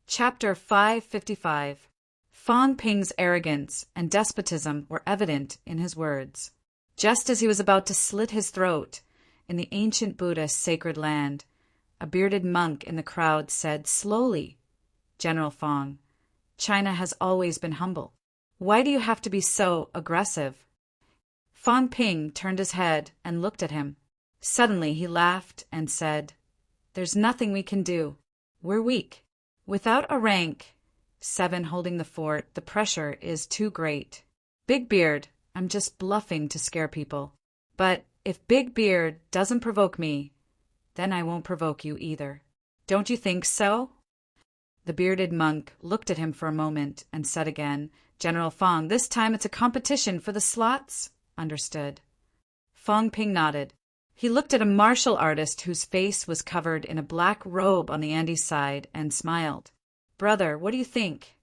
Chapter 555. Fang Ping's arrogance and despotism were evident in his words. Just as he was about to slit his throat, in the ancient Buddha's sacred land, a bearded monk in the crowd said slowly, "General Fang, China has always been humble. Why do you have to be so aggressive?" Fang Ping turned his head and looked at him. Suddenly he laughed and said, "There's nothing we can do. We're weak. Without a rank 7 holding the fort, the pressure is too great. Big Beard, I'm just bluffing to scare people. But if Big Beard doesn't provoke me, then I won't provoke you either. Don't you think so?" The bearded monk looked at him for a moment and said again, "General Fang, this time it's a competition for the slots?" "Understood." Fang Ping nodded. He looked at a martial artist whose face was covered in a black robe on the Andes side and smiled. "Brother, what do you think?"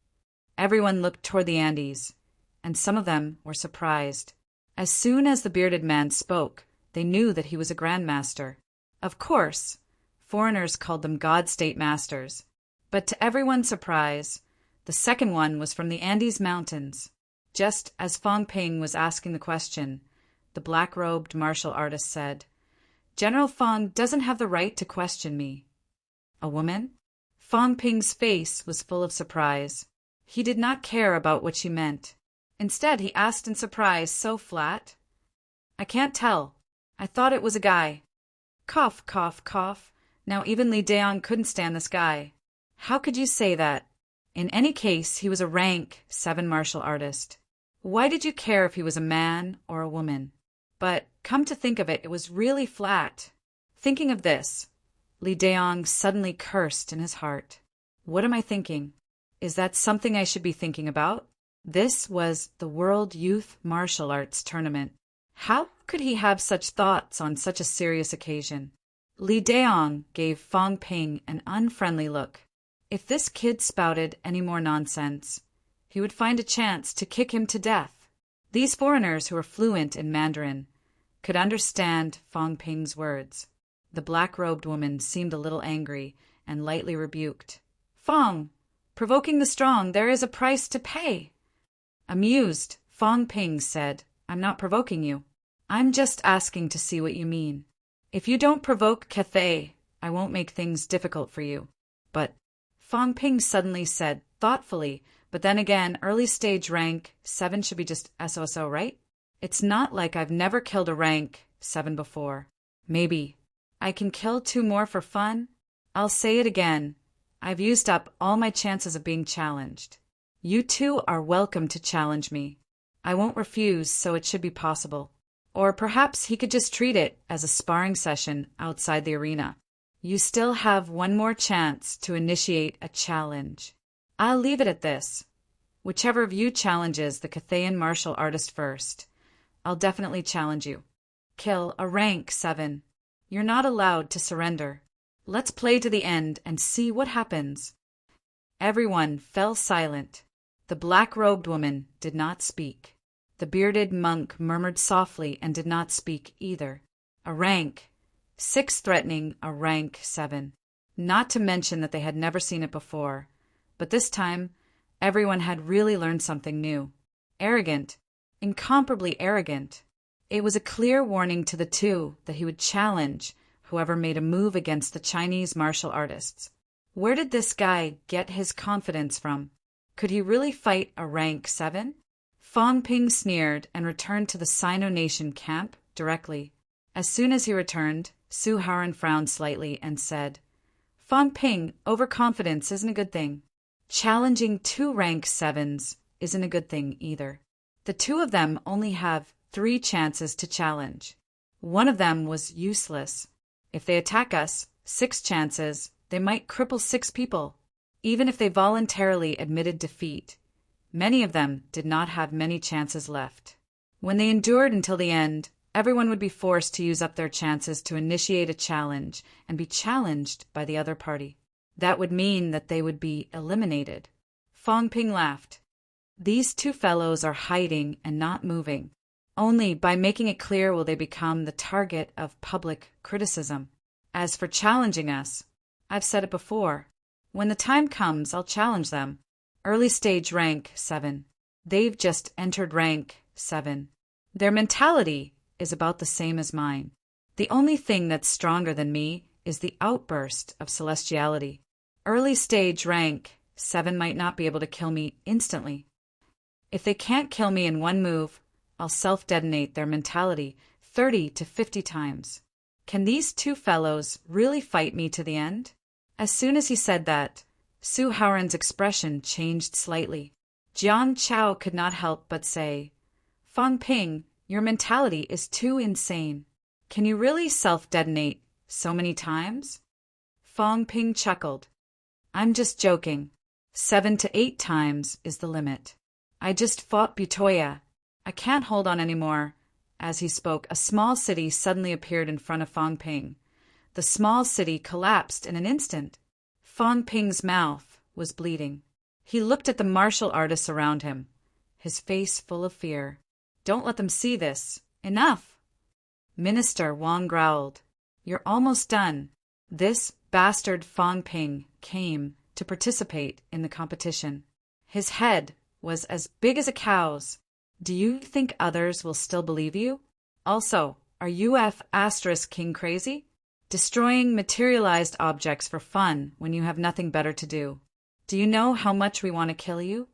Everyone looked toward the Andes, and some of them were surprised. As soon as the bearded man spoke, they knew that he was a grandmaster. Of course, foreigners called them God-state masters. But to everyone's surprise, the second one was from the Andes Mountains. Just as Fang Ping was asking the question, the black-robed martial artist said, "General Fang doesn't have the right to question me." "A woman?" Fang Ping's face was full of surprise. He did not care about what she meant. Instead, he asked in surprise so flat, "I can't tell. I thought it was a guy." Cough, cough, cough. Now even Li Daong couldn't stand this guy. How could you say that? In any case, he was a rank 7 martial artist. Why did you care if he was a man or a woman? But, come to think of it, it was really flat. Thinking of this, Li Daong suddenly cursed in his heart. What am I thinking? Is that something I should be thinking about? This was the World Youth Martial Arts Tournament. How could he have such thoughts on such a serious occasion? Li Daong gave Fang Ping an unfriendly look. If this kid spouted any more nonsense, he would find a chance to kick him to death. These foreigners who were fluent in Mandarin could understand Fang Ping's words. The black-robed woman seemed a little angry and lightly rebuked. "Fang, provoking the strong, there is a price to pay." Amused, Fang Ping said, "I'm not provoking you. I'm just asking to see what you mean. If you don't provoke Cathay, I won't make things difficult for you." "But," Fang Ping suddenly said, thoughtfully, "but then again, early stage rank 7 should be just SOSO, right? It's not like I've never killed a rank 7 before. Maybe I can kill 2 more for fun? I'll say it again. I've used up all my chances of being challenged. You two are welcome to challenge me. I won't refuse, so it should be possible." Or perhaps he could just treat it as a sparring session outside the arena. "You still have one more chance to initiate a challenge. I'll leave it at this. Whichever of you challenges the Cathayan martial artist first, I'll definitely challenge you. Kill a rank 7. You're not allowed to surrender. Let's play to the end and see what happens." Everyone fell silent. The black-robed woman did not speak. The bearded monk murmured softly and did not speak either. A rank 6 threatening a rank 7. Not to mention that they had never seen it before. But this time, everyone had really learned something new. Arrogant. Incomparably arrogant. It was a clear warning to the two that he would challenge whoever made a move against the Chinese martial artists. Where did this guy get his confidence from? Could he really fight a rank 7? Fang Ping sneered and returned to the Sino Nation camp directly. As soon as he returned, Su Haran frowned slightly and said, "Fang Ping, overconfidence isn't a good thing. Challenging 2 rank 7s isn't a good thing either. The 2 of them only have 3 chances to challenge. One of them was useless. If they attack us, 6 chances, they might cripple 6 people. Even if they voluntarily admitted defeat, many of them did not have many chances left. When they endured until the end, everyone would be forced to use up their chances to initiate a challenge and be challenged by the other party. That would mean that they would be eliminated." Fang Ping laughed. "These 2 fellows are hiding and not moving. Only by making it clear will they become the target of public criticism. As for challenging us, I've said it before. When the time comes, I'll challenge them. Early stage rank 7. They've just entered rank 7. Their mentality is about the same as mine. The only thing that's stronger than me is the outburst of celestiality. Early stage rank 7 might not be able to kill me instantly. If they can't kill me in one move, I'll self-detonate their mentality 30 to 50 times. Can these two fellows really fight me to the end? As soon as he said that, Su Haoran's expression changed slightly. Jiang Chao could not help but say, Fang Ping, your mentality is too insane. Can you really self-detonate so many times? Fang Ping chuckled. I'm just joking. 7 to 8 times is the limit. I just fought Butoya. I can't hold on anymore. As he spoke, a small city suddenly appeared in front of Fang Ping. The small city collapsed in an instant. Fang Ping's mouth was bleeding. He looked at the martial artists around him, his face full of fear. Don't let them see this. Enough! Minister Wang growled. You're almost done. This bastard Fang Ping came to participate in the competition. His head was as big as a cow's. Do you think others will still believe you? Also, are UF * King crazy? Destroying materialized objects for fun when you have nothing better to do. Do you know how much we want to kill you?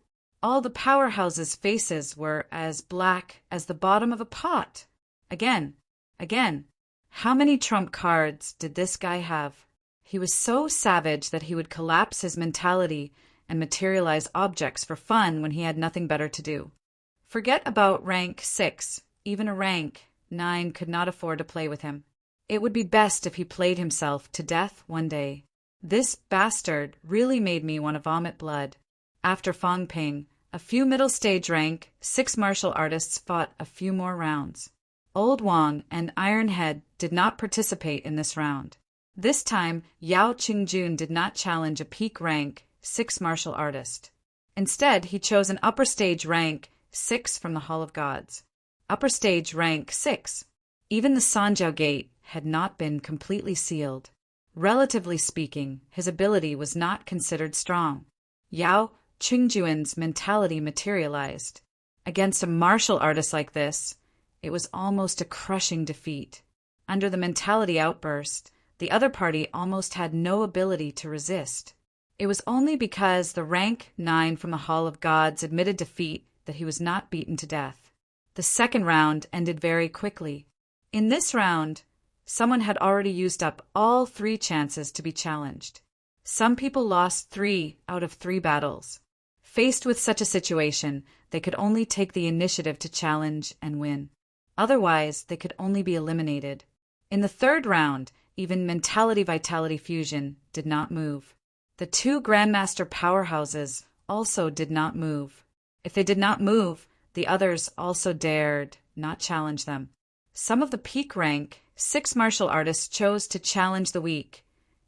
All the powerhouses' faces were as black as the bottom of a pot. Again. How many trump cards did this guy have? He was so savage that he would collapse his mentality and materialize objects for fun when he had nothing better to do. Forget about rank 6. Even a rank 9 could not afford to play with him. It would be best if he played himself to death one day. This bastard really made me want to vomit blood. After Fang Ping, a few middle stage rank 6 martial artists fought a few more rounds. Old Wang and Iron Head did not participate in this round. This time, Yao Qingjun did not challenge a peak rank 6 martial artist. Instead, he chose an upper stage rank 6 from the Hall of Gods. Upper stage rank 6. Even the Sanjiao Gate had not been completely sealed. Relatively speaking, his ability was not considered strong. Yao Qingjuan's mentality materialized. Against a martial artist like this, it was almost a crushing defeat. Under the mentality outburst, the other party almost had no ability to resist. It was only because the rank 9 from the Hall of Gods admitted defeat that he was not beaten to death. The second round ended very quickly. In this round, someone had already used up all 3 chances to be challenged. Some people lost 3 out of 3 battles. Faced with such a situation, they could only take the initiative to challenge and win. Otherwise, they could only be eliminated. In the third round, even mentality-vitality fusion did not move. The 2 Grandmaster powerhouses also did not move. If they did not move, the others also dared not challenge them. Some of the peak rank 6 martial artists chose to challenge the weak,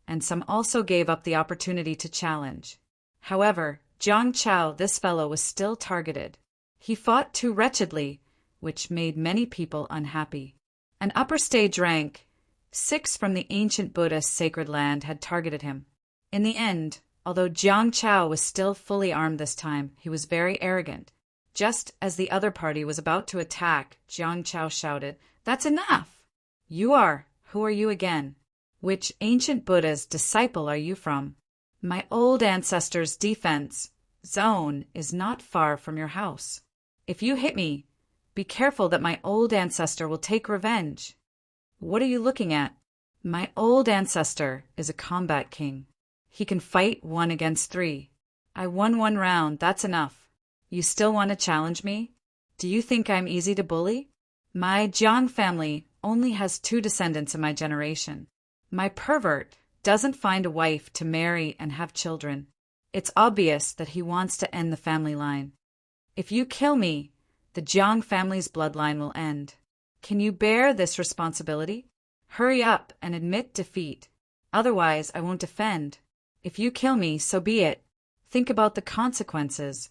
and some also gave up the opportunity to challenge. However, Jiang Chao, this fellow, was still targeted. He fought too wretchedly, which made many people unhappy. An upper stage rank 6 from the ancient Buddhist sacred land had targeted him. In the end, although Jiang Chao was still fully armed this time, he was very arrogant. Just as the other party was about to attack, Jiang Chao shouted, "That's enough! Who are you again? Which ancient Buddha's disciple are you from? My old ancestor's defense zone is not far from your house. If you hit me, be careful that my old ancestor will take revenge." What are you looking at? My old ancestor is a combat king. He can fight 1 against 3. I won 1 round, that's enough. You still want to challenge me? Do you think I'm easy to bully? My Jiang family only has 2 descendants in my generation. My pervert doesn't find a wife to marry and have children. It's obvious that he wants to end the family line. If you kill me, the Jiang family's bloodline will end. Can you bear this responsibility? Hurry up and admit defeat. Otherwise, I won't defend. If you kill me, so be it. Think about the consequences.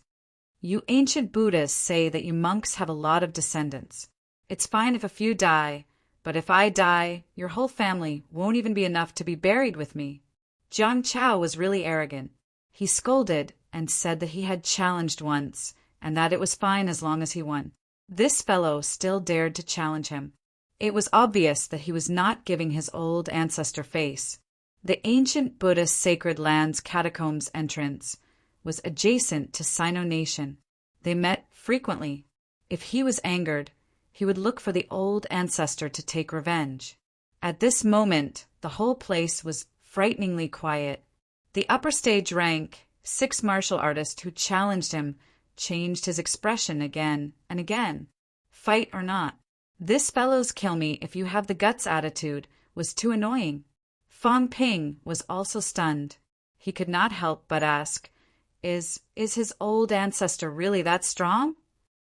You ancient Buddhists say that you monks have a lot of descendants. It's fine if a few die, but if I die, your whole family won't even be enough to be buried with me. Jiang Chao was really arrogant. He scolded and said that he had challenged once, and that it was fine as long as he won. This fellow still dared to challenge him. It was obvious that he was not giving his old ancestor face. The ancient Buddhist sacred land's catacombs entrance was adjacent to Sino Nation. They met frequently. If he was angered, he would look for the old ancestor to take revenge. At this moment, the whole place was frighteningly quiet. The upper stage rank, 6 martial artists who challenged him changed his expression again and again. Fight or not. This fellow's kill me if you have the guts attitude was too annoying. Fang Ping was also stunned. He could not help but ask, Is his old ancestor really that strong?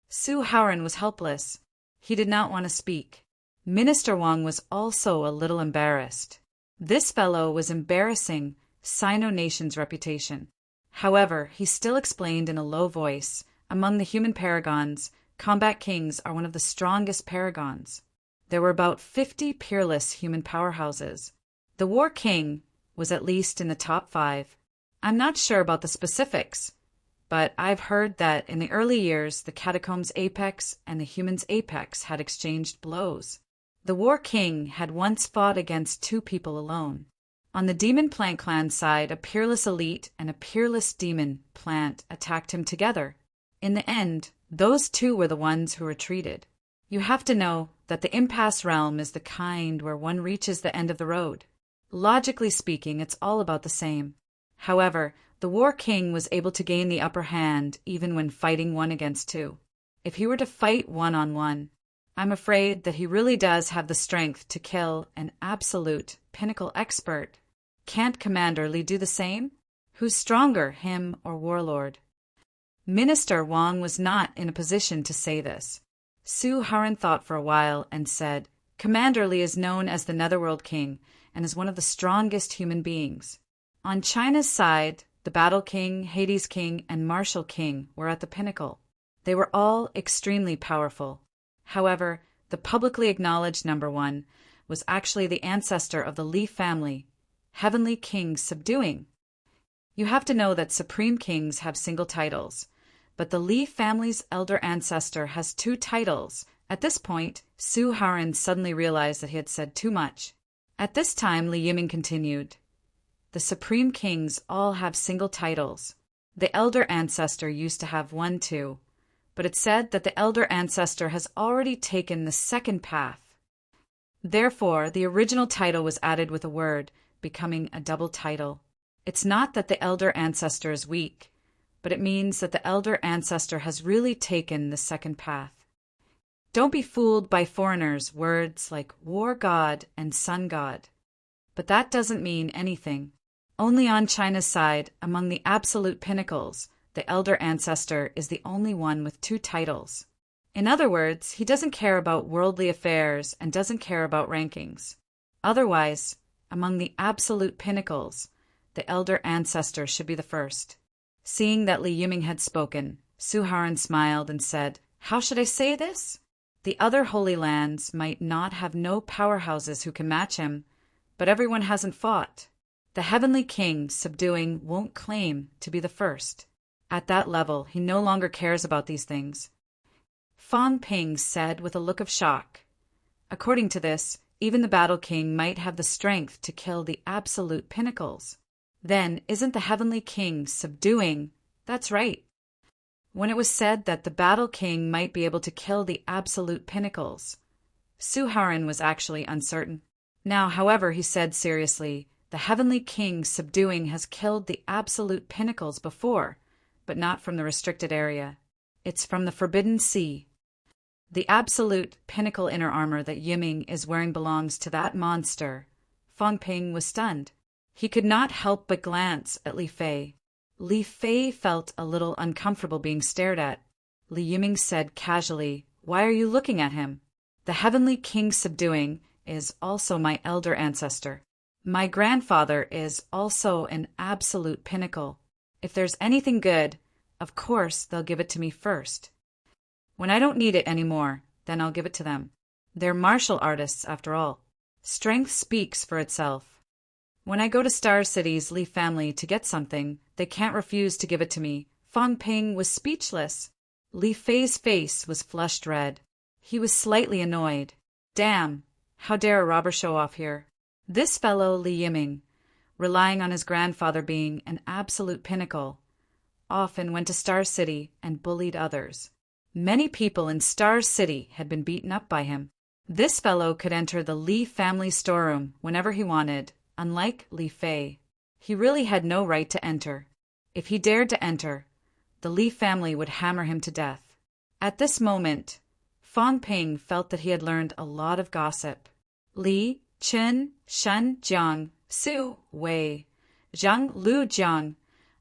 Su Haoran was helpless. He did not want to speak. Minister Wang was also a little embarrassed. This fellow was embarrassing Sino Nation's reputation. However, he still explained in a low voice, among the human paragons, combat kings are one of the strongest paragons. There were about 50 peerless human powerhouses. The war king was at least in the top 5. I'm not sure about the specifics, but I've heard that in the early years the catacombs apex and the humans apex had exchanged blows. The war king had once fought against 2 people alone. On the demon plant clan side, a peerless elite and a peerless demon plant attacked him together. In the end, those 2 were the ones who retreated. You have to know that the impasse realm is the kind where one reaches the end of the road. Logically speaking, it's all about the same. However, the war king was able to gain the upper hand even when fighting 1 against 2. If he were to fight 1-on-1, I'm afraid that he really does have the strength to kill an absolute pinnacle expert. Can't Commander Li do the same? Who's stronger, him or Warlord? Minister Wang was not in a position to say this. Su Haoran thought for a while and said, Commander Li is known as the Netherworld King and is one of the strongest human beings. On China's side, the Battle King, Hades King, and Martial King were at the pinnacle. They were all extremely powerful. However, the publicly acknowledged number 1 was actually the ancestor of the Li family, Heavenly King Subduing. You have to know that Supreme Kings have single titles, but the Li family's elder ancestor has 2 titles. At this point, Su Haoran suddenly realized that he had said too much. At this time, Li Yiming continued, The Supreme Kings all have single titles. The elder ancestor used to have 1 too. But it's said that the elder ancestor has already taken the second path. Therefore, the original title was added with a word, becoming a double title. It's not that the elder ancestor is weak, but it means that the elder ancestor has really taken the second path. Don't be fooled by foreigners' words like war god and sun god. But that doesn't mean anything. Only on China's side, among the absolute pinnacles, the elder ancestor is the only one with 2 titles. In other words, he doesn't care about worldly affairs and doesn't care about rankings. Otherwise, among the absolute pinnacles, the elder ancestor should be the first. Seeing that Li Yiming had spoken, Su Haoran smiled and said, How should I say this? The other holy lands might not have no powerhouses who can match him, but everyone hasn't fought. The Heavenly King Subduing won't claim to be the first. At that level, he no longer cares about these things. Fang Ping said with a look of shock. According to this, even the Battle King might have the strength to kill the absolute pinnacles. Then, isn't the Heavenly King Subduing? That's right. When it was said that the Battle King might be able to kill the absolute pinnacles, Su Haoran was actually uncertain. Now, however, he said seriously, the Heavenly King Subduing has killed the absolute pinnacles before, but not from the restricted area. It's from the Forbidden Sea. The absolute pinnacle inner armor that Yiming is wearing belongs to that monster. Fang Ping was stunned. He could not help but glance at Li Fei. Li Fei felt a little uncomfortable being stared at. Li Yiming said casually, Why are you looking at him? The Heavenly King Subduing is also my elder ancestor. My grandfather is also an absolute pinnacle. If there's anything good, of course they'll give it to me first. When I don't need it anymore, then I'll give it to them. They're martial artists, after all. Strength speaks for itself. When I go to Star City's Li family to get something, they can't refuse to give it to me. Fang Ping was speechless. Li Fei's face was flushed red. He was slightly annoyed. Damn, how dare a robber show off here? This fellow Li Yiming, relying on his grandfather being an absolute pinnacle, often went to Star City and bullied others. Many people in Star City had been beaten up by him. This fellow could enter the Li family storeroom whenever he wanted, unlike Li Fei. He really had no right to enter. If he dared to enter, the Li family would hammer him to death. At this moment, Fang Ping felt that he had learned a lot of gossip. Li, Chen, Shen, Jiang, Su, Wei, Zhang, Lu, Jiang.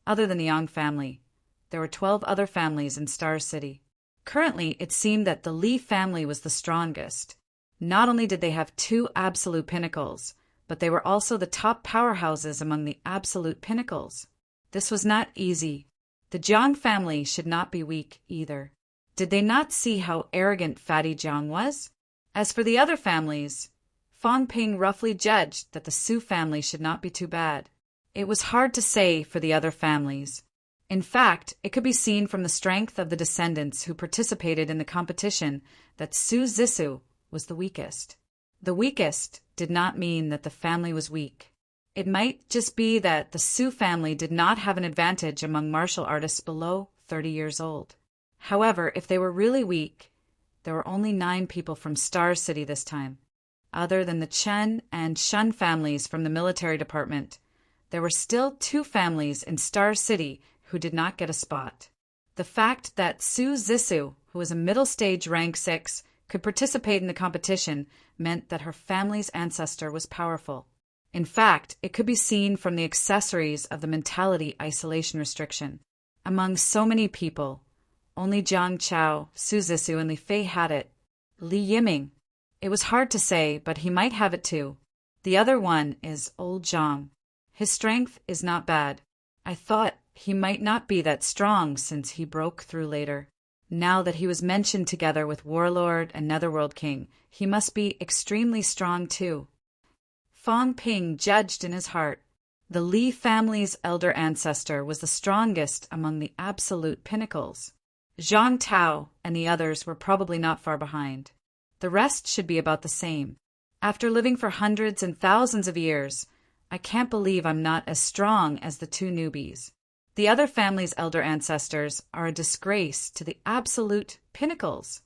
Other than the Yang family, there were 12 other families in Star City. Currently, it seemed that the Li family was the strongest. Not only did they have 2 absolute pinnacles, but they were also the top powerhouses among the absolute pinnacles. This was not easy. The Jiang family should not be weak either. Did they not see how arrogant Fatty Jiang was? As for the other families, Fang Ping roughly judged that the Su family should not be too bad. It was hard to say for the other families. In fact, it could be seen from the strength of the descendants who participated in the competition that Su Zissou was the weakest. The weakest did not mean that the family was weak. It might just be that the Su family did not have an advantage among martial artists below 30 years old. However, if they were really weak, there were only 9 people from Star City this time. Other than the Chen and Shun families from the military department, there were still 2 families in Star City who did not get a spot. The fact that Su Zissou, who was a middle stage rank 6, could participate in the competition meant that her family's ancestor was powerful. In fact, it could be seen from the accessories of the mentality isolation restriction. Among so many people, only Jiang Chao, Su Zissou, and Li Fei had it. Li Yiming. It was hard to say, but he might have it too. The other one is old Zhang. His strength is not bad. I thought he might not be that strong since he broke through later. Now that he was mentioned together with Warlord and Netherworld King, he must be extremely strong too. Fang Ping judged in his heart. The Li family's elder ancestor was the strongest among the absolute pinnacles. Zhang Tao and the others were probably not far behind. The rest should be about the same. After living for hundreds and thousands of years, I can't believe I'm not as strong as the 2 newbies. The other family's elder ancestors are a disgrace to the absolute pinnacles.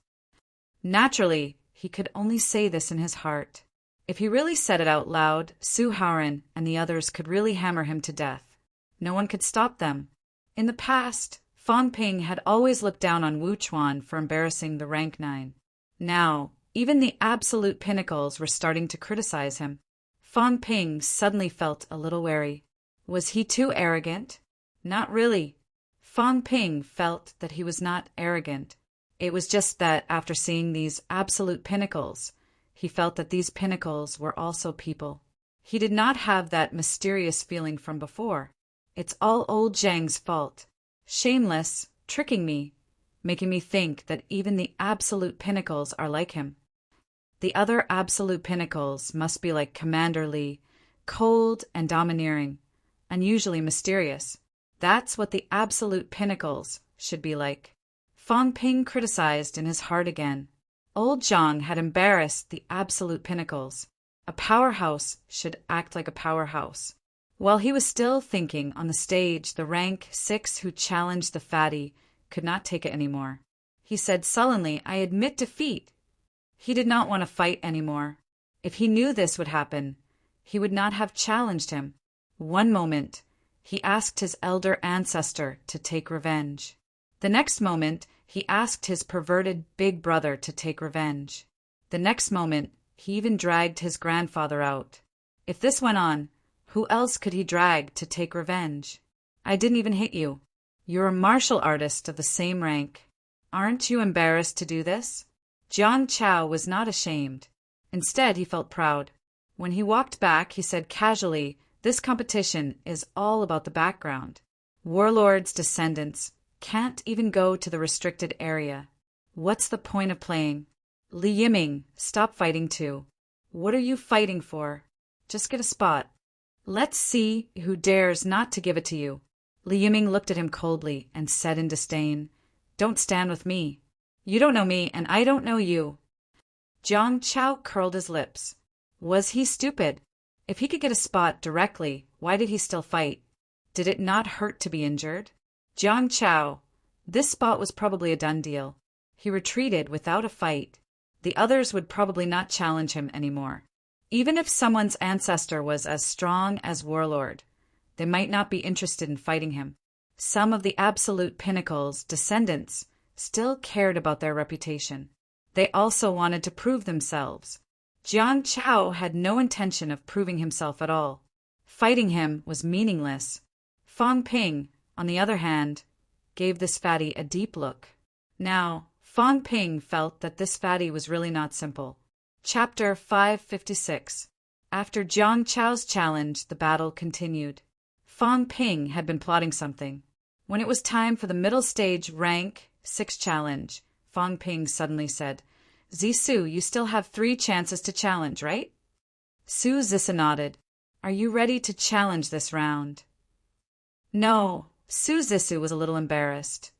Naturally, he could only say this in his heart. If he really said it out loud, Su Haoran and the others could really hammer him to death. No one could stop them. In the past, Fang Ping had always looked down on Wu Chuan for embarrassing the rank 9. Now, even the absolute pinnacles were starting to criticize him. Fang Ping suddenly felt a little wary. Was he too arrogant? Not really. Fang Ping felt that he was not arrogant. It was just that after seeing these absolute pinnacles, he felt that these pinnacles were also people. He did not have that mysterious feeling from before. It's all old Zhang's fault. Shameless, tricking me, making me think that even the absolute pinnacles are like him. The other absolute pinnacles must be like Commander Li, cold and domineering, unusually mysterious. That's what the absolute pinnacles should be like. Fang Ping criticized in his heart again. Old Zhang had embarrassed the absolute pinnacles. A powerhouse should act like a powerhouse. While he was still thinking on the stage, the rank 6 who challenged the fatty could not take it anymore. He said sullenly, "I admit defeat." He did not want to fight anymore. If he knew this would happen, he would not have challenged him. One moment, he asked his elder ancestor to take revenge. The next moment, he asked his perverted big brother to take revenge. The next moment, he even dragged his grandfather out. If this went on, who else could he drag to take revenge? I didn't even hit you. You're a martial artist of the same rank. Aren't you embarrassed to do this? Jiang Chao was not ashamed. Instead, he felt proud. When he walked back, he said casually, "This competition is all about the background. Warlord's descendants can't even go to the restricted area. What's the point of playing? Li Yiming, stop fighting too. What are you fighting for? Just get a spot." Let's see who dares not to give it to you. Li Yiming looked at him coldly and said in disdain, Don't stand with me. You don't know me, and I don't know you. Jiang Chao curled his lips. Was he stupid? If he could get a spot directly, why did he still fight? Did it not hurt to be injured? Jiang Chao. This spot was probably a done deal. He retreated without a fight. The others would probably not challenge him anymore. Even if someone's ancestor was as strong as Warlord, they might not be interested in fighting him. Some of the absolute pinnacle's descendants still cared about their reputation. They also wanted to prove themselves. Jiang Chao had no intention of proving himself at all. Fighting him was meaningless. Fang Ping, on the other hand, gave this fatty a deep look. Now, Fang Ping felt that this fatty was really not simple. Chapter 556. After Jiang Chao's challenge, the battle continued. Fang Ping had been plotting something. When it was time for the middle stage rank 6 challenge, Fang Ping suddenly said, Zissou, you still have 3 chances to challenge, right? Su Zissou nodded. Are you ready to challenge this round? No, Su Zissou was a little embarrassed.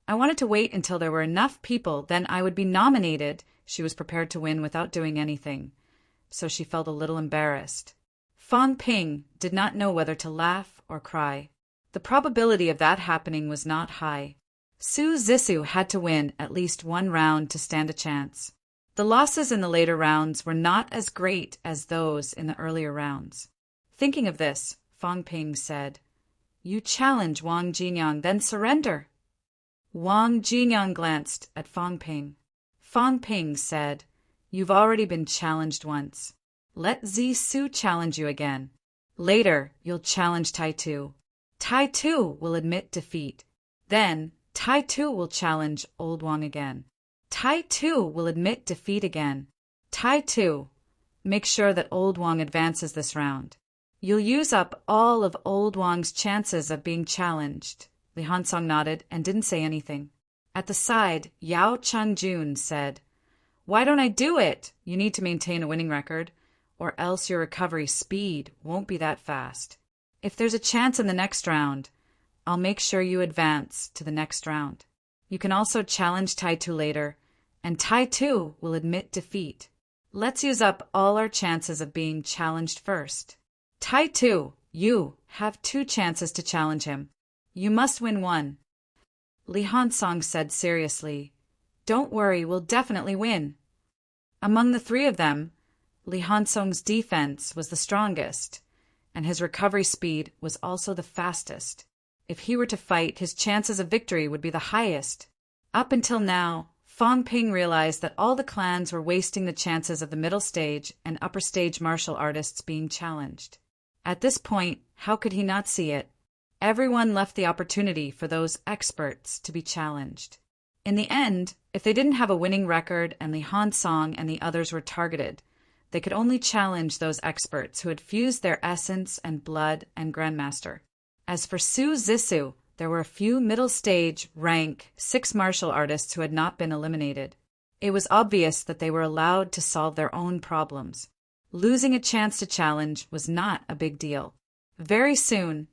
I wanted to wait until there were enough people, then I would be nominated. She was prepared to win without doing anything, so she felt a little embarrassed. Fang Ping did not know whether to laugh or cry. The probability of that happening was not high. Su Zissou had to win at least 1 round to stand a chance. The losses in the later rounds were not as great as those in the earlier rounds. Thinking of this, Fang Ping said, You challenge Wang Jinyang, then surrender. Wang Jinyang glanced at Fang Ping. Fang Ping said, You've already been challenged once. Let Zissou challenge you again. Later, you'll challenge Tai Tu. Tai Tu will admit defeat. Then, Tai Tu will challenge Old Wang again. Tai Tu will admit defeat again. Tai Tu, make sure that Old Wang advances this round. You'll use up all of Old Wang's chances of being challenged. Li Hansong nodded and didn't say anything. At the side, Yao Changjun said, Why don't I do it? You need to maintain a winning record, or else your recovery speed won't be that fast. If there's a chance in the next round, I'll make sure you advance to the next round. You can also challenge Tai Tu later, and Tai Tu will admit defeat. Let's use up all our chances of being challenged first. Tai Tu, you have 2 chances to challenge him. You must win 1. Li Hansong said seriously, Don't worry, we'll definitely win. Among the 3 of them, Li Hansong's defense was the strongest, and his recovery speed was also the fastest. If he were to fight, his chances of victory would be the highest. Up until now, Fang Ping realized that all the clans were wasting the chances of the middle stage and upper stage martial artists being challenged. At this point, how could he not see it? Everyone left the opportunity for those experts to be challenged. In the end, if they didn't have a winning record and Li Hansong and the others were targeted, they could only challenge those experts who had fused their essence and blood and grandmaster. As for Su Zissou, there were a few middle stage rank 6 martial artists who had not been eliminated. It was obvious that they were allowed to solve their own problems. Losing a chance to challenge was not a big deal. Very soon,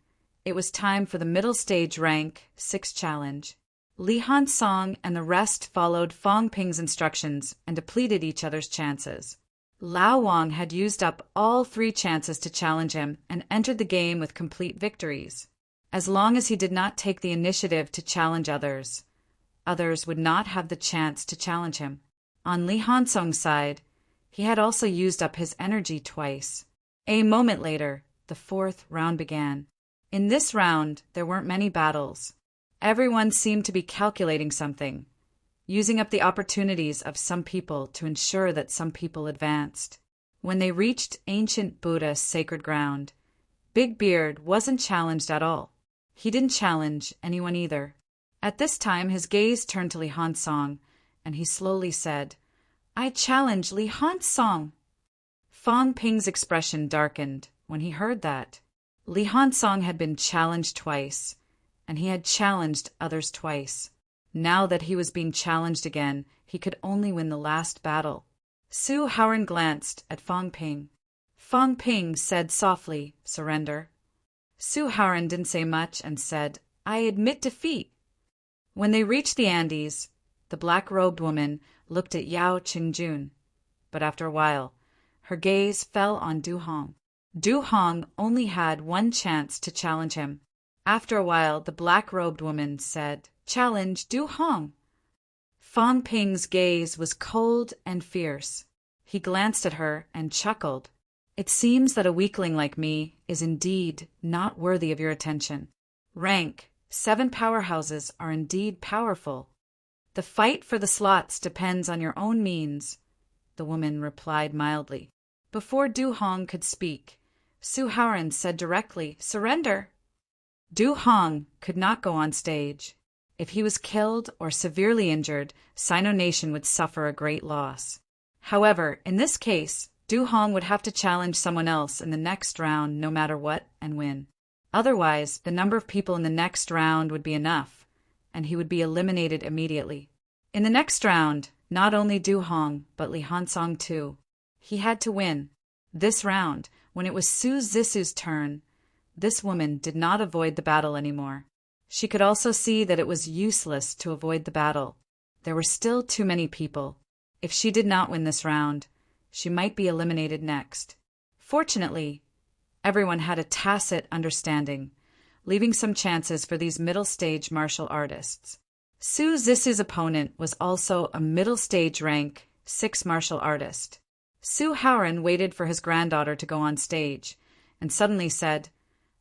it was time for the middle stage rank 6 challenge. Li Hansong and the rest followed Fang Ping's instructions and depleted each other's chances. Lao Wang had used up all 3 chances to challenge him and entered the game with complete victories. As long as he did not take the initiative to challenge others, others would not have the chance to challenge him. On Li Hansong's side, he had also used up his energy twice. A moment later, the 4th round began. In this round, there weren't many battles. Everyone seemed to be calculating something, using up the opportunities of some people to ensure that some people advanced. When they reached ancient Buddha's sacred ground, Big Beard wasn't challenged at all. He didn't challenge anyone either. At this time, his gaze turned to Li Hansong, and he slowly said, I challenge Li Hansong. Fang Ping's expression darkened when he heard that. Li Hansong had been challenged twice, and he had challenged others twice. Now that he was being challenged again, he could only win the last battle. Su Haoren glanced at Fang Ping. Fang Ping said softly, "Surrender." Su Haoran didn't say much and said, "I admit defeat." When they reached the Andes, the black-robed woman looked at Yao Qingjun, but after a while, her gaze fell on Du Hong. Du Hong only had one chance to challenge him. After a while, the black-robed woman said, "Challenge Du Hong." Fang Ping's gaze was cold and fierce. He glanced at her and chuckled. "It seems that a weakling like me is indeed not worthy of your attention. Rank, 7 powerhouses are indeed powerful. The fight for the slots depends on your own means," the woman replied mildly. Before Du Hong could speak, Su Haoran said directly, "Surrender." Du Hong could not go on stage. If he was killed or severely injured, Sino Nation would suffer a great loss. However, in this case, Du Hong would have to challenge someone else in the next round no matter what and win. Otherwise, the number of people in the next round would be enough, and he would be eliminated immediately. In the next round, not only Du Hong, but Li Hansong too. He had to win. This round, when it was Su Zisu's turn, this woman did not avoid the battle anymore. She could also see that it was useless to avoid the battle. There were still too many people. If she did not win this round, she might be eliminated next. Fortunately, everyone had a tacit understanding, leaving some chances for these middle-stage martial artists. Su Zisu's opponent was also a middle-stage rank 6 martial artist. Su Haoran waited for his granddaughter to go on stage, and suddenly said,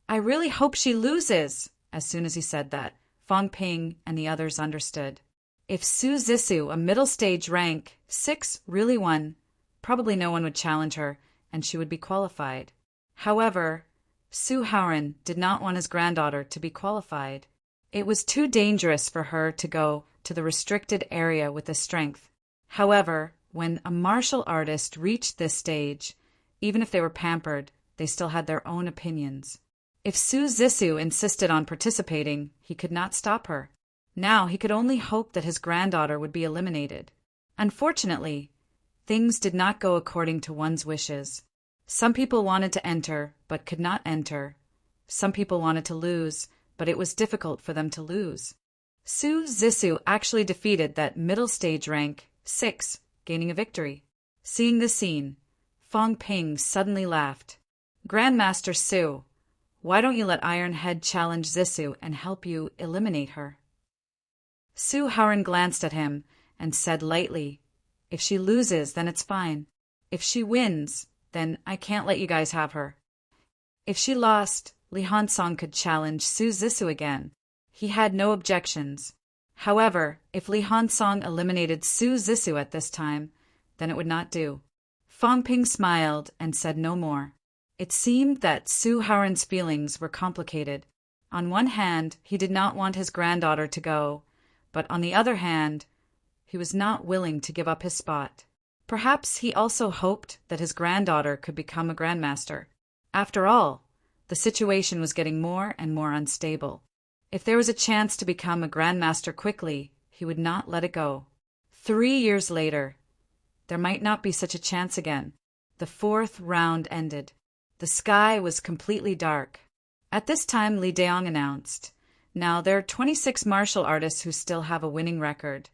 "I really hope she loses." As soon as he said that, Fang Ping and the others understood. If Su Zisu, a middle-stage rank 6, really won, probably no one would challenge her, and she would be qualified. However, Su Haoran did not want his granddaughter to be qualified. It was too dangerous for her to go to the restricted area with this strength. However, when a martial artist reached this stage, even if they were pampered, they still had their own opinions. If Su Zisu insisted on participating, he could not stop her. Now he could only hope that his granddaughter would be eliminated. Unfortunately, things did not go according to one's wishes. Some people wanted to enter, but could not enter. Some people wanted to lose, but it was difficult for them to lose. Su Zisu actually defeated that middle stage rank 6, gaining a victory. Seeing this scene, Fang Ping suddenly laughed. "Grandmaster Su, why don't you let Iron Head challenge Zisu and help you eliminate her?" Su Haoran glanced at him and said lightly, "If she loses, then it's fine. If she wins, then I can't let you guys have her." If she lost, Li Hansong could challenge Su Zisu again. He had no objections. However, if Li Hansong eliminated Su Zisu at this time, then it would not do. Fang Ping smiled and said no more. It seemed that Su Haoran's feelings were complicated. On one hand, he did not want his granddaughter to go, but on the other hand, he was not willing to give up his spot. Perhaps he also hoped that his granddaughter could become a grandmaster. After all, the situation was getting more and more unstable. If there was a chance to become a grandmaster quickly, he would not let it go. 3 years later, there might not be such a chance again. The 4th round ended. The sky was completely dark. At this time, Li Daong announced, "Now there are 26 martial artists who still have a winning record,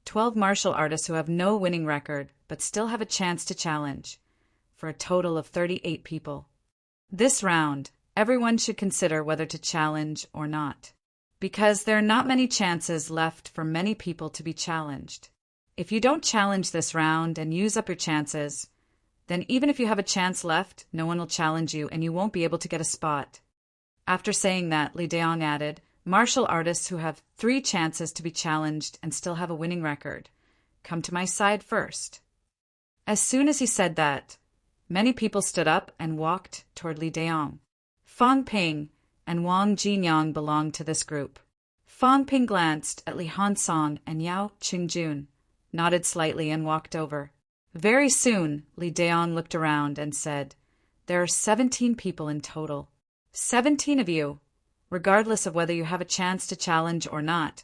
12 martial artists who have no winning record but still have a chance to challenge, for a total of 38 people. This round, everyone should consider whether to challenge or not, because there are not many chances left for many people to be challenged. If you don't challenge this round and use up your chances, then even if you have a chance left, no one will challenge you and you won't be able to get a spot." After saying that, Li Daong added, "Martial artists who have 3 chances to be challenged and still have a winning record, come to my side first." As soon as he said that, many people stood up and walked toward Li Daong. Fang Ping and Wang Jinyang belonged to this group. Fang Ping glanced at Li Hansong and Yao Qingjun, nodded slightly and walked over. Very soon, Li Daong looked around and said, "There are 17 people in total. 17 of you, regardless of whether you have a chance to challenge or not.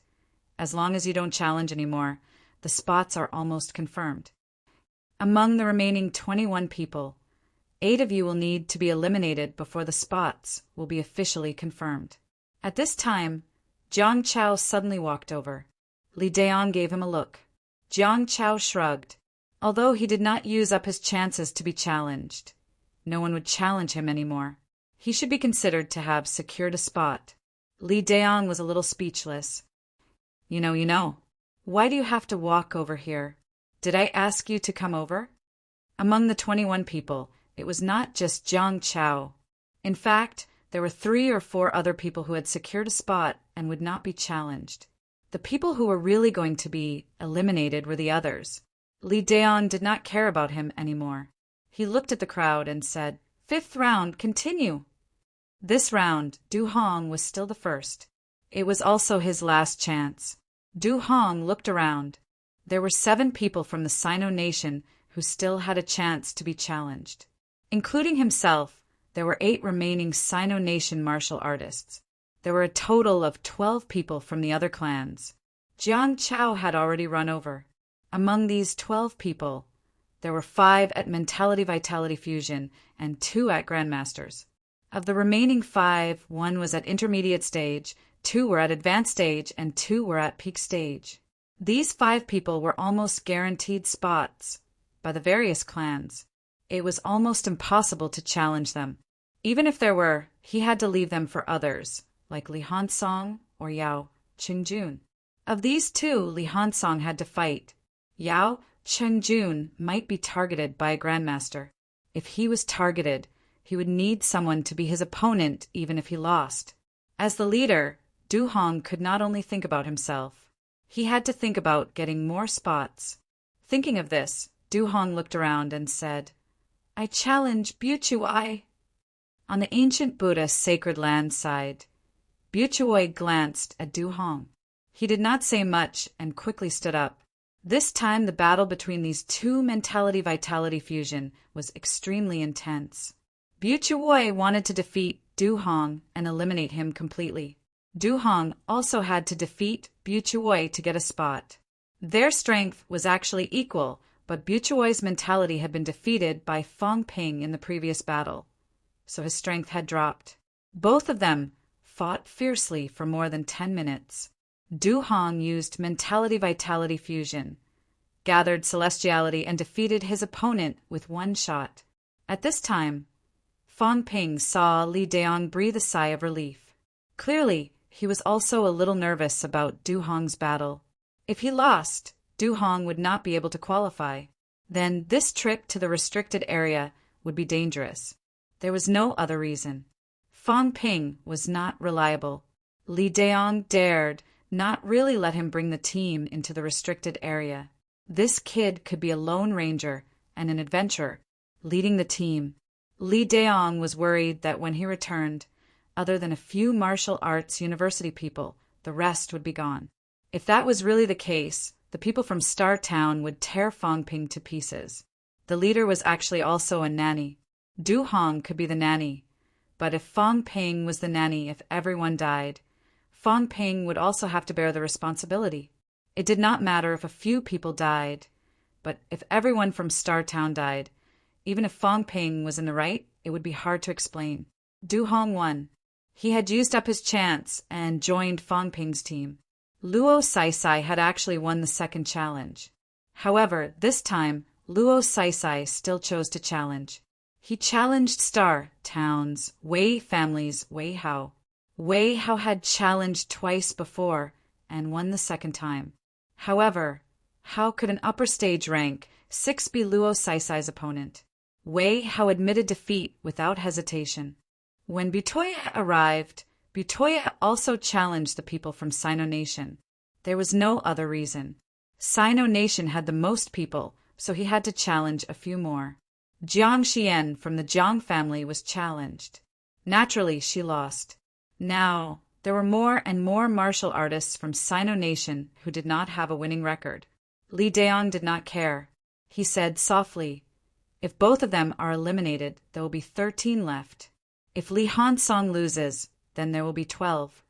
As long as you don't challenge anymore, the spots are almost confirmed." Among the remaining 21 people, 8 of you will need to be eliminated before the spots will be officially confirmed. At this time, Jiang Chao suddenly walked over. Li Daong gave him a look. Jiang Chao shrugged. Although he did not use up his chances to be challenged, no one would challenge him anymore. He should be considered to have secured a spot. Li Daong was a little speechless. You know. Why do you have to walk over here? Did I ask you to come over? Among the 21 people, it was not just Jiang Chao. In fact, there were 3 or 4 other people who had secured a spot and would not be challenged. The people who were really going to be eliminated were the others. Li Daong did not care about him anymore. He looked at the crowd and said, "5th round, continue." This round, Du Hong was still the first. It was also his last chance. Du Hong looked around. There were 7 people from the Sino nation who still had a chance to be challenged. Including himself, there were 8 remaining Sino nation martial artists. There were a total of 12 people from the other clans. Jiang Chao had already run over. Among these 12 people, there were 5 at Mentality Vitality Fusion and 2 at Grandmasters. Of the remaining 5, 1 was at Intermediate Stage, 2 were at Advanced Stage, and 2 were at Peak Stage. These 5 people were almost guaranteed spots by the various clans. It was almost impossible to challenge them. Even if there were, he had to leave them for others, like Li Hansong or Yao Qingjun. Of these 2, Li Hansong had to fight. Yao Qingjun might be targeted by a Grandmaster. If he was targeted, he would need someone to be his opponent even if he lost. As the leader, Du Hong could not only think about himself. He had to think about getting more spots. Thinking of this, Du Hong looked around and said, "I challenge Buchuai." On the ancient Buddhist sacred land side, Buchuai glanced at Du Hong. He did not say much and quickly stood up. This time the battle between these 2 mentality-vitality fusion was extremely intense. Buchuai wanted to defeat Du Hong and eliminate him completely. Du Hong also had to defeat Buchuai to get a spot. Their strength was actually equal, but Buchuai's mentality had been defeated by Fong Ping in the previous battle, so his strength had dropped. Both of them fought fiercely for more than 10 minutes. Du Hong used mentality-vitality fusion, gathered celestiality, and defeated his opponent with 1 shot. At this time, Fong Ping saw Li Daong breathe a sigh of relief. Clearly, he was also a little nervous about Du Hong's battle. If he lost, Du Hong would not be able to qualify. Then this trip to the restricted area would be dangerous. There was no other reason. Fong Ping was not reliable. Li Daong dared not really let him bring the team into the restricted area. This kid could be a lone ranger and an adventurer, leading the team. Li Daong was worried that when he returned, other than a few martial arts university people, the rest would be gone. If that was really the case, the people from Star Town would tear Fong Ping to pieces. The leader was actually also a nanny. Du Hong could be the nanny, but if Fong Ping was the nanny if everyone died, Fong Ping would also have to bear the responsibility. It did not matter if a few people died, but if everyone from Star Town died, even if Fong Ping was in the right, it would be hard to explain. Du Hong won. He had used up his chance and joined Fong Ping's team. Luo Saisai had actually won the second challenge. However, this time, Luo Saisai still chose to challenge. He challenged Star Town's Wei family's Wei Hao. Wei Hao had challenged twice before and won the second time. However, how could an upper stage rank 6 be Luo Saisai's opponent? Wei Hao admitted defeat without hesitation. When Butoya arrived, Butoya also challenged the people from Sino Nation. There was no other reason. Sino Nation had the most people, so he had to challenge a few more. Jiang Xian from the Jiang family was challenged. Naturally, she lost. Now, there were more and more martial artists from Sino Nation who did not have a winning record. Li Daong did not care. He said softly, "If both of them are eliminated, there will be 13 left. If Li Hansong loses, then there will be 12.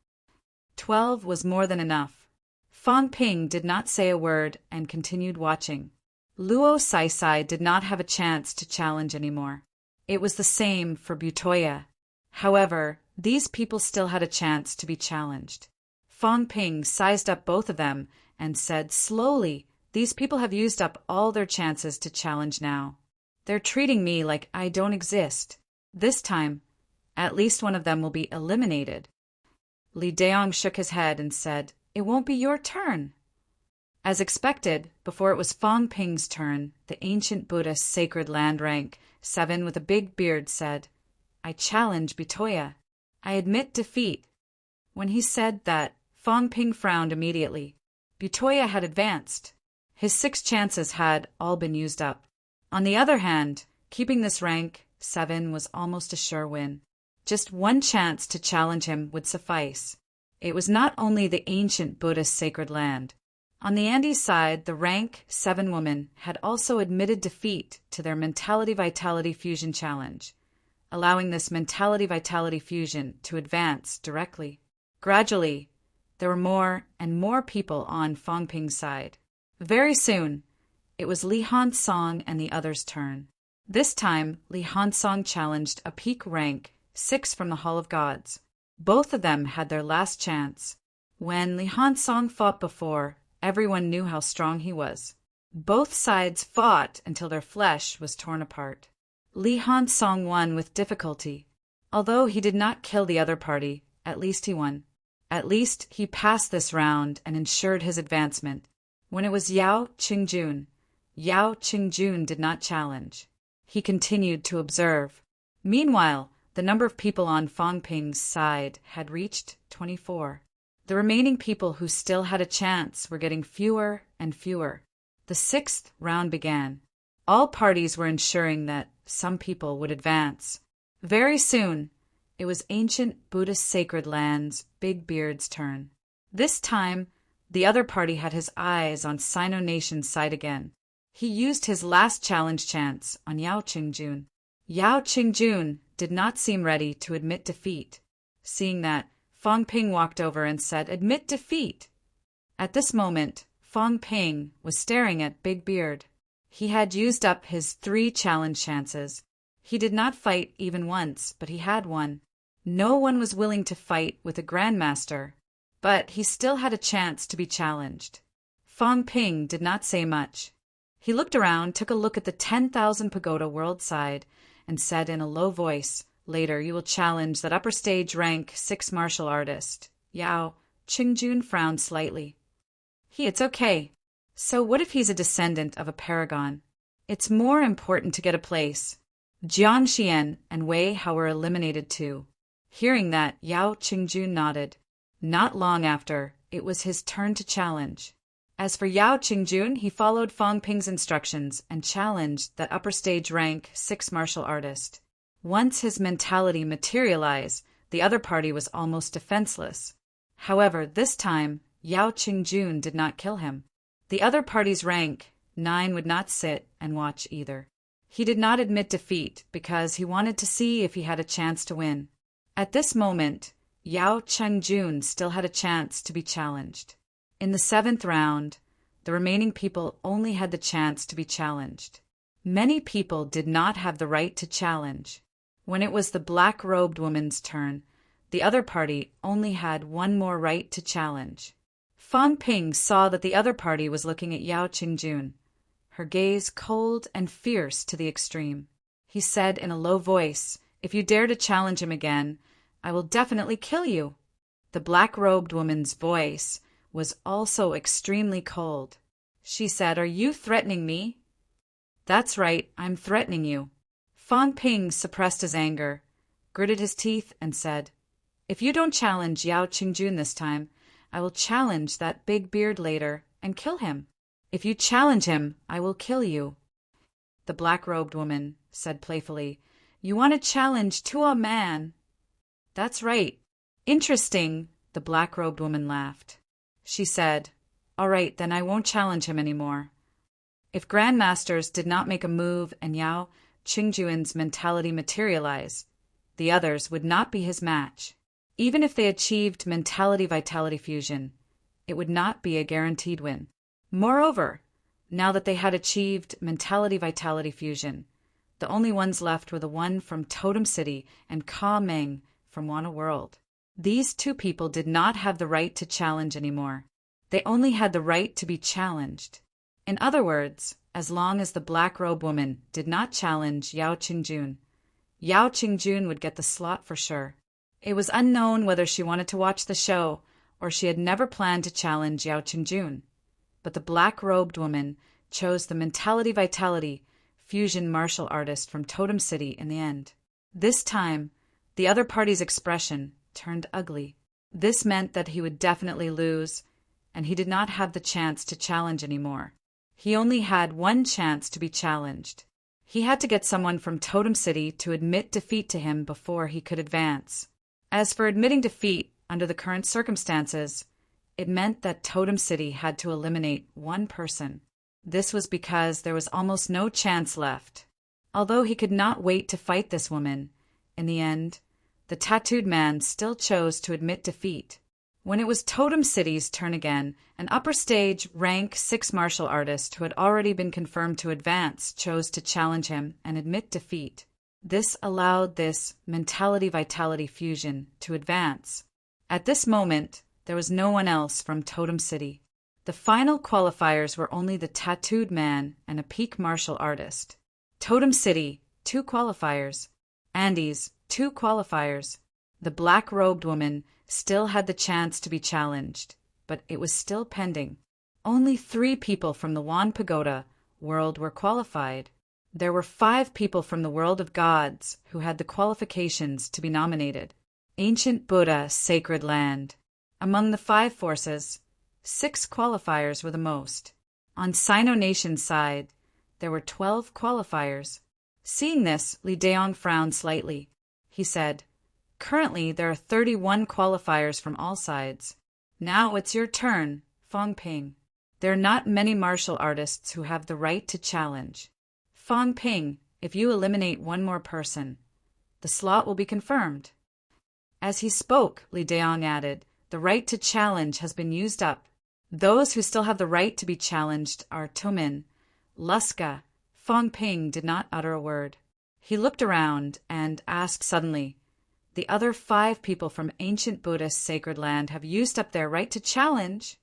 12 was more than enough." Fong Ping did not say a word and continued watching. Luo Saisai did not have a chance to challenge anymore. It was the same for Butoya. However, these people still had a chance to be challenged. Fong Ping sized up both of them and said slowly, "These people have used up all their chances to challenge now. They're treating me like I don't exist. This time, at least one of them will be eliminated." Li Daong shook his head and said, "It won't be your turn." As expected, before it was Fong Ping's turn, the ancient Buddhist sacred land rank 7 with a big beard said, "I challenge Butoya. I admit defeat." When he said that, Fong Ping frowned immediately. Butoya had advanced. His 6 chances had all been used up. On the other hand, keeping this rank 7 was almost a sure win. Just one chance to challenge him would suffice. It was not only the ancient Buddhist sacred land. On the Andes side, the rank 7 woman had also admitted defeat to their Mentality Vitality Fusion Challenge, allowing this Mentality Vitality Fusion to advance directly. Gradually, there were more and more people on Fong Ping's side. Very soon, it was Li Hansong and the others' turn. This time, Li Hansong challenged a peak rank 6 from the Hall of Gods. Both of them had their last chance. When Li Hansong fought before, everyone knew how strong he was. Both sides fought until their flesh was torn apart. Li Hansong won with difficulty. Although he did not kill the other party, at least he won. At least he passed this round and ensured his advancement. When it was Yao Qingjun did not challenge. He continued to observe. Meanwhile, the number of people on Fong Ping's side had reached 24. The remaining people who still had a chance were getting fewer and fewer. The 6th round began. All parties were ensuring that some people would advance. Very soon, it was ancient Buddhist sacred land's Big Beard's turn. This time, the other party had his eyes on Sino Nation's side again. He used his last challenge chance on Yao Qingjun. Yao Qingjun did not seem ready to admit defeat. Seeing that, Fong Ping walked over and said, "Admit defeat." At this moment, Fong Ping was staring at Big Beard. He had used up his 3 challenge chances. He did not fight even once, but he had one. No one was willing to fight with a grandmaster, but he still had a chance to be challenged. Fong Ping did not say much. He looked around, took a look at the 10,000 pagoda world side, and said in a low voice, "Later you will challenge that upper stage rank 6 martial artist." Yao Qingjun frowned slightly. It's okay. So what if he's a descendant of a paragon? It's more important to get a place. Jiang Xian and Wei Hao were eliminated too. Hearing that, Yao Qingjun nodded. Not long after, it was his turn to challenge. As for Yao Qingjun, he followed Fong Ping's instructions and challenged that upper stage rank 6 martial artist. Once his mentality materialized, the other party was almost defenseless. However, this time, Yao Qingjun did not kill him. The other party's rank 9 would not sit and watch either. He did not admit defeat because he wanted to see if he had a chance to win. At this moment, Yao Qingjun still had a chance to be challenged. In the 7th round, the remaining people only had the chance to be challenged. Many people did not have the right to challenge. When it was the black-robed woman's turn, the other party only had one more right to challenge. Fong Ping saw that the other party was looking at Yao Qingjun, her gaze cold and fierce to the extreme. He said in a low voice, "If you dare to challenge him again, I will definitely kill you." The black-robed woman's voice was also extremely cold. She said, "Are you threatening me?" "That's right, I'm threatening you." Fong Ping suppressed his anger, gritted his teeth, and said, "If you don't challenge Yao Qingjun this time, I will challenge that big beard later and kill him. If you challenge him, I will kill you." The black-robed woman said playfully, "You want to challenge to a man?" "That's right." "Interesting," the black-robed woman laughed. She said, "All right, then I won't challenge him anymore." If grandmasters did not make a move and Yao Qingjun's mentality materialize, the others would not be his match. Even if they achieved mentality vitality fusion, it would not be a guaranteed win. Moreover, now that they had achieved mentality vitality fusion, The only ones left were the one from Totem City and Ka Meng from Wana World. These two people did not have the right to challenge anymore. They only had the right to be challenged. In other words, as long as the black-robe woman did not challenge Yao Qingjun, Yao Qingjun would get the slot for sure. It was unknown whether she wanted to watch the show or she had never planned to challenge Yao Qingjun. But the black-robed woman chose the mentality-vitality fusion martial artist from Totem City in the end. This time, the other party's expression turned ugly. This meant that he would definitely lose, and he did not have the chance to challenge anymore. He only had one chance to be challenged. He had to get someone from Totem City to admit defeat to him before he could advance. As for admitting defeat under the current circumstances, it meant that Totem City had to eliminate one person. This was because there was almost no chance left. Although he could not wait to fight this woman, in the end, the tattooed man still chose to admit defeat. When it was Totem City's turn again, an upper stage rank 6 martial artist who had already been confirmed to advance chose to challenge him and admit defeat. This allowed this mentality-vitality fusion to advance. At this moment, there was no one else from Totem City. The final qualifiers were only the tattooed man and a peak martial artist. Totem City, 2 qualifiers. Andes, 2 qualifiers. The black-robed woman still had the chance to be challenged, but it was still pending. Only 3 people from the Wan Pagoda world were qualified. There were 5 people from the world of gods who had the qualifications to be nominated. Ancient Buddha Sacred Land. Among the 5 forces, 6 qualifiers were the most. On Sino Nation's side, there were 12 qualifiers. Seeing this, Li Daong frowned slightly. He said, "Currently, there are 31 qualifiers from all sides. Now it's your turn, Fong Ping. There are not many martial artists who have the right to challenge. Fong Ping, if you eliminate one more person, the slot will be confirmed." As he spoke, Li Daong added, "The right to challenge has been used up. Those who still have the right to be challenged are Tumin, Luska." Fong Ping did not utter a word. He looked around and asked suddenly, "The other 5 people from ancient Buddhist sacred land have used up their right to challenge?"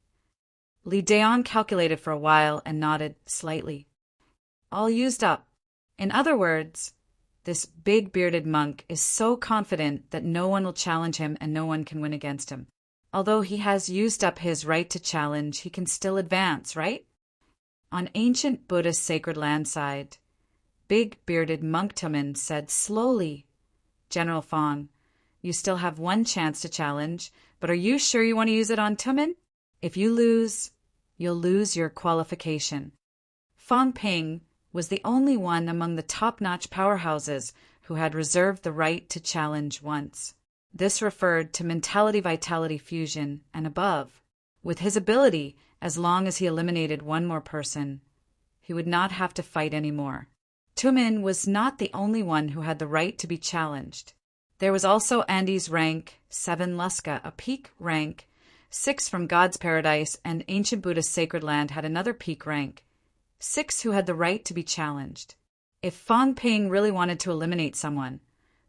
Li Daong calculated for a while and nodded slightly. "All used up." In other words, this big bearded monk is so confident that no one will challenge him and no one can win against him. Although he has used up his right to challenge, he can still advance, right? On ancient Buddhist sacred land side, big bearded monk Tumen said slowly, "General Fong, you still have one chance to challenge, but are you sure you want to use it on Tumen? If you lose, you'll lose your qualification." Fong Ping was the only one among the top-notch powerhouses who had reserved the right to challenge once. This referred to mentality-vitality fusion and above. With his ability, as long as he eliminated one more person, he would not have to fight anymore. Tumin was not the only one who had the right to be challenged. There was also Andy's rank 7 Luska, a peak rank 6 from God's Paradise, and ancient Buddhist sacred land had another peak rank 6 who had the right to be challenged. If Fong Ping really wanted to eliminate someone,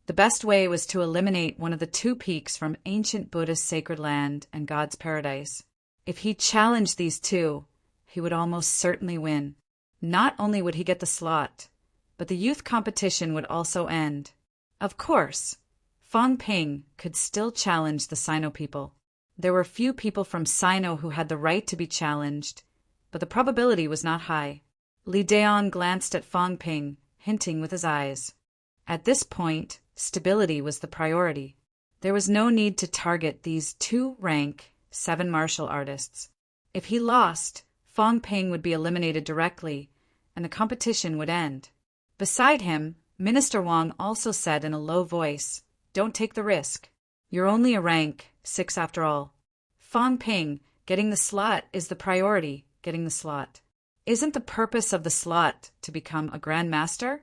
the best way was to eliminate one of the 2 peaks from ancient Buddhist sacred land and God's Paradise. If he challenged these 2, he would almost certainly win. Not only would he get the slot, but the youth competition would also end. Of course, Fong Ping could still challenge the Sino people. There were few people from Sino who had the right to be challenged, but the probability was not high. Li Daong glanced at Fong Ping, hinting with his eyes. At this point, stability was the priority. There was no need to target these 2 rank 7 martial artists. If he lost, Fong Ping would be eliminated directly, and the competition would end. Beside him, Minister Wang also said in a low voice, "Don't take the risk. You're only a rank 6 after all. Fong Ping, getting the slot is the priority, getting the slot. Isn't the purpose of the slot to become a Grand Master?"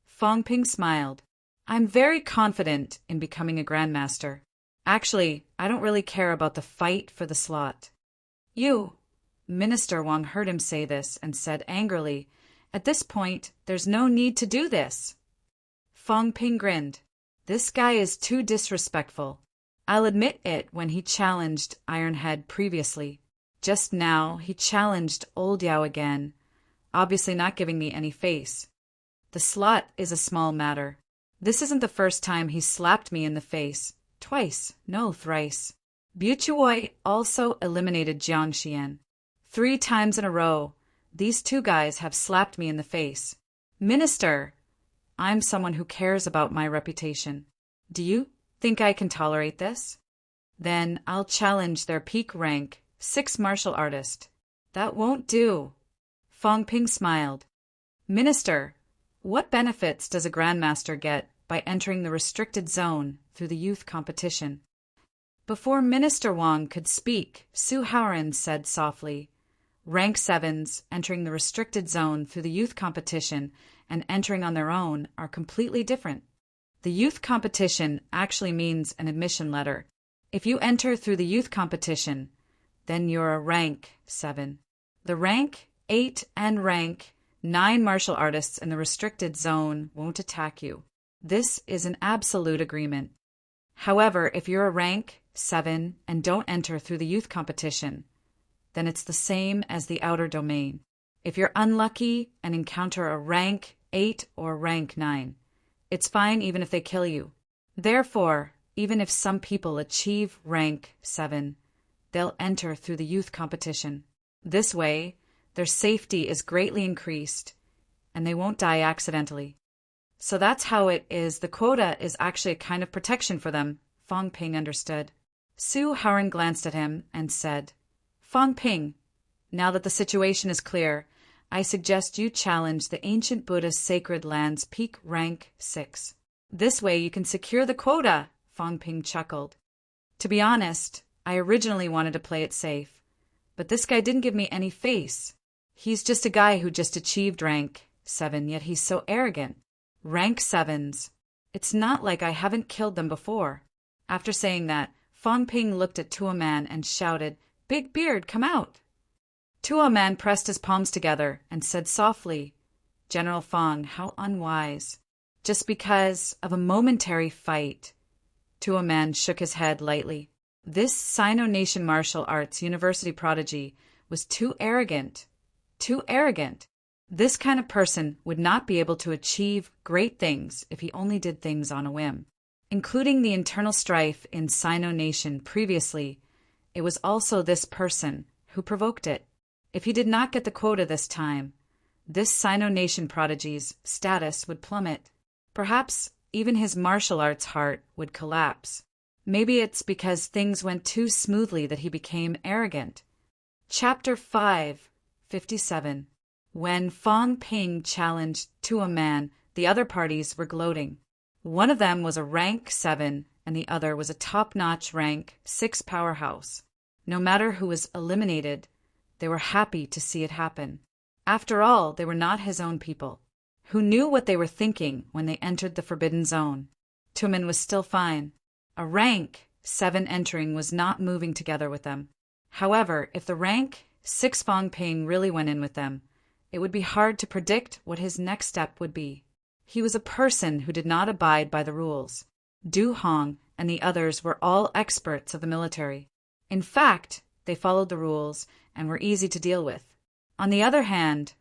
Fong Ping smiled. "I'm very confident in becoming a Grand Master. Actually, I don't really care about the fight for the slot." "You," Minister Wang heard him say this and said angrily, At this point, there's no need to do this. Fong Ping grinned. This guy is too disrespectful. I'll admit it when he challenged Ironhead previously. Just now, he challenged Old Yao again, obviously not giving me any face. The slot is a small matter. This isn't the first time he slapped me in the face. Twice, no thrice. Bu Chuoi also eliminated Jiang Xian. 3 times in a row, these 2 guys have slapped me in the face. Minister, I'm someone who cares about my reputation. Do you think I can tolerate this? Then I'll challenge their peak rank 6 martial artist. That won't do. Fong Ping smiled. Minister, what benefits does a grandmaster get by entering the restricted zone through the youth competition? Before Minister Wang could speak, Su Haoran said softly, Rank 7s entering the restricted zone through the youth competition and entering on their own are completely different. The youth competition actually means an admission letter. If you enter through the youth competition, then you're a rank 7. The rank 8 and rank 9 martial artists in the restricted zone won't attack you. This is an absolute agreement. However, if you're a rank 7 and don't enter through the youth competition, then it's the same as the outer domain. If you're unlucky and encounter a rank 8 or rank 9, it's fine even if they kill you. Therefore, even if some people achieve rank 7, they'll enter through the youth competition. This way, their safety is greatly increased, and they won't die accidentally. So that's how it is. The quota is actually a kind of protection for them, Fong Ping understood. Su Haoran glanced at him and said, Fong Ping, now that the situation is clear, I suggest you challenge the ancient Buddhist sacred land's peak rank 6. This way you can secure the quota, Fong Ping chuckled. To be honest, I originally wanted to play it safe, but this guy didn't give me any face. He's just a guy who just achieved rank 7, yet he's so arrogant. Rank 7s. It's not like I haven't killed them before. After saying that, Fong Ping looked at Tuoman and shouted, Big Beard, come out! Tuoman pressed his palms together and said softly, General Fong, how unwise. Just because of a momentary fight. Tuoman shook his head lightly. This Sino Nation martial arts university prodigy was too arrogant. Too arrogant. This kind of person would not be able to achieve great things if he only did things on a whim. Including the internal strife in Sino Nation previously, it was also this person who provoked it. If he did not get the quota this time, this Sino Nation prodigy's status would plummet. Perhaps even his martial arts heart would collapse. Maybe it's because things went too smoothly that he became arrogant. Chapter 5, 57. When Fong Ping challenged Tuoman, the other parties were gloating. One of them was a rank 7, and the other was a top-notch rank 6 powerhouse. No matter who was eliminated, they were happy to see it happen. After all, they were not his own people. Who knew what they were thinking when they entered the Forbidden Zone? Tuoman was still fine. A rank 7 entering was not moving together with them. However, if the rank 6 Fong Ping really went in with them, it would be hard to predict what his next step would be. He was a person who did not abide by the rules. Du Hong and the others were all experts of the military. In fact, they followed the rules and were easy to deal with. On the other hand,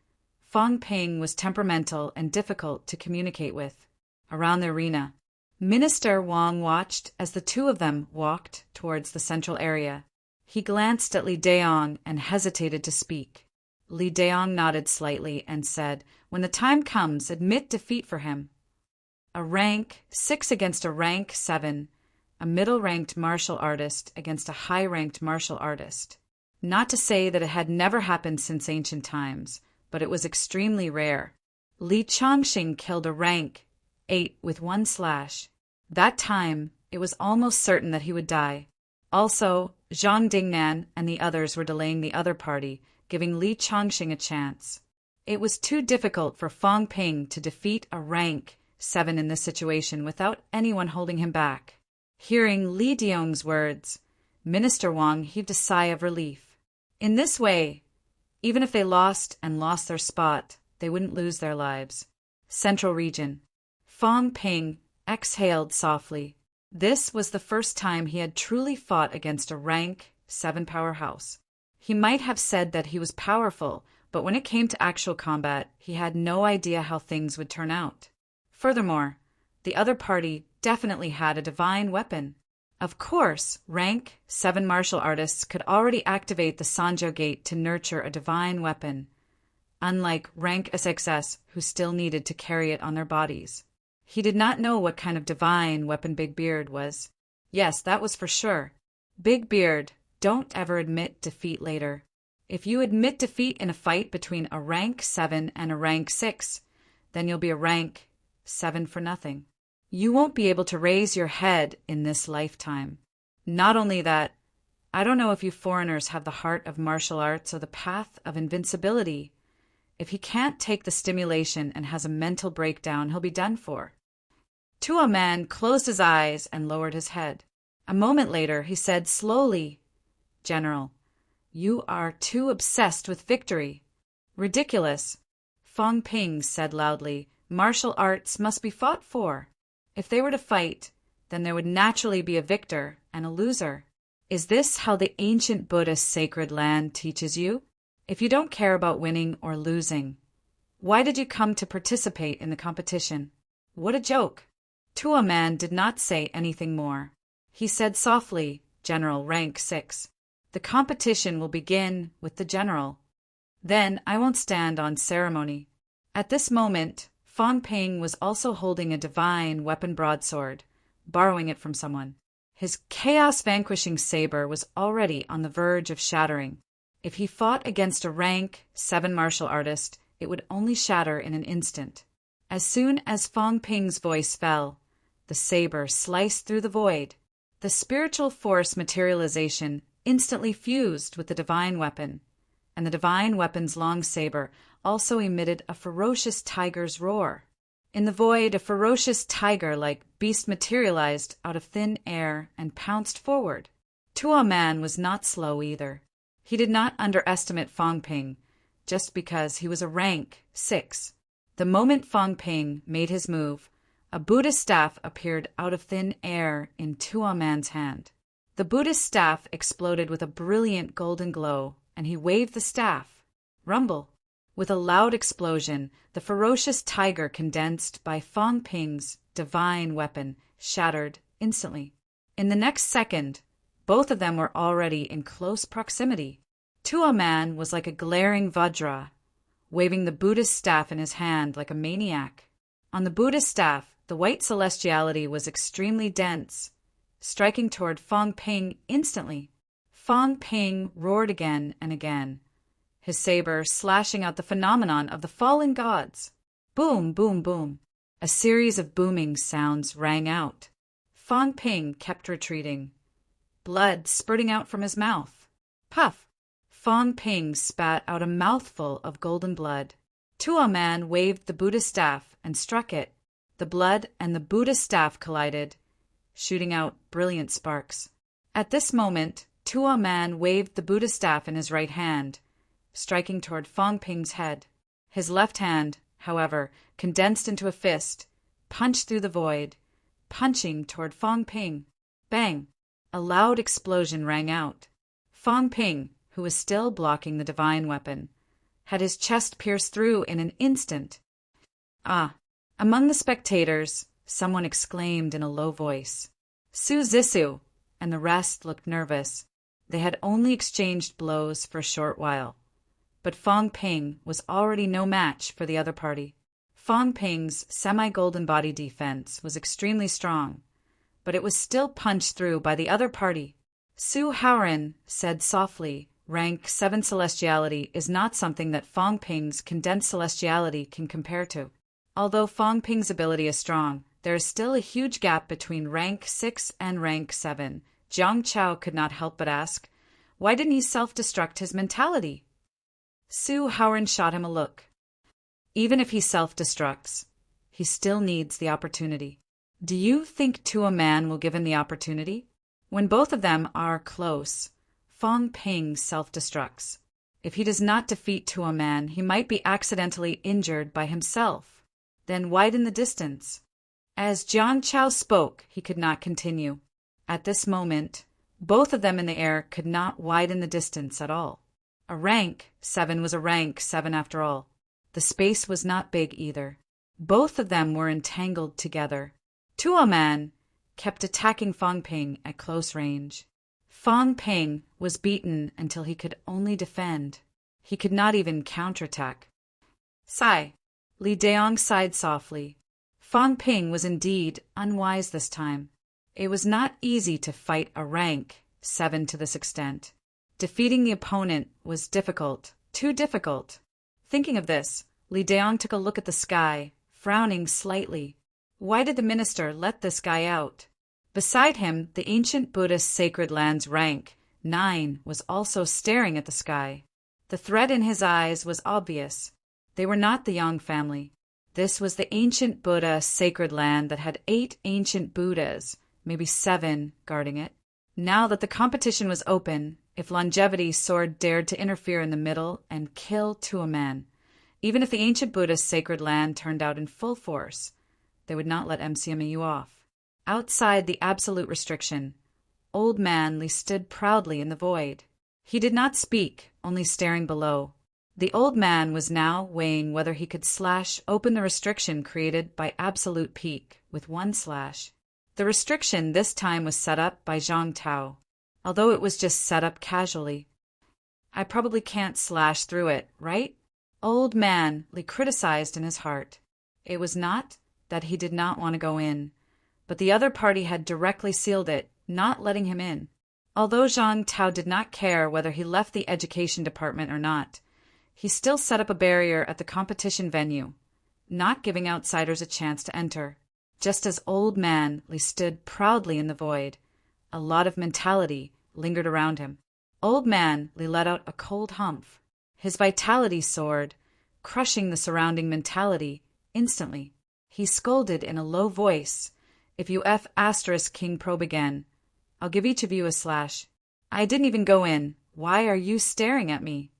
Fong Ping was temperamental and difficult to communicate with. Around the arena, Minister Wang watched as the 2 of them walked towards the central area. He glanced at Li Daong and hesitated to speak. Li Daong nodded slightly and said, When the time comes, admit defeat for him. A rank 6 against a rank 7, a middle-ranked martial artist against a high-ranked martial artist. Not to say that it had never happened since ancient times, but it was extremely rare. Li Chongqing killed a rank 8 with 1 slash. That time, it was almost certain that he would die. Also, Zhang Dingnan and the others were delaying the other party, giving Li Chongqing a chance. It was too difficult for Fong Ping to defeat a rank 7 in this situation without anyone holding him back. Hearing Li Daong's words, Minister Wang heaved a sigh of relief. In this way, even if they lost their spot, they wouldn't lose their lives. Central region. Fong Ping exhaled softly. This was the first time he had truly fought against a rank 7 powerhouse. He might have said that he was powerful, but when it came to actual combat, he had no idea how things would turn out. Furthermore, the other party definitely had a divine weapon. Of course, rank 7 martial artists could already activate the Sanjo Gate to nurture a divine weapon, unlike rank SXS, who still needed to carry it on their bodies. He did not know what kind of divine weapon Big Beard was. Yes, that was for sure. Big Beard, don't ever admit defeat later. If you admit defeat in a fight between a rank 7 and a rank 6, then you'll be a rank 7 for nothing. You won't be able to raise your head in this lifetime. Not only that, I don't know if you foreigners have the heart of martial arts or the path of invincibility. If he can't take the stimulation and has a mental breakdown, he'll be done for. Tua Man closed his eyes and lowered his head. A moment later, he said slowly, "General, you are too obsessed with victory." "Ridiculous," Fong Ping said loudly. "Martial arts must be fought for. If they were to fight, then there would naturally be a victor and a loser. Is this how the ancient Buddhist sacred land teaches you? If you don't care about winning or losing, why did you come to participate in the competition?" What a joke. Tua Man did not say anything more. He said softly, "General, rank 6. The competition will begin with the general. Then I won't stand on ceremony." At this moment, Fong Ping was also holding a divine weapon broadsword, borrowing it from someone. His chaos-vanquishing saber was already on the verge of shattering. If he fought against a rank 7 martial artist, it would only shatter in an instant. As soon as Fong Ping's voice fell, the saber sliced through the void. The spiritual force materialization instantly fused with the divine weapon, and the divine weapon's long saber also emitted a ferocious tiger's roar. In the void, a ferocious tiger-like beast materialized out of thin air and pounced forward. Tua Man was not slow either. He did not underestimate Fong Ping, just because he was a rank 6. The moment Fong Ping made his move, a Buddhist staff appeared out of thin air in Tua Man's hand. The Buddhist staff exploded with a brilliant golden glow, and he waved the staff. Rumble! With a loud explosion, the ferocious tiger condensed by Fong Ping's divine weapon shattered instantly. In the next second, both of them were already in close proximity. Tua Man was like a glaring Vajra, waving the Buddhist staff in his hand like a maniac. On the Buddhist staff, the white celestiality was extremely dense, striking toward Fong Ping instantly. Fong Ping roared again and again, his saber slashing out the phenomenon of the fallen gods. Boom, boom, boom. A series of booming sounds rang out. Fong Ping kept retreating, blood spurting out from his mouth. Puff! Fong Ping spat out a mouthful of golden blood. Tua Man waved the Buddhist staff and struck it. The blood and the Buddhist staff collided, shooting out brilliant sparks. At this moment, Tua Man waved the Buddhist staff in his right hand, striking toward Fong Ping's head. His left hand, however, condensed into a fist, punched through the void, punching toward Fong Ping. Bang! A loud explosion rang out. Fong Ping, who was still blocking the divine weapon, had his chest pierced through in an instant. Ah! Among the spectators, someone exclaimed in a low voice, "Su Zissou!" and the rest looked nervous. They had only exchanged blows for a short while, but Fong Ping was already no match for the other party. Fong Ping's semi-golden body defense was extremely strong, but it was still punched through by the other party. Su Haoran said softly, "Rank 7 celestiality is not something that Fong Ping's condensed celestiality can compare to. Although Fong Ping's ability is strong, there is still a huge gap between rank 6 and rank 7. Jiang Chao could not help but ask, why didn't he self-destruct his mentality? Su Haoran shot him a look. Even if he self-destructs, he still needs the opportunity. Do you think Tua Man will give him the opportunity? When both of them are close, Fong Ping self-destructs. If he does not defeat Tuo Man, he might be accidentally injured by himself. Then widen the distance. As Jiang Chao spoke, he could not continue. At this moment, both of them in the air could not widen the distance at all. A rank 7 was a rank 7 after all. The space was not big either. Both of them were entangled together. Tuo Man kept attacking Fang Ping at close range. Fang Ping was beaten until he could only defend. He could not even counterattack. Sigh. Li Daong sighed softly. Fang Ping was indeed unwise this time. It was not easy to fight a rank 7 to this extent. Defeating the opponent was difficult, too difficult. Thinking of this, Li Daong took a look at the sky, frowning slightly. Why did the minister let this guy out? Beside him, the ancient Buddhist sacred land's rank 9 was also staring at the sky. The threat in his eyes was obvious. They were not the Yang family. This was the ancient Buddha sacred land that had 8 ancient Buddhas, maybe 7, guarding it. Now that the competition was open, if Longevity Sword dared to interfere in the middle and kill Tuo Man, even if the ancient Buddha's sacred land turned out in full force, they would not let MCMAU off. Outside the absolute restriction, Old Man Li stood proudly in the void. He did not speak, only staring below. The old man was now weighing whether he could slash open the restriction created by Absolute Peak with 1 slash. The restriction this time was set up by Zhang Tao, although it was just set up casually. I probably can't slash through it, right? Old Man Li criticized in his heart. It was not that he did not want to go in, but the other party had directly sealed it, not letting him in. Although Zhang Tao did not care whether he left the education department or not, he still set up a barrier at the competition venue, not giving outsiders a chance to enter. Just as Old Man Li stood proudly in the void, a lot of mentality lingered around him. Old Man Li let out a cold humph. His vitality soared, crushing the surrounding mentality instantly. He scolded in a low voice, "If you King probe again, I'll give each of you a slash. I didn't even go in. Why are you staring at me?"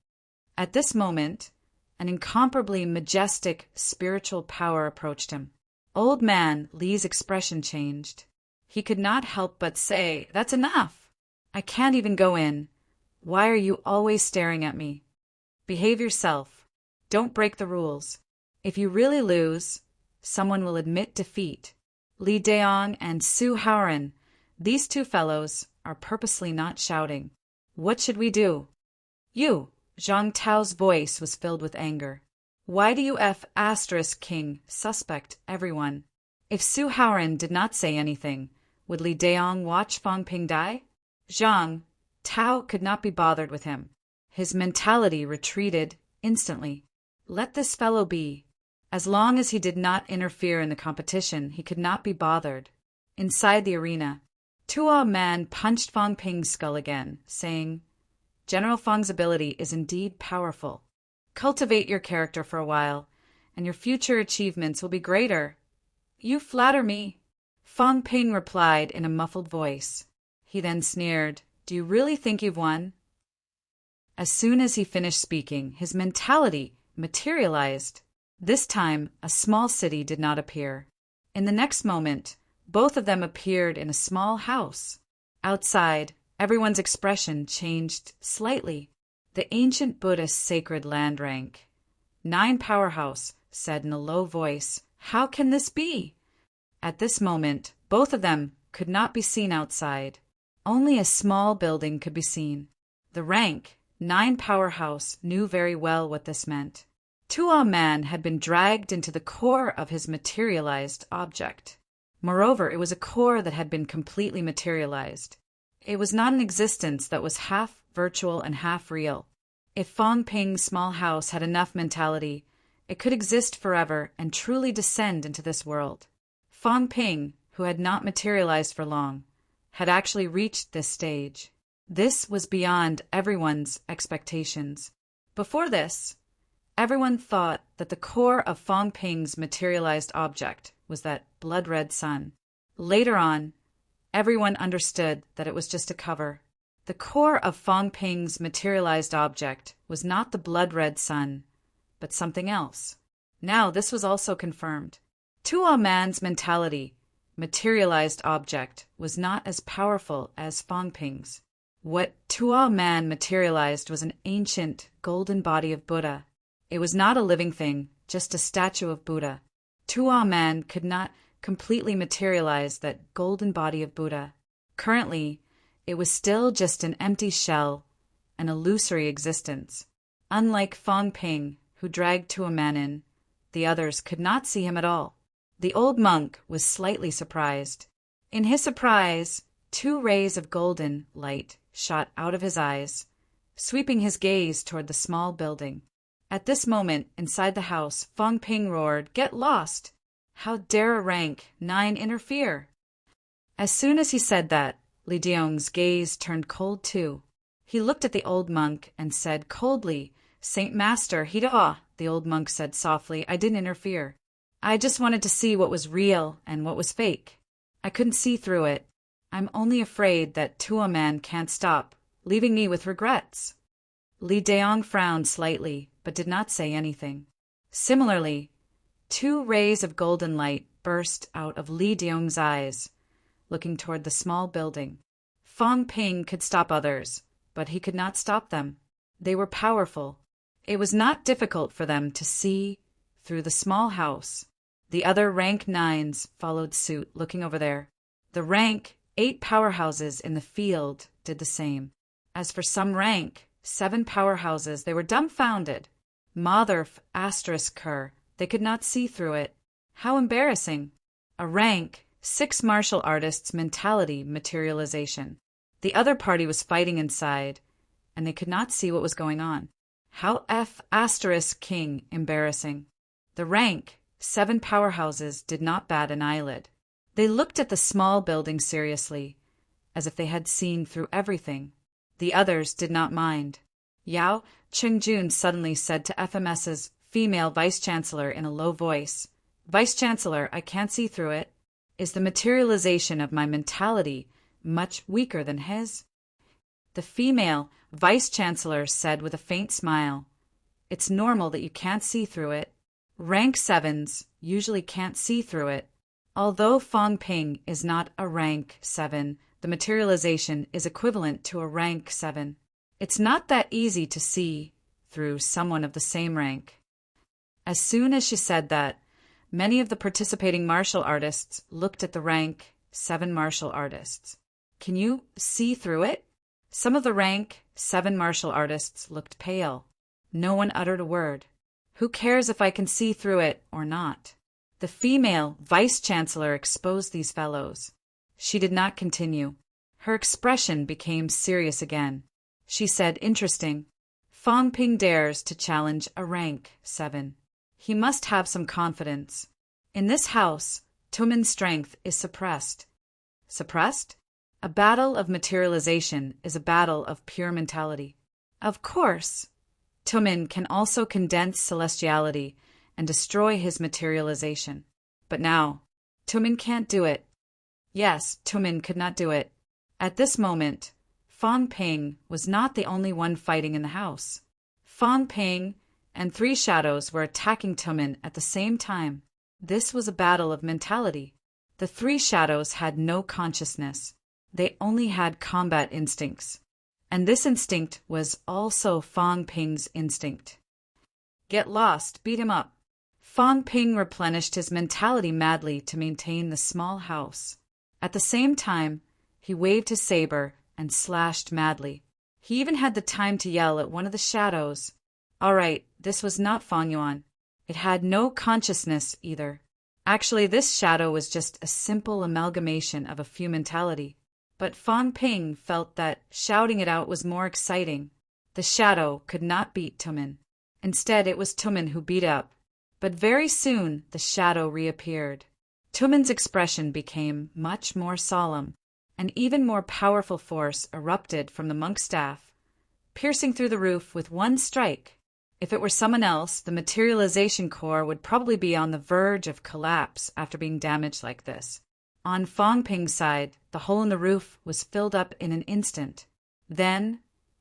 At this moment, an incomparably majestic spiritual power approached him. Old Man Li's expression changed. He could not help but say, "That's enough. I can't even go in. Why are you always staring at me? Behave yourself. Don't break the rules. If you really lose, someone will admit defeat." Li Daong and Su Haoran, these 2 fellows, are purposely not shouting. "What should we do?" "You." Zhang Tao's voice was filled with anger. "Why do you King suspect everyone?" If Su Haoran did not say anything, would Li Daong watch Fang Ping die? Zhang Tao could not be bothered with him. His mentality retreated instantly. Let this fellow be. As long as he did not interfere in the competition, he could not be bothered. Inside the arena, Tuo Man punched Fang Ping's skull again, saying, "General Fang's ability is indeed powerful. Cultivate your character for a while, and your future achievements will be greater." "You flatter me," Fang Ping replied in a muffled voice. He then sneered, "Do you really think you've won?" As soon as he finished speaking, his mentality materialized. This time, a small city did not appear. In the next moment, both of them appeared in a small house. Outside, everyone's expression changed slightly. The ancient Buddhist sacred land rank 9 powerhouse said in a low voice, "How can this be?" At this moment, both of them could not be seen outside. Only a small building could be seen. The rank 9 powerhouse knew very well what this meant. Tuo Man had been dragged into the core of his materialized object. Moreover, it was a core that had been completely materialized. It was not an existence that was half virtual and half real. If Fang Ping's small house had enough mentality, it could exist forever and truly descend into this world. Fang Ping, who had not materialized for long, had actually reached this stage. This was beyond everyone's expectations. Before this, everyone thought that the core of Fang Ping's materialized object was that blood-red sun. Later on, everyone understood that it was just a cover. The core of Fong Ping's materialized object was not the blood-red sun, but something else. Now this was also confirmed. Tuo Man's mentality, materialized object, was not as powerful as Fong Ping's. What Tuo Man materialized was an ancient, golden body of Buddha. It was not a living thing, just a statue of Buddha. Tuo Man could not completely materialize that golden body of Buddha. Currently, it was still just an empty shell, an illusory existence. Unlike Fong Ping, who dragged Tuo Man in, the others could not see him at all. The old monk was slightly surprised. In his surprise, 2 rays of golden light shot out of his eyes, sweeping his gaze toward the small building. At this moment, inside the house, Fong Ping roared, "Get lost! How dare a rank 9 interfere?" As soon as he said that, Li Diong's gaze turned cold too. He looked at the old monk and said coldly, "Saint Master, Hida." The old monk said softly, "I didn't interfere. I just wanted to see what was real and what was fake. I couldn't see through it. I'm only afraid that Tuo Man can't stop, leaving me with regrets." Li Diong frowned slightly, but did not say anything. Similarly, 2 rays of golden light burst out of Li Diong's eyes, looking toward the small building. Fong Ping could stop others, but he could not stop them. They were powerful. It was not difficult for them to see through the small house. The other rank 9s followed suit, looking over there. The rank 8 powerhouses in the field did the same. As for some rank 7 powerhouses, they were dumbfounded. Mother ***, they could not see through it. How embarrassing. A rank 6 martial artists' mentality materialization. The other party was fighting inside, and they could not see what was going on. How ***king embarrassing. The rank 7 powerhouses did not bat an eyelid. They looked at the small building seriously, as if they had seen through everything. The others did not mind. Yao Chengjun suddenly said to FMS's female vice-chancellor in a low voice, "Vice-chancellor, I can't see through it. Is the materialization of my mentality much weaker than his?" The female vice-chancellor said with a faint smile, "It's normal that you can't see through it. Rank 7s usually can't see through it. Although Fong Ping is not a rank 7, the materialization is equivalent to a rank 7. It's not that easy to see through someone of the same rank." As soon as she said that, many of the participating martial artists looked at the rank 7 martial artists. "Can you see through it?" Some of the rank 7 martial artists looked pale. No one uttered a word. "Who cares if I can see through it or not?" The female vice-chancellor exposed these fellows. She did not continue. Her expression became serious again. She said, "Interesting. Fong Ping dares to challenge a rank 7. He must have some confidence. In this house, Tumin's strength is suppressed." Suppressed? A battle of materialization is a battle of pure mentality. Of course, Tumin can also condense celestiality and destroy his materialization. But now, Tumin can't do it. Yes, Tumin could not do it. At this moment, Fong Ping was not the only one fighting in the house. Fong Ping and 3 shadows were attacking Tumin at the same time. This was a battle of mentality. The 3 shadows had no consciousness. They only had combat instincts. And this instinct was also Fong Ping's instinct. Get lost, beat him up. Fong Ping replenished his mentality madly to maintain the small house. At the same time, he waved his saber and slashed madly. He even had the time to yell at one of the shadows. All right, this was not Fong Yuan. It had no consciousness either. Actually, this shadow was just a simple amalgamation of a few mentality. But Fong Ping felt that shouting it out was more exciting. The shadow could not beat Tumin. Instead, it was Tumin who beat up. But very soon, the shadow reappeared. Tumin's expression became much more solemn. An even more powerful force erupted from the monk's staff, piercing through the roof with one strike. If it were someone else, the materialization core would probably be on the verge of collapse after being damaged like this. On Fong Ping's side, the hole in the roof was filled up in an instant. Then,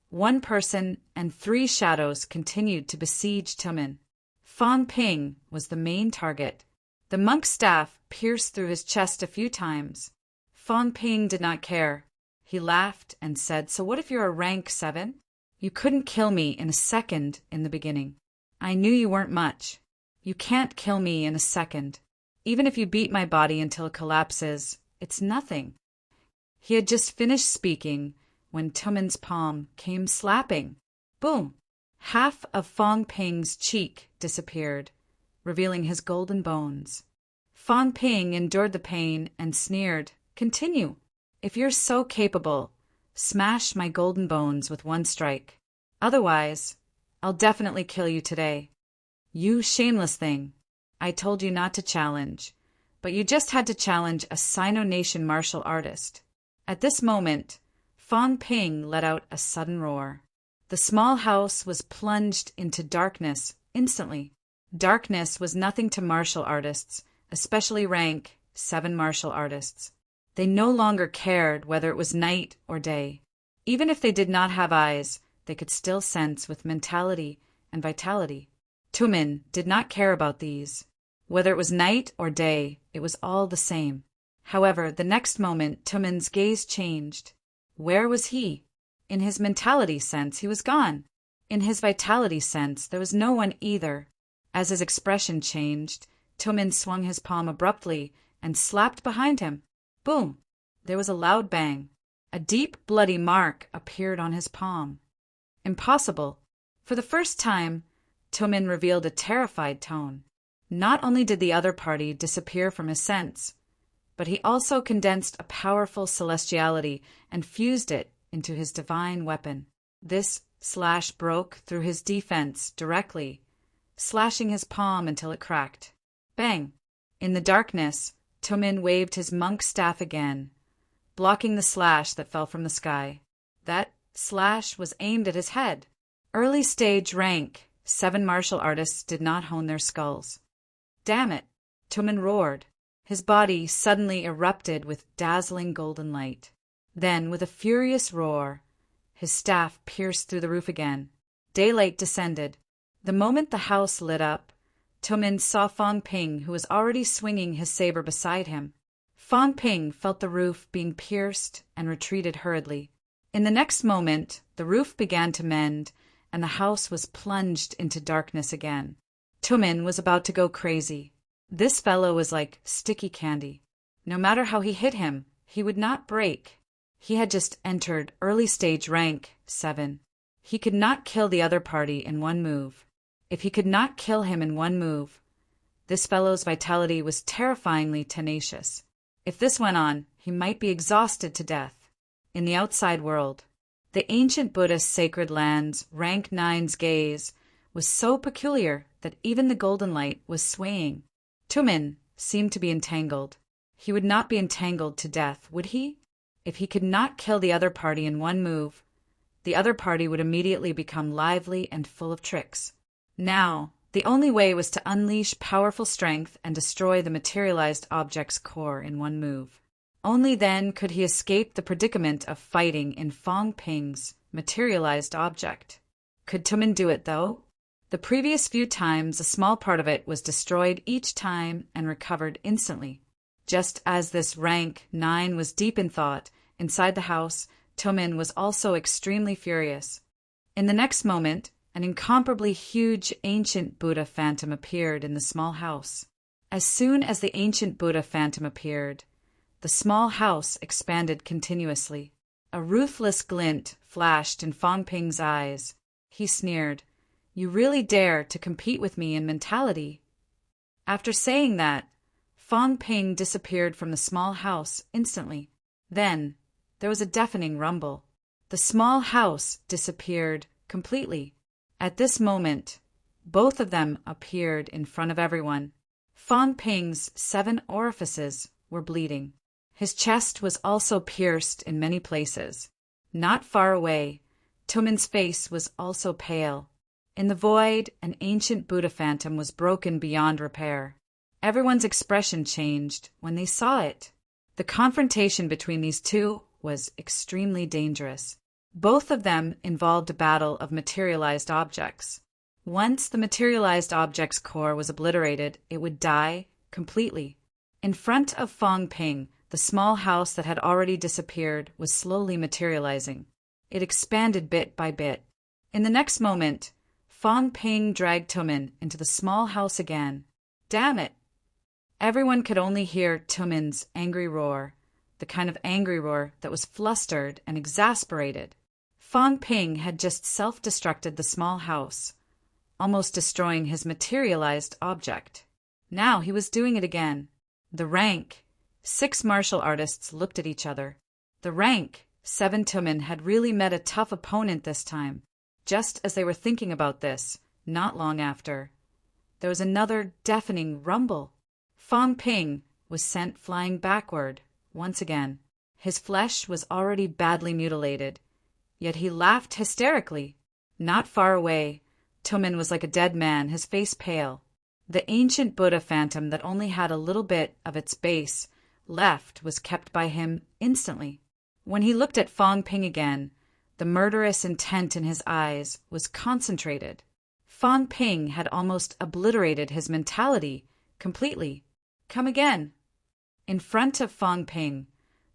one person and 3 shadows continued to besiege Tumen. Fang Ping was the main target. The monk's staff pierced through his chest a few times. Fang Ping did not care. He laughed and said, "So what if you're a rank 7? You couldn't kill me in a second in the beginning. I knew you weren't much. You can't kill me in a second. Even if you beat my body until it collapses, it's nothing." He had just finished speaking when Tumen's palm came slapping. Boom! Half of Fang Ping's cheek disappeared, revealing his golden bones. Fang Ping endured the pain and sneered, "Continue. If you're so capable, smash my golden bones with one strike. Otherwise, I'll definitely kill you today. You shameless thing. I told you not to challenge, but you just had to challenge a Sino-Nation martial artist." At this moment, Fang Ping let out a sudden roar. The small house was plunged into darkness instantly. Darkness was nothing to martial artists, especially rank 7 martial artists. They no longer cared whether it was night or day. Even if they did not have eyes, they could still sense with mentality and vitality. Tumen did not care about these. Whether it was night or day, it was all the same. However, the next moment, Tumen's gaze changed. Where was he? In his mentality sense, he was gone. In his vitality sense, there was no one either. As his expression changed, Tumen swung his palm abruptly and slapped behind him. Boom! There was a loud bang. A deep, bloody mark appeared on his palm. Impossible. For the first time, Tumen revealed a terrified tone. Not only did the other party disappear from his sense, but he also condensed a powerful celestiality and fused it into his divine weapon. This slash broke through his defense directly, slashing his palm until it cracked. Bang! In the darkness, Tumen waved his monk staff again, blocking the slash that fell from the sky. That slash was aimed at his head. Early stage rank 7 martial artists did not hone their skulls. Damn it! Tumen roared. His body suddenly erupted with dazzling golden light. Then, with a furious roar, his staff pierced through the roof again. Daylight descended. The moment the house lit up, Tumen saw Fang Ping, who was already swinging his saber beside him. Fang Ping felt the roof being pierced and retreated hurriedly. In the next moment, the roof began to mend, and the house was plunged into darkness again. Tumen was about to go crazy. This fellow was like sticky candy. No matter how he hit him, he would not break. He had just entered early stage rank 7. He could not kill the other party in one move. If he could not kill him in one move, this fellow's vitality was terrifyingly tenacious. If this went on, he might be exhausted to death. In the outside world, the ancient Buddhist sacred land's rank 9's gaze was so peculiar that even the golden light was swaying. Tumen seemed to be entangled. He would not be entangled to death, would he? If he could not kill the other party in one move, the other party would immediately become lively and full of tricks. Now, the only way was to unleash powerful strength and destroy the materialized object's core in one move. Only then could he escape the predicament of fighting in Fang Ping's materialized object. Could Tumen do it, though? The previous few times, a small part of it was destroyed each time and recovered instantly. Just as this rank 9 was deep in thought, inside the house, Tumen was also extremely furious. In the next moment, an incomparably huge ancient Buddha phantom appeared in the small house. As soon as the ancient Buddha phantom appeared, the small house expanded continuously. A ruthless glint flashed in Fang Ping's eyes. He sneered, "You really dare to compete with me in mentality?" After saying that, Fang Ping disappeared from the small house instantly. Then, there was a deafening rumble. The small house disappeared completely. At this moment, both of them appeared in front of everyone. Fang Ping's 7 orifices were bleeding. His chest was also pierced in many places. Not far away, Tumen's face was also pale. In the void, an ancient Buddha phantom was broken beyond repair. Everyone's expression changed when they saw it. The confrontation between these two was extremely dangerous. Both of them involved a battle of materialized objects. Once the materialized object's core was obliterated, it would die completely. In front of Fong Ping, the small house that had already disappeared was slowly materializing. It expanded bit by bit. In the next moment, Fong Ping dragged Tumin into the small house again. Damn it! Everyone could only hear Tumin's angry roar, the kind of angry roar that was flustered and exasperated. Fong Ping had just self-destructed the small house, almost destroying his materialized object. Now he was doing it again. The rank 6 martial artists looked at each other. The rank 7 Tumin had really met a tough opponent this time. Just as they were thinking about this, not long after, there was another deafening rumble. Fong Ping was sent flying backward once again. His flesh was already badly mutilated, yet he laughed hysterically. Not far away, Tumin was like a dead man, his face pale. The ancient Buddha phantom that only had a little bit of its base left was kept by him instantly. When he looked at Fong Ping again, the murderous intent in his eyes was concentrated. Fong Ping had almost obliterated his mentality completely. Come again. In front of Fong Ping,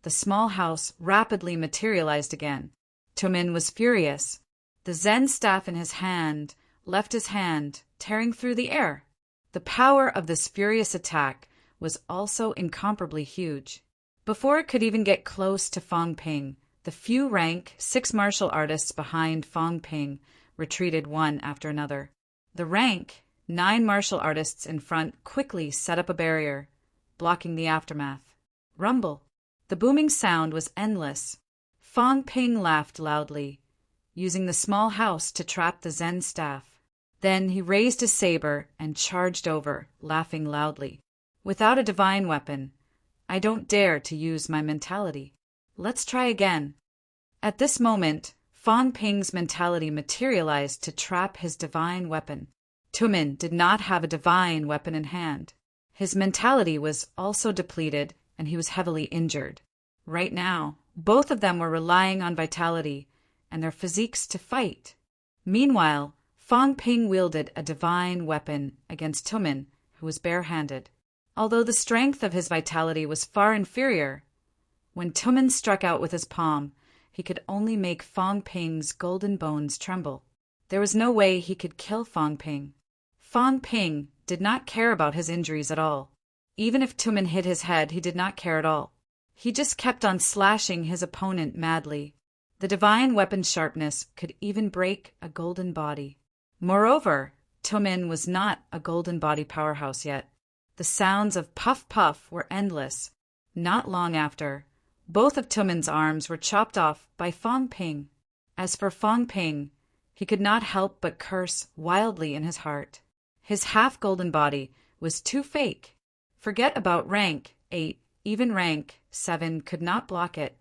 the small house rapidly materialized again. Tumin was furious. The Zen staff in his hand left his hand, tearing through the air. The power of this furious attack was also incomparably huge. Before it could even get close to Fong Ping, the few rank 6 martial artists behind Fong Ping retreated one after another. The rank 9 martial artists in front quickly set up a barrier, blocking the aftermath. Rumble. The booming sound was endless. Fong Ping laughed loudly, using the small house to trap the Zen staff. Then he raised his saber and charged over, laughing loudly. Without a divine weapon, I don't dare to use my mentality. Let's try again. At this moment, Fong Ping's mentality materialized to trap his divine weapon. Tumin did not have a divine weapon in hand. His mentality was also depleted, and he was heavily injured. Right now, both of them were relying on vitality and their physiques to fight. Meanwhile, Fong Ping wielded a divine weapon against Tumin, who was barehanded. Although the strength of his vitality was far inferior, when Tumin struck out with his palm, he could only make Fong Ping's golden bones tremble. There was no way he could kill Fong Ping. Fong Ping did not care about his injuries at all. Even if Tumin hit his head, he did not care at all. He just kept on slashing his opponent madly. The divine weapon's sharpness could even break a golden body. Moreover, Tumin was not a golden body powerhouse yet. The sounds of puff puff were endless. Not long after, both of Tumin's arms were chopped off by Fong Ping. As for Fong Ping, he could not help but curse wildly in his heart. His half-golden body was too fake. Forget about rank 8, even rank 7 could not block it.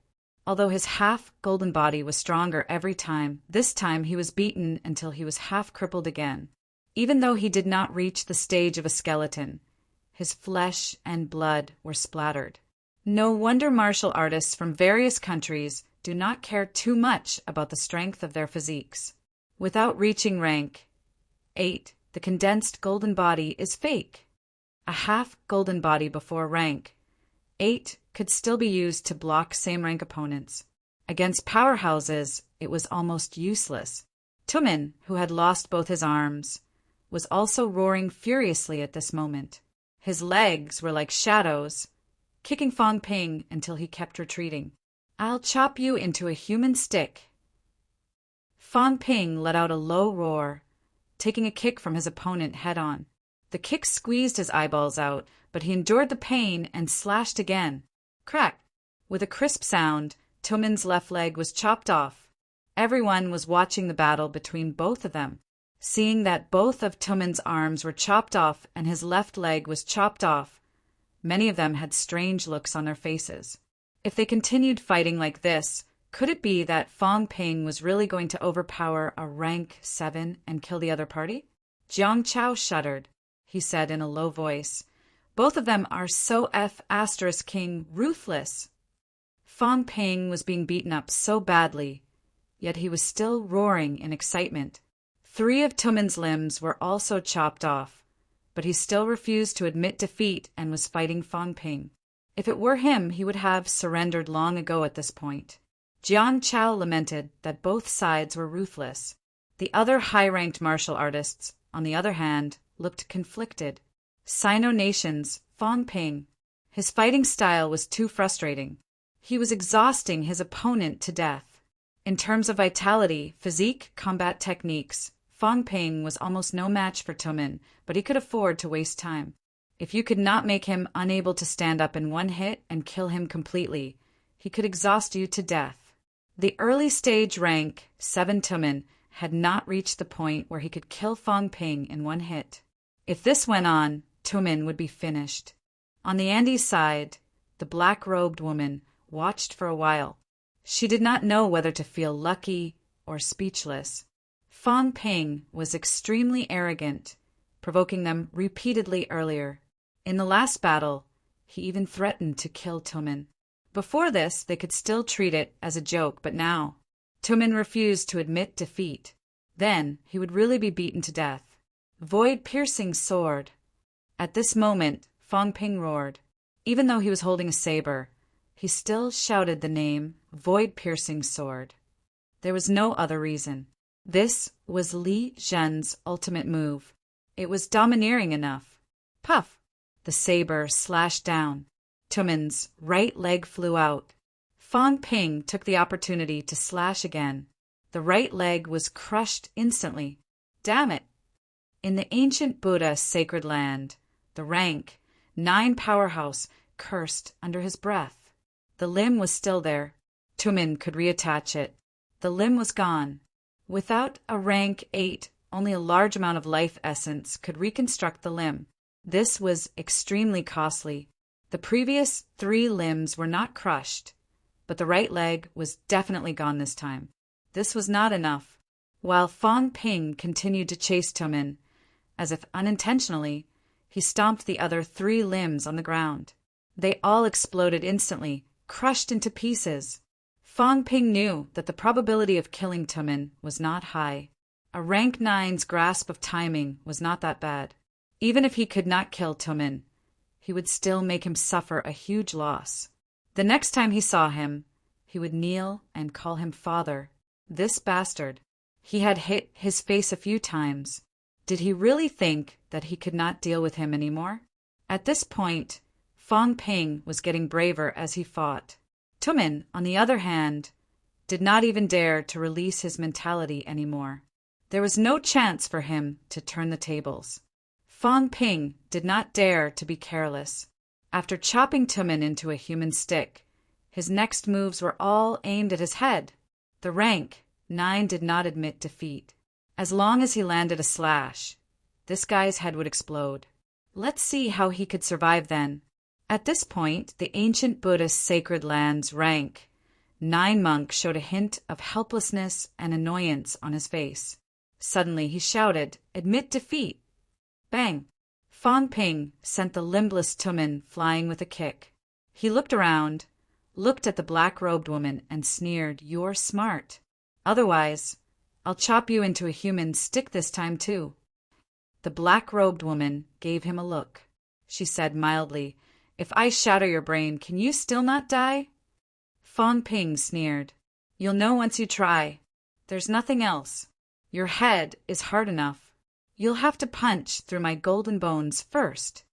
Although his half-golden body was stronger every time, this time he was beaten until he was half-crippled again. Even though he did not reach the stage of a skeleton, his flesh and blood were splattered. No wonder martial artists from various countries do not care too much about the strength of their physiques. Without reaching rank 8, the condensed golden body is fake. A half-golden body before rank 8 could still be used to block same-rank opponents. Against powerhouses, it was almost useless. Tumin, who had lost both his arms, was also roaring furiously at this moment. His legs were like shadows, kicking Fong Ping until he kept retreating. I'll chop you into a human stick. Fong Ping let out a low roar, taking a kick from his opponent head-on. The kick squeezed his eyeballs out, but he endured the pain and slashed again. Crack! With a crisp sound, Tumin's left leg was chopped off. Everyone was watching the battle between both of them. Seeing that both of Tumin's arms were chopped off and his left leg was chopped off, many of them had strange looks on their faces. If they continued fighting like this, could it be that Fong Ping was really going to overpower a rank 7 and kill the other party? Jiang Chao shuddered. He said in a low voice, "Both of them are so F***ing ruthless." Fong Ping was being beaten up so badly, yet he was still roaring in excitement. 3 of Tumen's limbs were also chopped off, but he still refused to admit defeat and was fighting Fang Ping. If it were him, he would have surrendered long ago at this point. Jiang Chao lamented that both sides were ruthless. The other high-ranked martial artists, on the other hand, looked conflicted. Sino Nation's Fang Ping. His fighting style was too frustrating. He was exhausting his opponent to death. In terms of vitality, physique, combat techniques, Fang Ping was almost no match for Tumen, but he could afford to waste time. If you could not make him unable to stand up in one hit and kill him completely, he could exhaust you to death. The early stage rank 7 Tumen had not reached the point where he could kill Fang Ping in one hit. If this went on, Tumen would be finished. On the Andes side, the black-robed woman watched for a while. She did not know whether to feel lucky or speechless. Fang Ping was extremely arrogant, provoking them repeatedly earlier. In the last battle, he even threatened to kill Tumen. Before this, they could still treat it as a joke, but now, Tumen refused to admit defeat. Then he would really be beaten to death. Void-piercing sword. At this moment, Fang Ping roared. Even though he was holding a saber, he still shouted the name Void-piercing sword. There was no other reason. This was Li Zhen's ultimate move. It was domineering enough. Puff! The saber slashed down. Tumen's right leg flew out. Fang Ping took the opportunity to slash again. The right leg was crushed instantly. Damn it! In the ancient Buddha's sacred land, the rank 9 powerhouse cursed under his breath. The limb was still there. Tumen could reattach it. The limb was gone. Without a rank 8, only a large amount of life essence could reconstruct the limb. This was extremely costly. The previous 3 limbs were not crushed, but the right leg was definitely gone this time. This was not enough. While Fang Ping continued to chase Tumen, as if unintentionally, he stomped the other 3 limbs on the ground. They all exploded instantly, crushed into pieces. Fang Ping knew that the probability of killing Tumen was not high. A rank 9's grasp of timing was not that bad. Even if he could not kill Tumen, he would still make him suffer a huge loss. The next time he saw him, he would kneel and call him father. This bastard. He had hit his face a few times. Did he really think that he could not deal with him anymore? At this point, Fang Ping was getting braver as he fought. Tumen, on the other hand, did not even dare to release his mentality anymore. There was no chance for him to turn the tables. Fang Ping did not dare to be careless. After chopping Tumen into a human stick, his next moves were all aimed at his head. The rank 9 did not admit defeat. As long as he landed a slash, this guy's head would explode. Let's see how he could survive then. At this point, the ancient Buddhist sacred land's rank 9 monk showed a hint of helplessness and annoyance on his face. Suddenly he shouted, "Admit defeat!" Bang! Fang Ping sent the limbless Tumen flying with a kick. He looked around, looked at the black-robed woman, and sneered, "You're smart. Otherwise, I'll chop you into a human stick this time too." The black-robed woman gave him a look. She said mildly, "If I shatter your brain, can you still not die?" Fang Ping sneered, "You'll know once you try. There's nothing else. Your head is hard enough. You'll have to punch through my golden bones first."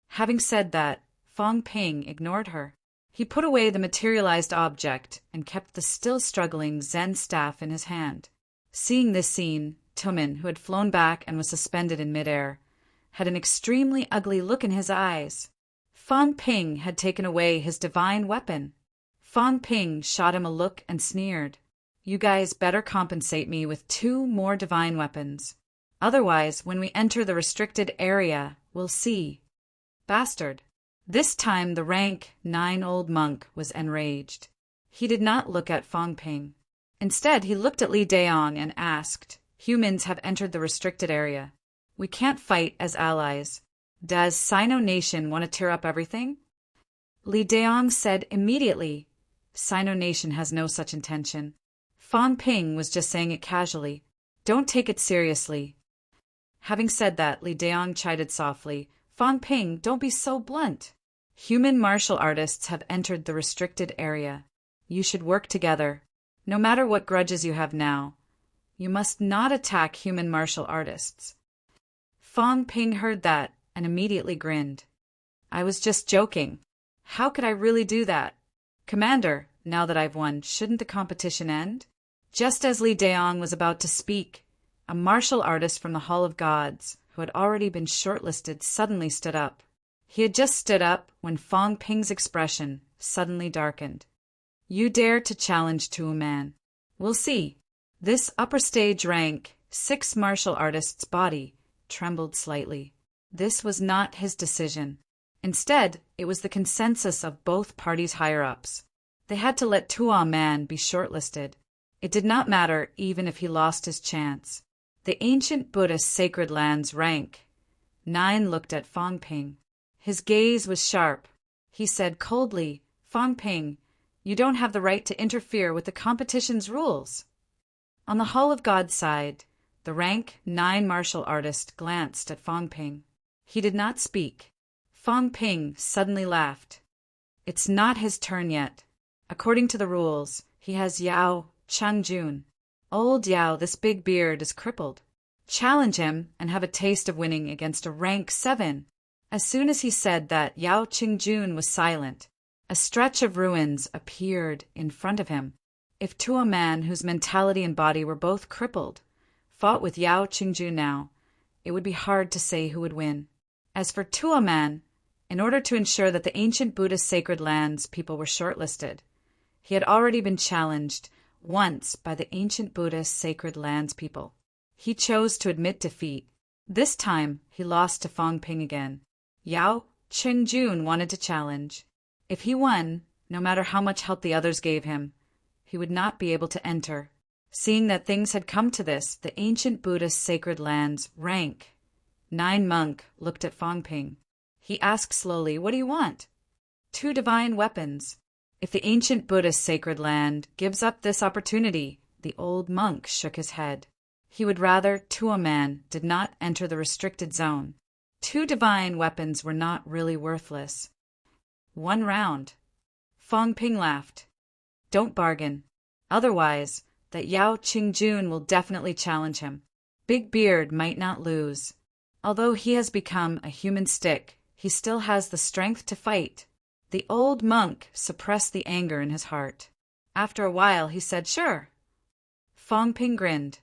Having said that, Fang Ping ignored her. He put away the materialized object and kept the still struggling Zen staff in his hand. Seeing this scene, Tumen, who had flown back and was suspended in midair, had an extremely ugly look in his eyes. Fang Ping had taken away his divine weapon. Fang Ping shot him a look and sneered, "You guys better compensate me with 2 more divine weapons. Otherwise, when we enter the restricted area, we'll see." Bastard. This time the rank 9 old monk was enraged. He did not look at Fang Ping. Instead, he looked at Li Daong and asked, "Humans have entered the restricted area. We can't fight as allies. Does Sino Nation want to tear up everything?" Li Daong said immediately, "Sino Nation has no such intention." Fan Ping was just saying it casually. Don't take it seriously. Having said that, Li Daong chided softly. Fan Ping, don't be so blunt. Human martial artists have entered the restricted area. You should work together. No matter what grudges you have now, you must not attack human martial artists. Fan Ping heard that and immediately grinned. I was just joking. How could I really do that? Commander, now that I've won, shouldn't the competition end? Just as Li Daong was about to speak, a martial artist from the Hall of Gods, who had already been shortlisted, suddenly stood up. He had just stood up when Fan Ping's expression suddenly darkened. You dare to challenge to a man. We'll see. This upper stage rank 6 martial artist's body trembled slightly. This was not his decision. Instead, it was the consensus of both parties' higher-ups. They had to let Tuo Man be shortlisted. It did not matter even if he lost his chance. The ancient Buddhist sacred lands rank 9 looked at Fan Ping. His gaze was sharp. He said coldly, Fan Ping, you don't have the right to interfere with the competition's rules. On the Hall of God's side, the rank 9 martial artist glanced at Fan Ping. He did not speak. Fan Ping suddenly laughed. It's not his turn yet. According to the rules, he has Yao Changjun. Old Yao, this big beard, is crippled. Challenge him and have a taste of winning against a rank 7. As soon as he said that, Yao Qingjun was silent. A stretch of ruins appeared in front of him. If Tuo Man, whose mentality and body were both crippled, fought with Yao Qingjun now, it would be hard to say who would win. As for Tuo Man, in order to ensure that the ancient Buddhist sacred lands people were shortlisted, he had already been challenged once by the ancient Buddhist sacred lands people. He chose to admit defeat. This time, he lost to Fan Ping again. Yao Qingjun wanted to challenge. If he won, no matter how much help the others gave him, he would not be able to enter. Seeing that things had come to this, the ancient Buddhist sacred lands rank 9 monk looked at Fan Ping. He asked slowly, what do you want? 2 divine weapons. If the ancient Buddhist sacred land gives up this opportunity, the old monk shook his head. He would rather Tuo Man did not enter the restricted zone. 2 divine weapons were not really worthless. 1 round. Fan Ping laughed. Don't bargain. Otherwise, that Yao Qingjun will definitely challenge him. Big Beard might not lose. Although he has become a human stick, he still has the strength to fight. The old monk suppressed the anger in his heart. After a while, he said, sure. Fan Ping grinned.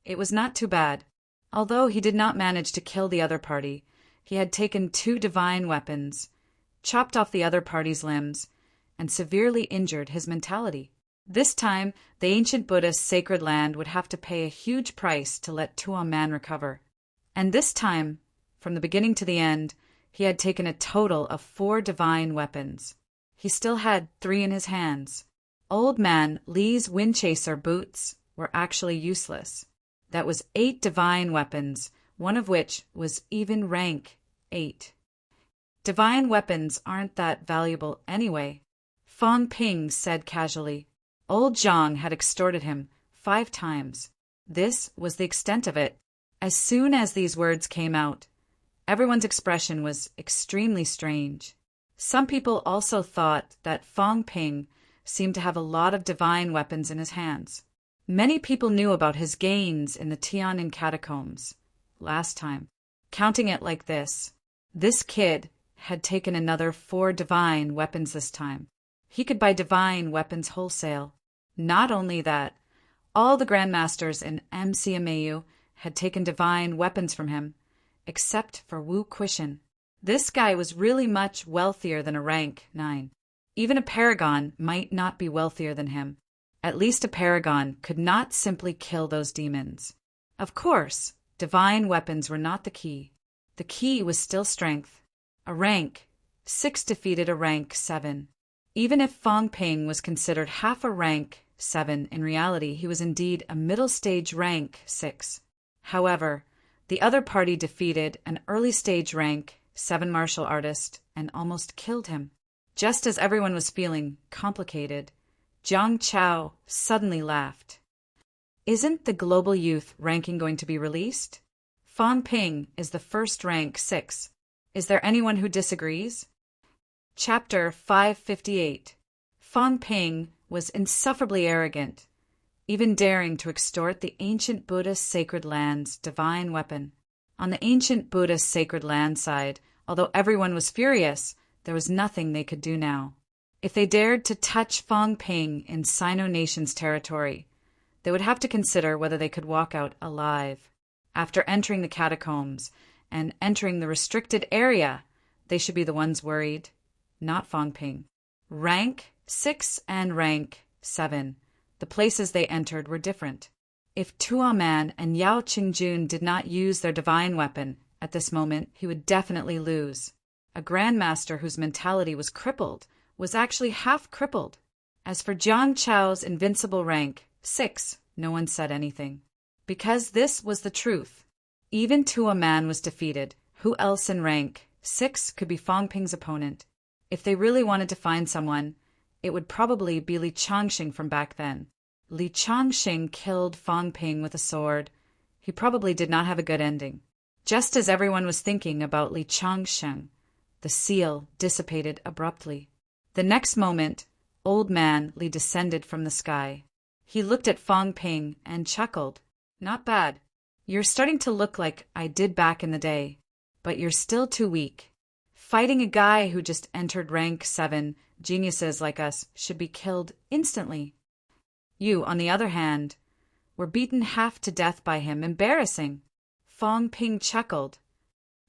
It was not too bad. Although he did not manage to kill the other party, he had taken 2 divine weapons, chopped off the other party's limbs, and severely injured his mentality. This time, the ancient Buddhist sacred land would have to pay a huge price to let Tuo Man recover. And this time, from the beginning to the end, he had taken a total of 4 divine weapons. He still had 3 in his hands. Old Man Li's Windchaser boots were actually useless. That was 8 divine weapons, one of which was even rank 8. Divine weapons aren't that valuable anyway. Fan Ping said casually. Old Zhang had extorted him 5 times. This was the extent of it. As soon as these words came out, everyone's expression was extremely strange. Some people also thought that Fan Ping seemed to have a lot of divine weapons in his hands. Many people knew about his gains in the Tian'an catacombs last time. Counting it like this kid had taken another 4 divine weapons this time. He could buy divine weapons wholesale. Not only that, all the grandmasters in MCMAU had taken divine weapons from him, except for Wu Quishan. This guy was really much wealthier than a rank 9. Even a paragon might not be wealthier than him. At least a paragon could not simply kill those demons. Of course, divine weapons were not the key. The key was still strength. A rank 6 defeated a rank 7. Even if Fan Ping was considered half a rank 7, in reality he was indeed a middle stage rank 6. However, the other party defeated an early stage rank 7 martial artist and almost killed him. Just as everyone was feeling complicated, Jiang Chao suddenly laughed. Isn't the global youth ranking going to be released? Fan Ping is the first rank 6. Is there anyone who disagrees? Chapter 558. Fan Ping was insufferably arrogant, even daring to extort the ancient Buddhist sacred land's divine weapon. On the ancient Buddhist sacred land side, although everyone was furious, there was nothing they could do now. If they dared to touch Fan Ping in Sino Nation's territory, they would have to consider whether they could walk out alive. After entering the catacombs and entering the restricted area, they should be the ones worried, not Fan Ping. Rank 6 and rank 7. The places they entered were different. If Tuaman and Yao Qingjun did not use their divine weapon at this moment, he would definitely lose. A grandmaster whose mentality was crippled was actually half crippled. As for Jiang Chao's invincible rank 6, no one said anything. Because this was the truth. Even Tuaman was defeated. Who else in rank 6 could be Fan Ping's opponent? If they really wanted to find someone, it would probably be Li Changxing from back then. Li Changxing killed Fan Ping with a sword. He probably did not have a good ending. Just as everyone was thinking about Li Changxing, the seal dissipated abruptly. The next moment, Old Man Li descended from the sky. He looked at Fan Ping and chuckled. Not bad. You're starting to look like I did back in the day, but you're still too weak. Fighting a guy who just entered rank 7, geniuses like us should be killed instantly. You, on the other hand, were beaten half to death by him. Embarrassing. Fan Ping chuckled.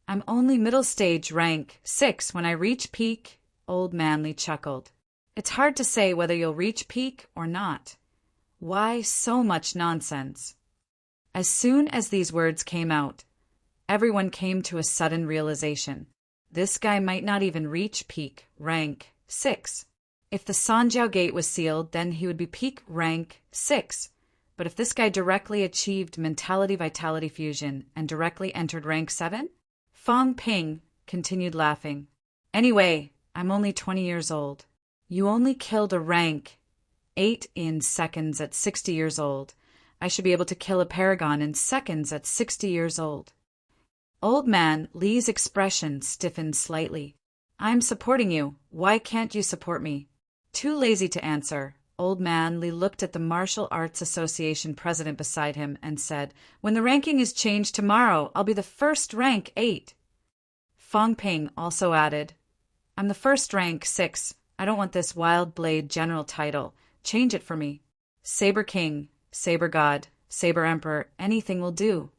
I'm only middle stage rank 6 when I reach peak, Old Man Li chuckled. It's hard to say whether you'll reach peak or not. Why so much nonsense? As soon as these words came out, everyone came to a sudden realization. This guy might not even reach peak rank 6. If the Sanjiao Gate was sealed, then he would be peak rank 6. But if this guy directly achieved mentality-vitality fusion and directly entered rank 7? Fan Ping continued laughing. Anyway, I'm only 20 years old. You only killed a rank 8 in seconds at 60 years old. I should be able to kill a paragon in seconds at 60 years old. Old Man Li's expression stiffened slightly. I'm supporting you. Why can't you support me? Too lazy to answer, Old Man Li looked at the Martial Arts Association president beside him and said, When the ranking is changed tomorrow, I'll be the first rank 8. Fan Ping also added, I'm the first rank 6. I don't want this Wild Blade General title. Change it for me. Saber King, Saber God, Saber Emperor, anything will do.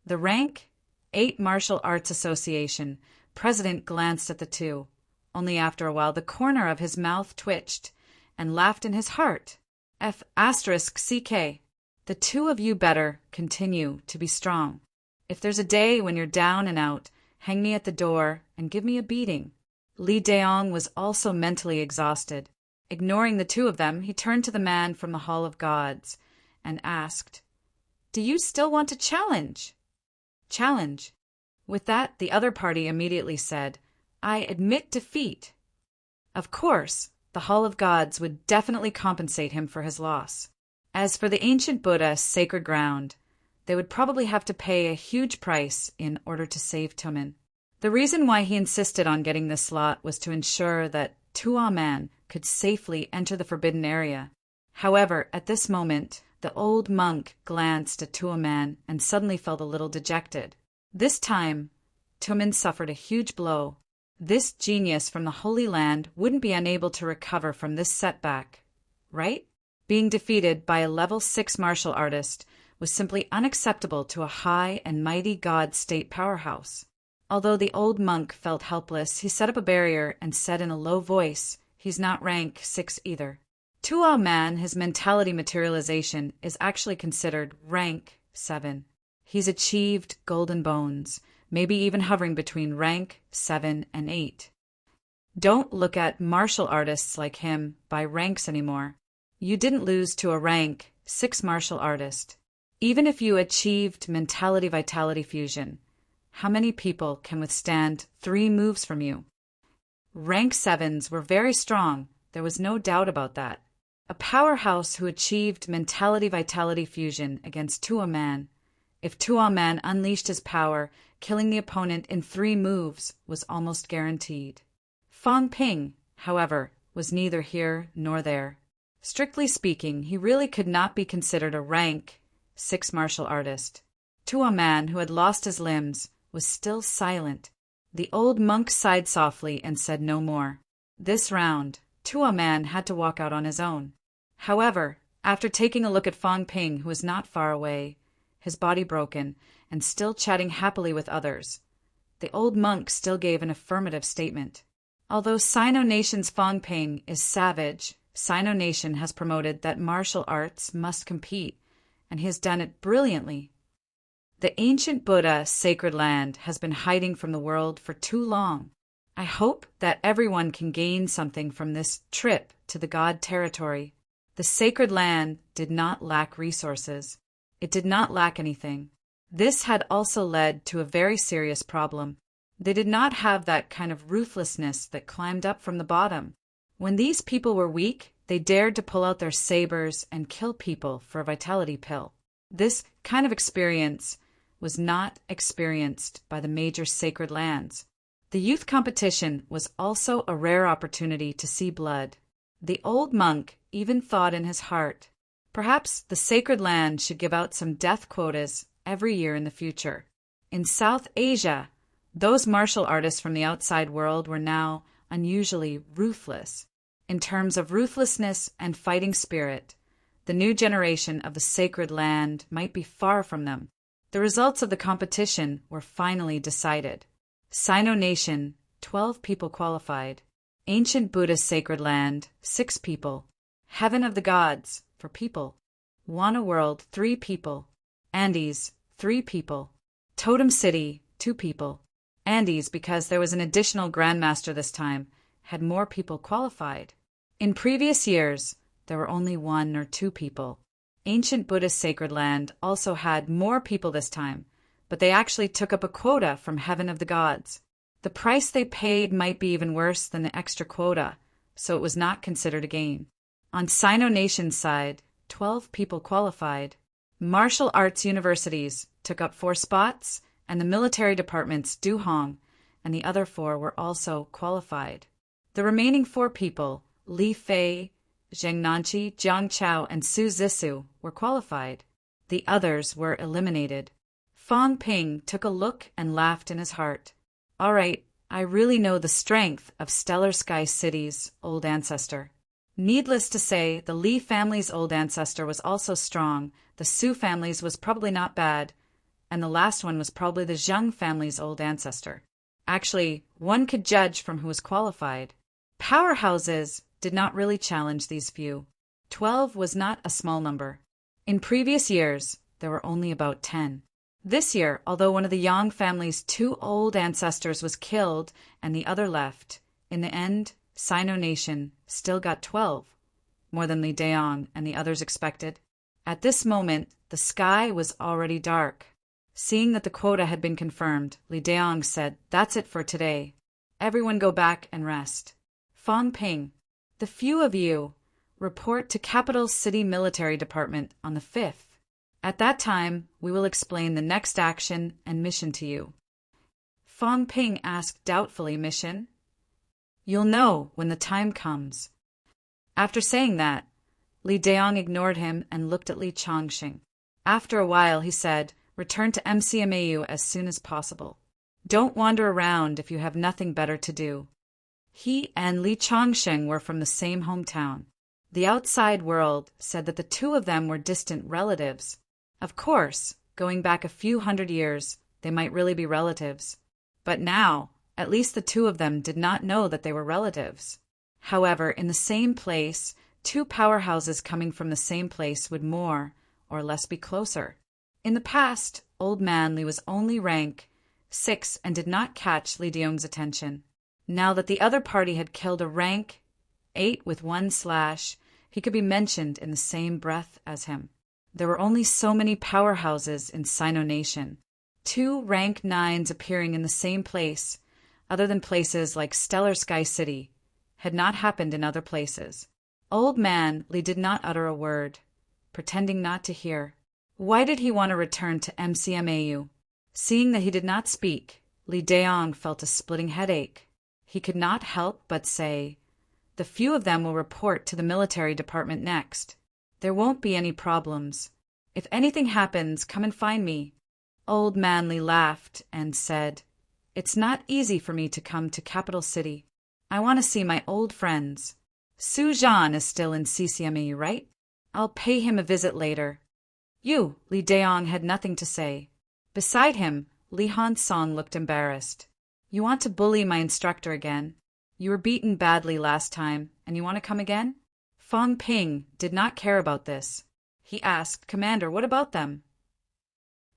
The rank 8 Martial Arts Association president glanced at the two. Only after a while the corner of his mouth twitched and laughed in his heart. F***CK. The two of you better continue to be strong. If there's a day when you're down and out, hang me at the door and give me a beating. Li Daong was also mentally exhausted. Ignoring the two of them, he turned to the man from the Hall of Gods and asked, Do you still want to challenge? Challenge. With that, the other party immediately said, I admit defeat. Of course, the Hall of Gods would definitely compensate him for his loss. As for the ancient Buddha sacred ground, they would probably have to pay a huge price in order to save Tumen. The reason why he insisted on getting this slot was to ensure that Tuaman could safely enter the forbidden area. However, at this moment, the old monk glanced at Tuaman and suddenly felt a little dejected. This time, Tumen suffered a huge blow. This genius from the Holy Land wouldn't be unable to recover from this setback, right? Being defeated by a level 6 martial artist was simply unacceptable to a high and mighty god state powerhouse. Although the old monk felt helpless, he set up a barrier and said in a low voice, He's not rank 6 either. Tuaman, his mentality materialization, is actually considered rank 7. He's achieved golden bones, maybe even hovering between rank 7 and 8. Don't look at martial artists like him by ranks anymore. You didn't lose to a rank 6 martial artist. Even if you achieved mentality-vitality fusion, how many people can withstand 3 moves from you? Rank 7s were very strong, there was no doubt about that. A powerhouse who achieved mentality-vitality fusion against Tuaman. If Tuaman unleashed his power, killing the opponent in 3 moves was almost guaranteed. Fang Ping, however, was neither here nor there. Strictly speaking, he really could not be considered a rank 6 martial artist. Tuaman, who had lost his limbs, was still silent. The old monk sighed softly and said no more. This round, Tuaman had to walk out on his own. However, after taking a look at Fang Ping, who was not far away, his body broken, and still chatting happily with others, the old monk still gave an affirmative statement. Although Sino Nation's Fang Ping is savage, Sino Nation has promoted that martial arts must compete, and he has done it brilliantly. The ancient Buddha sacred land has been hiding from the world for too long. I hope that everyone can gain something from this trip to the God territory. The sacred land did not lack resources. It did not lack anything. This had also led to a very serious problem. They did not have that kind of ruthlessness that climbed up from the bottom. When these people were weak, they dared to pull out their sabers and kill people for a vitality pill. This kind of experience was not experienced by the major sacred lands. The youth competition was also a rare opportunity to see blood. The old monk even thought in his heart, perhaps the sacred land should give out some death quotas every year in the future. In South Asia, those martial artists from the outside world were now unusually ruthless. In terms of ruthlessness and fighting spirit, the new generation of the sacred land might be far from them. The results of the competition were finally decided. Sino Nation, 12 people qualified. Ancient Buddhist sacred land, 6 people. Heaven of the Gods, for people. Wana World, 3 people. Andes, 3 people. Totem City, 2 people. Andes, because there was an additional Grandmaster this time, had more people qualified. In previous years, there were only 1 or 2 people. Ancient Buddhist sacred land also had more people this time, but they actually took up a quota from Heaven of the Gods. The price they paid might be even worse than the extra quota, so it was not considered a gain. On Sino Nation's side, 12 people qualified. Martial arts universities took up 4 spots, and the military departments Duhong and the other 4 were also qualified. The remaining 4 people, Li Fei, Zheng Nanqi, Jiang Chao, and Su Zissou, were qualified. The others were eliminated. Fang Ping took a look and laughed in his heart. All right, I really know the strength of Stellar Sky City's old ancestor. Needless to say, the Li family's old ancestor was also strong, the Su family's was probably not bad, and the last one was probably the Zheng family's old ancestor. Actually, one could judge from who was qualified. Powerhouses did not really challenge these few. 12 was not a small number. In previous years, there were only about 10. This year, although one of the Yang family's 2 old ancestors was killed and the other left, in the end, Sino Nation still got 12, more than Li Daong and the others expected. At this moment, the sky was already dark. Seeing that the quota had been confirmed, Li Daong said, "That's it for today. Everyone go back and rest. Fang Ping, the few of you report to Capital City Military Department on the 5th. At that time, we will explain the next action and mission to you." Fang Ping asked doubtfully, "Mission?" "You'll know when the time comes." After saying that, Li Daong ignored him and looked at Li Changxing. After a while, he said, "Return to MCMAU as soon as possible. Don't wander around if you have nothing better to do." He and Li Changxing were from the same hometown. The outside world said that the 2 of them were distant relatives. Of course, going back a few hundred years, they might really be relatives. But now, at least the 2 of them did not know that they were relatives. However, in the same place, 2 powerhouses coming from the same place would more or less be closer. In the past, Old Man Li was only rank 6 and did not catch Li Daong's attention. Now that the other party had killed a rank 8 with 1 slash, he could be mentioned in the same breath as him. There were only so many powerhouses in Sino Nation. 2 rank 9s appearing in the same place, other than places like Stellar Sky City, had not happened in other places. Old man Li did not utter a word, pretending not to hear. Why did he want to return to MCMAU? Seeing that he did not speak, Li Daong felt a splitting headache. He could not help but say, "The few of them will report to the military department next. There won't be any problems. If anything happens, come and find me." Old man Li laughed and said, "It's not easy for me to come to Capital City. I want to see my old friends. Su Zhan is still in CCME, right? I'll pay him a visit later." You, Li Daong had nothing to say. Beside him, Li Han-song looked embarrassed. "You want to bully my instructor again? You were beaten badly last time, and you want to come again?" Fong Ping did not care about this. He asked, "Commander, what about them?"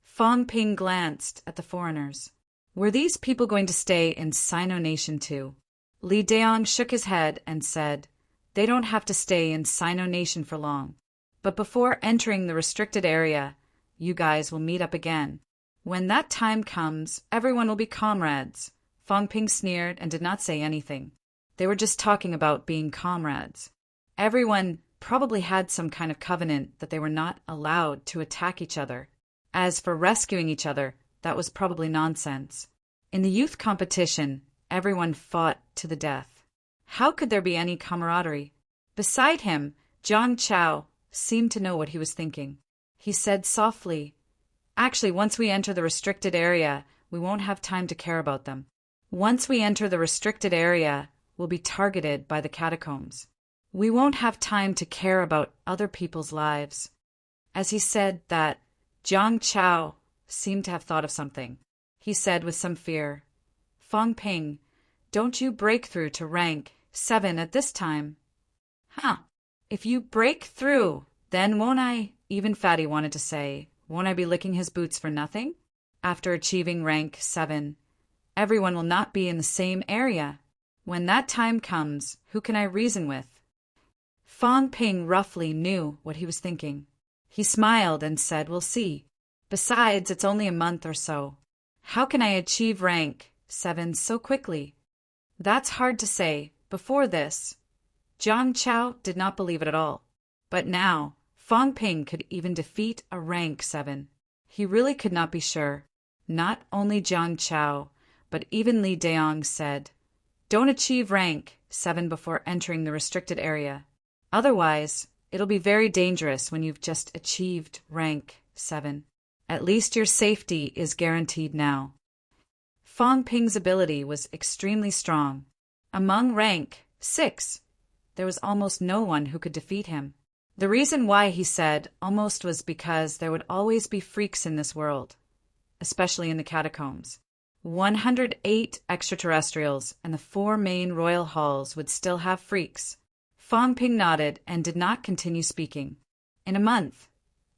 Fong Ping glanced at the foreigners. Were these people going to stay in Sino Nation too? Li Daong shook his head and said, "They don't have to stay in Sino Nation for long. But before entering the restricted area, you guys will meet up again. When that time comes, everyone will be comrades." Fong Ping sneered and did not say anything. They were just talking about being comrades. Everyone probably had some kind of covenant that they were not allowed to attack each other. As for rescuing each other, that was probably nonsense. In the youth competition, everyone fought to the death. How could there be any camaraderie? Beside him, Zhang Chao seemed to know what he was thinking. He said softly, "Actually, once we enter the restricted area, we won't have time to care about them. Once we enter the restricted area, we'll be targeted by the catacombs. We won't have time to care about other people's lives." As he said that, Zhang Chao seemed to have thought of something. He said with some fear, "Fong Ping, don't you break through to rank 7 at this time?" "Huh. If you break through, then won't I," even Fatty wanted to say, "won't I be licking his boots for nothing? After achieving rank 7, everyone will not be in the same area. When that time comes, who can I reason with?" Fong Ping roughly knew what he was thinking. He smiled and said, "We'll see. Besides, it's only a month or so. How can I achieve rank 7 so quickly?" "That's hard to say. Before this, Zhang Chao did not believe it at all. But now, Fong Ping could even defeat a rank 7. He really could not be sure. Not only Zhang Chao, but even Li Daong said, "Don't achieve rank 7 before entering the restricted area. Otherwise, it'll be very dangerous when you've just achieved rank 7. At least your safety is guaranteed now." Fong Ping's ability was extremely strong. Among rank 6, there was almost no one who could defeat him. The reason why he said almost was because there would always be freaks in this world, especially in the catacombs. 108 extraterrestrials and the 4 main royal halls would still have freaks. Fong Ping nodded and did not continue speaking. In a month,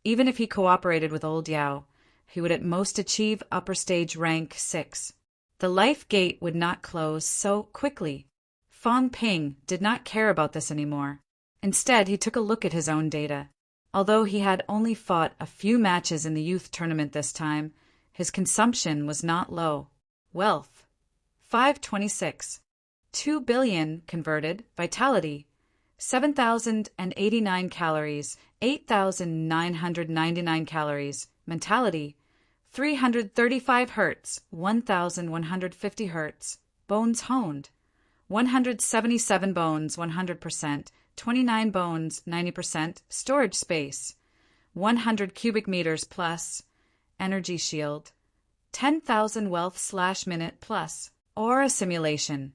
even if he cooperated with Old Yao, he would at most achieve upper stage rank 6. The life gate would not close so quickly. Fong Ping did not care about this anymore. Instead, he took a look at his own data. Although he had only fought a few matches in the youth tournament this time, his consumption was not low. Wealth, 526. 2 billion converted. Vitality, 7,089 calories, 8,999 calories. Mentality, 335 hertz, 1,150 hertz. Bones honed, 177 bones, 100%, 29 bones, 90%. Storage space, 100 cubic meters plus. Energy shield, 10,000 wealth/minute plus. Aura simulation,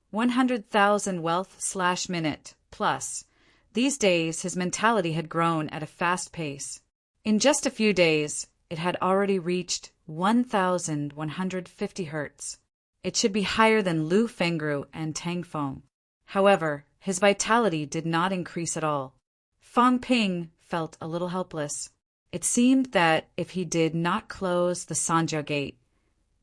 100,000 wealth/minute plus. These days, his mentality had grown at a fast pace. In just a few days, it had already reached 1,150 hertz. It should be higher than Lu Fengru and Tang Feng. However, his vitality did not increase at all. Fong Ping felt a little helpless. It seemed that if he did not close the Sanjiao gate,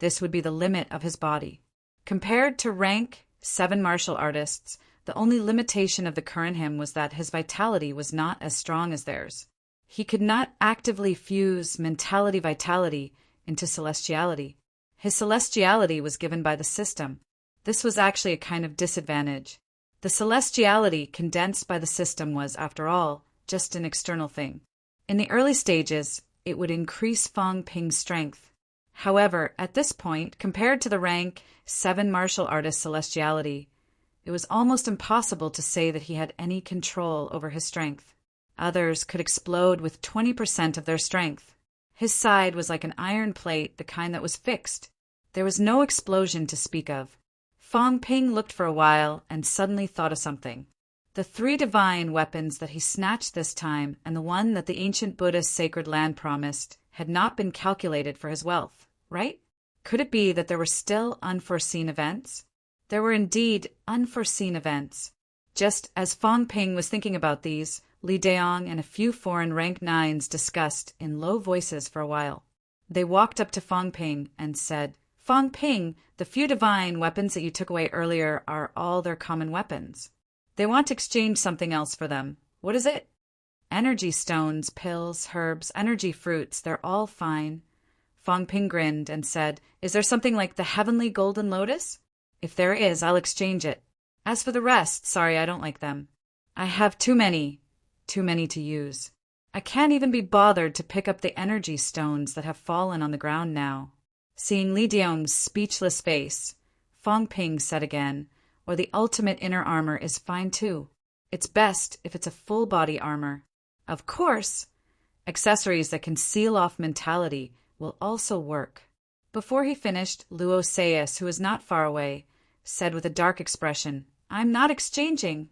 this would be the limit of his body. Compared to rank 7 martial artists, the only limitation of the current him was that his vitality was not as strong as theirs. He could not actively fuse mentality-vitality into celestiality. His celestiality was given by the system. This was actually a kind of disadvantage. The celestiality condensed by the system was, after all, just an external thing. In the early stages, it would increase Fang Ping's strength. However, at this point, compared to the rank 7 martial artist celestiality, it was almost impossible to say that he had any control over his strength. Others could explode with 20% of their strength. His side was like an iron plate, the kind that was fixed. There was no explosion to speak of. Fang Ping looked for a while and suddenly thought of something. The 3 divine weapons that he snatched this time and the one that the ancient Buddha's sacred land promised had not been calculated for his wealth, right? Could it be that there were still unforeseen events? There were indeed unforeseen events. Just as Fang Ping was thinking about these, Li Daong and a few foreign rank 9s discussed in low voices for a while. They walked up to Fang Ping and said, "Fang Ping, the few divine weapons that you took away earlier are all their common weapons. They want to exchange something else for them. What is it?" "Energy stones, pills, herbs, energy fruits, they're all fine." Fang Ping grinned and said, "Is there something like the heavenly golden lotus? If there is, I'll exchange it. As for the rest, sorry, I don't like them. I have too many to use. I can't even be bothered to pick up the energy stones that have fallen on the ground now." Seeing Li Daong's speechless face, Fang Ping said again, "Or the ultimate inner armor is fine too. It's best if it's a full body armor. Of course, accessories that can seal off mentality will also work." Before he finished, Luo Sayas, who was not far away, said with a dark expression, "I'm not exchanging."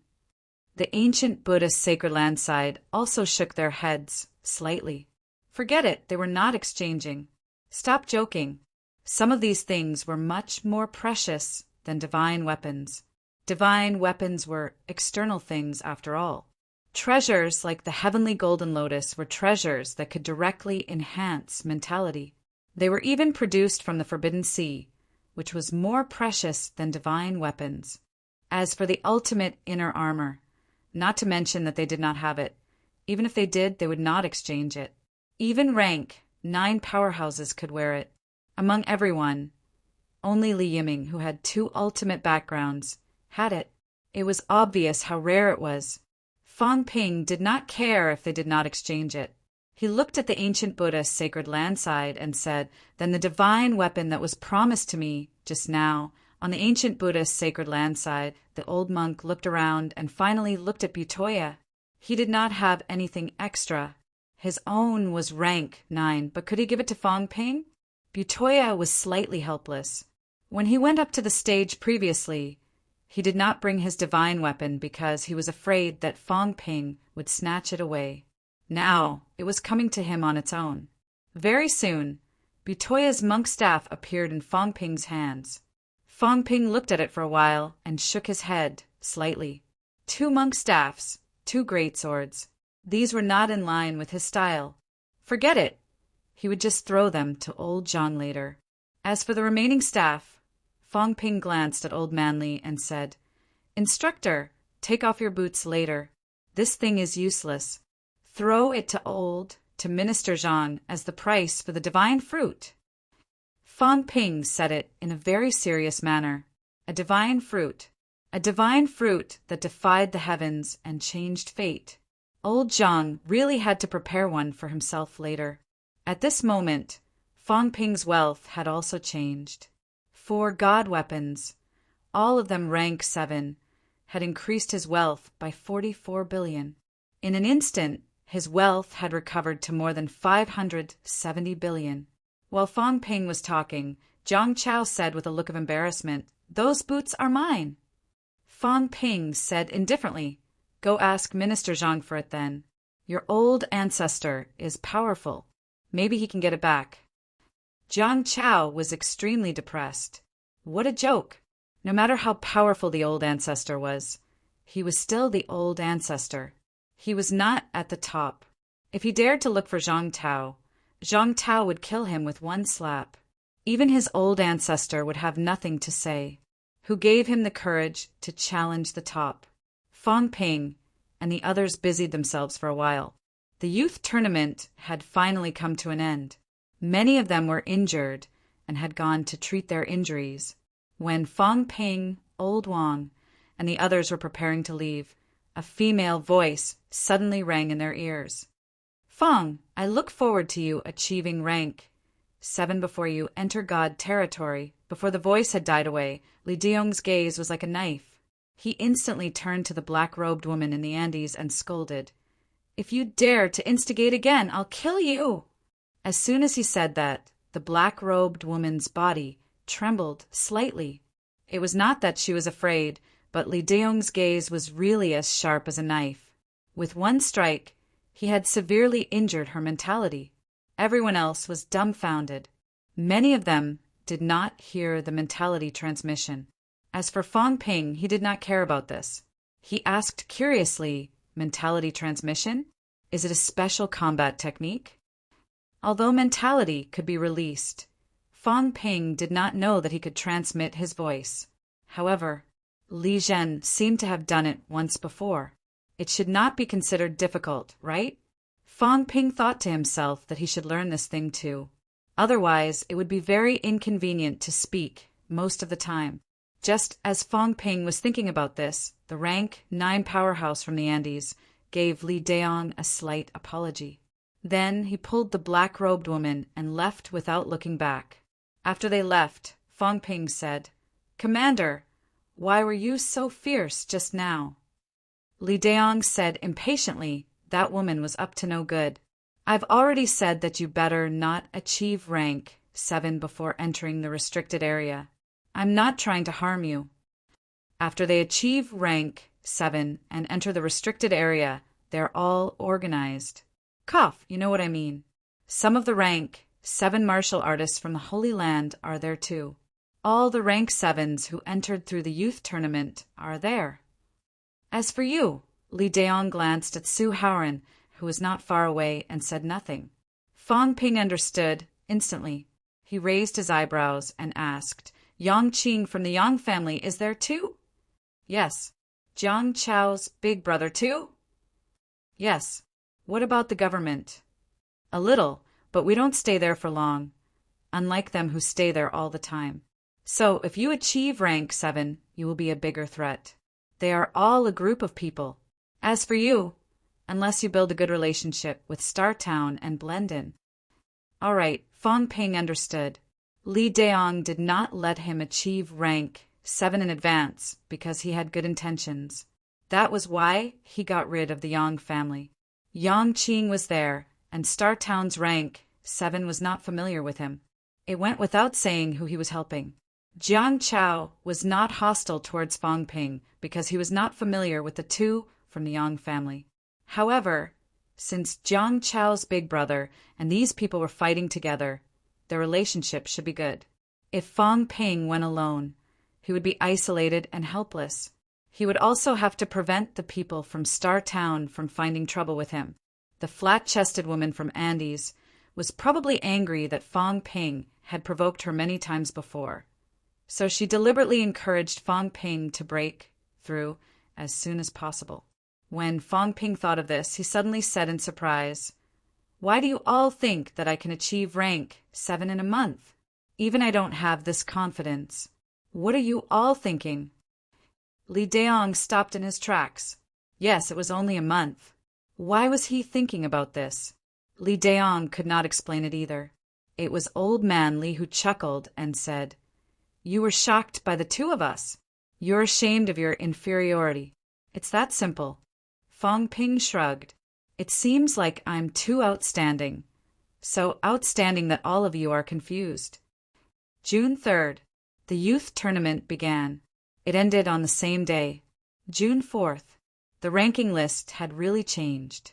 The ancient Buddhist sacred land side also shook their heads slightly. Forget it, they were not exchanging. Stop joking. Some of these things were much more precious than divine weapons. Divine weapons were external things after all. Treasures like the heavenly golden lotus were treasures that could directly enhance mentality. They were even produced from the Forbidden Sea, which was more precious than divine weapons. As for the ultimate inner armor, not to mention that they did not have it. Even if they did, they would not exchange it. Even rank 9 powerhouses could wear it. Among everyone, only Li Yiming, who had 2 ultimate backgrounds, had it. It was obvious how rare it was. Fang Ping did not care if they did not exchange it. He looked at the ancient Buddha's sacred land side and said, "Then the divine weapon that was promised to me just now." On the ancient Buddha's sacred land side, the old monk looked around and finally looked at Butoya. He did not have anything extra. His own was rank 9, but could he give it to Fang Ping? Butoya was slightly helpless. When he went up to the stage previously, he did not bring his divine weapon because he was afraid that Fang Ping would snatch it away. Now it was coming to him on its own. Very soon, Butoya's monk staff appeared in Fang Ping's hands. Fang Ping looked at it for a while and shook his head slightly. 2 monk staffs, 2 great swords. These were not in line with his style. Forget it. He would just throw them to old John later. As for the remaining staff, Fang Ping glanced at old Manly and said, "Instructor, take off your boots later. This thing is useless. Throw it to Minister Zhang as the price for the divine fruit." Fang Ping said it in a very serious manner. A divine fruit. A divine fruit that defied the heavens and changed fate. Old Zhang really had to prepare one for himself later. At this moment, Fang Ping's wealth had also changed. 4 god weapons, all of them rank 7, had increased his wealth by 44 billion. In an instant, his wealth had recovered to more than 570 billion. While Fang Ping was talking, Zhang Chao said with a look of embarrassment, "Those boots are mine." Fang Ping said indifferently, "Go ask Minister Zhang for it then. Your old ancestor is powerful. Maybe he can get it back." Zhang Chao was extremely depressed. What a joke! No matter how powerful the old ancestor was, he was still the old ancestor. He was not at the top. If he dared to look for Zhang Tao would kill him with one slap. Even his old ancestor would have nothing to say. Who gave him the courage to challenge the top? Fang Ping and the others busied themselves for a while. The youth tournament had finally come to an end. Many of them were injured and had gone to treat their injuries. When Fang Ping, Old Wang, and the others were preparing to leave, a female voice suddenly rang in their ears. Fong, I look forward to you achieving rank 7 before you enter God territory. Before the voice had died away, Li Deong's gaze was like a knife. He instantly turned to the black-robed woman in the Andes and scolded, If you dare to instigate again, I'll kill you! As soon as he said that, the black-robed woman's body trembled slightly. It was not that she was afraid, but Li Deong's gaze was really as sharp as a knife. With one strike, he had severely injured her mentality. Everyone else was dumbfounded. Many of them did not hear the mentality transmission. As for Fong Ping, he did not care about this. He asked curiously, mentality transmission? Is it a special combat technique? Although mentality could be released, Fong Ping did not know that he could transmit his voice. However, Li Zhen seemed to have done it once before. It should not be considered difficult, right? Fong Ping thought to himself that he should learn this thing too. Otherwise, it would be very inconvenient to speak most of the time. Just as Fong Ping was thinking about this, the rank 9 powerhouse from the Andes gave Li Deong a slight apology. Then he pulled the black-robed woman and left without looking back. After they left, Fong Ping said, Commander, why were you so fierce just now? Li Deong said impatiently that woman was up to no good. I've already said that you better not achieve rank 7 before entering the restricted area. I'm not trying to harm you. After they achieve rank 7 and enter the restricted area, they're all organized. Cough, you know what I mean. Some of the rank 7 martial artists from the Holy Land are there too. All the rank 7s who entered through the youth tournament are there. As for you, Li Deong glanced at Su Haoran, who was not far away, and said nothing. Fong Ping understood instantly. He raised his eyebrows and asked, Yang Qing from the Yang family is there too? Yes. Jiang Chao's big brother too? Yes. What about the government? A little, but we don't stay there for long, unlike them who stay there all the time. So if you achieve rank 7, you will be a bigger threat. They are all a group of people. As for you, unless you build a good relationship with Star Town and blend in. All right, Fong Ping understood. Li Deong did not let him achieve rank 7 in advance because he had good intentions. That was why he got rid of the Yang family. Yang Qing was there, and Star Town's rank 7 was not familiar with him. It went without saying who he was helping. Jiang Chao was not hostile towards Fong Ping because he was not familiar with the 2 from the Yang family. However, since Jiang Chao's big brother and these people were fighting together, their relationship should be good. If Fong Ping went alone, he would be isolated and helpless. He would also have to prevent the people from Star Town from finding trouble with him. The flat-chested woman from Andes was probably angry that Fong Ping had provoked her many times before. So she deliberately encouraged Fong Ping to break through as soon as possible. When Fong Ping thought of this, he suddenly said in surprise, Why do you all think that I can achieve rank 7 in a month? Even I don't have this confidence. What are you all thinking? Li Deong stopped in his tracks. Yes, it was only a month. Why was he thinking about this? Li Deong could not explain it either. It was old man Li who chuckled and said, You were shocked by the 2 of us. You're ashamed of your inferiority. It's that simple. Fong Ping shrugged. It seems like I'm too outstanding. So outstanding that all of you are confused. June 3rd. The youth tournament began. It ended on the same day. June 4th. The ranking list had really changed.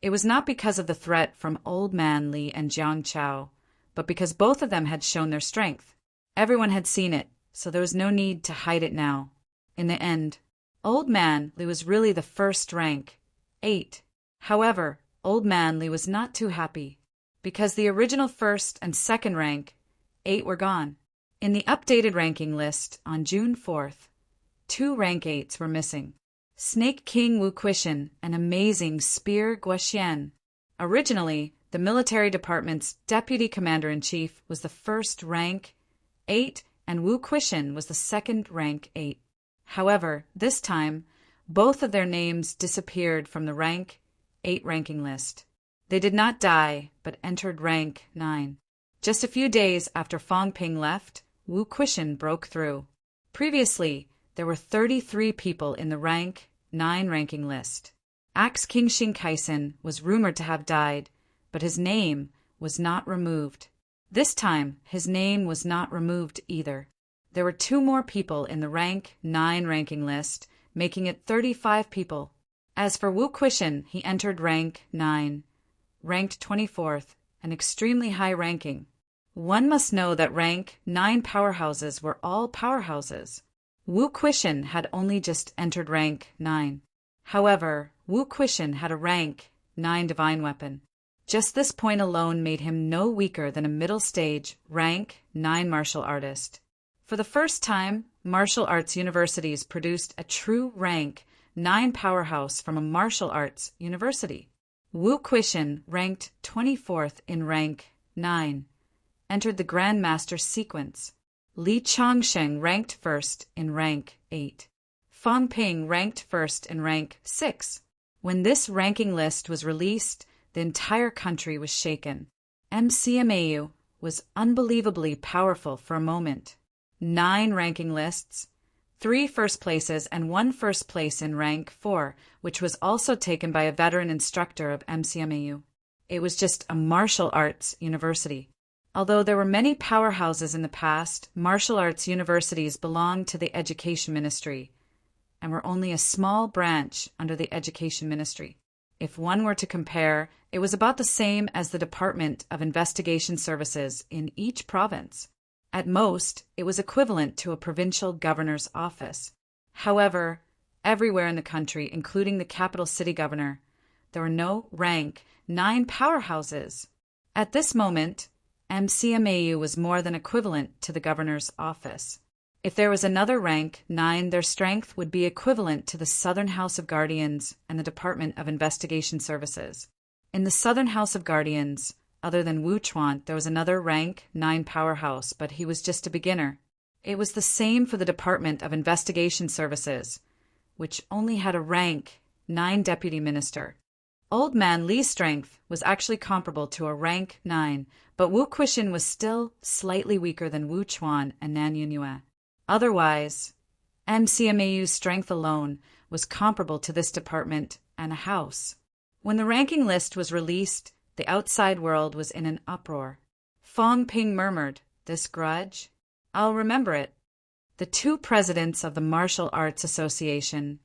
It was not because of the threat from Old Man Li and Jiang Chao, but because both of them had shown their strength. Everyone had seen it, so there was no need to hide it now. In the end, Old Man Li was really the first rank, 8. However, Old Man Li was not too happy, because the original first and second rank, 8, were gone. In the updated ranking list on June 4th, 2 rank 8s were missing. Snake King Wu Quishan and amazing Spear Guoxian. Originally, the military department's deputy commander-in-chief was the first rank 8 and Wu Quishan was the second rank 8. However, this time, both of their names disappeared from the rank 8 ranking list. They did not die, but entered rank 9. Just a few days after Fong Ping left, Wu Quishan broke through. Previously, there were 33 people in the rank 9 ranking list. Axe King Xing Kaisen was rumored to have died, but his name was not removed. This time, his name was not removed either. There were 2 more people in the rank 9 ranking list, making it 35 people. As for Wu Quishan, he entered rank 9, ranked 24th, an extremely high ranking. One must know that rank 9 powerhouses were all powerhouses. Wu Quishan had only just entered rank 9. However, Wu Quishan had a rank 9 divine weapon. Just this point alone made him no weaker than a middle stage rank 9 martial artist. For the first time, martial arts universities produced a true rank 9 powerhouse from a martial arts university. Wu Quishan, ranked 24th in rank 9, entered the Grandmaster sequence. Li Changsheng ranked 1st in rank 8. Fong Ping ranked 1st in rank 6. When this ranking list was released, the entire country was shaken. MCMAU was unbelievably powerful for a moment. 9 ranking lists, 3 first places and 1 first place in rank 4, which was also taken by a veteran instructor of MCMAU. It was just a martial arts university. Although there were many powerhouses in the past, martial arts universities belonged to the Education Ministry and were only a small branch under the Education Ministry. If one were to compare, it was about the same as the Department of Investigation Services in each province. At most, it was equivalent to a provincial governor's office. However, everywhere in the country, including the capital city governor, there were no rank 9 powerhouses. At this moment, MCMAU was more than equivalent to the governor's office. If there was another rank 9, their strength would be equivalent to the Southern House of Guardians and the Department of Investigation Services. In the Southern House of Guardians, other than Wu Chuan, there was another rank 9 powerhouse, but he was just a beginner. It was the same for the Department of Investigation Services, which only had a rank 9 deputy minister. Old man Li's strength was actually comparable to a rank 9, but Wu Quishan was still slightly weaker than Wu Chuan and Nan Yunyue. Otherwise, MCMAU's strength alone was comparable to this department and a house. When the ranking list was released, the outside world was in an uproar. Fong Ping murmured, "This grudge? I'll remember it." The 2 presidents of the Martial Arts Association,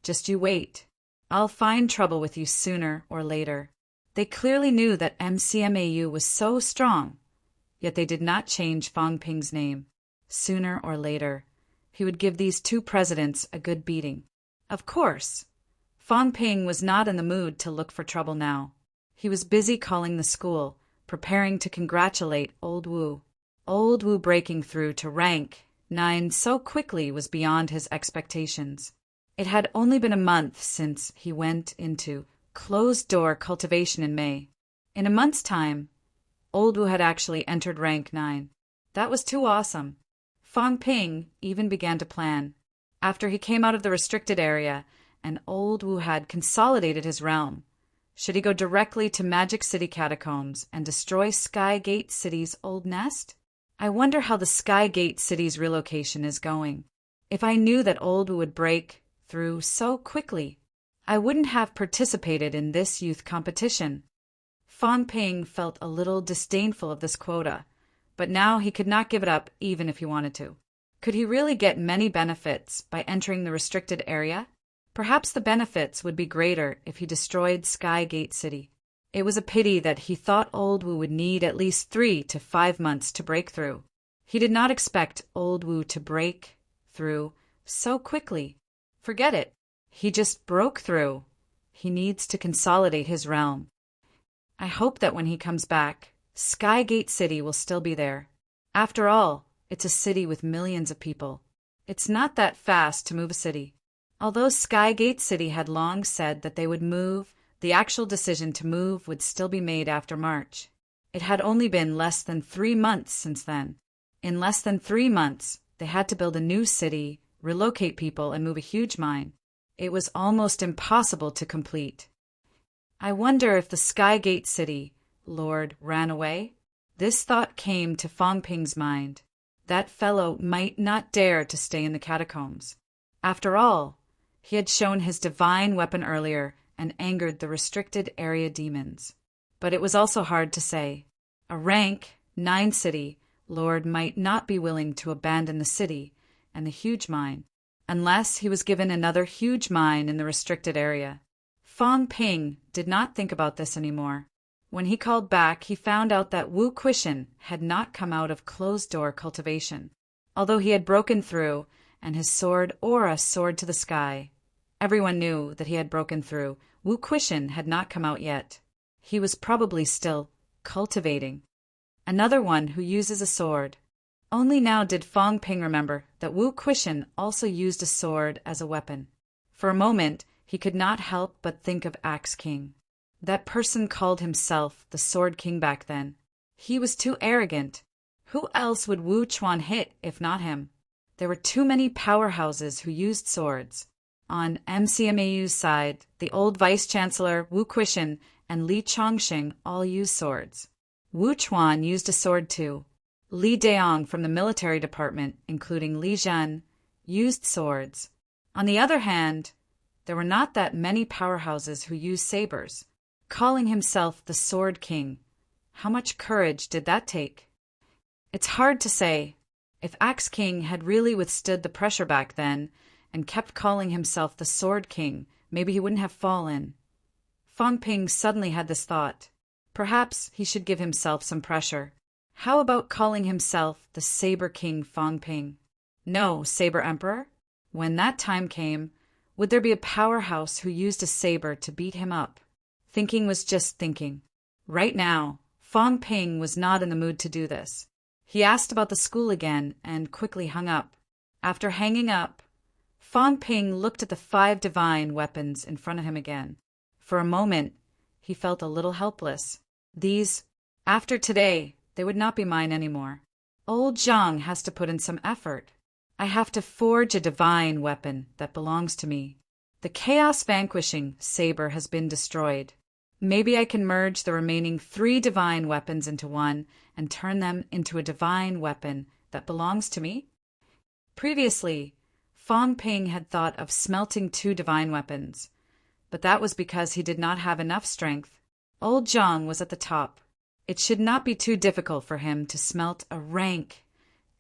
"Just you wait. I'll find trouble with you sooner or later." They clearly knew that MCMAU was so strong, yet they did not change Fong Ping's name. Sooner or later, he would give these 2 presidents a good beating. Of course, Fong Ping was not in the mood to look for trouble now. He was busy calling the school, preparing to congratulate Old Wu. Old Wu breaking through to rank 9 so quickly was beyond his expectations. It had only been a month since he went into closed-door cultivation in May. In a month's time, Old Wu had actually entered rank 9. That was too awesome. Fong Ping even began to plan. After he came out of the restricted area and Old Wu had consolidated his realm, should he go directly to Magic City Catacombs and destroy Sky Gate City's old nest? I wonder how the Sky Gate City's relocation is going. If I knew that Old Wu would break through so quickly, I wouldn't have participated in this youth competition. Fong Ping felt a little disdainful of this quota, but now he could not give it up even if he wanted to. Could he really get many benefits by entering the restricted area? Perhaps the benefits would be greater if he destroyed Sky Gate City. It was a pity that he thought Old Wu would need at least 3 to 5 months to break through. He did not expect Old Wu to break through so quickly. Forget it. He just broke through. He needs to consolidate his realm. I hope that when he comes back, Sky Gate City will still be there. After all, it's a city with millions of people. It's not that fast to move a city. Although Sky Gate City had long said that they would move, the actual decision to move would still be made after March. It had only been less than 3 months since then. In less than 3 months, they had to build a new city relocate people, and move a huge mine. It was almost impossible to complete. I wonder if the Skygate City Lord ran away? This thought came to Fong Ping's mind. That fellow might not dare to stay in the catacombs. After all, he had shown his divine weapon earlier and angered the restricted area demons. But it was also hard to say. A rank 9 city lord might not be willing to abandon the city and the huge mine, unless he was given another huge mine in the restricted area. Fong Ping did not think about this anymore. When he called back, he found out that Wu Quishan had not come out of closed-door cultivation, although he had broken through and his sword aura soared to the sky. Everyone knew that he had broken through. Wu Quishan had not come out yet. He was probably still cultivating. Another one who uses a sword. Only now did Fong Ping remember that Wu Quishan also used a sword as a weapon. For a moment, he could not help but think of Axe King. That person called himself the Sword King back then. He was too arrogant. Who else would Wu Chuan hit if not him? There were too many powerhouses who used swords. On MCMAU's side, the old Vice-Chancellor Wu Quishan and Li Chongqing all used swords. Wu Chuan used a sword too. Li Deong from the military department, including Li Zhen, used swords. On the other hand, there were not that many powerhouses who used sabers. Calling himself the Sword King, how much courage did that take? It's hard to say. If Axe King had really withstood the pressure back then and kept calling himself the Sword King, maybe he wouldn't have fallen. Fong Ping suddenly had this thought. Perhaps he should give himself some pressure. How about calling himself the Saber King Fong Ping? No, Saber Emperor? When that time came, would there be a powerhouse who used a saber to beat him up? Thinking was just thinking. Right now, Fong Ping was not in the mood to do this. He asked about the school again and quickly hung up. After hanging up, Fong Ping looked at the 5 divine weapons in front of him again. For a moment, he felt a little helpless. After today, they would not be mine anymore. Old Zhang has to put in some effort. I have to forge a divine weapon that belongs to me. The chaos-vanquishing saber has been destroyed. Maybe I can merge the remaining 3 divine weapons into one and turn them into a divine weapon that belongs to me? Previously, Fong Ping had thought of smelting 2 divine weapons, but that was because he did not have enough strength. Old Zhang was at the top. It should not be too difficult for him to smelt a rank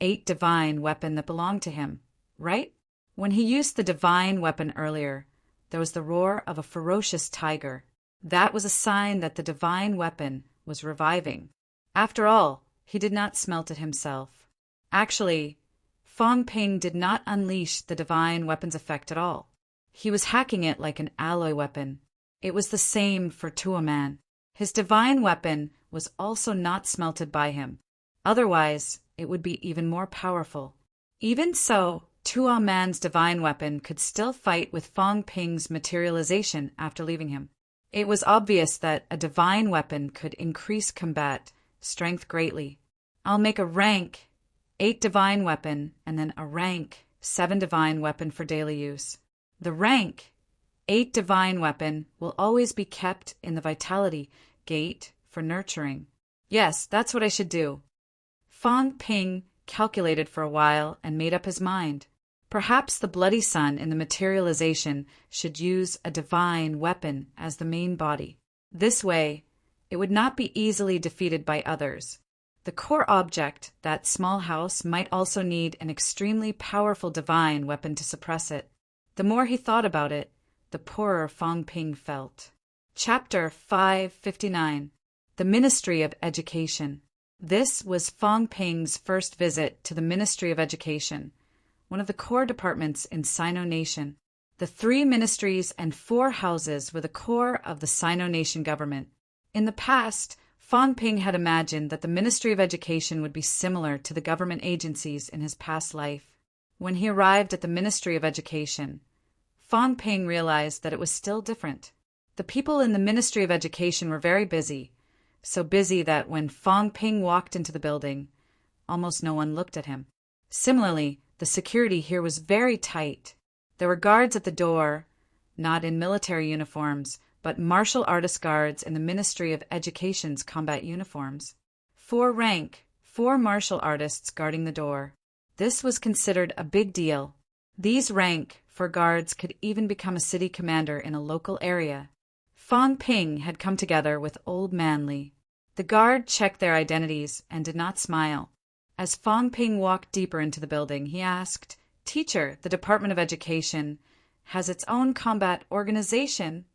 8 divine weapon that belonged to him, right? When he used the divine weapon earlier, there was the roar of a ferocious tiger. That was a sign that the divine weapon was reviving. After all, he did not smelt it himself. Actually, Fong Ping did not unleash the divine weapon's effect at all. He was hacking it like an alloy weapon. It was the same for Tuoman. His divine weapon was also not smelted by him. Otherwise, it would be even more powerful. Even so, Tuoman's divine weapon could still fight with Fong Ping's materialization after leaving him. It was obvious that a divine weapon could increase combat strength greatly. I'll make a rank 8 divine weapon and then a rank 7 divine weapon for daily use. The rank 8 divine weapon will always be kept in the vitality gate for nurturing. Yes, that's what I should do. Fong Ping calculated for a while and made up his mind. Perhaps the Bloody Sun in the materialization should use a divine weapon as the main body. This way, it would not be easily defeated by others. The core object, that small house, might also need an extremely powerful divine weapon to suppress it. The more he thought about it, the poorer Fong Ping felt. Chapter 559. The Ministry of Education. This was Fong Ping's first visit to the Ministry of Education, one of the core departments in Sino Nation. The 3 ministries and 4 houses were the core of the Sino Nation government. In the past, Fong Ping had imagined that the Ministry of Education would be similar to the government agencies in his past life. When he arrived at the Ministry of Education, Fong Ping realized that it was still different. The people in the Ministry of Education were very busy, so busy that when Fong Ping walked into the building, almost no one looked at him. Similarly, the security here was very tight. There were guards at the door, not in military uniforms, but martial artist guards in the Ministry of Education's combat uniforms. 4 martial artists guarding the door. This was considered a big deal. These rank for guards could even become a city commander in a local area. Fong Ping had come together with Old Man Li. The guard checked their identities and did not smile. As Fong Ping walked deeper into the building, he asked, "Teacher, the Department of Education has its own combat organization?"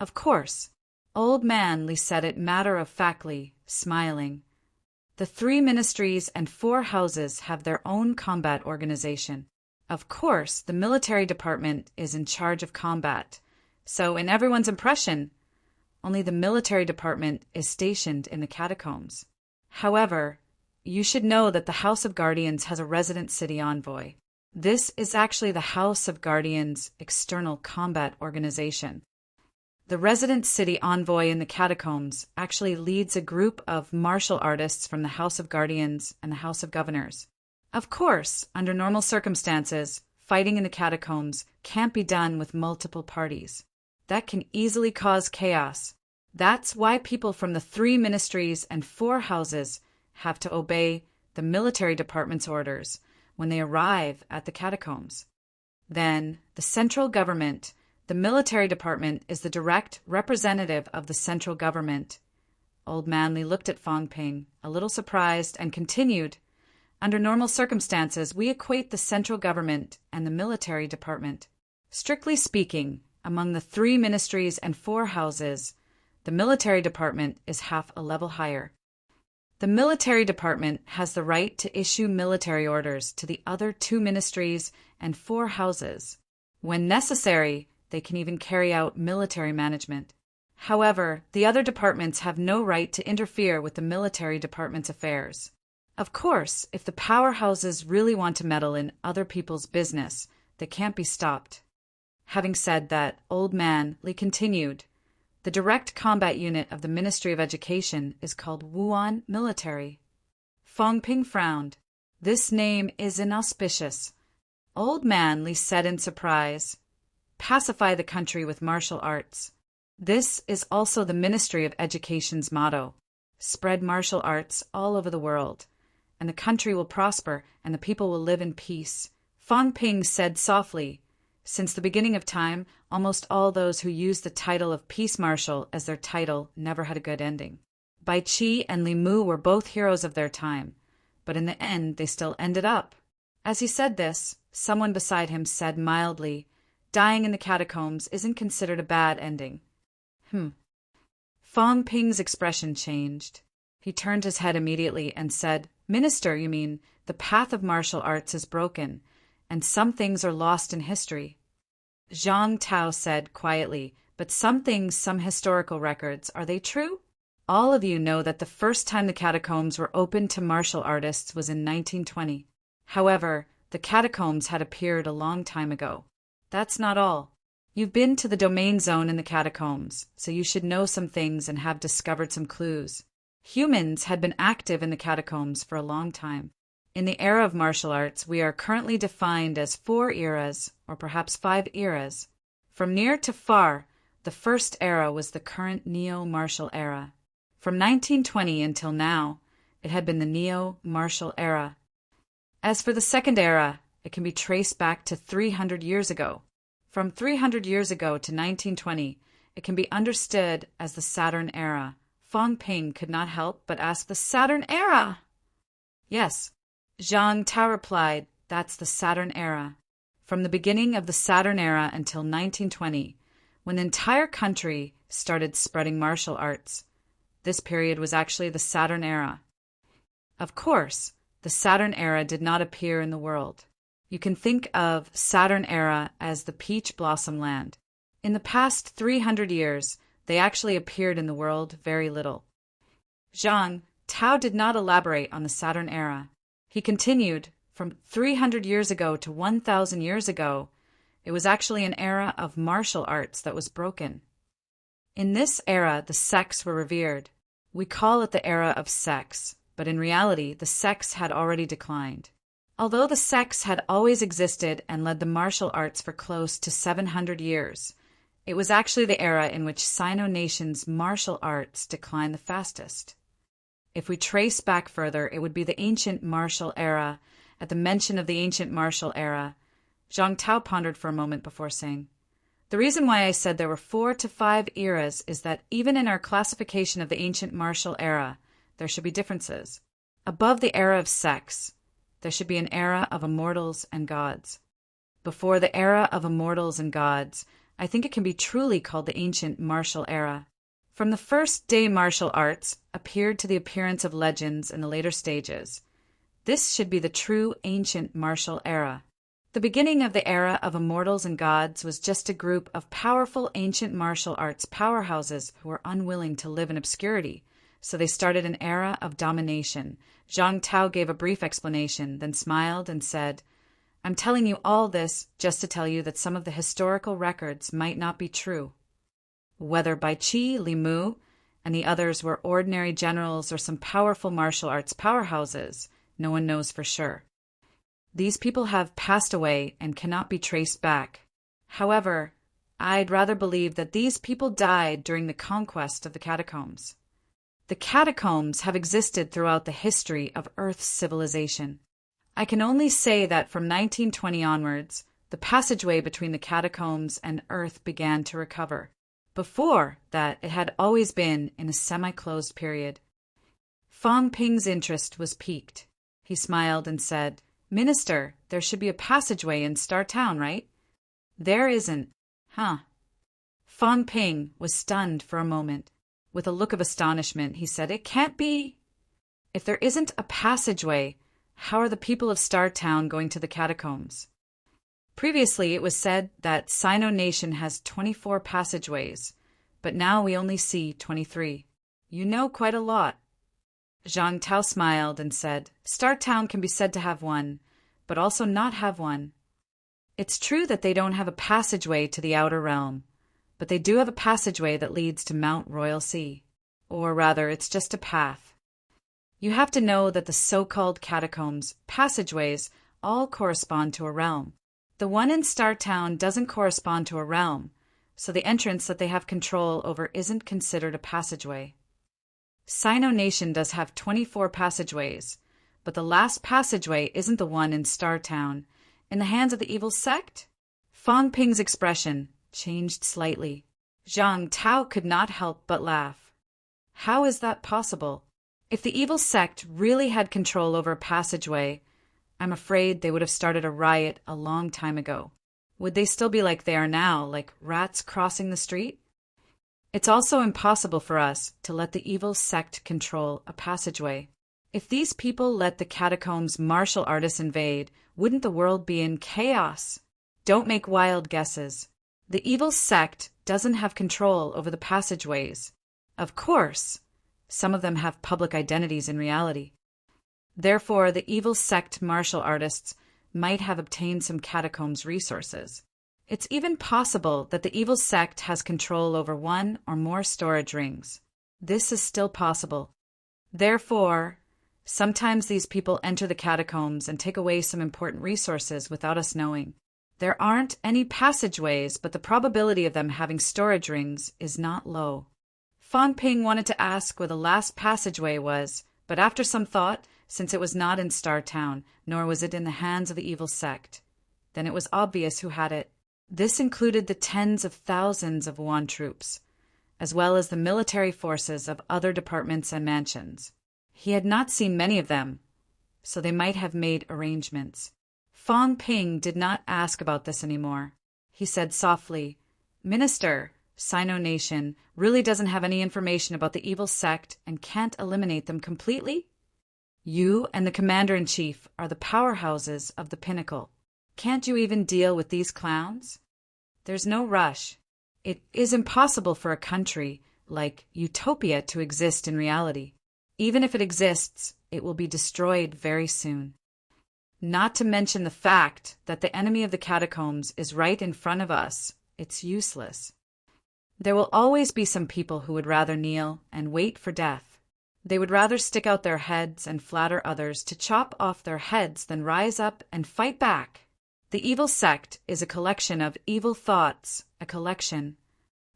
"Of course." Old Man Li said it matter-of-factly, smiling. "The 3 ministries and 4 houses have their own combat organization. Of course, the military department is in charge of combat. So, in everyone's impression, only the military department is stationed in the catacombs. However, you should know that the House of Guardians has a resident city envoy. This is actually the House of Guardians' external combat organization. The resident city envoy in the catacombs actually leads a group of martial artists from the House of Guardians and the House of Governors. Of course, under normal circumstances, fighting in the catacombs can't be done with multiple parties. That can easily cause chaos. That's why people from the 3 ministries and 4 houses have to obey the military department's orders when they arrive at the catacombs. Then, the central government, the military department, is the direct representative of the central government. Old Man Li looked at Fong Ping, a little surprised, and continued, "Under normal circumstances, we equate the central government and the military department. Strictly speaking, among the 3 ministries and 4 houses, the military department is half a level higher. The military department has the right to issue military orders to the other 2 ministries and 4 houses. When necessary, they can even carry out military management. However, the other departments have no right to interfere with the military department's affairs. Of course, if the powerhouses really want to meddle in other people's business, they can't be stopped." Having said that, Old Man Li continued, "The direct combat unit of the Ministry of Education is called Wuan Military." Fong Ping frowned. "This name is inauspicious." Old Man Li said in surprise, "Pacify the country with martial arts. This is also the Ministry of Education's motto. Spread martial arts all over the world, and the country will prosper and the people will live in peace." Fong Ping said softly, "Since the beginning of time, almost all those who used the title of Peace Marshal as their title never had a good ending. Bai Qi and Li Mu were both heroes of their time, but in the end they still ended up." As he said this, someone beside him said mildly, "Dying in the catacombs isn't considered a bad ending." Fong Ping's expression changed. He turned his head immediately and said, "Minister, you mean the path of martial arts is broken, and some things are lost in history." Zhang Tao said quietly, "But some things, some historical records, are they true? All of you know that the first time the catacombs were opened to martial artists was in 1920. However, the catacombs had appeared a long time ago. That's not all. You've been to the domain zone in the catacombs, so you should know some things and have discovered some clues. Humans had been active in the catacombs for a long time. In the era of martial arts, we are currently defined as 4 eras, or perhaps 5 eras. From near to far, the first era was the current neo-martial era. From 1920 until now, it had been the neo-martial era. As for the second era, it can be traced back to 300 years ago. From 300 years ago to 1920, it can be understood as the Saturn era. Fong Ping could not help but ask, "The Saturn era?" "Yes," Zhang Tao replied, "that's the Saturn era. From the beginning of the Saturn era until 1920, when the entire country started spreading martial arts. This period was actually the Saturn era. Of course, the Saturn era did not appear in the world. You can think of Saturn era as the peach blossom land. In the past 300 years, they actually appeared in the world very little." Zhang Tao did not elaborate on the Saturn era. He continued, "From 300 years ago to 1,000 years ago, it was actually an era of martial arts that was broken. In this era, the sects were revered. We call it the era of sects, but in reality, the sects had already declined. Although the sects had always existed and led the martial arts for close to 700 years, it was actually the era in which Sino-Nation's martial arts declined the fastest. If we trace back further, it would be the ancient martial era. At the mention of the ancient martial era, Zhang Tao pondered for a moment before saying, "The reason why I said there were 4 to 5 eras is that even in our classification of the ancient martial era, there should be differences. Above the era of sects, there should be an era of immortals and gods. Before the era of immortals and gods, I think it can be truly called the ancient martial era. From the first day martial arts appeared to the appearance of legends in the later stages, this should be the true ancient martial era. The beginning of the era of immortals and gods was just a group of powerful ancient martial arts powerhouses who were unwilling to live in obscurity, so they started an era of domination." Zhang Tao gave a brief explanation, then smiled and said, "I'm telling you all this just to tell you that some of the historical records might not be true. Whether Bai Qi, Li Mu, and the others were ordinary generals or some powerful martial arts powerhouses, no one knows for sure. These people have passed away and cannot be traced back. However, I'd rather believe that these people died during the conquest of the catacombs. The catacombs have existed throughout the history of Earth's civilization. I can only say that from 1920 onwards, the passageway between the catacombs and Earth began to recover. Before that, it had always been in a semi-closed period." Fang Ping's interest was piqued. He smiled and said, "Minister, there should be a passageway in Star Town, right?" "There isn't." "Huh." Fang Ping was stunned for a moment. With a look of astonishment, he said, "It can't be." "If there isn't a passageway, how are the people of Star Town going to the catacombs?" Previously, it was said that Sino-Nation has 24 passageways, but now we only see 23. You know quite a lot. Zhang Tao smiled and said, "Star Town can be said to have one, but also not have one. It's true that they don't have a passageway to the outer realm, but they do have a passageway that leads to Mount Royal Sea. Or rather, it's just a path. You have to know that the so-called catacombs, passageways, all correspond to a realm. The one in Star Town doesn't correspond to a realm, so the entrance that they have control over isn't considered a passageway. Sino-Nation does have 24 passageways, but the last passageway isn't the one in Star Town. In the hands of the evil sect?" Fang Ping's expression changed slightly. Zhang Tao could not help but laugh. "How is that possible? If the evil sect really had control over a passageway, I'm afraid they would have started a riot a long time ago. Would they still be like they are now, like rats crossing the street? It's also impossible for us to let the evil sect control a passageway. If these people let the catacombs martial artists invade, wouldn't the world be in chaos? Don't make wild guesses. The evil sect doesn't have control over the passageways. Of course, some of them have public identities in reality. Therefore, the evil sect martial artists might have obtained some catacombs resources. It's even possible that the evil sect has control over one or more storage rings. This is still possible. Therefore, sometimes these people enter the catacombs and take away some important resources without us knowing. There aren't any passageways, but the probability of them having storage rings is not low." Fang Ping wanted to ask where the last passageway was, but after some thought, since it was not in Star Town, nor was it in the hands of the evil sect, then it was obvious who had it. This included the tens of thousands of Yuan troops, as well as the military forces of other departments and mansions. He had not seen many of them, so they might have made arrangements. Fang Ping did not ask about this anymore. He said softly, "Minister, Sino-Nation really doesn't have any information about the evil sect and can't eliminate them completely? You and the commander-in-chief are the powerhouses of the pinnacle. Can't you even deal with these clowns? There's no rush. It is impossible for a country like Utopia to exist in reality. Even if it exists, it will be destroyed very soon. Not to mention the fact that the enemy of the catacombs is right in front of us. It's useless. There will always be some people who would rather kneel and wait for death. They would rather stick out their heads and flatter others to chop off their heads than rise up and fight back. The evil sect is a collection of evil thoughts, a collection.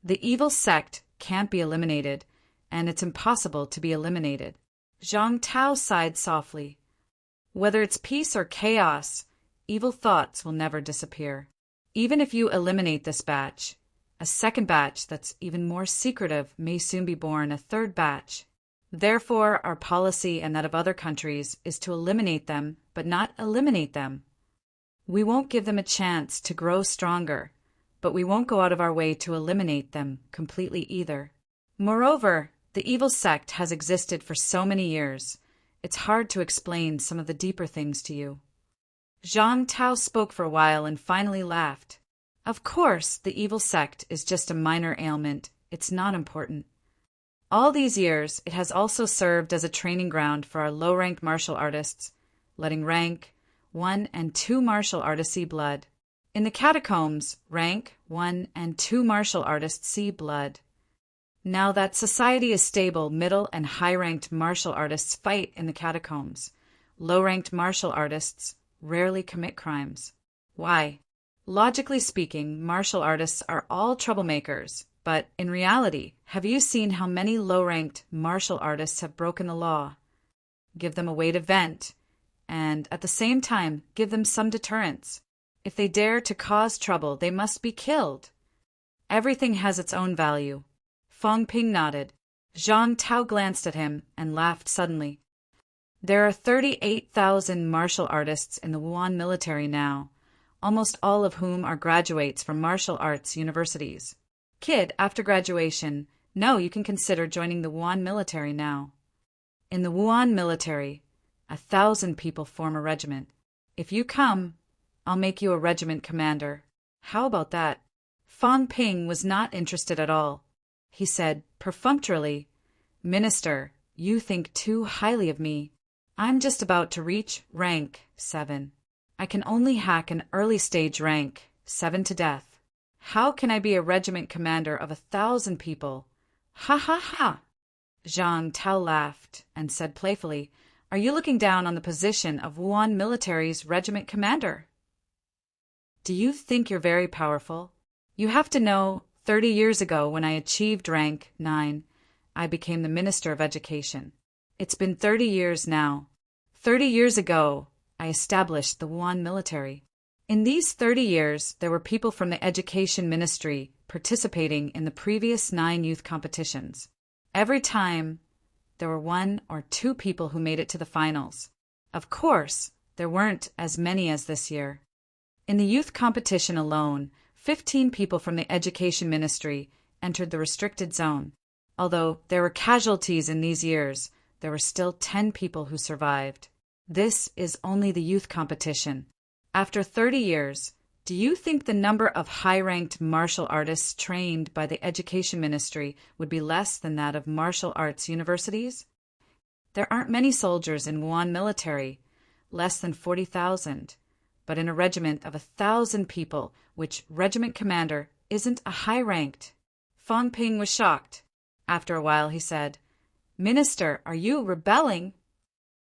The evil sect can't be eliminated, and it's impossible to be eliminated. Zhang Tao sighed softly. Whether it's peace or chaos, evil thoughts will never disappear. Even if you eliminate this batch, a second batch that's even more secretive may soon be born, a third batch. Therefore, our policy and that of other countries is to eliminate them, but not eliminate them. We won't give them a chance to grow stronger, but we won't go out of our way to eliminate them completely either. Moreover, the evil sect has existed for so many years, it's hard to explain some of the deeper things to you. Zhang Tao spoke for a while and finally laughed. Of course, the evil sect is just a minor ailment. It's not important. All these years, it has also served as a training ground for our low-ranked martial artists, letting rank 1 and 2 martial artists see blood. In the catacombs, rank 1 and 2 martial artists see blood. Now that society is stable, middle and high-ranked martial artists fight in the catacombs. Low-ranked martial artists rarely commit crimes. Why? Logically speaking, martial artists are all troublemakers, but in reality, have you seen how many low-ranked martial artists have broken the law? Give them a way to vent, and at the same time, give them some deterrence. If they dare to cause trouble, they must be killed. Everything has its own value. Fong Ping nodded. Zhang Tao glanced at him and laughed suddenly. There are 38,000 martial artists in the Wuhan military now, almost all of whom are graduates from martial arts universities. Kid, after graduation, no, you can consider joining the Wuhan military now. In the Wuhan military, 1,000 people form a regiment. If you come, I'll make you a regiment commander. How about that? Fong Ping was not interested at all. He said perfunctorily, Minister, you think too highly of me. I'm just about to reach rank 7. I can only hack an early stage rank 7 to death. How can I be a regiment commander of 1,000 people? Ha ha ha! Zhang Tao laughed and said playfully, Are you looking down on the position of Wuhan military's regiment commander? Do you think you're very powerful? You have to know, 30 years ago when I achieved rank 9, I became the Minister of Education. It's been 30 years now. 30 years ago, I established the Wuhan military. In these 30 years, there were people from the Education Ministry participating in the previous 9 youth competitions. Every time, there were 1 or 2 people who made it to the finals. Of course, there weren't as many as this year. In the youth competition alone, 15 people from the Education Ministry entered the restricted zone. Although there were casualties in these years, there were still 10 people who survived. This is only the youth competition. After 30 years, do you think the number of high-ranked martial artists trained by the Education Ministry would be less than that of martial arts universities? There aren't many soldiers in Wuhan military, less than 40,000. But in a regiment of 1,000 people, which regiment commander isn't a high-ranked. Fong Ping was shocked. After a while, he said, Minister, are you rebelling?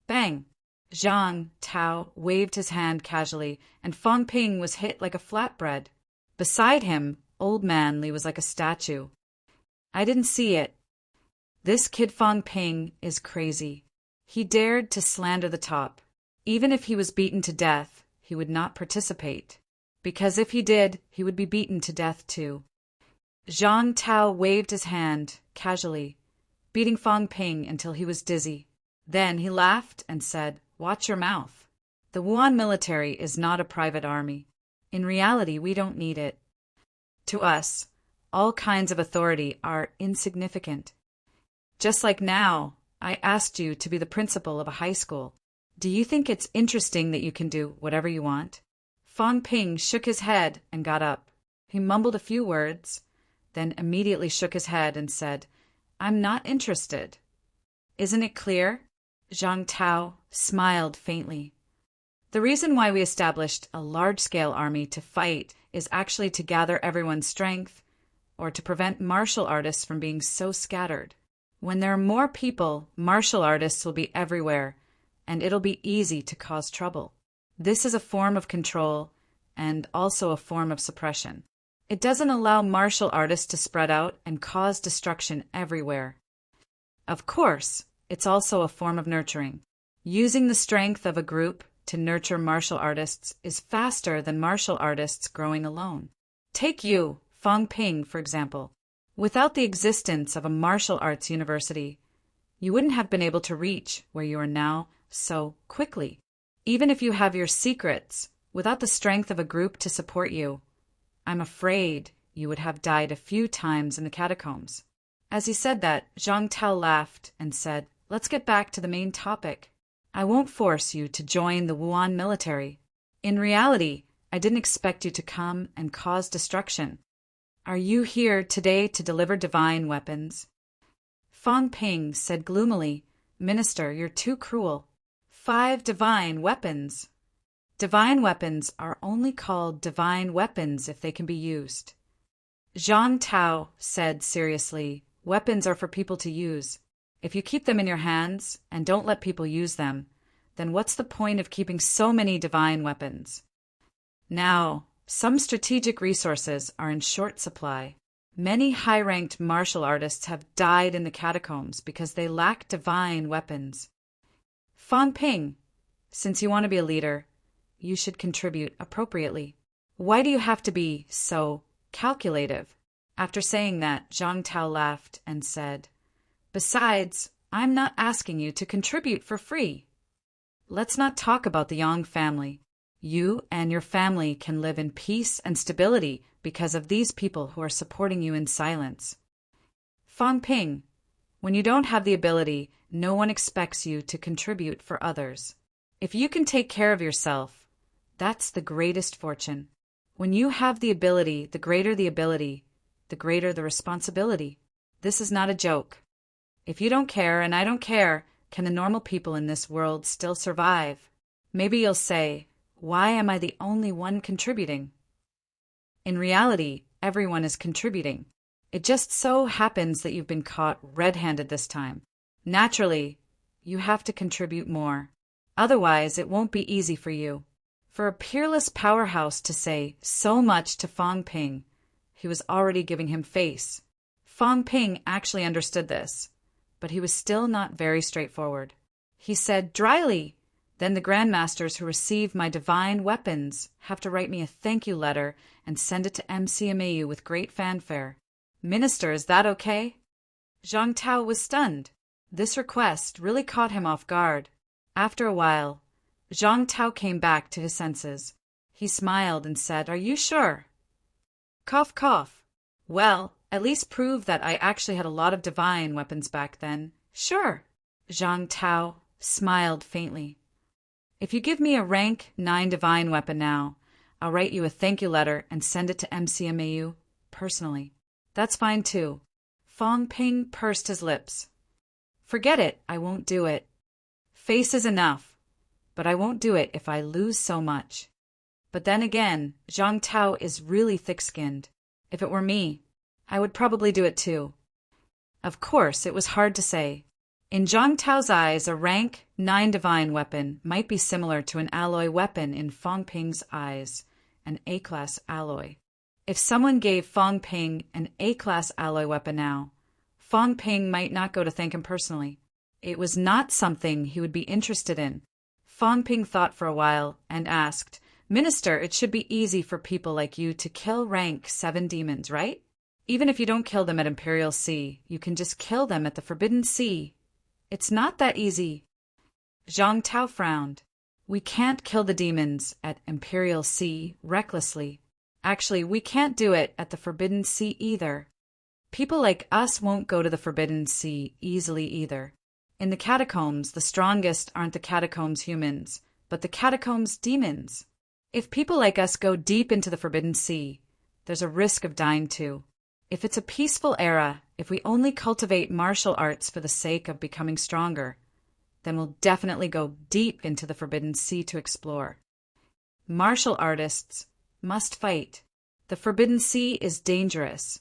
Bang! Zhang Tao waved his hand casually, and Fong Ping was hit like a flatbread. Beside him, old man Li was like a statue. I didn't see it. This kid Fong Ping is crazy. He dared to slander the top. Even if he was beaten to death, he would not participate. Because if he did, he would be beaten to death too. Zhang Tao waved his hand, casually, beating Fong Ping until he was dizzy. Then he laughed and said, Watch your mouth. The Wuhan military is not a private army. In reality, we don't need it. To us, all kinds of authority are insignificant. Just like now, I asked you to be the principal of a high school. Do you think it's interesting that you can do whatever you want? Fong Ping shook his head and got up. He mumbled a few words, then immediately shook his head and said, I'm not interested. Isn't it clear? Zhang Tao smiled faintly. The reason why we established a large-scale army to fight is actually to gather everyone's strength, or to prevent martial artists from being so scattered. When there are more people, martial artists will be everywhere, and it'll be easy to cause trouble. This is a form of control and also a form of suppression. It doesn't allow martial artists to spread out and cause destruction everywhere. Of course, it's also a form of nurturing. Using the strength of a group to nurture martial artists is faster than martial artists growing alone. Take you, Fong Ping, for example. Without the existence of a martial arts university, you wouldn't have been able to reach where you are now so quickly. Even if you have your secrets, without the strength of a group to support you, I'm afraid you would have died a few times in the catacombs. As he said that, Zhang Tao laughed and said, "Let's get back to the main topic. I won't force you to join the Wuan military. In reality, I didn't expect you to come and cause destruction. Are you here today to deliver divine weapons?" Fong Ping said gloomily, "Minister, you're too cruel. 5 divine weapons. Divine weapons are only called divine weapons if they can be used." Zhang Tao said seriously, "Weapons are for people to use. If you keep them in your hands and don't let people use them, then what's the point of keeping so many divine weapons?" Now, some strategic resources are in short supply. Many high-ranked martial artists have died in the catacombs because they lack divine weapons. Fong Ping, since you want to be a leader, you should contribute appropriately. Why do you have to be so calculative? After saying that, Zhang Tao laughed and said, "Besides, I'm not asking you to contribute for free. Let's not talk about the Yang family. You and your family can live in peace and stability because of these people who are supporting you in silence." Fong Ping, when you don't have the ability, no one expects you to contribute for others. If you can take care of yourself, that's the greatest fortune. When you have the ability, the greater the responsibility. This is not a joke. If you don't care and I don't care, can the normal people in this world still survive? Maybe you'll say, "Why am I the only one contributing?" In reality, everyone is contributing. It just so happens that you've been caught red-handed this time. Naturally, you have to contribute more. Otherwise, it won't be easy for you. For a peerless powerhouse to say so much to Fong Ping, he was already giving him face. Fong Ping actually understood this, but he was still not very straightforward. He said dryly, "Then the grandmasters who receive my divine weapons have to write me a thank you letter and send it to MCMAU with great fanfare. Minister, is that okay?" Zhang Tao was stunned. This request really caught him off guard. After a while, Zhang Tao came back to his senses. He smiled and said, "Are you sure?" Cough, cough. "Well, at least prove that I actually had a lot of divine weapons back then." "Sure." Zhang Tao smiled faintly. "If you give me a rank 9 divine weapon now, I'll write you a thank you letter and send it to MCMAU personally." "That's fine too." Fong Ping pursed his lips. "Forget it, I won't do it. Face is enough, but I won't do it if I lose so much." But then again, Zhang Tao is really thick-skinned. If it were me, I would probably do it too. Of course, it was hard to say. In Zhang Tao's eyes, a rank 9 divine weapon might be similar to an alloy weapon in Fong Ping's eyes, an A-class alloy. If someone gave Fong Ping an A-class alloy weapon now, Fong Ping might not go to thank him personally. It was not something he would be interested in. Fong Ping thought for a while and asked, "Minister, it should be easy for people like you to kill rank 7 demons, right? Even if you don't kill them at Imperial Sea, you can just kill them at the Forbidden Sea. It's not that easy." Zhang Tao frowned. "We can't kill the demons at Imperial Sea recklessly. Actually, we can't do it at the Forbidden Sea either. People like us won't go to the Forbidden Sea easily either. In the catacombs, the strongest aren't the catacombs humans, but the catacombs demons. If people like us go deep into the Forbidden Sea, there's a risk of dying too. If it's a peaceful era, if we only cultivate martial arts for the sake of becoming stronger, then we'll definitely go deep into the Forbidden Sea to explore. Martial artists must fight. The Forbidden Sea is dangerous,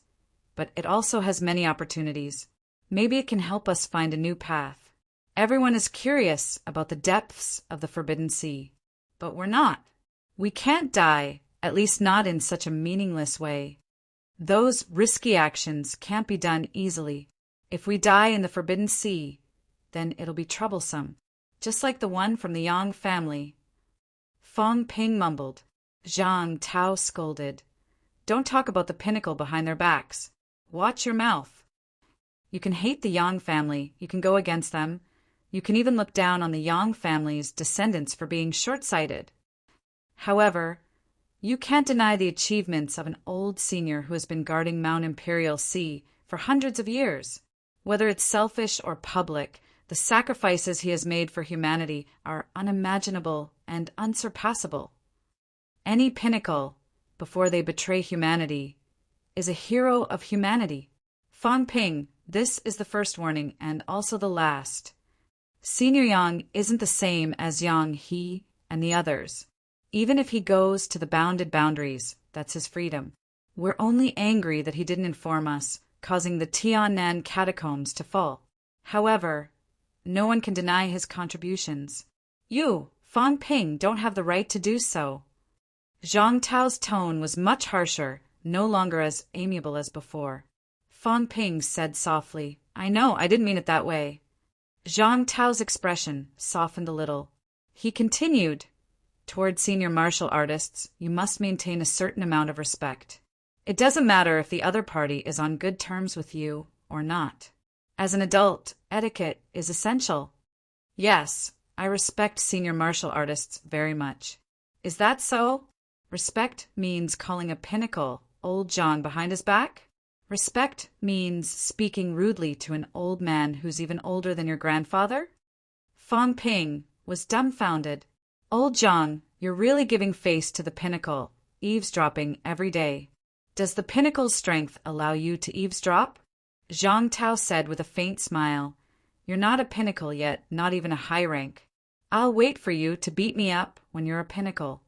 but it also has many opportunities. Maybe it can help us find a new path. Everyone is curious about the depths of the Forbidden Sea. But we're not. We can't die, at least not in such a meaningless way. Those risky actions can't be done easily. If we die in the Forbidden Sea, then it'll be troublesome, just like the one from the Yang family. Fong Ping mumbled. Zhang Tao scolded. Don't talk about the pinnacle behind their backs. Watch your mouth. You can hate the Yang family, you can go against them, you can even look down on the Yang family's descendants for being short-sighted. However, you can't deny the achievements of an old senior who has been guarding Mount Imperial Sea for hundreds of years. Whether it's selfish or public, the sacrifices he has made for humanity are unimaginable and unsurpassable. Any pinnacle, before they betray humanity, is a hero of humanity. Fong Ping, this is the first warning and also the last. Senior Yang isn't the same as Yang He and the others. Even if he goes to the bounded boundaries, that's his freedom. We're only angry that he didn't inform us, causing the Tiannan catacombs to fall. However, no one can deny his contributions. You, Fong Ping, don't have the right to do so. Zhang Tao's tone was much harsher, no longer as amiable as before. Fong Ping said softly, I know, I didn't mean it that way. Zhang Tao's expression softened a little. He continued, toward senior martial artists, you must maintain a certain amount of respect. It doesn't matter if the other party is on good terms with you or not. As an adult, etiquette is essential. Yes, I respect senior martial artists very much. Is that so? Respect means calling a pinnacle old John behind his back? Respect means speaking rudely to an old man who's even older than your grandfather? Fong Ping was dumbfounded. Old John, you're really giving face to the pinnacle, eavesdropping every day. Does the pinnacle's strength allow you to eavesdrop? Zhang Tao said with a faint smile. You're not a pinnacle yet, not even a high rank. I'll wait for you to beat me up when you're a pinnacle.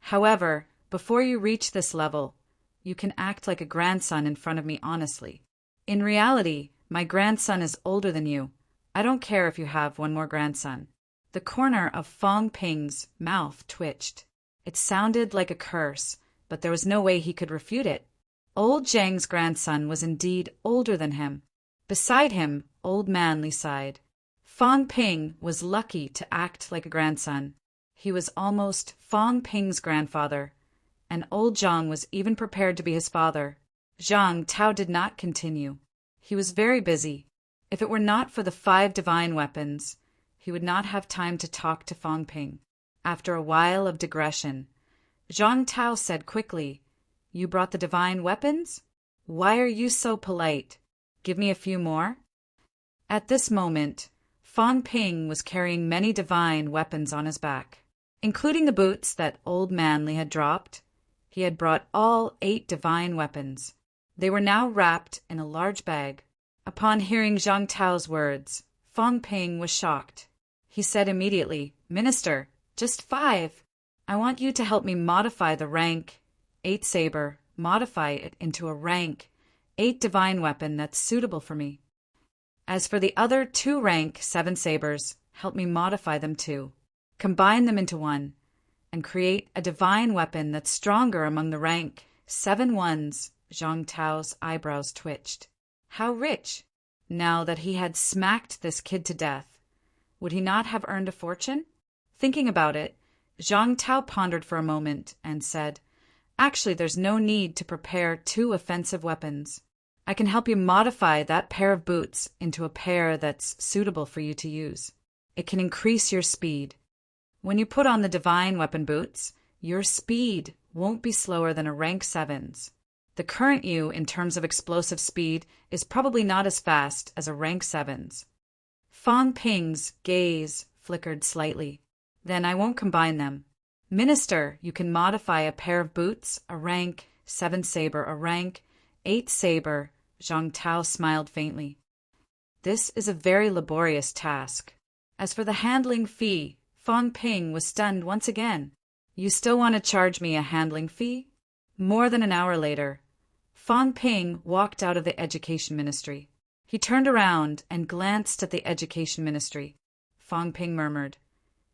However, before you reach this level, you can act like a grandson in front of me honestly. In reality, my grandson is older than you. I don't care if you have one more grandson. The corner of Fong Ping's mouth twitched. It sounded like a curse, but there was no way he could refute it. Old Zhang's grandson was indeed older than him. Beside him, old man Li sighed. Fong Ping was lucky to act like a grandson. He was almost Fong Ping's grandfather, and old Zhang was even prepared to be his father. Zhang Tao did not continue. He was very busy. If it were not for the 5 divine weapons, he would not have time to talk to Fong Ping. After a while of digression, Zhang Tao said quickly, You brought the divine weapons? Why are you so polite? Give me a few more. At this moment, Fong Ping was carrying many divine weapons on his back. Including the boots that old Manly had dropped, he had brought all 8 divine weapons. They were now wrapped in a large bag. Upon hearing Zhang Tao's words, Fong Ping was shocked. He said immediately, Minister, just 5. I want you to help me modify the rank 8 saber, modify it into a rank 8 divine weapon that's suitable for me. As for the other 2 rank 7 sabers, help me modify them too. Combine them into one, and create a divine weapon that's stronger among the rank 7 ones. Zhang Tao's eyebrows twitched. How rich! Now that he had smacked this kid to death, would he not have earned a fortune? Thinking about it, Zhang Tao pondered for a moment and said, Actually, there's no need to prepare 2 offensive weapons. I can help you modify that pair of boots into a pair that's suitable for you to use. It can increase your speed. When you put on the divine weapon boots, your speed won't be slower than a rank 7's. The current you, in terms of explosive speed, is probably not as fast as a rank 7's. Fong Ping's gaze flickered slightly. Then I won't combine them. Minister, you can modify a pair of boots, a rank 7 saber, a rank 8 saber. Zhang Tao smiled faintly. This is a very laborious task. As for the handling fee, Fong Ping was stunned once again. You still want to charge me a handling fee? More than an hour later, Fong Ping walked out of the education ministry. He turned around and glanced at the education ministry. Fong Ping murmured,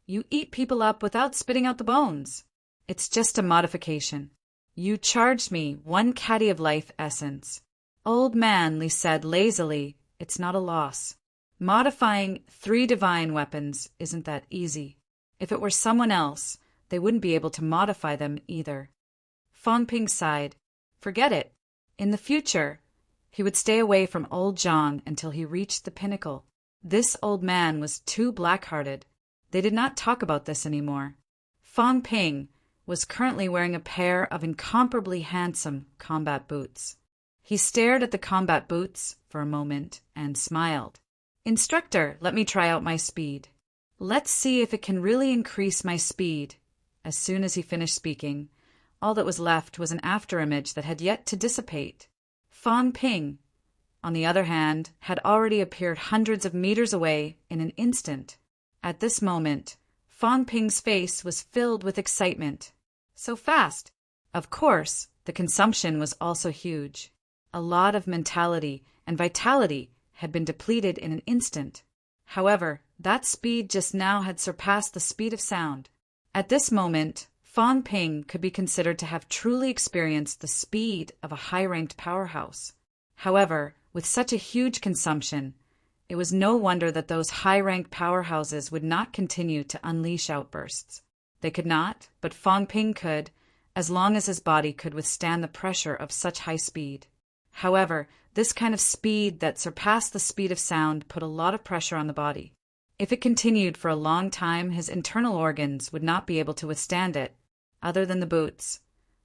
"You eat people up without spitting out the bones. It's just a modification. You charged me 1 caddy of life essence." Old man, Li said lazily, "It's not a loss. Modifying 3 divine weapons isn't that easy. If it were someone else, they wouldn't be able to modify them either." Fong Ping sighed. Forget it. In the future, he would stay away from old Zhang until he reached the pinnacle. This old man was too black-hearted. They did not talk about this anymore. Fong Ping was currently wearing a pair of incomparably handsome combat boots. He stared at the combat boots for a moment and smiled. "Instructor, let me try out my speed. Let's see if it can really increase my speed." As soon as he finished speaking, all that was left was an afterimage that had yet to dissipate. Fong Ping, on the other hand, had already appeared hundreds of meters away in an instant. At this moment, Fong Ping's face was filled with excitement. So fast! Of course, the consumption was also huge. A lot of mentality and vitality had been depleted in an instant. However, that speed just now had surpassed the speed of sound. At this moment, Fong Ping could be considered to have truly experienced the speed of a high-ranked powerhouse. However, with such a huge consumption, it was no wonder that those high-ranked powerhouses would not continue to unleash outbursts. They could not, but Fong Ping could, as long as his body could withstand the pressure of such high speed. However, this kind of speed that surpassed the speed of sound put a lot of pressure on the body. If it continued for a long time, his internal organs would not be able to withstand it. Other than the boots,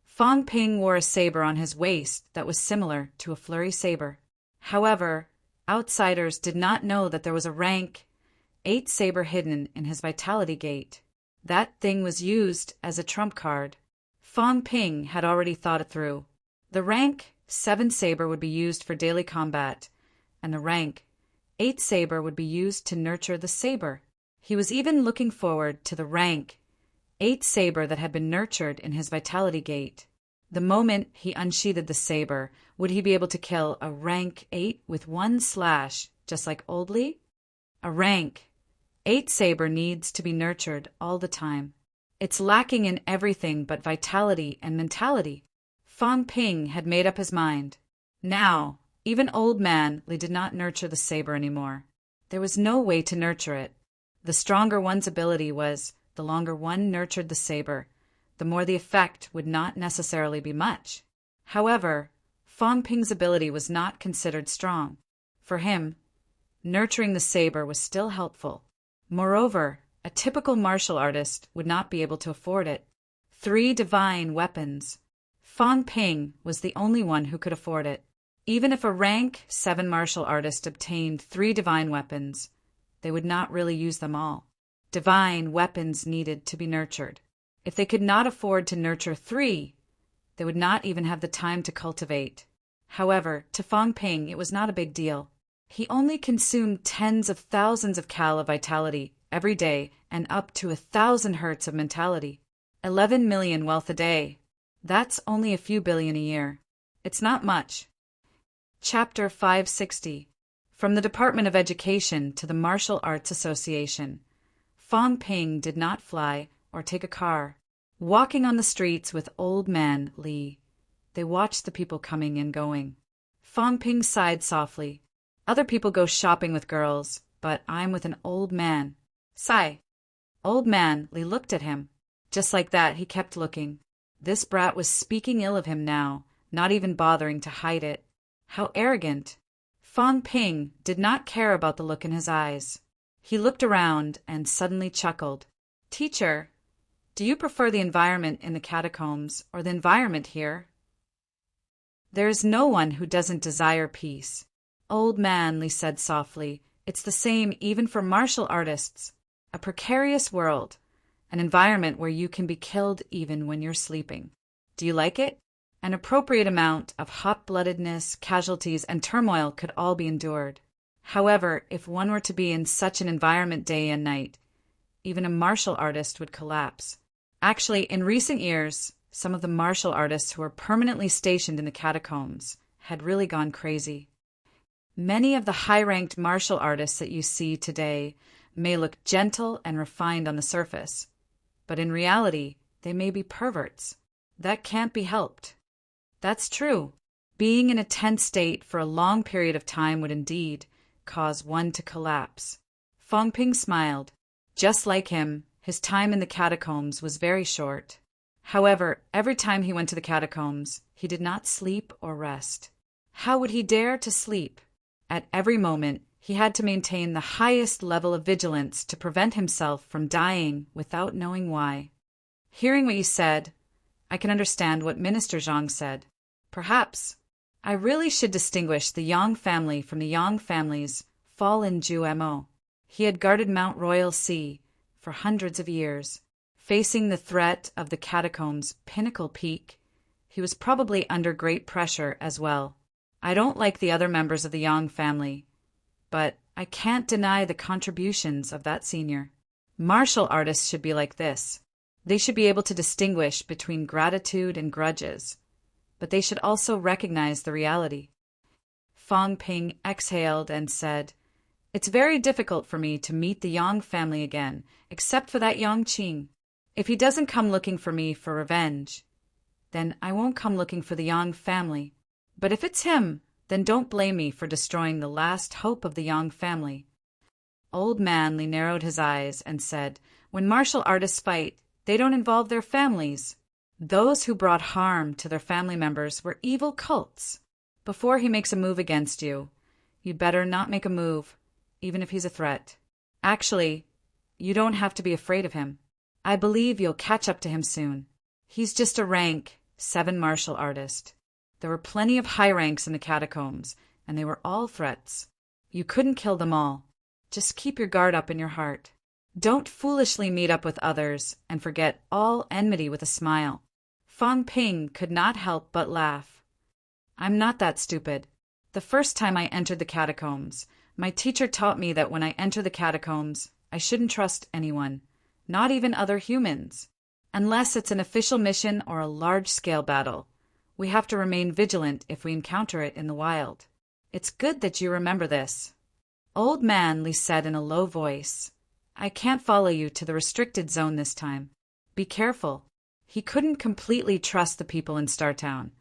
Fong Ping wore a saber on his waist that was similar to a flurry saber. However, outsiders did not know that there was a rank 8 saber hidden in his vitality gate. That thing was used as a trump card. Fong Ping had already thought it through. The rank 7 saber would be used for daily combat, and the rank 8 saber would be used to nurture the saber. He was even looking forward to the rank 8 saber that had been nurtured in his vitality gate. The moment he unsheathed the saber, would he be able to kill a rank 8 with 1 slash, just like Old Li? A rank 8 saber needs to be nurtured all the time. It's lacking in everything but vitality and mentality. Fong Ping had made up his mind. Now, even Old Man Li did not nurture the saber anymore. There was no way to nurture it. The stronger one's ability was, the longer one nurtured the saber, the more the effect would not necessarily be much. However, Fong Ping's ability was not considered strong. For him, nurturing the saber was still helpful. Moreover, a typical martial artist would not be able to afford it. 3 divine weapons. Fong Ping was the only one who could afford it. Even if a rank 7 martial artist obtained 3 divine weapons, they would not really use them all. Divine weapons needed to be nurtured. If they could not afford to nurture 3, they would not even have the time to cultivate. However, to Fong Ping it was not a big deal. He only consumed tens of thousands of cal of vitality every day and up to 1,000 hertz of mentality. 11 million wealth a day. That's only a few billion a year. It's not much. Chapter 560. From the Department of Education to the Martial Arts Association. Fong Ping did not fly or take a car. Walking on the streets with Old Man Li, they watched the people coming and going. Fong Ping sighed softly. Other people go shopping with girls, but I'm with an old man. Sigh. Old Man Li looked at him. Just like that, he kept looking. This brat was speaking ill of him now, not even bothering to hide it. How arrogant. Fong Ping did not care about the look in his eyes. He looked around and suddenly chuckled. Teacher, do you prefer the environment in the catacombs or the environment here? There is no one who doesn't desire peace. Old Man Li said softly, it's the same even for martial artists. A precarious world, an environment where you can be killed even when you're sleeping. Do you like it? An appropriate amount of hot-bloodedness, casualties, and turmoil could all be endured. However, if one were to be in such an environment day and night, even a martial artist would collapse. Actually, in recent years, some of the martial artists who were permanently stationed in the catacombs had really gone crazy. Many of the high-ranked martial artists that you see today may look gentle and refined on the surface, but in reality, they may be perverts. That can't be helped. That's true. Being in a tense state for a long period of time would indeed cause one to collapse. Fong Ping smiled. Just like him, his time in the catacombs was very short. However, every time he went to the catacombs, he did not sleep or rest. How would he dare to sleep? At every moment, he had to maintain the highest level of vigilance to prevent himself from dying without knowing why. Hearing what you said, I can understand what Minister Zhang said. Perhaps I really should distinguish the Yang family from the Yang family's fallen Jumo. He had guarded Mount Royal Sea for hundreds of years. Facing the threat of the catacombs' pinnacle peak, he was probably under great pressure as well. I don't like the other members of the Yang family, but I can't deny the contributions of that senior. Martial artists should be like this. They should be able to distinguish between gratitude and grudges, but they should also recognize the reality. Fong Ping exhaled and said, "It's very difficult for me to meet the Yang family again, except for that Yang Qing. If he doesn't come looking for me for revenge, then I won't come looking for the Yang family. But if it's him, then don't blame me for destroying the last hope of the Yang family." Old Man Li narrowed his eyes and said, "When martial artists fight, they don't involve their families. Those who brought harm to their family members were evil cults. Before he makes a move against you, you'd better not make a move, even if he's a threat. Actually, you don't have to be afraid of him. I believe you'll catch up to him soon. He's just a rank 7 martial artist. There were plenty of high ranks in the catacombs, and they were all threats. You couldn't kill them all. Just keep your guard up in your heart. Don't foolishly meet up with others and forget all enmity with a smile." Fong Ping could not help but laugh. "I'm not that stupid. The first time I entered the catacombs, my teacher taught me that when I enter the catacombs, I shouldn't trust anyone, not even other humans. Unless it's an official mission or a large-scale battle, we have to remain vigilant if we encounter it in the wild. It's good that you remember this." Old Man Li said in a low voice, "I can't follow you to the restricted zone this time. Be careful." He couldn't completely trust the people in Startown,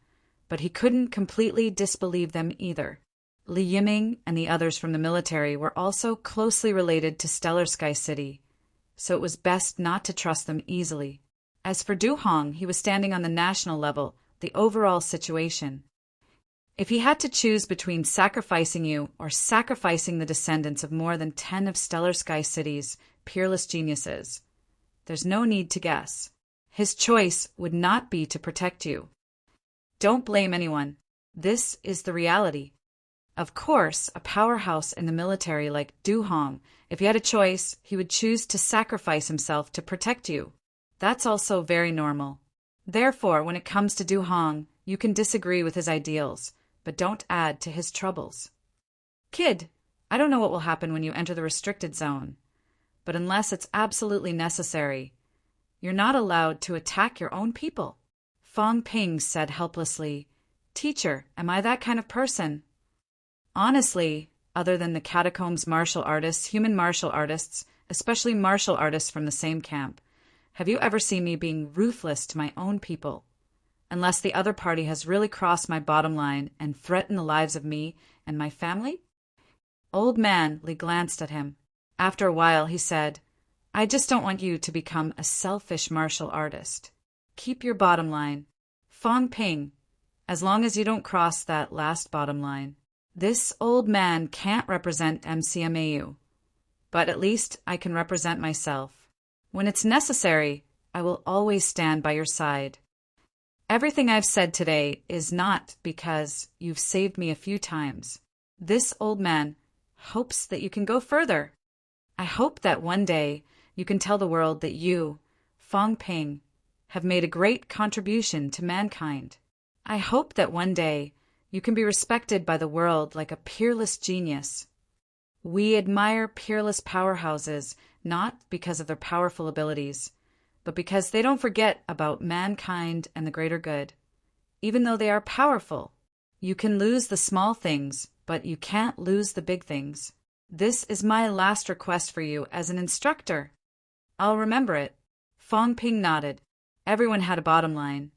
but he couldn't completely disbelieve them either. Li Yiming and the others from the military were also closely related to Stellar Sky City, so it was best not to trust them easily. As for Du Hong, he was standing on the national level, the overall situation. If he had to choose between sacrificing you or sacrificing the descendants of more than 10 of Stellar Sky City's peerless geniuses, there's no need to guess. His choice would not be to protect you. Don't blame anyone. This is the reality. Of course, a powerhouse in the military like Du Hong, if he had a choice, he would choose to sacrifice himself to protect you. That's also very normal. Therefore, when it comes to Du Hong, you can disagree with his ideals, but don't add to his troubles. Kid, I don't know what will happen when you enter the restricted zone, but unless it's absolutely necessary, you're not allowed to attack your own people. Fong Ping said helplessly, "Teacher, am I that kind of person?" Honestly, other than the catacombs martial artists, human martial artists, especially martial artists from the same camp, have you ever seen me being ruthless to my own people? Unless the other party has really crossed my bottom line and threatened the lives of me and my family? Old Man Li glanced at him. After a while, he said, "I just don't want you to become a selfish martial artist. Keep your bottom line. Fong Ping, as long as you don't cross that last bottom line. This old man can't represent MCMAU, but at least I can represent myself. When it's necessary, I will always stand by your side. Everything I've said today is not because you've saved me a few times. This old man hopes that you can go further. I hope that one day you can tell the world that you, Fong Ping, have made a great contribution to mankind. I hope that one day you can be respected by the world like a peerless genius. We admire peerless powerhouses not because of their powerful abilities, but because they don't forget about mankind and the greater good. Even though they are powerful, you can lose the small things, but you can't lose the big things. This is my last request for you as an instructor. I'll remember it. Fong Ping nodded. Everyone had a bottom line.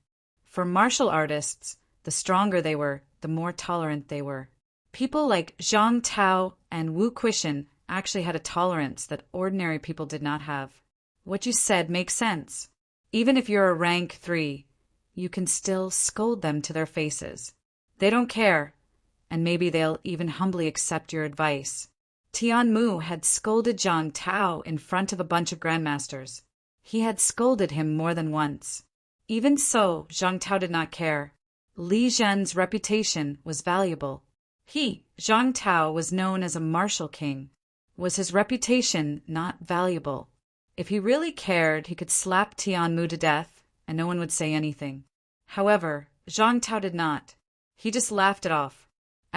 For martial artists, the stronger they were, the more tolerant they were. People like Zhang Tao and Wu Quishan actually had a tolerance that ordinary people did not have. What you said makes sense. Even if you're a rank 3, you can still scold them to their faces. They don't care, and maybe they'll even humbly accept your advice. Tian Mu had scolded Zhang Tao in front of a bunch of grandmasters. He had scolded him more than once. Even so, Zhang Tao did not care. Li Zhen's reputation was valuable. He, Zhang Tao, was known as a martial king. Was his reputation not valuable? If he really cared, he could slap Tian Mu to death, and no one would say anything. However, Zhang Tao did not. He just laughed it off.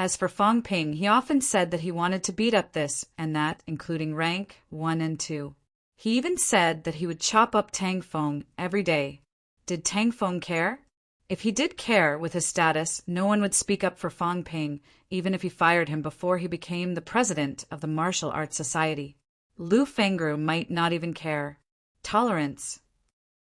As for Fong Ping, he often said that he wanted to beat up this and that, including rank 1 and 2. He even said that he would chop up Tang Feng every day. Did Tang Feng care? If he did care with his status, no one would speak up for Fong Ping, even if he fired him before he became the president of the Martial Arts Society. Lu Fengru might not even care. Tolerance.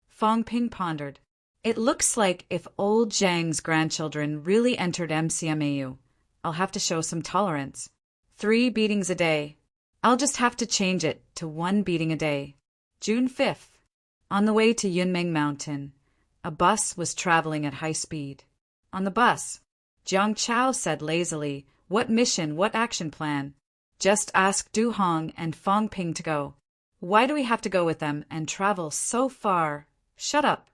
Fong Ping pondered. It looks like if old Zhang's grandchildren really entered MCMAU, I'll have to show some tolerance. 3 beatings a day. I'll just have to change it to 1 beating a day. June 5th. On the way to Yunmeng Mountain, a bus was traveling at high speed. On the bus, Jiang Chao said lazily, "What mission, what action plan? Just ask Du Hong and Fong Ping to go. Why do we have to go with them and travel so far? Shut up."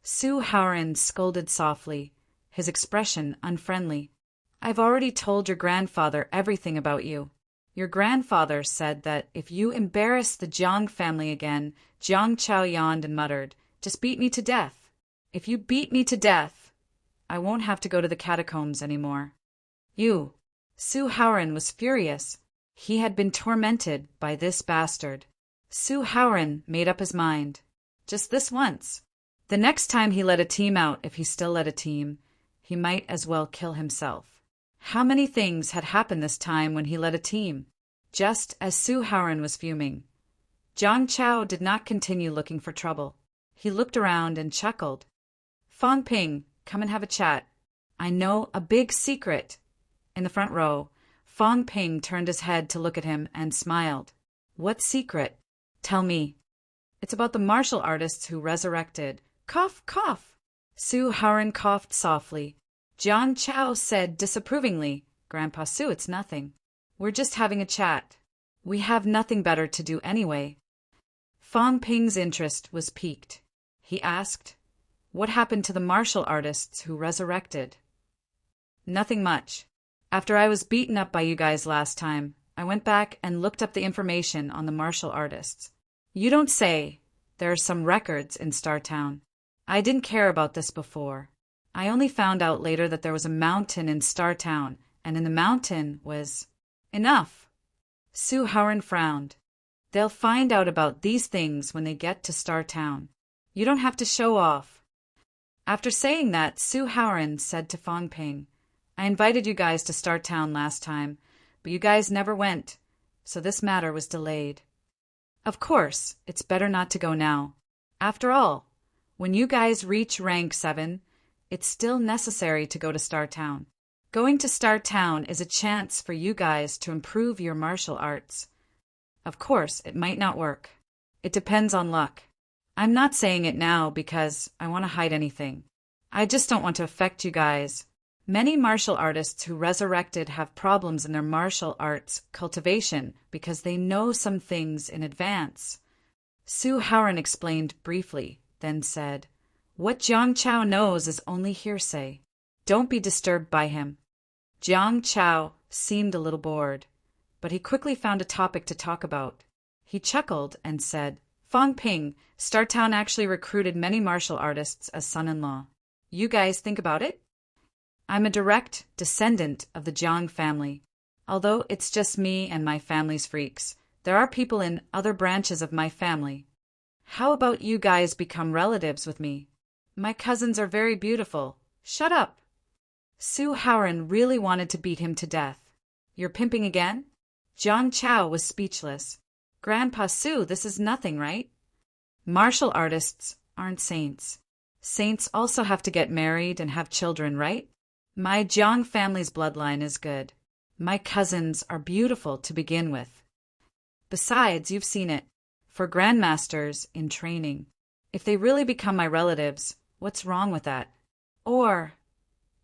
Su Haoran scolded softly, his expression unfriendly. "I've already told your grandfather everything about you. Your grandfather said that if you embarrass the Jiang family again," Jiang Chao yawned and muttered, "just beat me to death. If you beat me to death, I won't have to go to the catacombs anymore." You. Su Haoran was furious. He had been tormented by this bastard. Su Haoran made up his mind. Just this once. The next time he let a team out, if he still led a team, he might as well kill himself. How many things had happened this time when he led a team? Just as Su Haoran was fuming, Jiang Chao did not continue looking for trouble. He looked around and chuckled. "Fong Ping, come and have a chat. I know a big secret." In the front row, Fong Ping turned his head to look at him and smiled. "What secret? Tell me." "It's about the martial artists who resurrected." Cough, cough. Su Haoran coughed softly. Jiang Chao said disapprovingly, "Grandpa Su, it's nothing. We're just having a chat. We have nothing better to do anyway." Fong Ping's interest was piqued. He asked, "What happened to the martial artists who resurrected?" "Nothing much. After I was beaten up by you guys last time, I went back and looked up the information on the martial artists. You don't say. There are some records in Startown. I didn't care about this before. I only found out later that there was a mountain in Startown, and in the mountain was..." "Enough." Su Haoran frowned. "They'll find out about these things when they get to Startown. You don't have to show off." After saying that, Su Haoran said to Fong Ping, "I invited you guys to Startown last time, but you guys never went, so this matter was delayed. Of course, it's better not to go now. After all, when you guys reach rank 7, it's still necessary to go to Startown. Going to Startown is a chance for you guys to improve your martial arts. Of course, it might not work. It depends on luck. I'm not saying it now because I want to hide anything. I just don't want to affect you guys. Many martial artists who resurrected have problems in their martial arts cultivation because they know some things in advance." Su Haoran explained briefly, then said, "What Jiang Chao knows is only hearsay. Don't be disturbed by him." Jiang Chao seemed a little bored, but he quickly found a topic to talk about. He chuckled and said, "Fong Ping, Startown actually recruited many martial artists as son-in-law. You guys think about it? I'm a direct descendant of the Jiang family. Although it's just me and my family's freaks, there are people in other branches of my family. How about you guys become relatives with me? My cousins are very beautiful." "Shut up." Su Haoran really wanted to beat him to death. You're pimping again? Jiang Chao was speechless. Grandpa Su, this is nothing, right? Martial artists aren't saints. Saints also have to get married and have children, right? My Jiang family's bloodline is good. My cousins are beautiful to begin with. Besides, you've seen it. For grandmasters in training. If they really become my relatives, what's wrong with that? Or...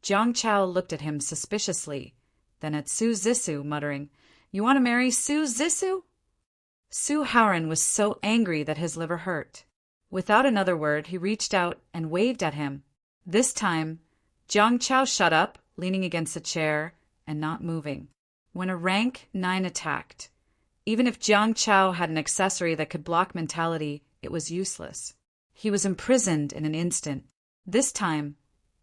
Jiang Chao looked at him suspiciously, then at Su Zissou, muttering, You want to marry Su Zissou? Su Haoran was so angry that his liver hurt. Without another word, he reached out and waved at him. This time, Jiang Chao shut up, leaning against a chair and not moving. When a rank 9 attacked, even if Jiang Chao had an accessory that could block mentality, it was useless. He was imprisoned in an instant. This time,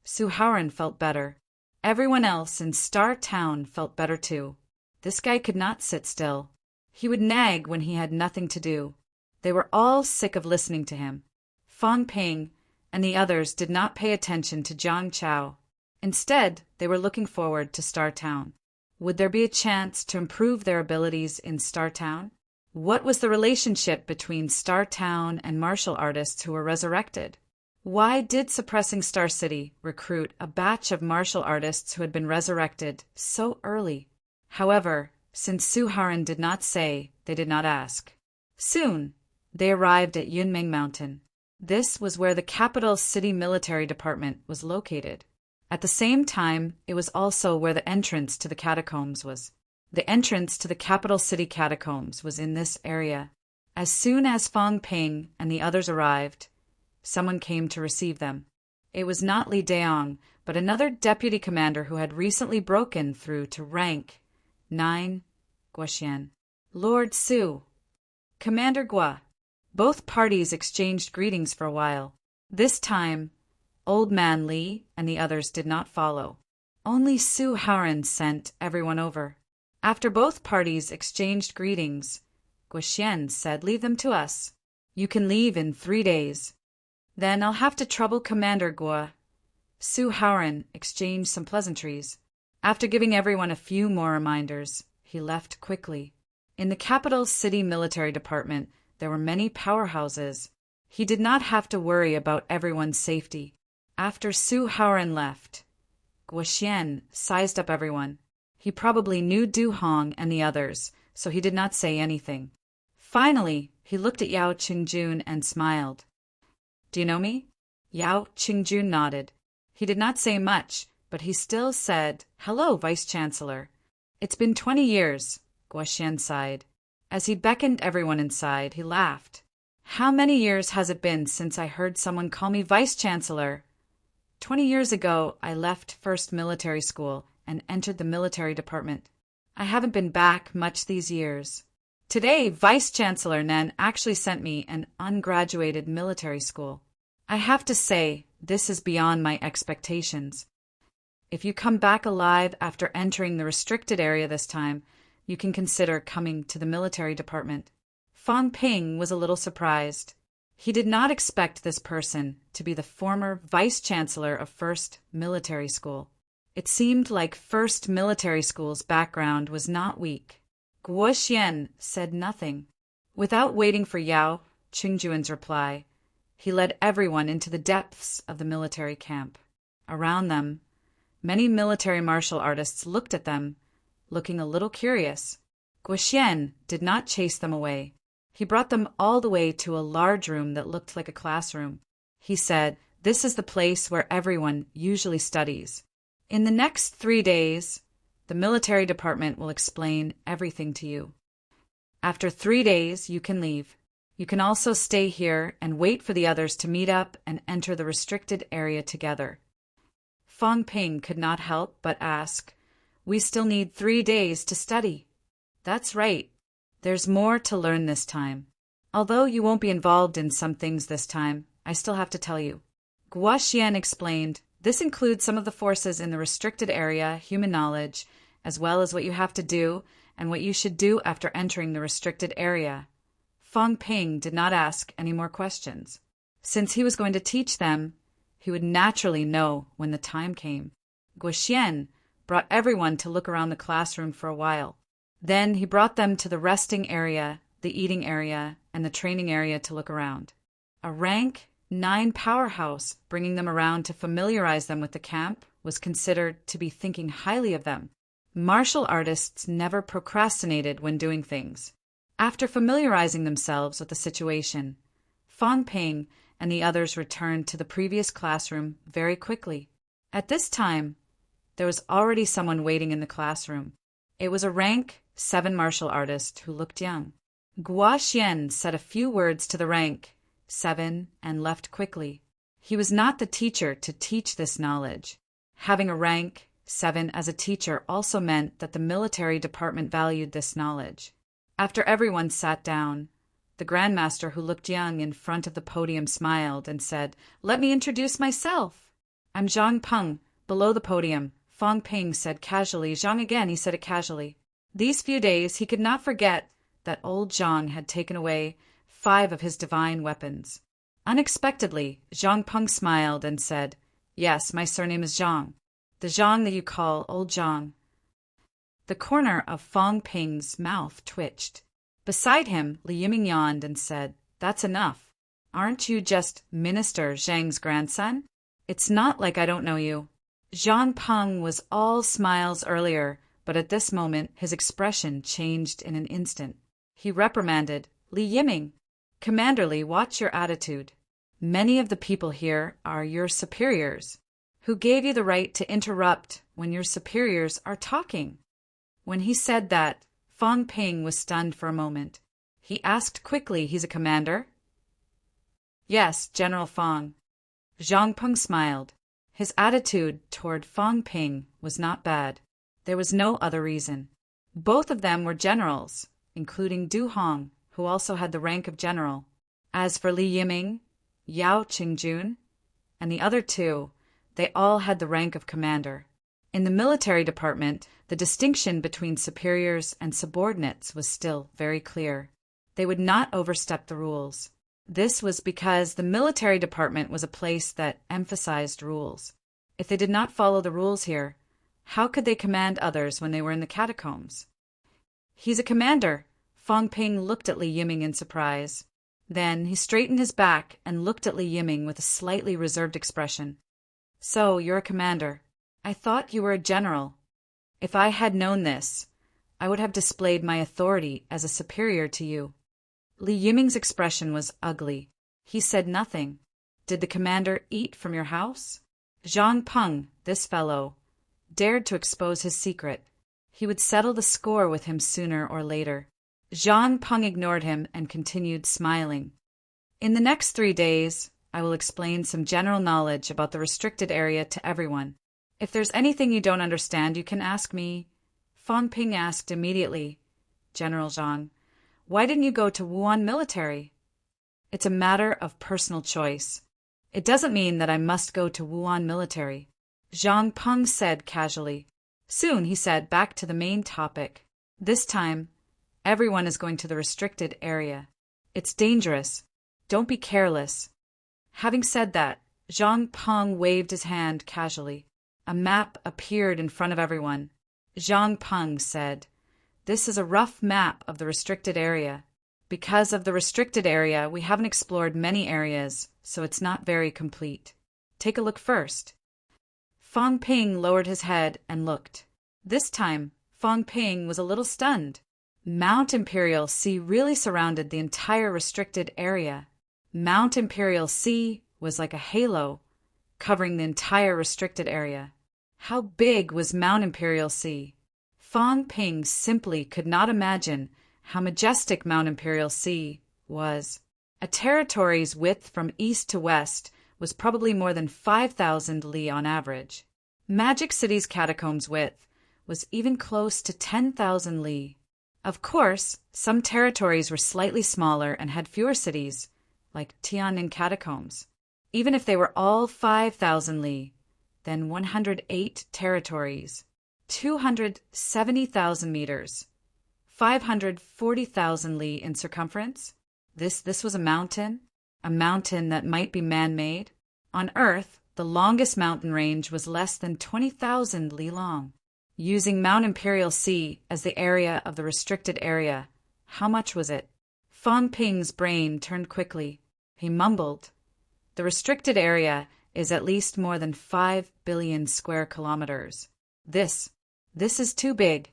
Su Haoran felt better. Everyone else in Star Town felt better too. This guy could not sit still. He would nag when he had nothing to do. They were all sick of listening to him. Fang Ping and the others did not pay attention to Jiang Chao. Instead, they were looking forward to Star Town. Would there be a chance to improve their abilities in Star Town? What was the relationship between Star Town and martial artists who were resurrected? Why did Suppressing Star City recruit a batch of martial artists who had been resurrected so early? However, since Su Haoran did not say, they did not ask. Soon, they arrived at Yunmeng Mountain. This was where the capital city military department was located. At the same time, it was also where the entrance to the catacombs was. The entrance to the capital city catacombs was in this area. As soon as Fang Ping and the others arrived, someone came to receive them. It was not Li Daong, but another deputy commander who had recently broken through to rank 9, Guoxian. Lord Su. Commander Gua. Both parties exchanged greetings for a while. This time, Old Man Li and the others did not follow. Only Su Haoran sent everyone over. After both parties exchanged greetings, Guoxian said, Leave them to us. You can leave in 3 days. Then I'll have to trouble Commander Gua. Su Haoran exchanged some pleasantries. After giving everyone a few more reminders, he left quickly. In the capital city military department, there were many powerhouses. He did not have to worry about everyone's safety. After Su Haoran left, Guoxian sized up everyone. He probably knew Du Hong and the others, so he did not say anything. Finally, he looked at Yao Qingjun and smiled. Do you know me? Yao Qingjun nodded. He did not say much, but he still said, Hello, Vice-Chancellor. It's been 20 years, Guoxian sighed. As he beckoned everyone inside, he laughed. How many years has it been since I heard someone call me Vice-Chancellor? 20 years ago, I left First Military School and entered the military department. I haven't been back much these years. Today, Vice-Chancellor Nen actually sent me an ungraduated military school. I have to say, this is beyond my expectations. If you come back alive after entering the restricted area this time, you can consider coming to the military department. Fang Ping was a little surprised. He did not expect this person to be the former Vice-Chancellor of First Military School. It seemed like First Military School's background was not weak. Guoxian said nothing. Without waiting for Yao Qingjuan's reply, he led everyone into the depths of the military camp. Around them, many military martial artists looked at them, looking a little curious. Guoxian did not chase them away. He brought them all the way to a large room that looked like a classroom. He said, This is the place where everyone usually studies. In the next 3 days, the military department will explain everything to you. After 3 days, you can leave. You can also stay here and wait for the others to meet up and enter the restricted area together. Fang Ping could not help but ask, We still need 3 days to study. That's right. There's more to learn this time. Although you won't be involved in some things this time, I still have to tell you. Guoxian explained, This includes some of the forces in the restricted area, human knowledge, as well as what you have to do and what you should do after entering the restricted area. Fang Ping did not ask any more questions. Since he was going to teach them, he would naturally know when the time came. Guoxian brought everyone to look around the classroom for a while. Then he brought them to the resting area, the eating area, and the training area to look around. A rank 9 powerhouse bringing them around to familiarize them with the camp was considered to be thinking highly of them. Martial artists never procrastinated when doing things. After familiarizing themselves with the situation, Fang Ping and the others returned to the previous classroom very quickly. At this time, there was already someone waiting in the classroom. It was a rank 7 martial artist who looked young. Gua Xian said a few words to the rank 7 and left quickly. He was not the teacher to teach this knowledge. Having a rank 7 as a teacher also meant that the military department valued this knowledge. After everyone sat down, the Grandmaster who looked young in front of the podium smiled and said, "Let me introduce myself. I'm Zhang Peng." Below the podium, Fang Ping said casually. Zhang again, he said it casually. These few days he could not forget that old Zhang had taken away 5 of his divine weapons. Unexpectedly, Zhang Peng smiled and said, "Yes, my surname is Zhang. The Zhang that you call Old Zhang." The corner of Fang Ping's mouth twitched. Beside him, Li Yiming yawned and said, "That's enough. Aren't you just Minister Zhang's grandson? It's not like I don't know you." Zhang Peng was all smiles earlier, but at this moment his expression changed in an instant. He reprimanded, "Li Yiming, Commanderly, watch your attitude. Many of the people here are your superiors. Who gave you the right to interrupt when your superiors are talking?" When he said that, Fang Ping was stunned for a moment. He asked quickly, "He's a commander?" "Yes, General Fang." Zhang Peng smiled. His attitude toward Fang Ping was not bad. There was no other reason. Both of them were generals, including Du Hong, who also had the rank of general. As for Li Yiming, Yao Qingjun, and the other 2, they all had the rank of commander. In the military department, the distinction between superiors and subordinates was still very clear. They would not overstep the rules. This was because the military department was a place that emphasized rules. If they did not follow the rules here, how could they command others when they were in the catacombs? "He's a commander." Fang Ping looked at Li Yiming in surprise. Then he straightened his back and looked at Li Yiming with a slightly reserved expression. "So, you're a commander. I thought you were a general. If I had known this, I would have displayed my authority as a superior to you." Li Yiming's expression was ugly. He said nothing. "Did the commander eat from your house?" Zhang Peng, this fellow, dared to expose his secret. He would settle the score with him sooner or later. Zhang Peng ignored him and continued smiling. "In the next 3 days, I will explain some general knowledge about the restricted area to everyone. If there's anything you don't understand, you can ask me." Fang Ping asked immediately, "General Zhang, why didn't you go to Wuhan military?" "It's a matter of personal choice. It doesn't mean that I must go to Wuhan military," Zhang Peng said casually. Soon he said, back to the main topic. "This time, everyone is going to the restricted area. It's dangerous. Don't be careless." Having said that, Zhang Peng waved his hand casually. A map appeared in front of everyone. Zhang Peng said, "This is a rough map of the restricted area. Because of the restricted area, we haven't explored many areas, so it's not very complete. Take a look first." Fang Ping lowered his head and looked. This time, Fang Ping was a little stunned. Mount Imperial Sea really surrounded the entire restricted area. Mount Imperial Sea was like a halo, covering the entire restricted area. How big was Mount Imperial Sea? Fang Ping simply could not imagine how majestic Mount Imperial Sea was. A territory's width from east to west was probably more than 5,000 li on average. Magic City's catacombs' width was even close to 10,000 li. Of course, some territories were slightly smaller and had fewer cities, like Tian'an catacombs. Even if they were all 5,000 li, then 108 territories, 270,000 meters, 540,000 li in circumference. This was a mountain that might be man-made. On Earth, the longest mountain range was less than 20,000 li long. Using Mount Imperial Sea as the area of the restricted area, how much was it? Fang Ping's brain turned quickly. He mumbled, "The restricted area is at least more than 5 billion square kilometers. This is too big."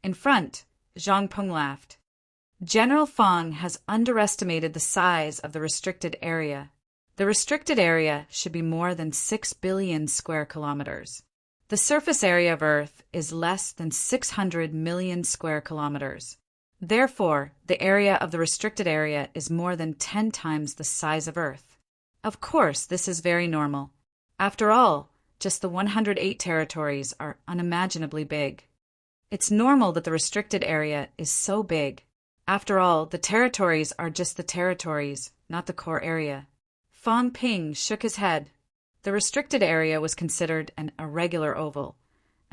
In front, Zhang Peng laughed. "General Fang has underestimated the size of the restricted area. The restricted area should be more than 6 billion square kilometers. The surface area of Earth is less than 600 million square kilometers. Therefore, the area of the restricted area is more than 10 times the size of Earth. Of course, this is very normal. After all, just the 108 territories are unimaginably big. It's normal that the restricted area is so big. After all, the territories are just the territories, not the core area." Fang Ping shook his head. The restricted area was considered an irregular oval,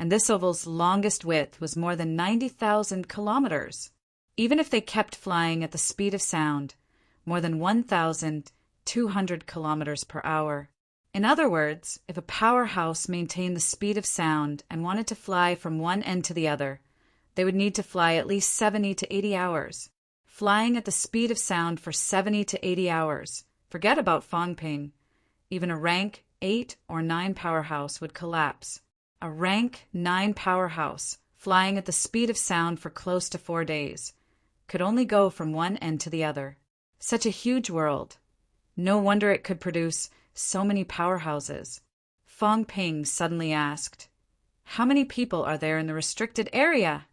and this oval's longest width was more than 90,000 kilometers. Even if they kept flying at the speed of sound, more than 1,200 kilometers per hour. In other words, if a powerhouse maintained the speed of sound and wanted to fly from one end to the other, they would need to fly at least 70 to 80 hours. Flying at the speed of sound for 70 to 80 hours. Forget about Fang Ping. Even a rank 8 or 9 powerhouse would collapse. A rank 9 powerhouse, flying at the speed of sound for close to 4 days, could only go from one end to the other. Such a huge world. No wonder it could produce so many powerhouses. Fang Ping suddenly asked, "How many people are there in the restricted area?"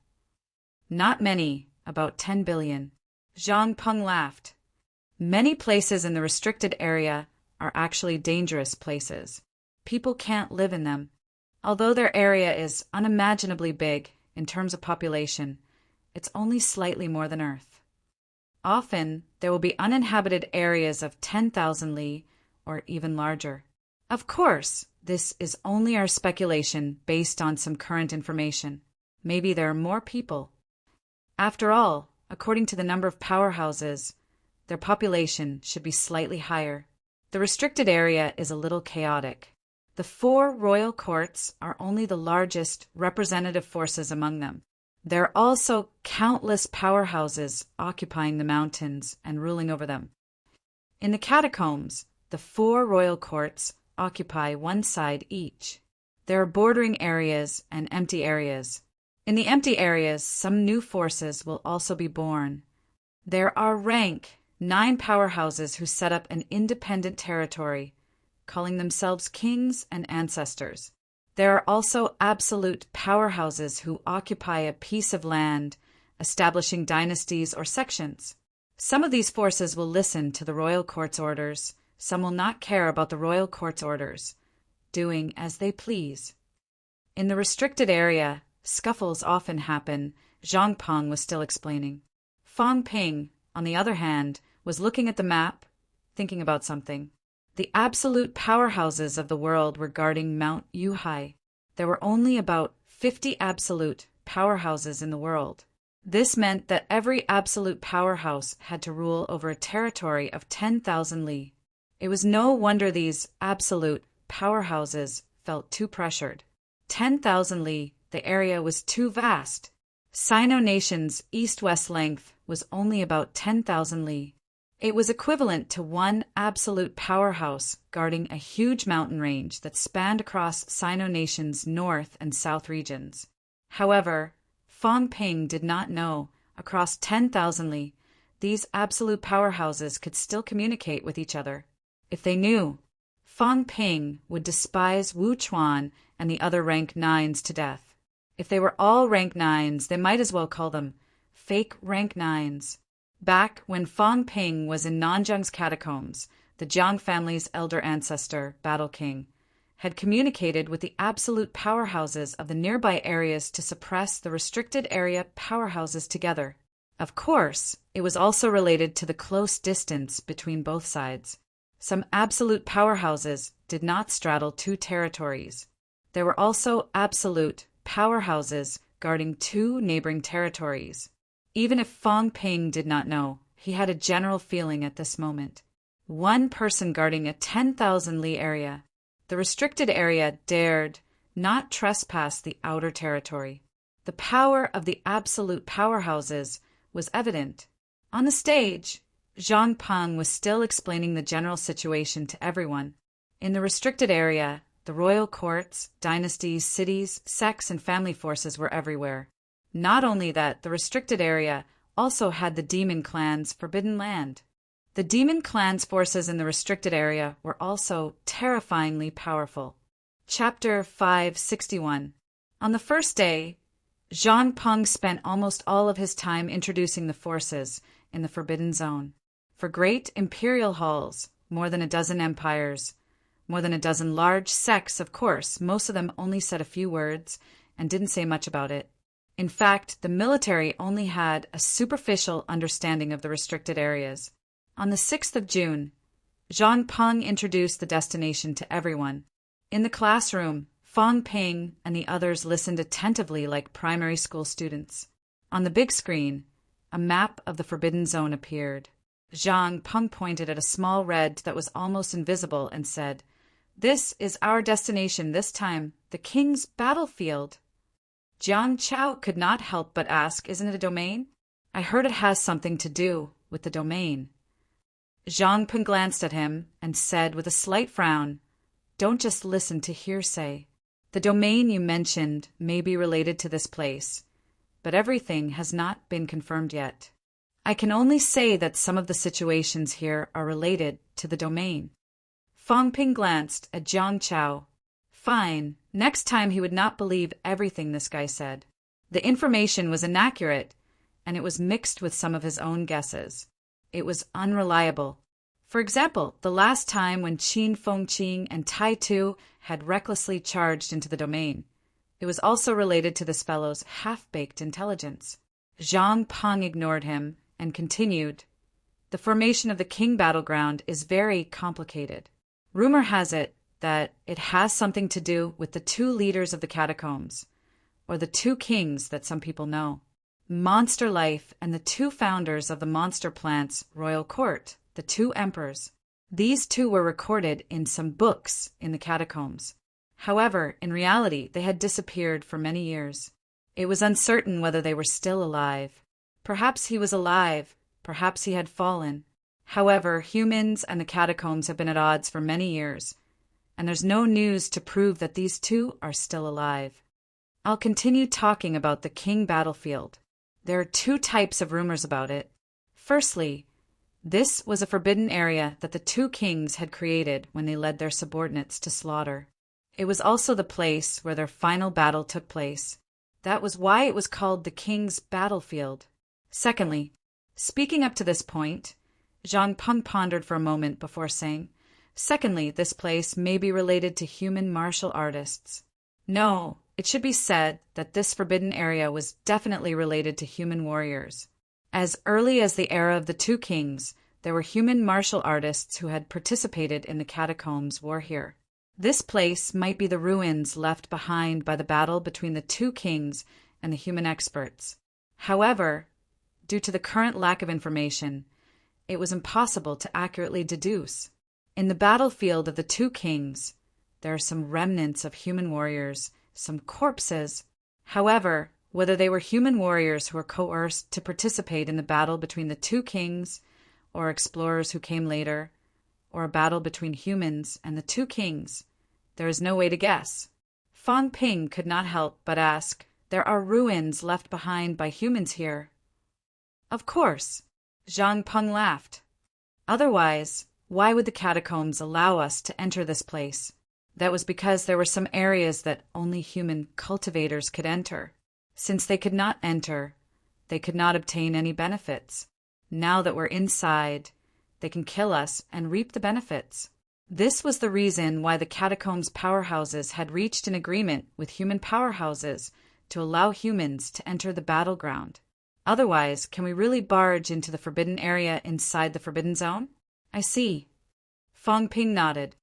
"Not many, about 10 billion. Zhang Peng laughed. "Many places in the restricted area are actually dangerous places. People can't live in them. Although their area is unimaginably big in terms of population, it's only slightly more than Earth. Often, there will be uninhabited areas of 10,000 li or even larger. Of course, this is only our speculation based on some current information. Maybe there are more people. After all, according to the number of powerhouses, their population should be slightly higher. The restricted area is a little chaotic. The 4 royal courts are only the largest representative forces among them. There are also countless powerhouses occupying the mountains and ruling over them. In the catacombs, the 4 royal courts occupy one side each. There are bordering areas and empty areas. In the empty areas, some new forces will also be born. There are rank 9 powerhouses who set up an independent territory, calling themselves kings and ancestors. There are also absolute powerhouses who occupy a piece of land, establishing dynasties or sections. Some of these forces will listen to the royal court's orders. Some will not care about the royal court's orders, doing as they please. In the restricted area, scuffles often happen, Zhang Peng was still explaining. Fang Ping, on the other hand, was looking at the map, thinking about something. The absolute powerhouses of the world were guarding Mount Yuhai. There were only about 50 absolute powerhouses in the world. This meant that every absolute powerhouse had to rule over a territory of 10,000 li. It was no wonder these absolute powerhouses felt too pressured. 10,000 li, the area was too vast. Sino Nation's east-west length was only about 10,000 li. It was equivalent to one absolute powerhouse guarding a huge mountain range that spanned across Sino Nation's north and south regions. However, Fang Ping did not know, across 10,000 li, these absolute powerhouses could still communicate with each other. If they knew, Fang Ping would despise Wu Chuan and the other rank 9s to death. If they were all rank 9s, they might as well call them fake rank 9s. Back when Fang Ping was in Nanjung's catacombs, the Jiang family's elder ancestor, Battle King, had communicated with the absolute powerhouses of the nearby areas to suppress the restricted area powerhouses together. Of course, it was also related to the close distance between both sides. Some absolute powerhouses did not straddle 2 territories. There were also absolute powerhouses guarding 2 neighboring territories. Even if Fang Ping did not know, he had a general feeling at this moment. One person guarding a 10,000 li area. The restricted area dared not trespass the outer territory. The power of the absolute powerhouses was evident. On the stage, Zhang Peng was still explaining the general situation to everyone. In the restricted area, the royal courts, dynasties, cities, sects, and family forces were everywhere. Not only that, the restricted area also had the demon clan's forbidden land. The demon clan's forces in the restricted area were also terrifyingly powerful. Chapter 561. On the first day, Zhang Peng spent almost all of his time introducing the forces in the Forbidden Zone. For great imperial halls, more than a dozen empires, more than a dozen large sects, of course, most of them only said a few words and didn't say much about it. In fact, the military only had a superficial understanding of the restricted areas. On the 6th of June, Zhang Peng introduced the destination to everyone. In the classroom, Fang Ping and the others listened attentively like primary school students. On the big screen, a map of the Forbidden Zone appeared. Zhang Peng pointed at a small red that was almost invisible and said, "This is our destination this time, the King's battlefield." Jiang Chao could not help but ask, "Isn't it a domain? I heard it has something to do with the domain." Zhang Peng glanced at him and said with a slight frown, "Don't just listen to hearsay. The domain you mentioned may be related to this place, but everything has not been confirmed yet. I can only say that some of the situations here are related to the domain." Fang Ping glanced at Jiang Chao. Fine, next time he would not believe everything this guy said. The information was inaccurate, and it was mixed with some of his own guesses. It was unreliable. For example, the last time when Qin Fengqing and Tai Tu had recklessly charged into the domain, it was also related to this fellow's half-baked intelligence. Zhang Peng ignored him and continued, "The formation of the King battleground is very complicated. Rumor has it that it has something to do with the two leaders of the catacombs, or the two kings that some people know. Monster Life and the two founders of the Monster Plant's royal court, the two emperors. These two were recorded in some books in the catacombs. However, in reality, they had disappeared for many years. It was uncertain whether they were still alive. Perhaps he was alive, perhaps he had fallen. However, humans and the catacombs have been at odds for many years, and there's no news to prove that these two are still alive. I'll continue talking about the King battlefield. There are two types of rumors about it. Firstly, this was a forbidden area that the two kings had created when they led their subordinates to slaughter. It was also the place where their final battle took place. That was why it was called the King's battlefield. Secondly, speaking up to this point, Zhang Peng pondered for a moment before saying, "Secondly, this place may be related to human martial artists." No, it should be said that this forbidden area was definitely related to human warriors. As early as the era of the two kings, there were human martial artists who had participated in the catacombs war here. This place might be the ruins left behind by the battle between the two kings and the human experts. However, due to the current lack of information, it was impossible to accurately deduce. In the battlefield of the two kings, there are some remnants of human warriors, some corpses. However, whether they were human warriors who were coerced to participate in the battle between the two kings, or explorers who came later, or a battle between humans and the two kings, there is no way to guess. Fang Ping could not help but ask, "There are ruins left behind by humans here?" "Of course," Zhang Peng laughed. "Otherwise, why would the catacombs allow us to enter this place? That was because there were some areas that only human cultivators could enter. Since they could not enter, they could not obtain any benefits. Now that we're inside, they can kill us and reap the benefits." This was the reason why the catacombs powerhouses had reached an agreement with human powerhouses to allow humans to enter the battleground. Otherwise, can we really barge into the forbidden area inside the Forbidden Zone? "I see." Fang Ping nodded.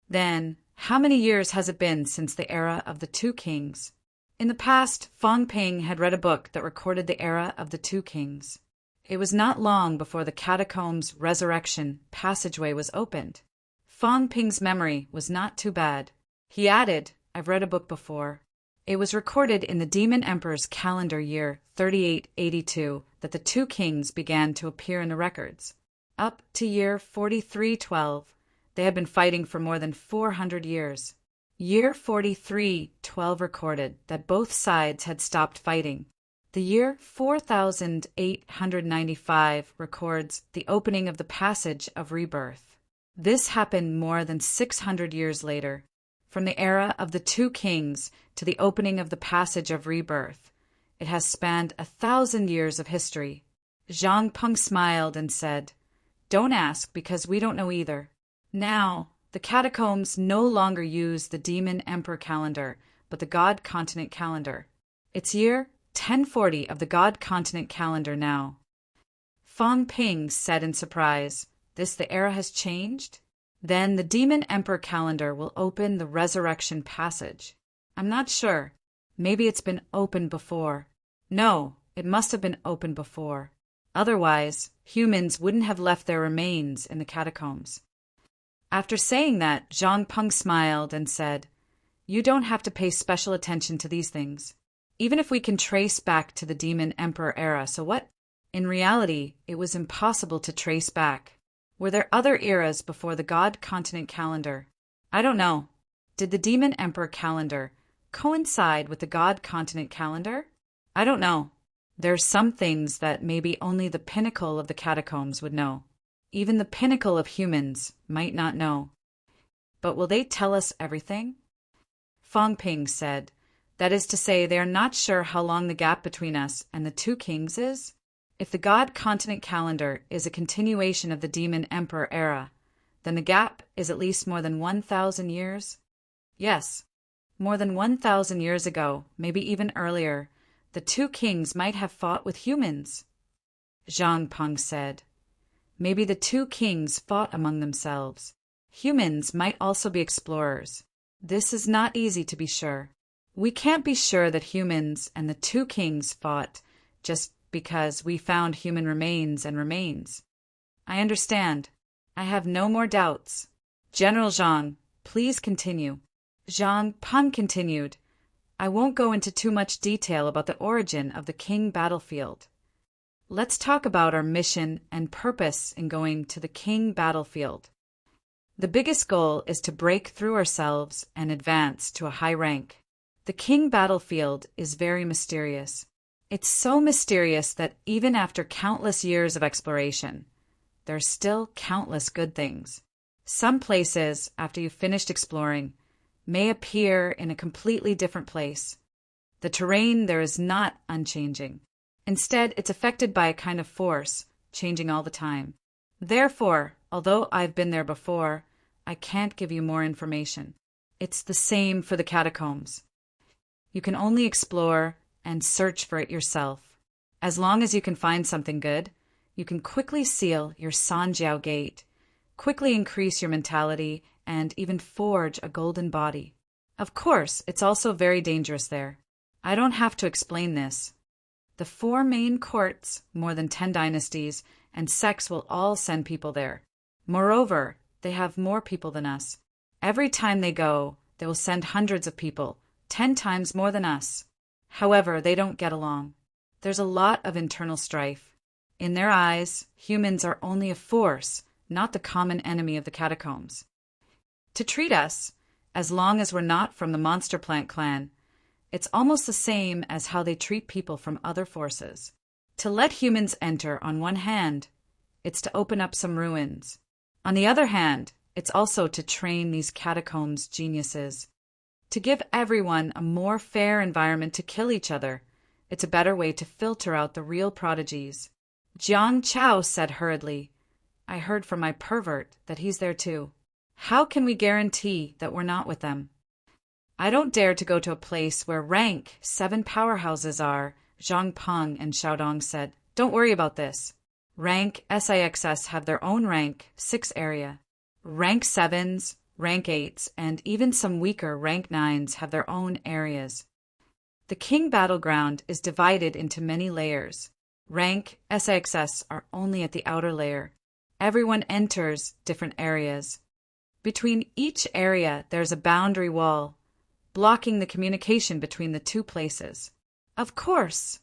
"Then, how many years has it been since the era of the two kings?" In the past, Fang Ping had read a book that recorded the era of the two kings. It was not long before the catacombs' resurrection passageway was opened. Fang Ping's memory was not too bad. He added, I've read a book before. It was recorded in the Demon Emperor's calendar year 3882 that the two kings began to appear in the records. Up to year 4312, they had been fighting for more than 400 years. Year 4312 recorded that both sides had stopped fighting. The year 4895 records the opening of the passage of rebirth. This happened more than 600 years later. From the era of the two kings to the opening of the passage of rebirth, it has spanned 1,000 years of history. Zhang Peng smiled and said, "Don't ask, because we don't know either." Now, the catacombs no longer use the Demon Emperor calendar, but the God Continent calendar. It's year 1040 of the God Continent calendar now. Fang Ping said in surprise, the era has changed? Then the Demon Emperor calendar will open the Resurrection Passage. I'm not sure. Maybe it's been opened before. No, it must have been opened before. Otherwise, humans wouldn't have left their remains in the catacombs. After saying that, Zhang Peng smiled and said, "You don't have to pay special attention to these things. Even if we can trace back to the Demon Emperor era, so what? In reality, it was impossible to trace back. Were there other eras before the God Continent calendar? I don't know. Did the Demon Emperor calendar coincide with the God Continent calendar? I don't know. There's some things that maybe only the pinnacle of the catacombs would know. Even the pinnacle of humans might not know. But will they tell us everything?" Fang Ping said, "That is to say, they are not sure how long the gap between us and the two kings is? If the God Continent calendar is a continuation of the Demon Emperor era, then the gap is at least more than 1,000 years? Yes, more than 1,000 years ago, maybe even earlier, the two kings might have fought with humans." Zhang Peng said, "Maybe the two kings fought among themselves. Humans might also be explorers. This is not easy to be sure. We can't be sure that humans and the two kings fought just because we found human remains and remains. I understand. I have no more doubts. General Zhang, please continue." Zhang Peng continued, "I won't go into too much detail about the origin of the King battlefield. Let's talk about our mission and purpose in going to the King battlefield. The biggest goal is to break through ourselves and advance to a high rank. The King battlefield is very mysterious. It's so mysterious that even after countless years of exploration, there are still countless good things. Some places, after you've finished exploring, may appear in a completely different place. The terrain there is not unchanging. Instead, it's affected by a kind of force, changing all the time. Therefore, although I've been there before, I can't give you more information. It's the same for the catacombs. You can only explore and search for it yourself. As long as you can find something good, you can quickly seal your Sanjiao gate, quickly increase your mentality, and even forge a golden body. Of course, it's also very dangerous there. I don't have to explain this. The 4 main courts, more than 10 dynasties, and sects will all send people there. Moreover, they have more people than us. Every time they go, they will send hundreds of people, 10 times more than us. However, they don't get along. There's a lot of internal strife. In their eyes, humans are only a force, not the common enemy of the catacombs. To treat us, as long as we're not from the Monster Plant clan, it's almost the same as how they treat people from other forces. To let humans enter, on one hand, it's to open up some ruins. On the other hand, it's also to train these catacombs geniuses. To give everyone a more fair environment to kill each other. It's a better way to filter out the real prodigies. Jiang Chao said hurriedly, "I heard from my pervert that he's there too. How can we guarantee that we're not with them?" "I don't dare to go to a place where rank 7 powerhouses are," Zhang Peng and Xiaodong said. "Don't worry about this. Rank SIXS have their own rank 6 area. Rank 7s, rank 8s, and even some weaker rank 9s have their own areas. The King battleground is divided into many layers. Rank SIXS are only at the outer layer. Everyone enters different areas. Between each area there's a boundary wall. blocking the communication between the two places. Of course.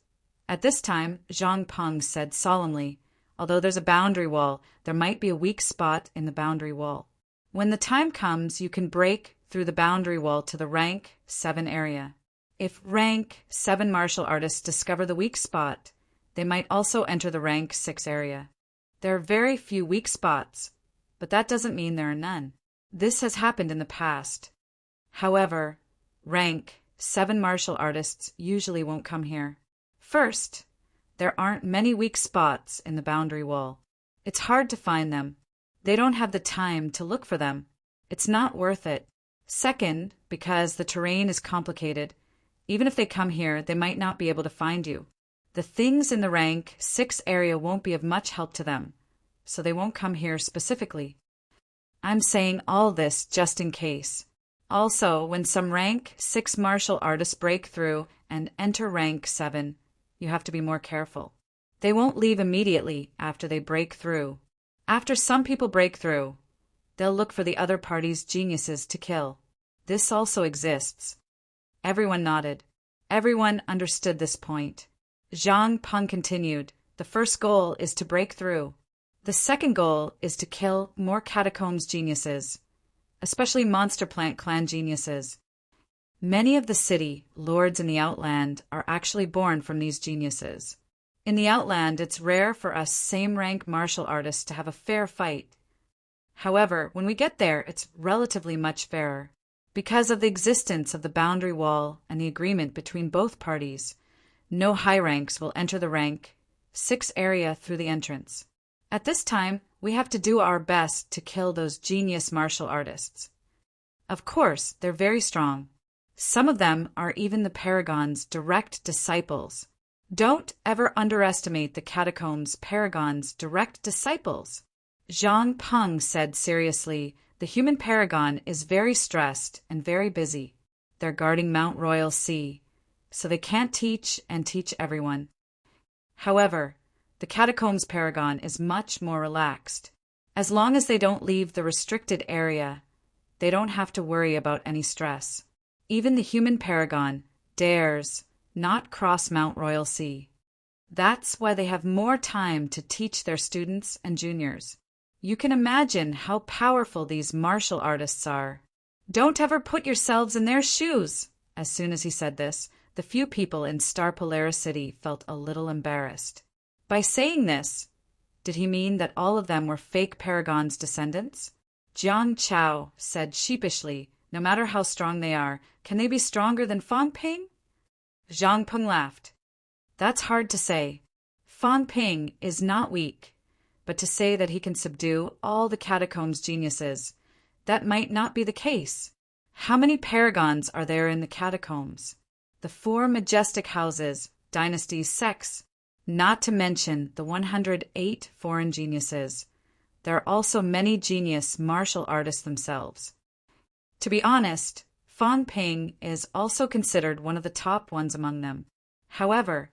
At this time, Zhang Peng said solemnly, although there's a boundary wall, there might be a weak spot in the boundary wall. When the time comes, you can break through the boundary wall to the rank 7 area. If rank 7 martial artists discover the weak spot, they might also enter the rank 6 area. There are very few weak spots, but that doesn't mean there are none. This has happened in the past. However, rank 7 martial artists usually won't come here. First, there aren't many weak spots in the boundary wall. It's hard to find them. They don't have the time to look for them. It's not worth it. Second, because the terrain is complicated, even if they come here, they might not be able to find you. The things in the rank 6 area won't be of much help to them, so they won't come here specifically. I'm saying all this just in case. Also, when some rank 6 martial artists break through and enter rank 7, you have to be more careful. They won't leave immediately after they break through. After some people break through, they'll look for the other party's geniuses to kill. This also exists. Everyone nodded. Everyone understood this point. Zhang Peng continued, the first goal is to break through. The second goal is to kill more catacombs geniuses, especially monster plant clan geniuses. Many of the city lords in the Outland are actually born from these geniuses. In the Outland, it's rare for us same-rank martial artists to have a fair fight. However, when we get there, it's relatively much fairer. Because of the existence of the boundary wall and the agreement between both parties, no high ranks will enter the rank 6 area through the entrance. At this time, we have to do our best to kill those genius martial artists. Of course, they're very strong. Some of them are even the Paragon's direct disciples. Don't ever underestimate the Catacombs' Paragon's direct disciples. Zhang Peng said seriously, the human Paragon is very stressed and very busy. They're guarding Mount Royal Sea, so they can't teach and teach everyone. However, the Catacombs Paragon is much more relaxed. As long as they don't leave the restricted area, they don't have to worry about any stress. Even the human Paragon dares not cross Mount Royal Sea. That's why they have more time to teach their students and juniors. You can imagine how powerful these martial artists are. Don't ever put yourselves in their shoes. As soon as he said this, the few people in Star Polaris City felt a little embarrassed. By saying this, did he mean that all of them were fake Paragon's descendants? Jiang Chao said sheepishly, no matter how strong they are, can they be stronger than Fang Ping? Zhang Peng laughed. That's hard to say. Fang Ping is not weak, but to say that he can subdue all the Catacombs geniuses, that might not be the case. How many Paragons are there in the Catacombs? The 4 majestic houses, dynasties, sects, not to mention the 108 foreign geniuses. There are also many genius martial artists themselves. To be honest, Fang Ping is also considered one of the top ones among them. However,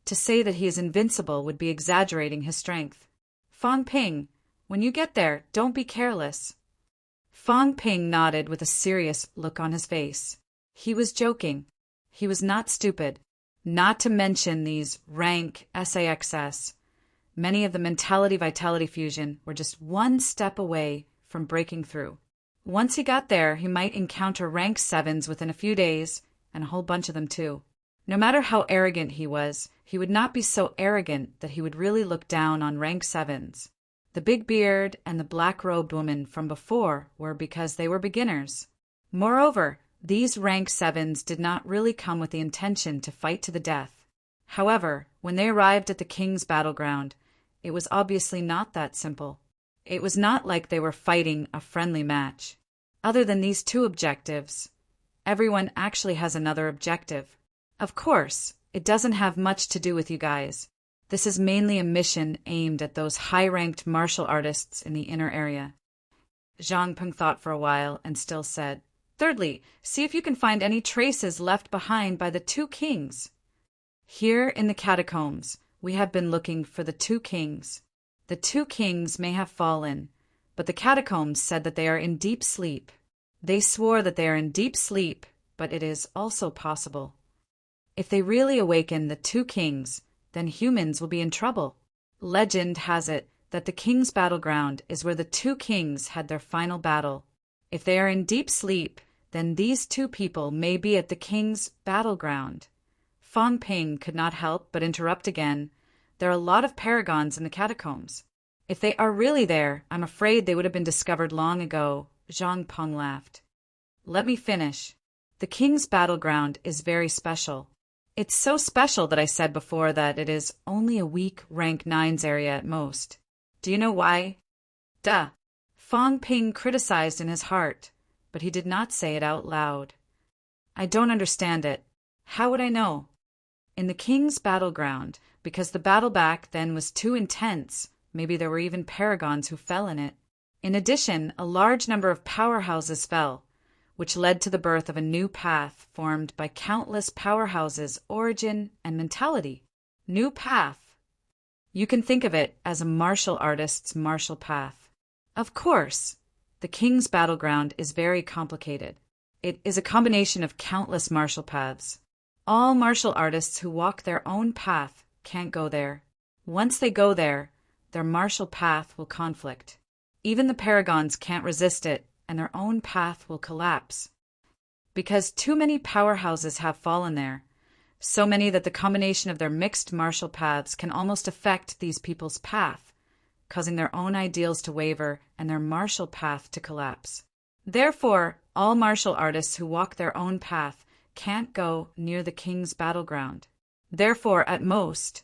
to say that he is invincible would be exaggerating his strength. Fang Ping, when you get there, don't be careless. Fang Ping nodded with a serious look on his face. He was joking. He was not stupid. Not to mention these rank SAXS. Many of the mentality-vitality fusion were just one step away from breaking through. Once he got there, he might encounter rank 7s within a few days, and a whole bunch of them too. No matter how arrogant he was, he would not be so arrogant that he would really look down on rank 7s. The big beard and the black-robed woman from before were because they were beginners. Moreover, these rank 7s did not really come with the intention to fight to the death. However, when they arrived at the king's battleground, it was obviously not that simple. It was not like they were fighting a friendly match. Other than these 2 objectives, everyone actually has another objective. Of course, it doesn't have much to do with you guys. This is mainly a mission aimed at those high-ranked martial artists in the inner area. Zhang Peng thought for a while and still said, thirdly, see if you can find any traces left behind by the 2 kings. Here in the catacombs, we have been looking for the 2 kings. The 2 kings may have fallen, but the catacombs said that they are in deep sleep. They swore that they are in deep sleep but it is also possible. If they really awaken the two kings, then humans will be in trouble. Legend has it that the king's battleground is where the two kings had their final battle. If they are in deep sleep, then these two people may be at the king's battleground. Fang Ping could not help but interrupt again. There are a lot of paragons in the catacombs. If they are really there, I'm afraid they would have been discovered long ago. Zhang Peng laughed. Let me finish. The king's battleground is very special. It's so special that I said before that it is only a weak rank 9's area at most. Do you know why? Duh. Fang Ping criticized in his heart, but he did not say it out loud. I don't understand it. How would I know? In the king's battleground, because the battle back then was too intense, maybe there were even paragons who fell in it. In addition, a large number of powerhouses fell, which led to the birth of a new path formed by countless powerhouses' origin and mentality. New path. You can think of it as a martial artist's martial path. Of course, the king's battleground is very complicated. It is a combination of countless martial paths. All martial artists who walk their own path can't go there. Once they go there, their martial path will conflict. Even the paragons can't resist it, and their own path will collapse. Because too many powerhouses have fallen there, so many that the combination of their mixed martial paths can almost affect these people's path, causing their own ideals to waver and their martial path to collapse. Therefore, all martial artists who walk their own path can't go near the king's battleground. Therefore, at most,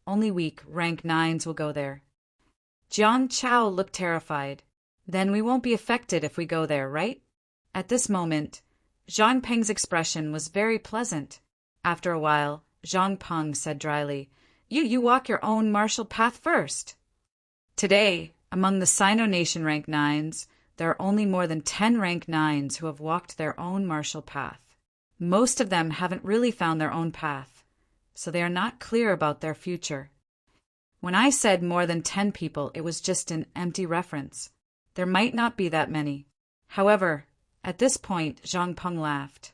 only weak rank 9's will go there. Jiang Chao looked terrified. Then we won't be affected if we go there, right? At this moment, Zhang Peng's expression was very pleasant. After a while, Zhang Peng said dryly, You walk your own martial path first. Today, among the Sino Nation rank 9's, there are only more than 10 rank 9's who have walked their own martial path. Most of them haven't really found their own path, so they are not clear about their future. When I said more than 10 people, it was just an empty reference. There might not be that many. However, at this point, Zhang Peng laughed.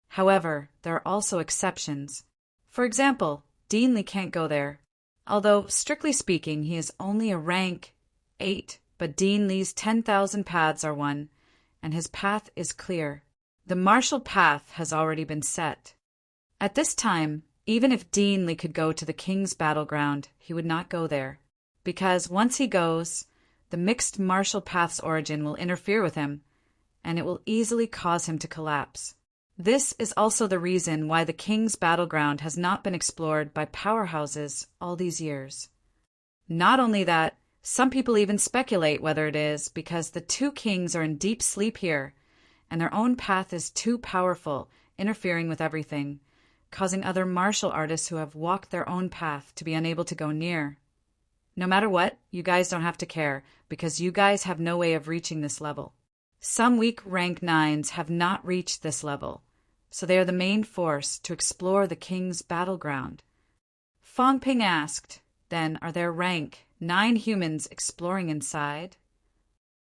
However, there are also exceptions. For example, Dean Li can't go there. Although, strictly speaking, he is only a rank 8, but Dean Li's 10,000 paths are one, and his path is clear. The martial path has already been set. At this time, even if Dean Li could go to the king's battleground, he would not go there, because once he goes, the mixed martial path's origin will interfere with him, and it will easily cause him to collapse. This is also the reason why the king's battleground has not been explored by powerhouses all these years. Not only that, some people even speculate whether it is because the two kings are in deep sleep here, and their own path is too powerful, interfering with everything, causing other martial artists who have walked their own path to be unable to go near. No matter what, you guys don't have to care, because you guys have no way of reaching this level. Some weak rank 9's have not reached this level, so they are the main force to explore the king's battleground. Fang Ping asked, Then are there rank 9 humans exploring inside?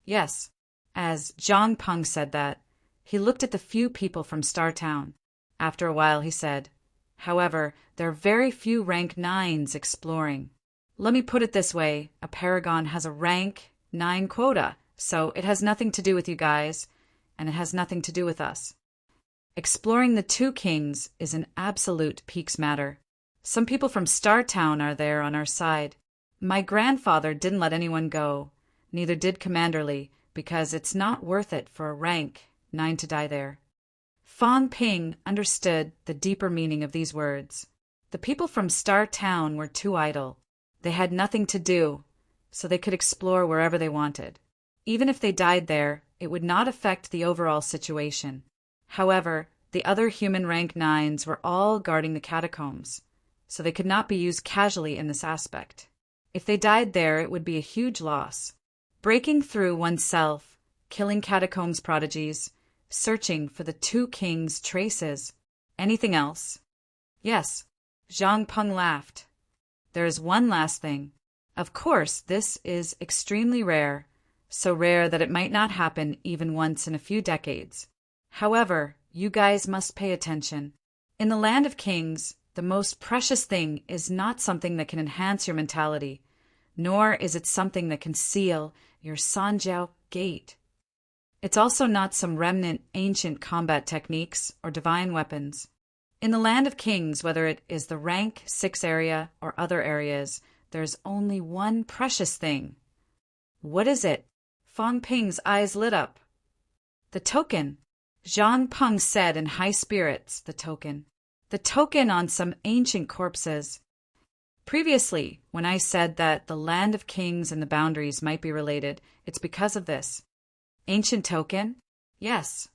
Yes. As Zhang Peng said that, he looked at the few people from Star Town. After a while he said, However, there are very few rank 9's exploring. Let me put it this way, a paragon has a rank 9 quota, so it has nothing to do with you guys, and it has nothing to do with us. Exploring the two kings is an absolute peaks matter. Some people from Star Town are there on our side. My grandfather didn't let anyone go, neither did Commander Li, because it's not worth it for a rank 9 to die there. Fang Ping understood the deeper meaning of these words. The people from Star Town were too idle. They had nothing to do, so they could explore wherever they wanted. Even if they died there, it would not affect the overall situation. However, the other human rank 9's were all guarding the catacombs, so they could not be used casually in this aspect. If they died there, it would be a huge loss. Breaking through oneself, killing catacombs prodigies, searching for the two kings' traces. Anything else? Yes. Zhang Peng laughed. There is one last thing. Of course, this is extremely rare, so rare that it might not happen even once in a few decades. However, You guys must pay attention. In the land of kings, the most precious thing is not something that can enhance your mentality, nor is it something that can seal your Sanjiao gate. It's also not some remnant ancient combat techniques or divine weapons. In the land of kings, whether it is the rank 6 area or other areas, there's only one precious thing. What is it? Fang Ping's eyes lit up. The token. Zhang Peng said in high spirits, the token. The token on some ancient corpses. Previously, when I said that the land of kings and the boundaries might be related, it's because of this. Ancient token? Yes.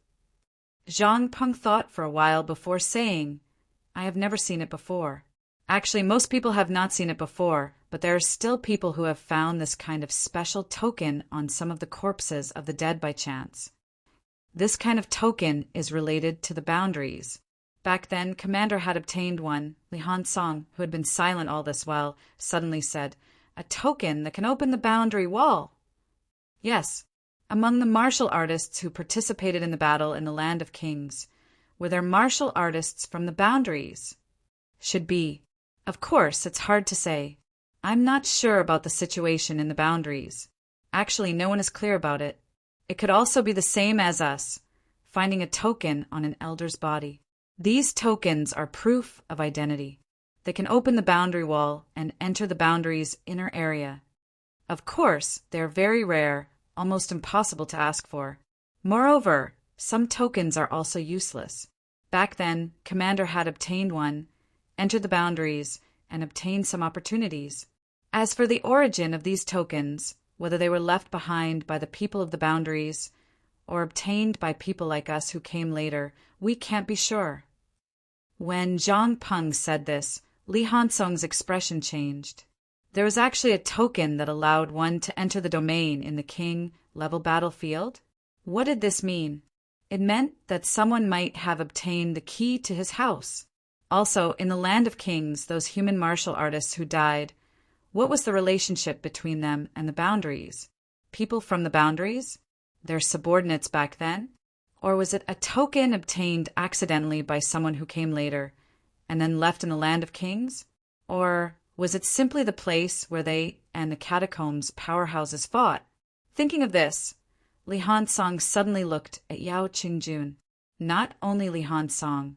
Zhang Peng thought for a while before saying, I have never seen it before. Actually, most people have not seen it before, but there are still people who have found this kind of special token on some of the corpses of the dead by chance. This kind of token is related to the boundaries. Back then, Commander had obtained one. Li Hansong, who had been silent all this while, suddenly said, A token that can open the boundary wall. Yes, among the martial artists who participated in the battle in the Land of Kings, were there martial artists from the boundaries? Should be. Of course, it's hard to say. I'm not sure about the situation in the boundaries. Actually, no one is clear about it. It could also be the same as us, finding a token on an elder's body. These tokens are proof of identity. They can open the boundary wall and enter the boundary's inner area. Of course, they are very rare, almost impossible to ask for. Moreover, some tokens are also useless. Back then, Commander had obtained one, entered the boundaries, and obtained some opportunities. As for the origin of these tokens, whether they were left behind by the people of the boundaries or obtained by people like us who came later, we can't be sure. When Zhang Peng said this, Li Hansong's expression changed. There was actually a token that allowed one to enter the domain in the king-level battlefield. What did this mean? It meant that someone might have obtained the key to his house. Also, in the Land of Kings, those human martial artists who died, what was the relationship between them and the boundaries? People from the boundaries? Their subordinates back then? Or was it a token obtained accidentally by someone who came later and then left in the Land of Kings? Or was it simply the place where they and the catacombs powerhouses fought? Thinking of this, Li Hansong suddenly looked at Yao Qingjun. Not only Li Hansong.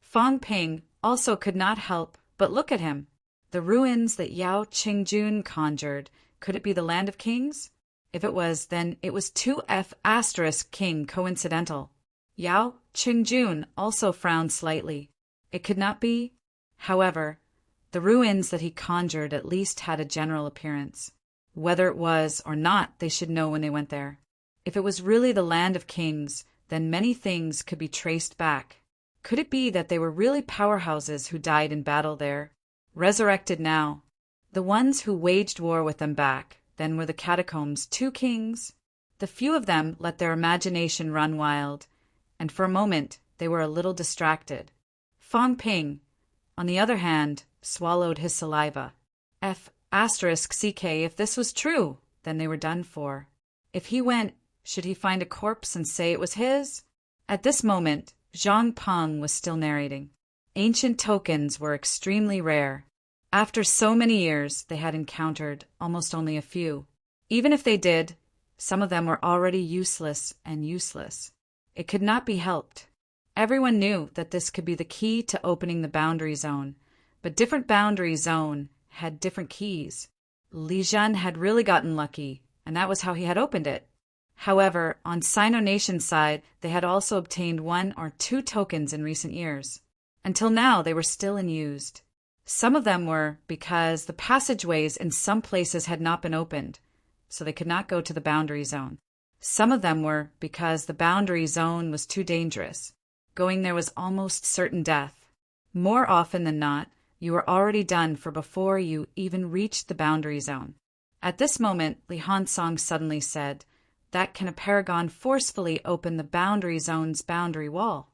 Fang Ping also could not help but look at him. The ruins that Yao Qingjun conjured, could it be the Land of Kings? If it was, then it was 2F** king coincidental. Yao Qingjun also frowned slightly. It could not be. However, the ruins that he conjured at least had a general appearance. Whether it was or not, they should know when they went there. If it was really the Land of Kings, then many things could be traced back. Could it be that they were really powerhouses who died in battle there? Resurrected now. The ones who waged war with them back, then were the catacombs 2 kings. The few of them let their imagination run wild, and for a moment they were a little distracted. Fang Ping, on the other hand, swallowed his saliva. F***ck, if this was true, then they were done for. If he went, should he find a corpse and say it was his? At this moment, Zhang Peng was still narrating. Ancient tokens were extremely rare. After so many years, they had encountered almost only a few. Even if they did, some of them were already useless and useless. It could not be helped. Everyone knew that this could be the key to opening the boundary zone, but different boundary zone had different keys. Li Zhan had really gotten lucky, and that was how he had opened it. However, on Sino Nation's side, they had also obtained 1 or 2 tokens in recent years. Until now, they were still unused. Some of them were because the passageways in some places had not been opened, so they could not go to the boundary zone. Some of them were because the boundary zone was too dangerous. Going there was almost certain death. More often than not, you were already done for before you even reached the boundary zone. At this moment, Li Hansong suddenly said, that can a paragon forcefully open the boundary zone's boundary wall?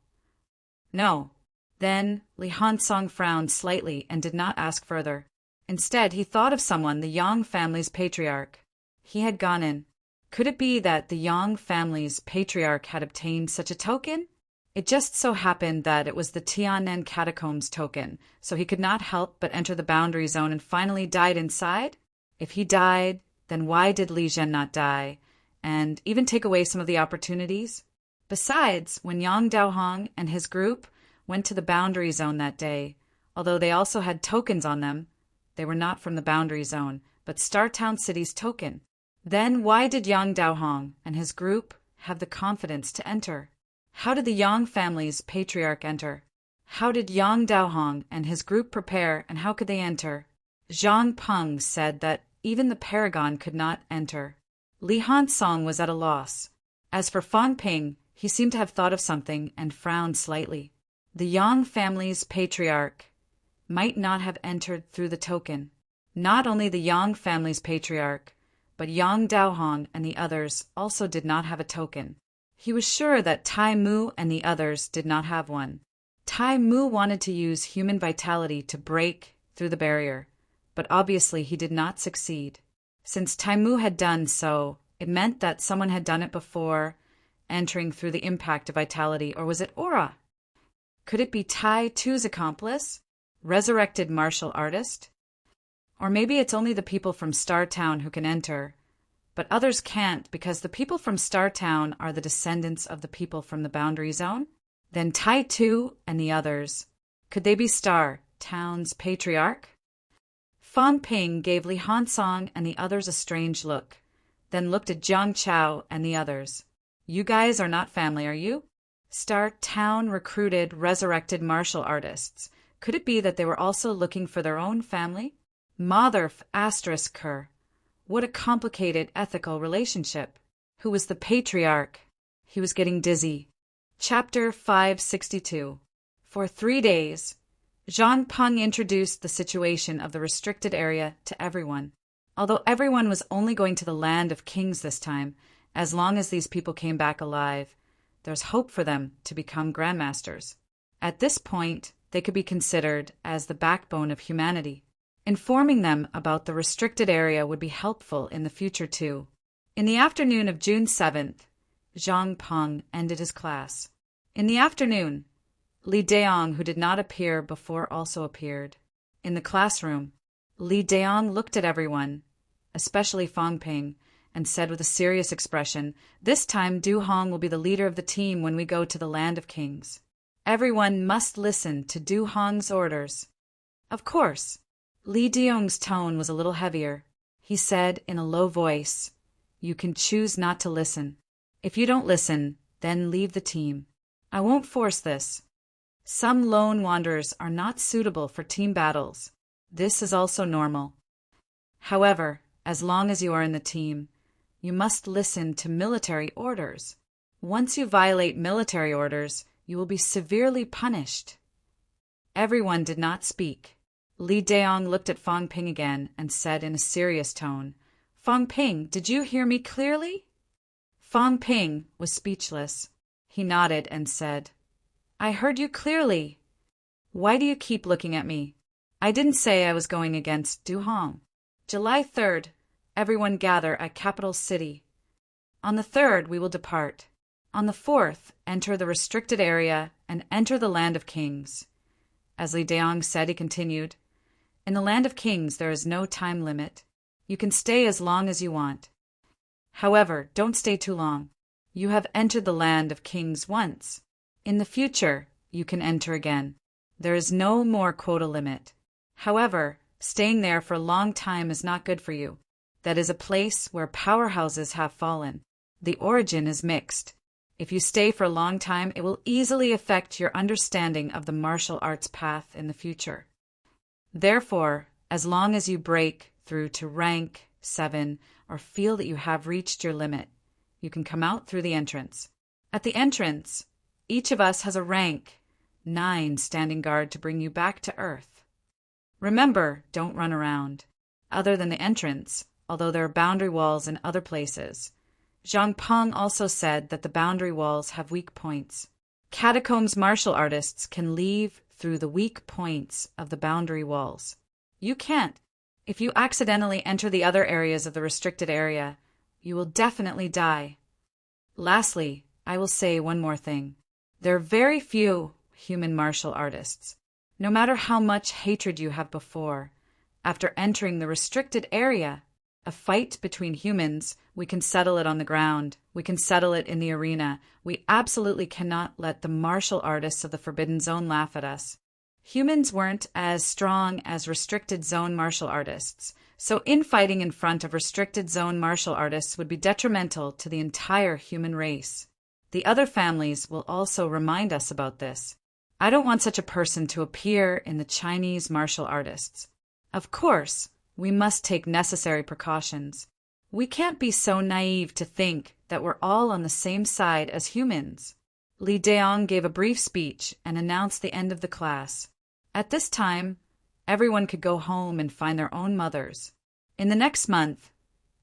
No. Then Li Hansong frowned slightly and did not ask further. Instead, he thought of someone, the Yang family's patriarch. He had gone in. Could it be that the Yang family's patriarch had obtained such a token? It just so happened that it was the Tiananmen Catacombs token, so he could not help but enter the boundary zone and finally died inside? If he died, then why did Li Zhen not die, and even take away some of the opportunities? Besides, when Yang Daohong and his group went to the boundary zone that day, although they also had tokens on them, they were not from the boundary zone, but Star Town City's token. Then why did Yang Daohong and his group have the confidence to enter? How did the Yang family's patriarch enter? How did Yang Daohong and his group prepare, and how could they enter? Zhang Peng said that even the paragon could not enter. Li Hansong was at a loss. As for Fang Ping, he seemed to have thought of something and frowned slightly. The Yang family's patriarch might not have entered through the token. Not only the Yang family's patriarch, but Yang Daohong and the others also did not have a token. He was sure that Tai Mu and the others did not have one. Tai Mu wanted to use human vitality to break through the barrier, but obviously he did not succeed. Since Tai Mu had done so, it meant that someone had done it before, entering through the impact of vitality, or was it aura? Could it be Tai Tu's accomplice, resurrected martial artist? Or maybe it's only the people from Star Town who can enter, but others can't because the people from Star Town are the descendants of the people from the boundary zone? Then Tai Tu and the others, could they be Star Town's patriarch? Fang Ping gave Li Hansong and the others a strange look, then looked at Jiang Chao and the others. You guys are not family, are you? Star Town recruited resurrected martial artists. Could it be that they were also looking for their own family? Motherf asterisk her. What a complicated ethical relationship. Who was the patriarch? He was getting dizzy. Chapter 562. For 3 days, Zhang Peng introduced the situation of the restricted area to everyone. Although everyone was only going to the land of kings this time, as long as these people came back alive, there's hope for them to become grandmasters. At this point, they could be considered as the backbone of humanity. Informing them about the restricted area would be helpful in the future too. In the afternoon of June 7th, Zhang Peng ended his class. In the afternoon, Li Daong, who did not appear before, also appeared. In the classroom, Li Daong looked at everyone, especially Fang Ping, and said with a serious expression, "This time Du Hong will be the leader of the team when we go to the land of kings. Everyone must listen to Du Hong's orders." Of course. Li Daong's tone was a little heavier. He said in a low voice, "You can choose not to listen. If you don't listen, then leave the team. I won't force this. Some lone wanderers are not suitable for team battles. This is also normal. However, as long as you are in the team, you must listen to military orders. Once you violate military orders, you will be severely punished." Everyone did not speak. Li Daong looked at Fang Ping again and said in a serious tone, "Fang Ping, did you hear me clearly?" Fang Ping was speechless. He nodded and said, "I heard you clearly. Why do you keep looking at me? I didn't say I was going against Du Hong. July 3rd, everyone gather at Capital City. On the 3rd, we will depart. On the 4th, enter the restricted area and enter the land of kings." As Li Daong said, he continued, "In the land of kings, there is no time limit. You can stay as long as you want. However, don't stay too long. You have entered the land of kings once. In the future, you can enter again. There is no more quota limit. However, staying there for a long time is not good for you. That is a place where powerhouses have fallen. The origin is mixed. If you stay for a long time, it will easily affect your understanding of the martial arts path in the future. Therefore, as long as you break through to rank 7 or feel that you have reached your limit, you can come out through the entrance. At the entrance, each of us has a rank 9 standing guard to bring you back to Earth. Remember, don't run around. Other than the entrance, although there are boundary walls in other places, Zhang Peng also said that the boundary walls have weak points. Catacombs martial artists can leave through the weak points of the boundary walls. You can't. If you accidentally enter the other areas of the restricted area, you will definitely die. Lastly, I will say one more thing. There are very few human martial artists. No matter how much hatred you have before, after entering the restricted area, a fight between humans, we can settle it on the ground. We can settle it in the arena. We absolutely cannot let the martial artists of the Forbidden Zone laugh at us. Humans weren't as strong as restricted zone martial artists, so infighting in front of restricted zone martial artists would be detrimental to the entire human race. The other families will also remind us about this. I don't want such a person to appear in the Chinese martial artists. Of course, we must take necessary precautions. We can't be so naive to think that we're all on the same side as humans. Li Daong gave a brief speech and announced the end of the class. At this time, everyone could go home and find their own mothers. In the next month,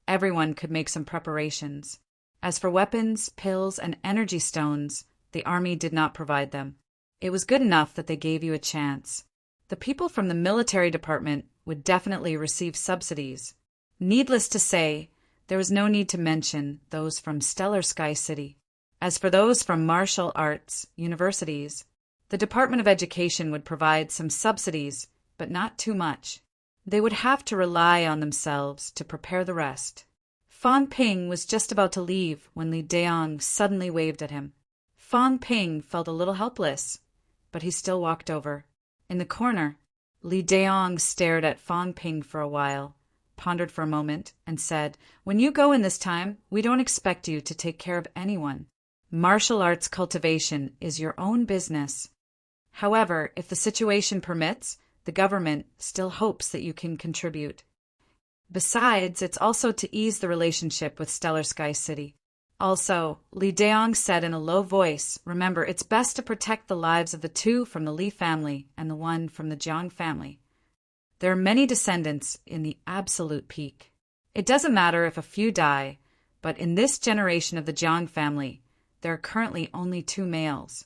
everyone could make some preparations. As for weapons, pills, and energy stones, the army did not provide them. It was good enough that they gave you a chance. The people from the military department would definitely receive subsidies. Needless to say, there was no need to mention those from Stellar Sky City. As for those from martial arts universities, the Department of Education would provide some subsidies, but not too much. They would have to rely on themselves to prepare the rest. Fan Ping was just about to leave when Li Daong suddenly waved at him. Fan Ping felt a little helpless, but he still walked over. In the corner, Li Daong stared at Fan Ping for a while, pondered for a moment, and said, "When you go in this time, we don't expect you to take care of anyone. Martial arts cultivation is your own business. However, if the situation permits, the government still hopes that you can contribute. Besides, it's also to ease the relationship with Stellar Sky City." Also, Li Daong said in a low voice, "Remember, it's best to protect the lives of the two from the Li family and the one from the Jiang family. There are many descendants in the absolute peak. It doesn't matter if a few die, but in this generation of the Jiang family, there are currently only 2 males.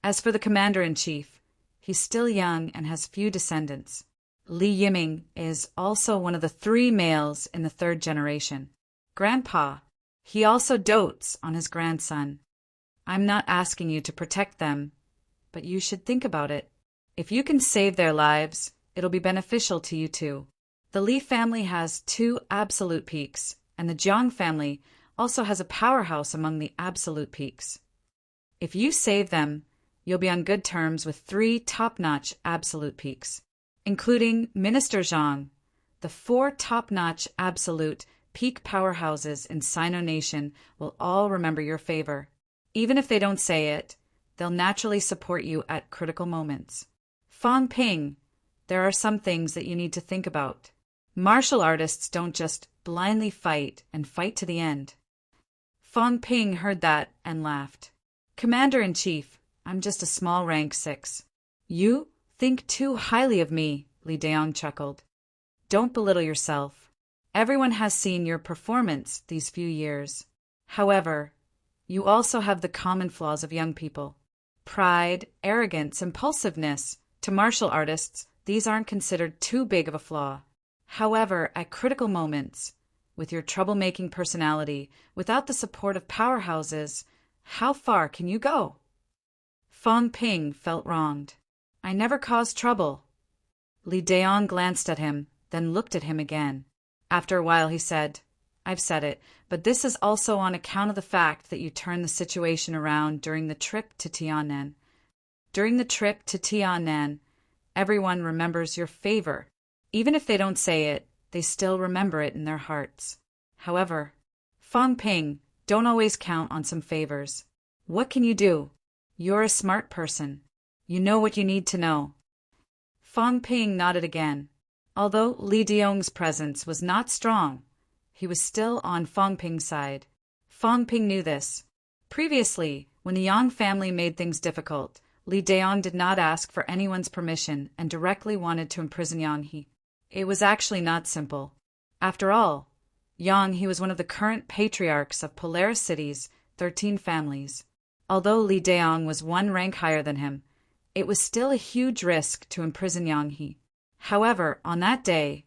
As for the commander-in-chief, he's still young and has few descendants. Li Yiming is also one of the 3 males in the 3rd generation. Grandpa, he also dotes on his grandson. I'm not asking you to protect them, but you should think about it. If you can save their lives, it'll be beneficial to you too. The Li family has 2 absolute peaks, and the Jiang family also has a powerhouse among the absolute peaks. If you save them, you'll be on good terms with 3 top-notch absolute peaks, including Minister Zhang. The 4 top-notch absolute peak powerhouses in Sino Nation will all remember your favor. Even if they don't say it, they'll naturally support you at critical moments. Fan Ping, there are some things that you need to think about. Martial artists don't just blindly fight and fight to the end." Fan Ping heard that and laughed. "Commander-in-Chief, I'm just a small rank 6. You think too highly of me," Li Daong chuckled. "Don't belittle yourself. Everyone has seen your performance these few years. However, you also have the common flaws of young people. Pride, arrogance, impulsiveness. To martial artists, these aren't considered too big of a flaw. However, at critical moments, with your troublemaking personality, without the support of powerhouses, how far can you go?" Fan Ping felt wronged. "I never caused trouble." Li Daong glanced at him, then looked at him again. After a while he said, "I've said it, but this is also on account of the fact that you turned the situation around during the trip to Tiannan. During the trip to Tiannan, everyone remembers your favor. Even if they don't say it, they still remember it in their hearts. However, Fan Ping, don't always count on some favors. What can you do? You're a smart person. You know what you need to know." Fan Ping nodded again. Although Li Daong's presence was not strong, he was still on Fan Ping's side. Fan Ping knew this. Previously, when the Yang family made things difficult, Li Daong did not ask for anyone's permission and directly wanted to imprison Yang He. It was actually not simple. After all, Yang He was one of the current patriarchs of Polaris City's 13 families. Although Li Daong was 1 rank higher than him, it was still a huge risk to imprison Yang He. However, on that day,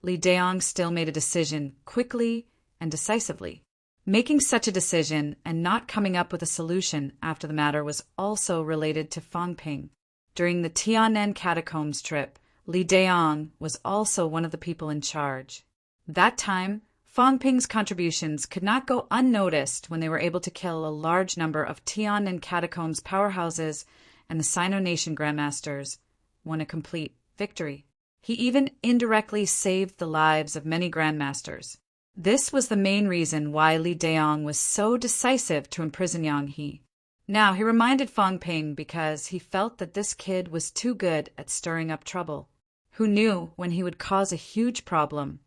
Li Daong still made a decision quickly and decisively. Making such a decision and not coming up with a solution after the matter was also related to Fang Ping. During the Tiananmen catacombs trip, Li Daong was also one of the people in charge. That time, Fang Ping's contributions could not go unnoticed when they were able to kill a large number of Tiananmen catacombs powerhouses, and the Sino Nation grandmasters won a complete victory. He even indirectly saved the lives of many grandmasters. This was the main reason why Li Daong was so decisive to imprison Yang He. Now he reminded Fang Ping because he felt that this kid was too good at stirring up trouble. Who knew when he would cause a huge problem,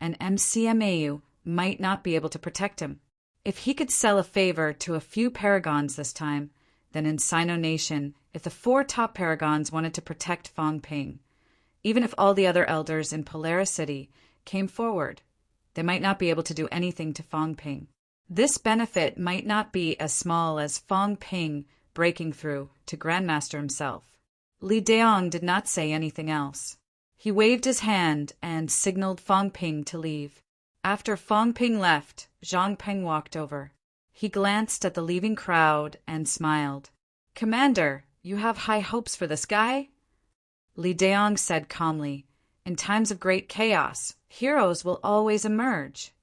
and MCMAU might not be able to protect him. If he could sell a favor to a few paragons this time, then in Sino Nation, if the 4 top paragons wanted to protect Fang Ping, even if all the other elders in Polaris City came forward, they might not be able to do anything to Fang Ping. This benefit might not be as small as Fang Ping breaking through to Grandmaster himself. Li Daong did not say anything else. He waved his hand and signaled Fang Ping to leave. After Fang Ping left, Zhang Peng walked over. He glanced at the leaving crowd and smiled. "Commander, you have high hopes for this guy?" Li Daong said calmly, "In times of great chaos, heroes will always emerge.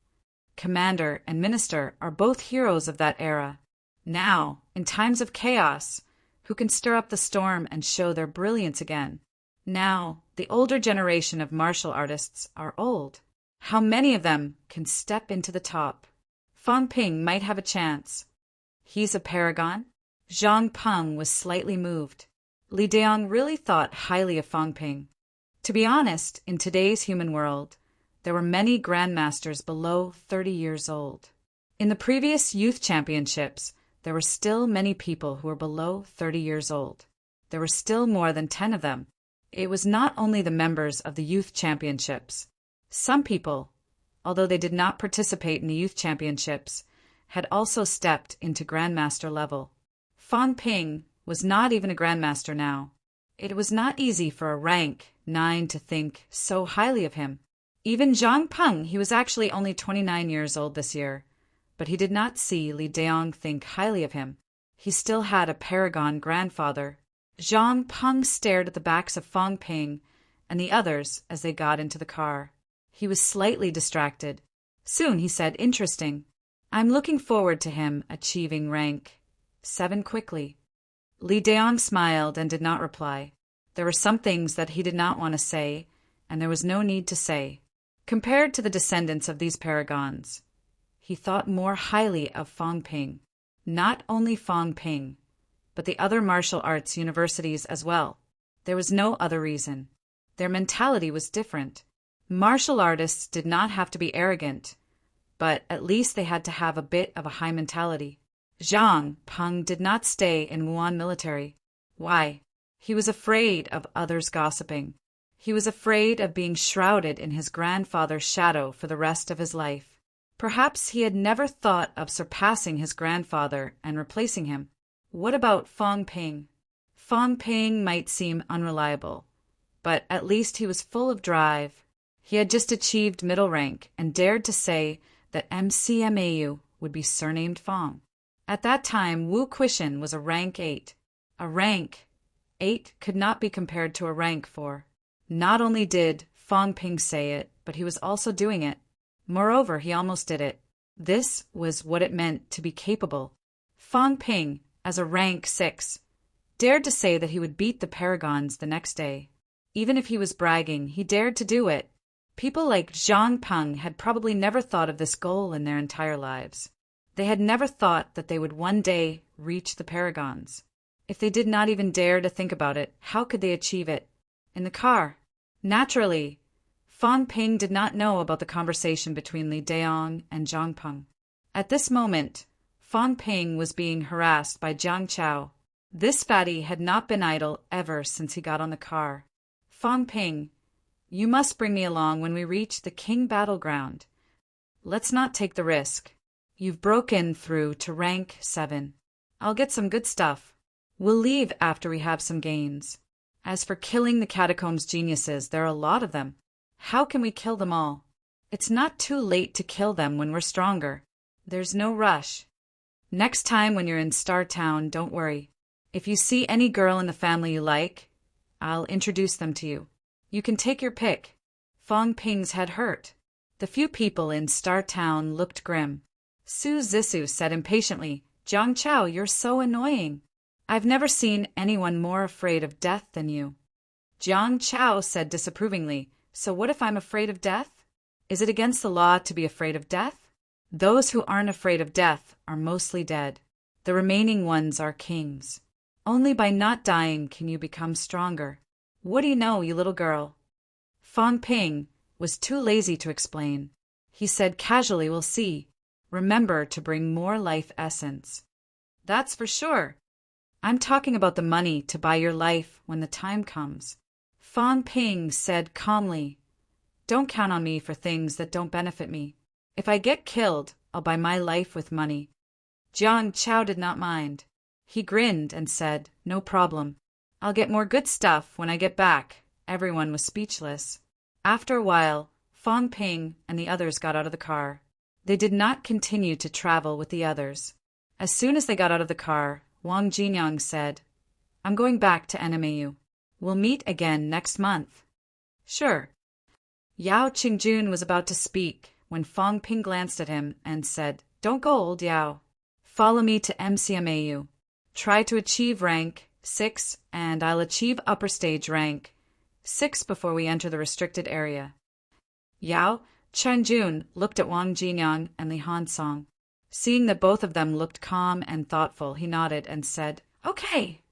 Commander and Minister are both heroes of that era. Now, in times of chaos, who can stir up the storm and show their brilliance again? Now, the older generation of martial artists are old. How many of them can step into the top? Fang Ping might have a chance. He's a paragon?" Zhang Peng was slightly moved. Li Daong really thought highly of Fang Ping. To be honest, in today's human world, there were many grandmasters below 30 years old. In the previous youth championships, there were still many people who were below 30 years old. There were still more than 10 of them. It was not only the members of the youth championships. Some people, although they did not participate in the youth championships, had also stepped into grandmaster level. Fang Ping was not even a grandmaster now. It was not easy for a rank 9 to think so highly of him. Even Zhang Peng, he was actually only 29 years old this year, but he did not see Li Daong think highly of him. He still had a paragon grandfather. Zhang Peng stared at the backs of Fang Ping and the others as they got into the car. He was slightly distracted. Soon he said, "Interesting. I'm looking forward to him achieving rank 7 quickly." Li Daong smiled and did not reply. There were some things that he did not want to say, and there was no need to say. Compared to the descendants of these paragons, he thought more highly of Fang Ping. Not only Fang Ping, but the other martial arts universities as well. There was no other reason. Their mentality was different. Martial artists did not have to be arrogant, but at least they had to have a bit of a high mentality. Zhang Peng did not stay in Wuhan military. Why? He was afraid of others gossiping. He was afraid of being shrouded in his grandfather's shadow for the rest of his life. Perhaps he had never thought of surpassing his grandfather and replacing him. What about Fang Ping? Fang Ping might seem unreliable, but at least he was full of drive. He had just achieved middle rank and dared to say that MCMAU would be surnamed Fang. At that time, Wu Quishan was a rank 8. A rank 8 could not be compared to a rank 4. Not only did Fang Ping say it, but he was also doing it. Moreover, he almost did it. This was what it meant to be capable. Fang Ping, as a rank 6, dared to say that he would beat the paragons the next day. Even if he was bragging, he dared to do it. People like Zhang Peng had probably never thought of this goal in their entire lives. They had never thought that they would one day reach the paragons. If they did not even dare to think about it, how could they achieve it? In the car. Naturally, Fang Ping did not know about the conversation between Li Daong and Zhang Peng. At this moment, Fang Ping was being harassed by Jiang Chao. This fatty had not been idle ever since he got on the car. "Fang Ping, you must bring me along when we reach the King battleground. Let's not take the risk. You've broken through to rank 7. I'll get some good stuff. We'll leave after we have some gains. As for killing the catacombs geniuses, there are a lot of them. How can we kill them all? It's not too late to kill them when we're stronger. There's no rush. Next time when you're in Star Town, don't worry. If you see any girl in the family you like, I'll introduce them to you. You can take your pick. Fong Ping's head hurt. The few people in Star Town looked grim. Su Zissou said impatiently, Jiang Chao, you're so annoying. I've never seen anyone more afraid of death than you. Jiang Chao said disapprovingly, so what if I'm afraid of death? Is it against the law to be afraid of death? Those who aren't afraid of death are mostly dead. The remaining ones are kings. Only by not dying can you become stronger. What do you know, you little girl? Fong Ping was too lazy to explain. He said casually, we'll see. Remember to bring more life essence. That's for sure. I'm talking about the money to buy your life when the time comes. Fong Ping said calmly, don't count on me for things that don't benefit me. If I get killed, I'll buy my life with money. Jiang Chao did not mind. He grinned and said, no problem. I'll get more good stuff when I get back. Everyone was speechless. After a while, Fong Ping and the others got out of the car. They did not continue to travel with the others. As soon as they got out of the car, Wang Jinyang said, I'm going back to NMAU. We'll meet again next month. Sure. Yao Qingjun was about to speak when Fong Ping glanced at him and said, don't go, old Yao. Follow me to MCMAU. Try to achieve rank 6, and I'll achieve upper stage rank 6 before we enter the restricted area. Yao Qingjun looked at Wang Jinyang and Li Hansong. Seeing that both of them looked calm and thoughtful, he nodded and said, okay.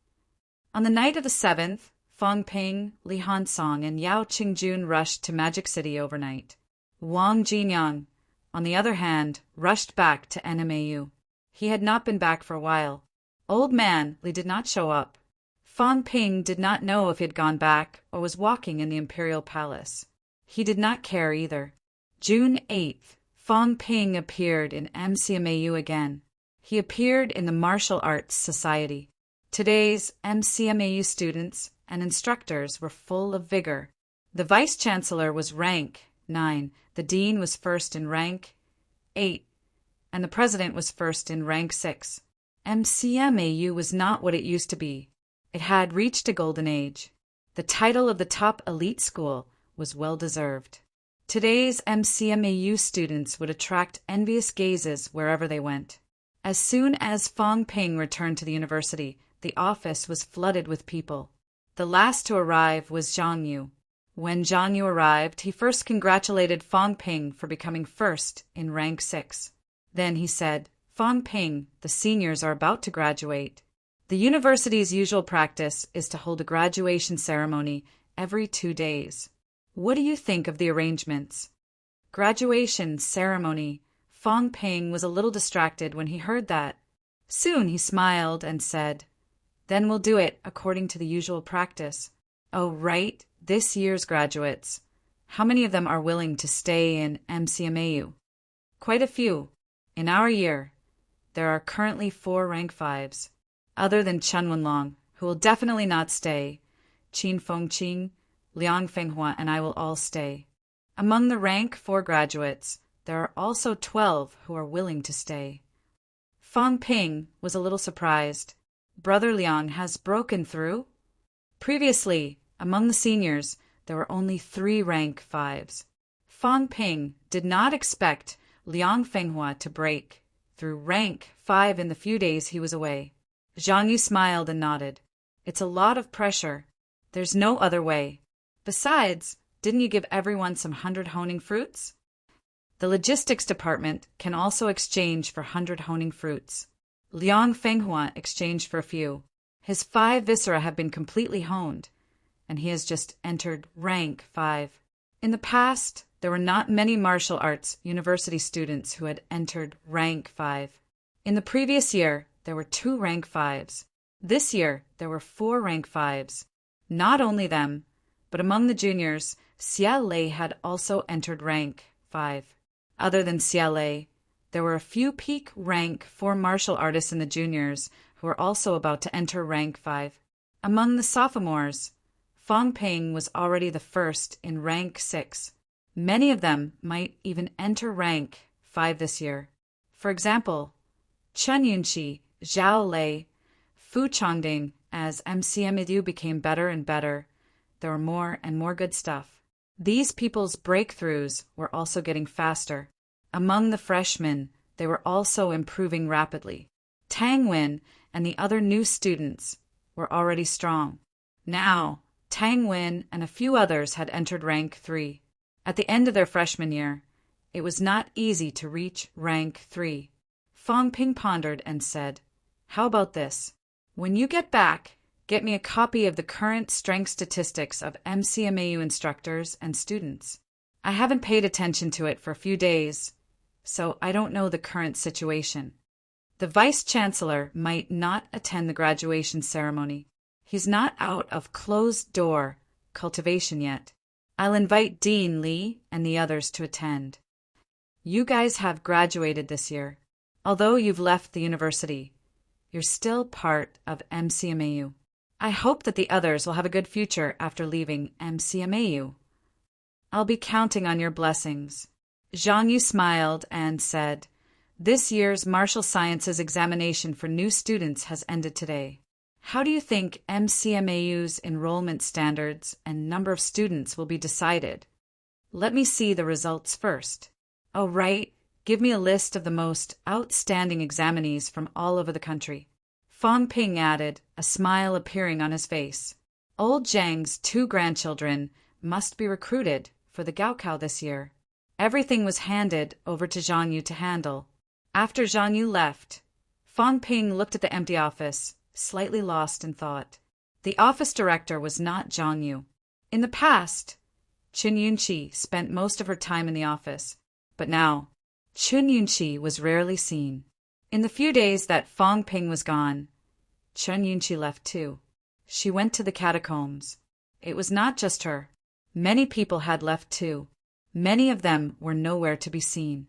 On the night of the 7th, Fong Ping, Li Hansong, and Yao Qingjun rushed to Magic City overnight. Wang Jinyang, on the other hand, rushed back to NMAU. He had not been back for a while. Old man Li did not show up. Fong Ping did not know if he had gone back or was walking in the Imperial Palace. He did not care either. June 8th, Fong Ping appeared in MCMAU again. He appeared in the Martial Arts Society. Today's MCMAU students and instructors were full of vigor. The Vice-Chancellor was rank 9, the Dean was first in rank 8, and the President was first in rank 6. MCMAU was not what it used to be. It had reached a golden age. The title of the top elite school was well-deserved. Today's MCMAU students would attract envious gazes wherever they went. As soon as Fong Ping returned to the university, the office was flooded with people. The last to arrive was Zhang Yu. When Zhang Yu arrived, he first congratulated Fong Ping for becoming first in rank 6. Then he said, Fong Ping, the seniors are about to graduate. The university's usual practice is to hold a graduation ceremony every 2 days. What do you think of the arrangements? Graduation ceremony. Fong Ping was a little distracted when he heard that. Soon he smiled and said, then we'll do it according to the usual practice. Oh, right, this year's graduates. How many of them are willing to stay in MCMAU? Quite a few. In our year, there are currently 4 rank 5s. Other than Chen Wenlong, who will definitely not stay, Qin Fengqing, Liang Fenghua, and I will all stay. Among the rank 4 graduates, there are also 12 who are willing to stay. Fong Ping was a little surprised. Brother Liang has broken through? Previously, among the seniors, there were only 3 rank 5s. Fong Ping did not expect Liang Fenghua to break through rank 5 in the few days he was away. Zhang Yu smiled and nodded. It's a lot of pressure. There's no other way. Besides, didn't you give everyone some 100 honing fruits? The logistics department can also exchange for 100 honing fruits. Liang Fenghua exchanged for a few. His 5 viscera have been completely honed, and he has just entered rank 5. In the past, there were not many martial arts university students who had entered rank 5. In the previous year, there were 2 rank 5s. This year, there were 4 rank 5s. Not only them, but among the juniors, Xia Lei had also entered rank 5. Other than Xia Lei, there were a few peak rank 4 martial artists in the juniors who were also about to enter rank 5. Among the sophomores, Fong Ping was already the first in rank 6. Many of them might even enter rank 5 this year. For example, Chen Yunqi, Zhao Lei, Fu Chongding. As MCMEDU became better and better, there were more and more good stuff. These people's breakthroughs were also getting faster. Among the freshmen, they were also improving rapidly. Tang Wen and the other new students were already strong. Now, Tang Wen and a few others had entered rank 3. At the end of their freshman year, it was not easy to reach rank 3. Fang Ping pondered and said, "How about this? When you get back, get me a copy of the current strength statistics of MCMAU instructors and students. I haven't paid attention to it for a few days, so I don't know the current situation." The vice-chancellor might not attend the graduation ceremony. He's not out of closed-door cultivation yet. I'll invite Dean Li and the others to attend. You guys have graduated this year. Although you've left the university, you're still part of MCMAU. I hope that the others will have a good future after leaving MCMAU. I'll be counting on your blessings. Zhang Yu smiled and said, "This year's martial sciences examination for new students has ended today. How do you think MCMAU's enrollment standards and number of students will be decided? Let me see the results first. Oh, right. Give me a list of the most outstanding examinees from all over the country." Fang Ping added, a smile appearing on his face. Old Zhang's 2 grandchildren must be recruited for the Gaokao this year. Everything was handed over to Zhang Yu to handle. After Zhang Yu left, Fang Ping looked at the empty office, slightly lost in thought. The office director was not Zhang Yu. In the past, Chen Yunqi spent most of her time in the office, but now Chen Yunqi was rarely seen. In the few days that Fang Ping was gone, Chen Yunqi left too. She went to the catacombs. It was not just her. Many people had left too. Many of them were nowhere to be seen.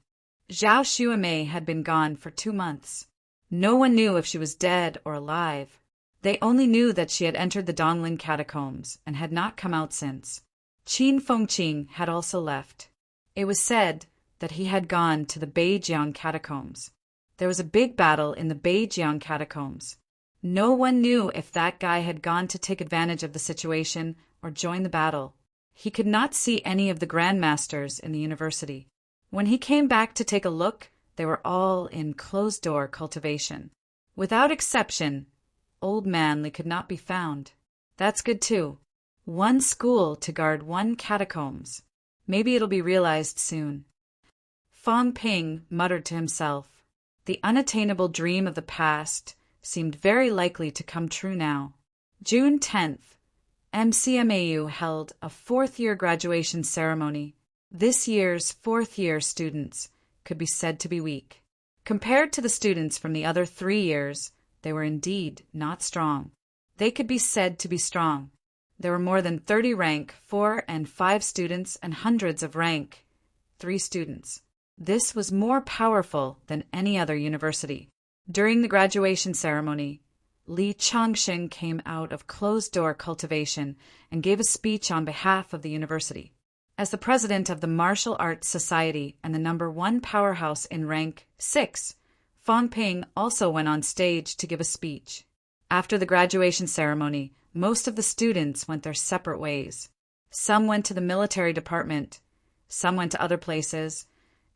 Zhao Xuemei had been gone for 2 months. No one knew if she was dead or alive. They only knew that she had entered the Donglin catacombs and had not come out since. Qin Fengqing had also left. It was said that he had gone to the Beijiang catacombs. There was a big battle in the Beijiang catacombs. No one knew if that guy had gone to take advantage of the situation or join the battle. He could not see any of the grandmasters in the university. When he came back to take a look, they were all in closed-door cultivation. Without exception, old Manly could not be found. That's good too. 1 school to guard 1 catacombs. Maybe it'll be realized soon. Fang Ping muttered to himself. The unattainable dream of the past seemed very likely to come true now. June 10th, MCMAU held a 4th-year graduation ceremony. This year's 4th-year students could be said to be weak. Compared to the students from the other 3 years, they were indeed not strong. They could be said to be strong. There were more than 30 rank 4 and 5 students and hundreds of rank 3 students. This was more powerful than any other university. During the graduation ceremony, Li Changxing came out of closed-door cultivation and gave a speech on behalf of the university. As the president of the Martial Arts Society and the #1 powerhouse in rank 6, Fang Ping also went on stage to give a speech. After the graduation ceremony, most of the students went their separate ways. Some went to the military department, some went to other places,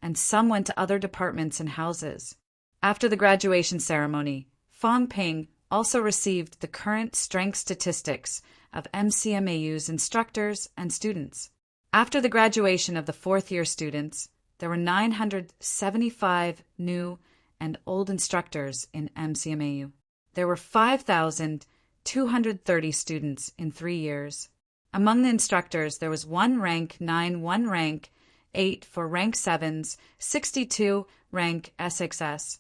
and some went to other departments and houses. After the graduation ceremony, Fang Ping also received the current strength statistics of MCMAU's instructors and students. After the graduation of the 4th-year students, there were 975 new and old instructors in MCMAU. There were 5,230 students in 3 years. Among the instructors, there was 1 rank 9, 1 rank 8 for rank 7s, 62 rank SXS,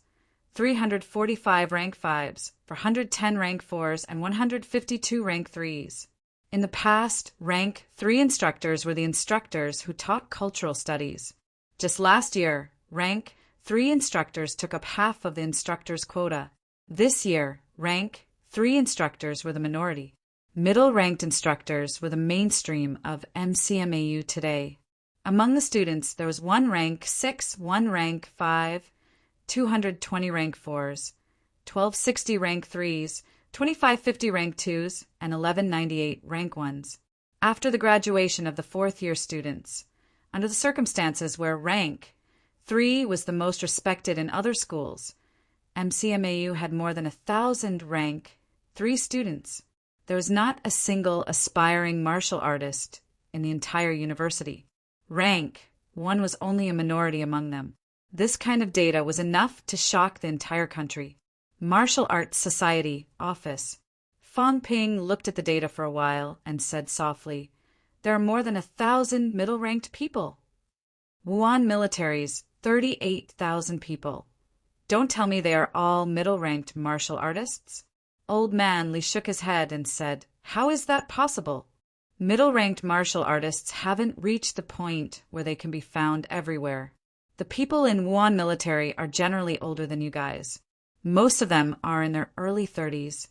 345 rank 5s, for 110 rank 4s, and 152 rank 3s. In the past, rank 3 instructors were the instructors who taught cultural studies. Just last year, rank 3 instructors took up half of the instructors' quota. This year, rank 3 instructors were the minority. Middle-ranked instructors were the mainstream of MCMAU today. Among the students, there was 1 rank 6, 1 rank 5, 220 rank 4s, 1260 rank 3s, 2550 rank 2s, and 1198 rank 1s. After the graduation of the fourth-year students, under the circumstances where rank 3 was the most respected in other schools, MCMAU had more than 1,000 rank 3 students. There was not a single aspiring martial artist in the entire university. Rank 1 was only a minority among them. This kind of data was enough to shock the entire country. Martial Arts Society Office. Fong Ping looked at the data for a while and said softly, "There are more than 1,000 middle-ranked people. Wuhan military's 38,000 people. Don't tell me they are all middle-ranked martial artists." Old Man Li shook his head and said, "How is that possible? Middle-ranked martial artists haven't reached the point where they can be found everywhere. The people in Wuhan military are generally older than you guys. Most of them are in their early 30s.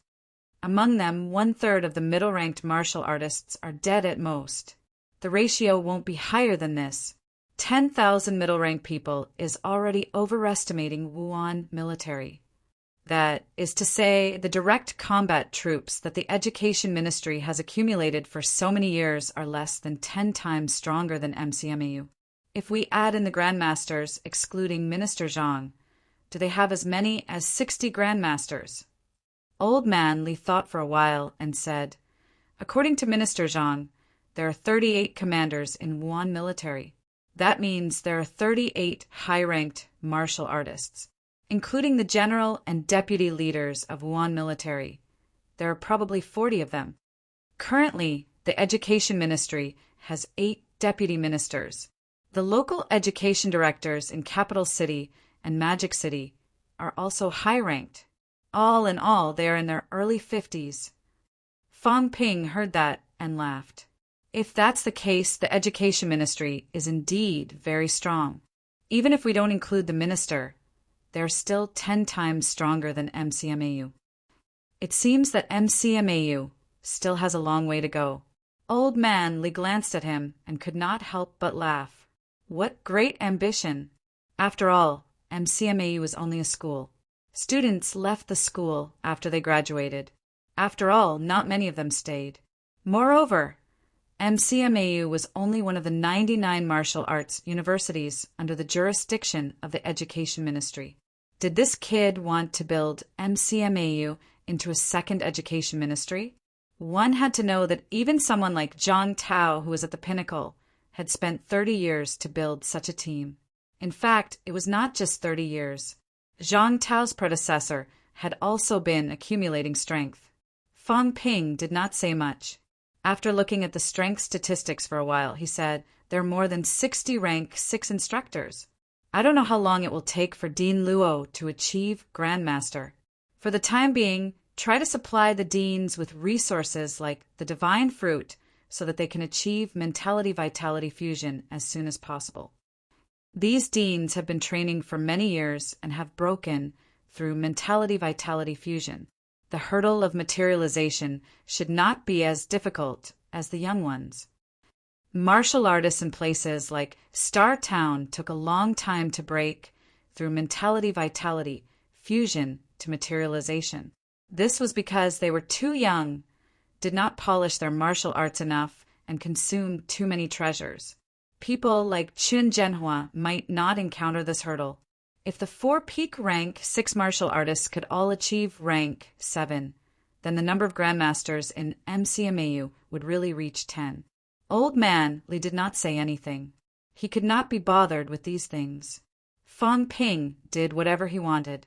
Among them, 1/3 of the middle-ranked martial artists are dead at most. The ratio won't be higher than this. 10,000 middle-ranked people is already overestimating Wuhan military. That is to say, the direct combat troops that the Education Ministry has accumulated for so many years are less than 10 times stronger than MCMAU. If we add in the grandmasters, excluding Minister Zhang, do they have as many as 60 grandmasters?" Old Man Li thought for a while and said, "According to Minister Zhang, there are 38 commanders in Wuhan military. That means there are 38 high-ranked martial artists, including the general and deputy leaders of Wuhan military. There are probably 40 of them. Currently, the Education Ministry has 8 deputy ministers. The local education directors in Capital City and Magic City are also high-ranked. All in all, they are in their early 50s. Fong Ping heard that and laughed. If that's the case, the Education Ministry is indeed very strong. Even if we don't include the minister, they're still 10 times stronger than MCMAU. It seems that MCMAU still has a long way to go. Old Man Li glanced at him and could not help but laugh. What great ambition! After all, MCMAU was only a school. Students left the school after they graduated. After all, not many of them stayed. Moreover, MCMAU was only one of the 99 martial arts universities under the jurisdiction of the Education Ministry. Did this kid want to build MCMAU into a second education ministry? One had to know that even someone like Zhang Tao, who was at the pinnacle, had spent 30 years to build such a team. In fact, it was not just 30 years. Zhang Tao's predecessor had also been accumulating strength. Fong Ping did not say much. After looking at the strength statistics for a while, he said, "There are more than 60 rank 6 instructors. I don't know how long it will take for Dean Luo to achieve Grandmaster. For the time being, try to supply the deans with resources like the divine fruit so that they can achieve mentality-vitality fusion as soon as possible." These deans have been training for many years and have broken through mentality-vitality fusion. The hurdle of materialization should not be as difficult as the young ones. Martial artists in places like Star Town took a long time to break through mentality-vitality fusion to materialization. This was because they were too young, did not polish their martial arts enough, and consumed too many treasures. People like Chun Zhenhua might not encounter this hurdle. If the 4 peak rank 6 martial artists could all achieve rank 7, then the number of grandmasters in MCMAU would really reach 10. Old Man Li did not say anything. He could not be bothered with these things. Fong Ping did whatever he wanted.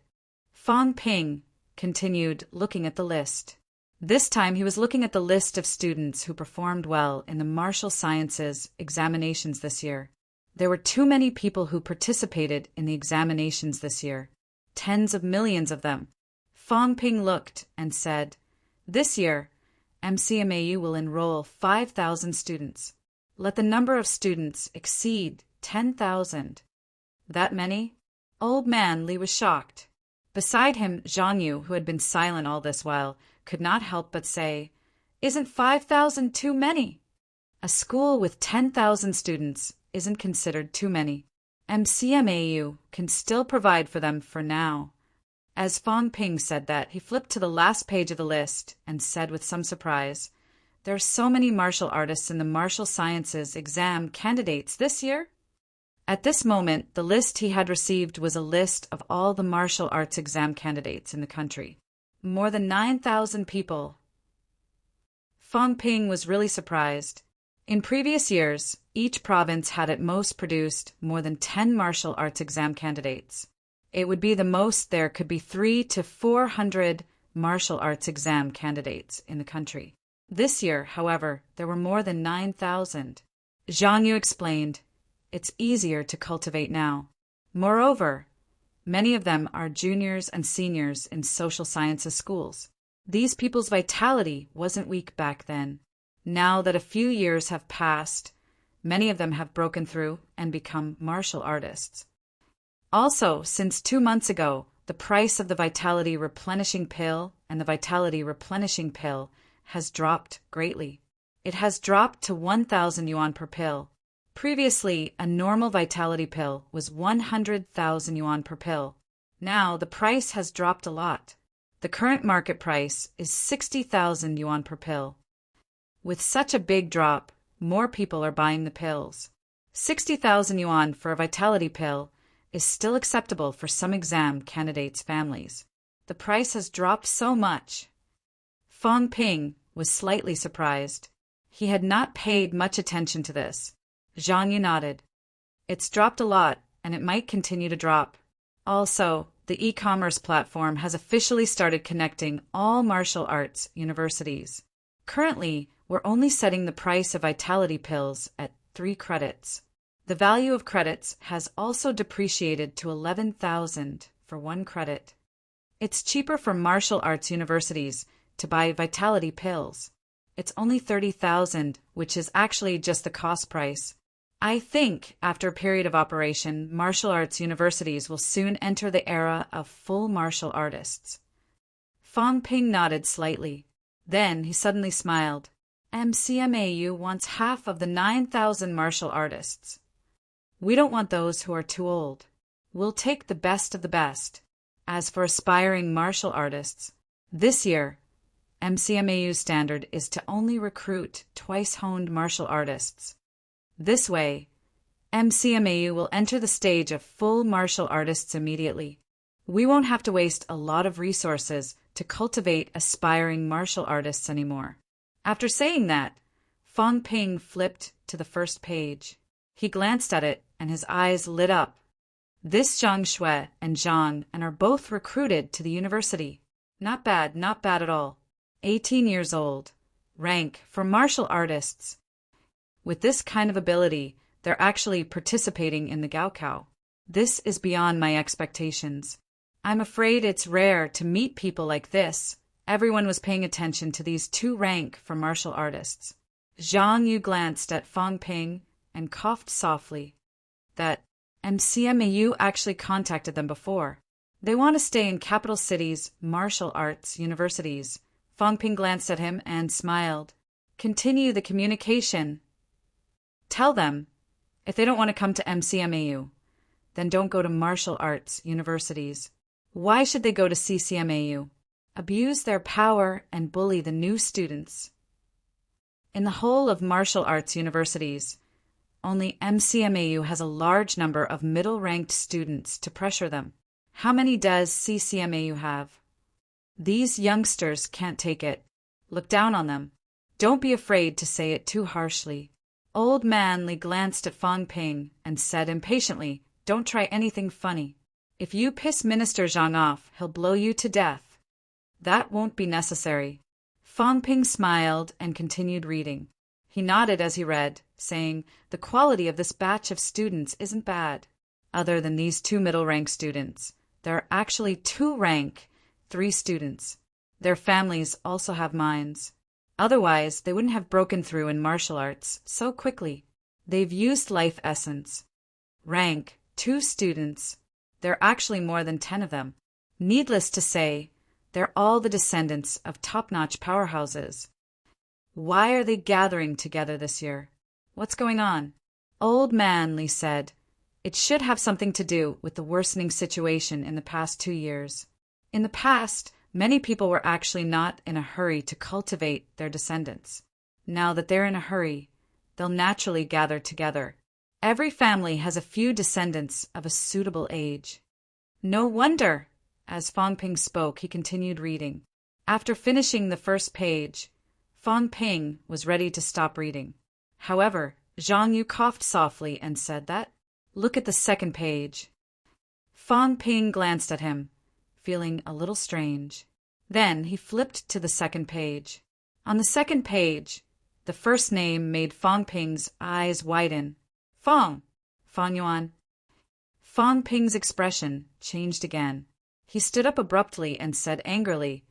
Fong Ping continued looking at the list. This time he was looking at the list of students who performed well in the martial sciences examinations this year. There were too many people who participated in the examinations this year. Tens of millions of them. Fong Ping looked and said, "This year, MCMAU will enroll 5,000 students. Let the number of students exceed 10,000. That many?" Old Man Li was shocked. Beside him, Zhang Yu, who had been silent all this while, could not help but say, "Isn't 5,000 too many?" A school with 10,000 students isn't considered too many. MCMAU can still provide for them for now. As Fong Ping said that, he flipped to the last page of the list and said with some surprise, "There are so many martial artists in the martial sciences exam candidates this year?" At this moment, the list he had received was a list of all the martial arts exam candidates in the country. More than 9,000 people. Fong Ping was really surprised. In previous years, each province had at most produced more than 10 martial arts exam candidates. It would be the most there could be 300 to 400 martial arts exam candidates in the country. This year, however, there were more than 9,000. Zhang Yu explained, "It's easier to cultivate now. Moreover, many of them are juniors and seniors in social sciences schools. These people's vitality wasn't weak back then. Now that a few years have passed, many of them have broken through and become martial artists. Also, since 2 months ago, the price of the Vitality Replenishing Pill and the Vitality Replenishing Pill has dropped greatly. It has dropped to 1,000 yuan per pill. Previously, a normal Vitality pill was 100,000 yuan per pill. Now, the price has dropped a lot. The current market price is 60,000 yuan per pill. With such a big drop, more people are buying the pills. 60,000 yuan for a Vitality pill is still acceptable for some exam candidates' families. The price has dropped so much." Fong Ping was slightly surprised. He had not paid much attention to this. Zhang Yu nodded. "It's dropped a lot, and it might continue to drop. Also, the e-commerce platform has officially started connecting all martial arts universities. Currently, we're only setting the price of Vitality pills at 3 credits. The value of credits has also depreciated to 11,000 for 1 credit. It's cheaper for martial arts universities to buy Vitality pills. It's only 30,000, which is actually just the cost price. I think, after a period of operation, martial arts universities will soon enter the era of full martial artists." Fong Ping nodded slightly. Then he suddenly smiled. "MCMAU wants half of the 9,000 martial artists. We don't want those who are too old. We'll take the best of the best. As for aspiring martial artists, this year, MCMAU's standard is to only recruit twice-honed martial artists. This way, MCMAU will enter the stage of full martial artists immediately. We won't have to waste a lot of resources to cultivate aspiring martial artists anymore." After saying that, Fong Ping flipped to the first page. He glanced at it, and his eyes lit up. This Zhang Shui and Zhang and are both recruited to the university. Not bad at all. 18 years old. Rank for martial artists. With this kind of ability, they're actually participating in the Gaokao. This is beyond my expectations. I'm afraid it's rare to meet people like this. Everyone was paying attention to these 2 rank for martial artists. Zhang Yu glanced at Fong Ping and coughed softly. That MCMAU actually contacted them before. They want to stay in capital cities' martial arts universities. Fong Ping glanced at him and smiled. "Continue the communication. Tell them, if they don't want to come to MCMAU, then don't go to martial arts universities. Why should they go to CCMAU? Abuse their power and bully the new students. In the whole of martial arts universities, only MCMAU has a large number of middle-ranked students to pressure them. How many does CCMAU have? These youngsters can't take it. Look down on them. Don't be afraid to say it too harshly." Old Man Li glanced at Fong Ping and said impatiently, "Don't try anything funny. If you piss Minister Zhang off, he'll blow you to death." "That won't be necessary." Fong Ping smiled and continued reading. He nodded as he read, saying, "The quality of this batch of students isn't bad. Other than these 2 middle-rank students, there are actually 2 rank 3 students. Their families also have minds. Otherwise, they wouldn't have broken through in martial arts so quickly. They've used life essence. Rank 2 students. There are actually more than 10 of them. Needless to say, they're all the descendants of top-notch powerhouses. Why are they gathering together this year? What's going on?" Old Man Li said, It should have something to do with the worsening situation in the past 2 years. In the past, many people were actually not in a hurry to cultivate their descendants. Now that they're in a hurry, they'll naturally gather together. Every family has a few descendants of a suitable age. No wonder! As Fong Ping spoke, he continued reading. After finishing the first page, Fong Ping was ready to stop reading. However, Zhang Yu coughed softly and said that, "Look at the second page." Fong Ping glanced at him, feeling a little strange. Then he flipped to the second page. On the second page, the first name made Fong Ping's eyes widen. Fong Yuan. Fong Ping's expression changed again. He stood up abruptly and said angrily,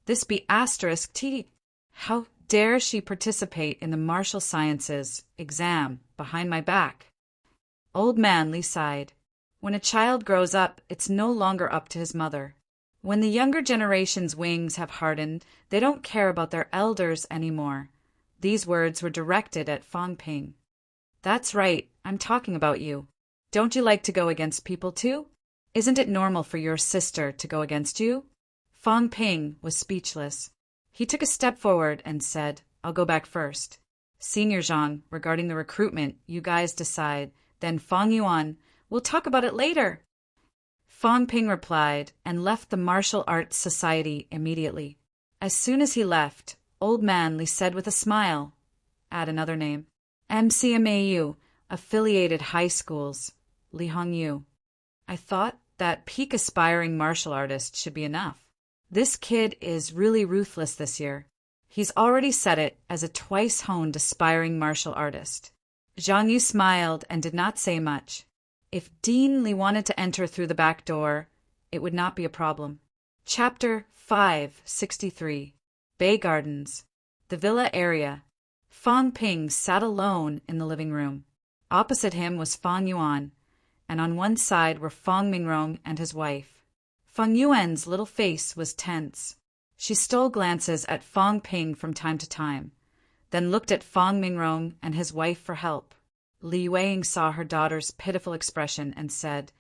"This be asterisk T. How dare she participate in the martial sciences exam behind my back?" Old man Li sighed. When a child grows up, it's no longer up to his mother. When the younger generation's wings have hardened, they don't care about their elders anymore. These words were directed at Fong Ping. "That's right, I'm talking about you. Don't you like to go against people too? Isn't it normal for your sister to go against you?" Fong Ping was speechless. He took a step forward and said, "I'll go back first. Senior Zhang, regarding the recruitment, you guys decide. Then Fong Yuan, we'll talk about it later." Fong Ping replied and left the Martial Arts Society immediately. As soon as he left, Old Man Li said with a smile, "Add another name. MCMAU, affiliated high schools, Li Hongyu. I thought that peak aspiring martial artist should be enough. This kid is really ruthless this year. He's already set it as a twice-honed aspiring martial artist." Zhang Yu smiled and did not say much. If Dean Li wanted to enter through the back door, it would not be a problem. Chapter 563. Bay Gardens. The villa area. Fong Ping sat alone in the living room. Opposite him was Fong Yuan, and on one side were Fong Mingrong and his wife. Feng Yuan's little face was tense. She stole glances at Fong Ping from time to time, then looked at Fong Mingrong and his wife for help. Li Yueying saw her daughter's pitiful expression and said,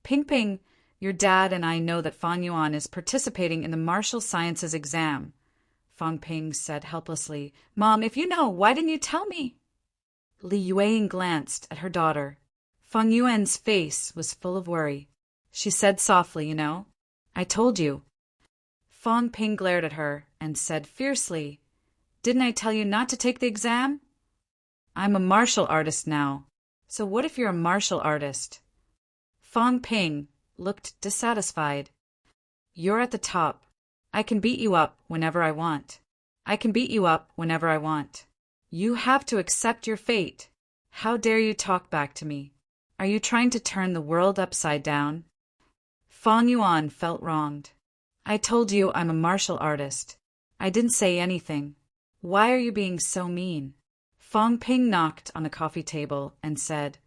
"Ping Ping, your dad and I know that Fong Yuan is participating in the martial sciences exam." Fong Ping said helplessly, "Mom, if you know, why didn't you tell me?" Li Yueying glanced at her daughter. Feng Yuan's face was full of worry. She said softly, "I told you." Fong Ping glared at her and said fiercely, "Didn't I tell you not to take the exam? I'm a martial artist now. So what if you're a martial artist?" Fong Ping looked dissatisfied. "You're at the top. I can beat you up whenever I want. You have to accept your fate. How dare you talk back to me? Are you trying to turn the world upside down?" Fong Yuan felt wronged. "I told you I'm a martial artist. I didn't say anything. Why are you being so mean?" Fong Ping knocked on a coffee table and said,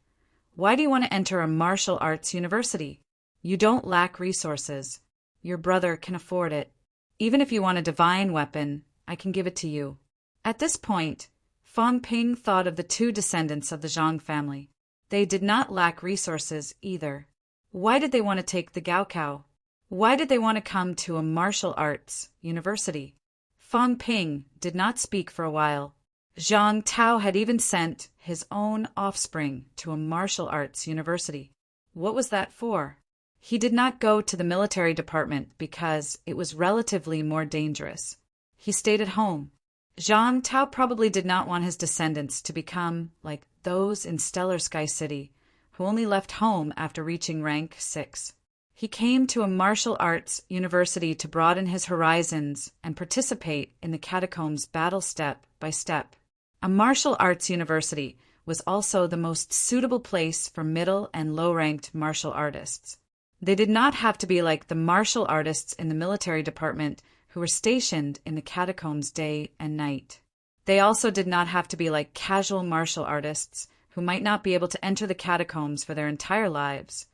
"Why do you want to enter a martial arts university? You don't lack resources. Your brother can afford it. Even if you want a divine weapon, I can give it to you." At this point, Fong Ping thought of the two descendants of the Zhang family. They did not lack resources either. Why did they want to take the Gaokao? Why did they want to come to a martial arts university? Fong Ping did not speak for a while. Zhang Tao had even sent his own offspring to a martial arts university. What was that for? He did not go to the military department because it was relatively more dangerous. He stayed at home. Zhang Tao probably did not want his descendants to become like those in Stellar Sky City, who only left home after reaching rank 6. He came to a martial arts university to broaden his horizons and participate in the catacombs battle step by step. A martial arts university was also the most suitable place for middle and low-ranked martial artists. They did not have to be like the martial artists in the military department who were stationed in the catacombs day and night. They also did not have to be like casual martial artists who might not be able to enter the catacombs for their entire lives,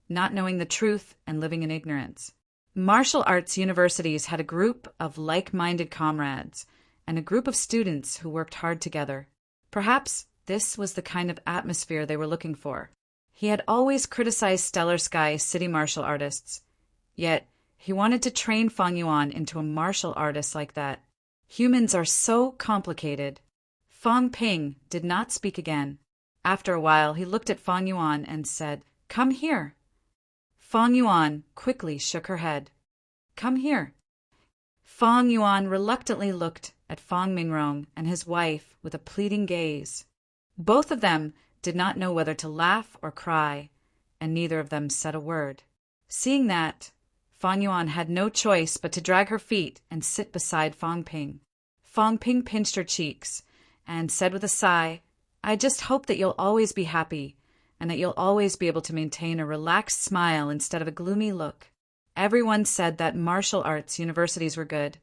not knowing the truth and living in ignorance. Martial arts universities had a group of like-minded comrades and a group of students who worked hard together. Perhaps this was the kind of atmosphere they were looking for. He had always criticized Stellar Sky city martial artists, yet he wanted to train Fang Yuan into a martial artist like that. Humans are so complicated. Fang Ping did not speak again. After a while, he looked at Fang Yuan and said, "Come here." Fang Yuan quickly shook her head. "Come here." Fang Yuan reluctantly looked at Fang Mingrong and his wife with a pleading gaze. Both of them did not know whether to laugh or cry, and neither of them said a word. Seeing that, Fang Yuan had no choice but to drag her feet and sit beside Fang Ping. Fang Ping pinched her cheeks and said with a sigh, "I just hope that you'll always be happy, and that you'll always be able to maintain a relaxed smile instead of a gloomy look." Everyone said that martial arts universities were good.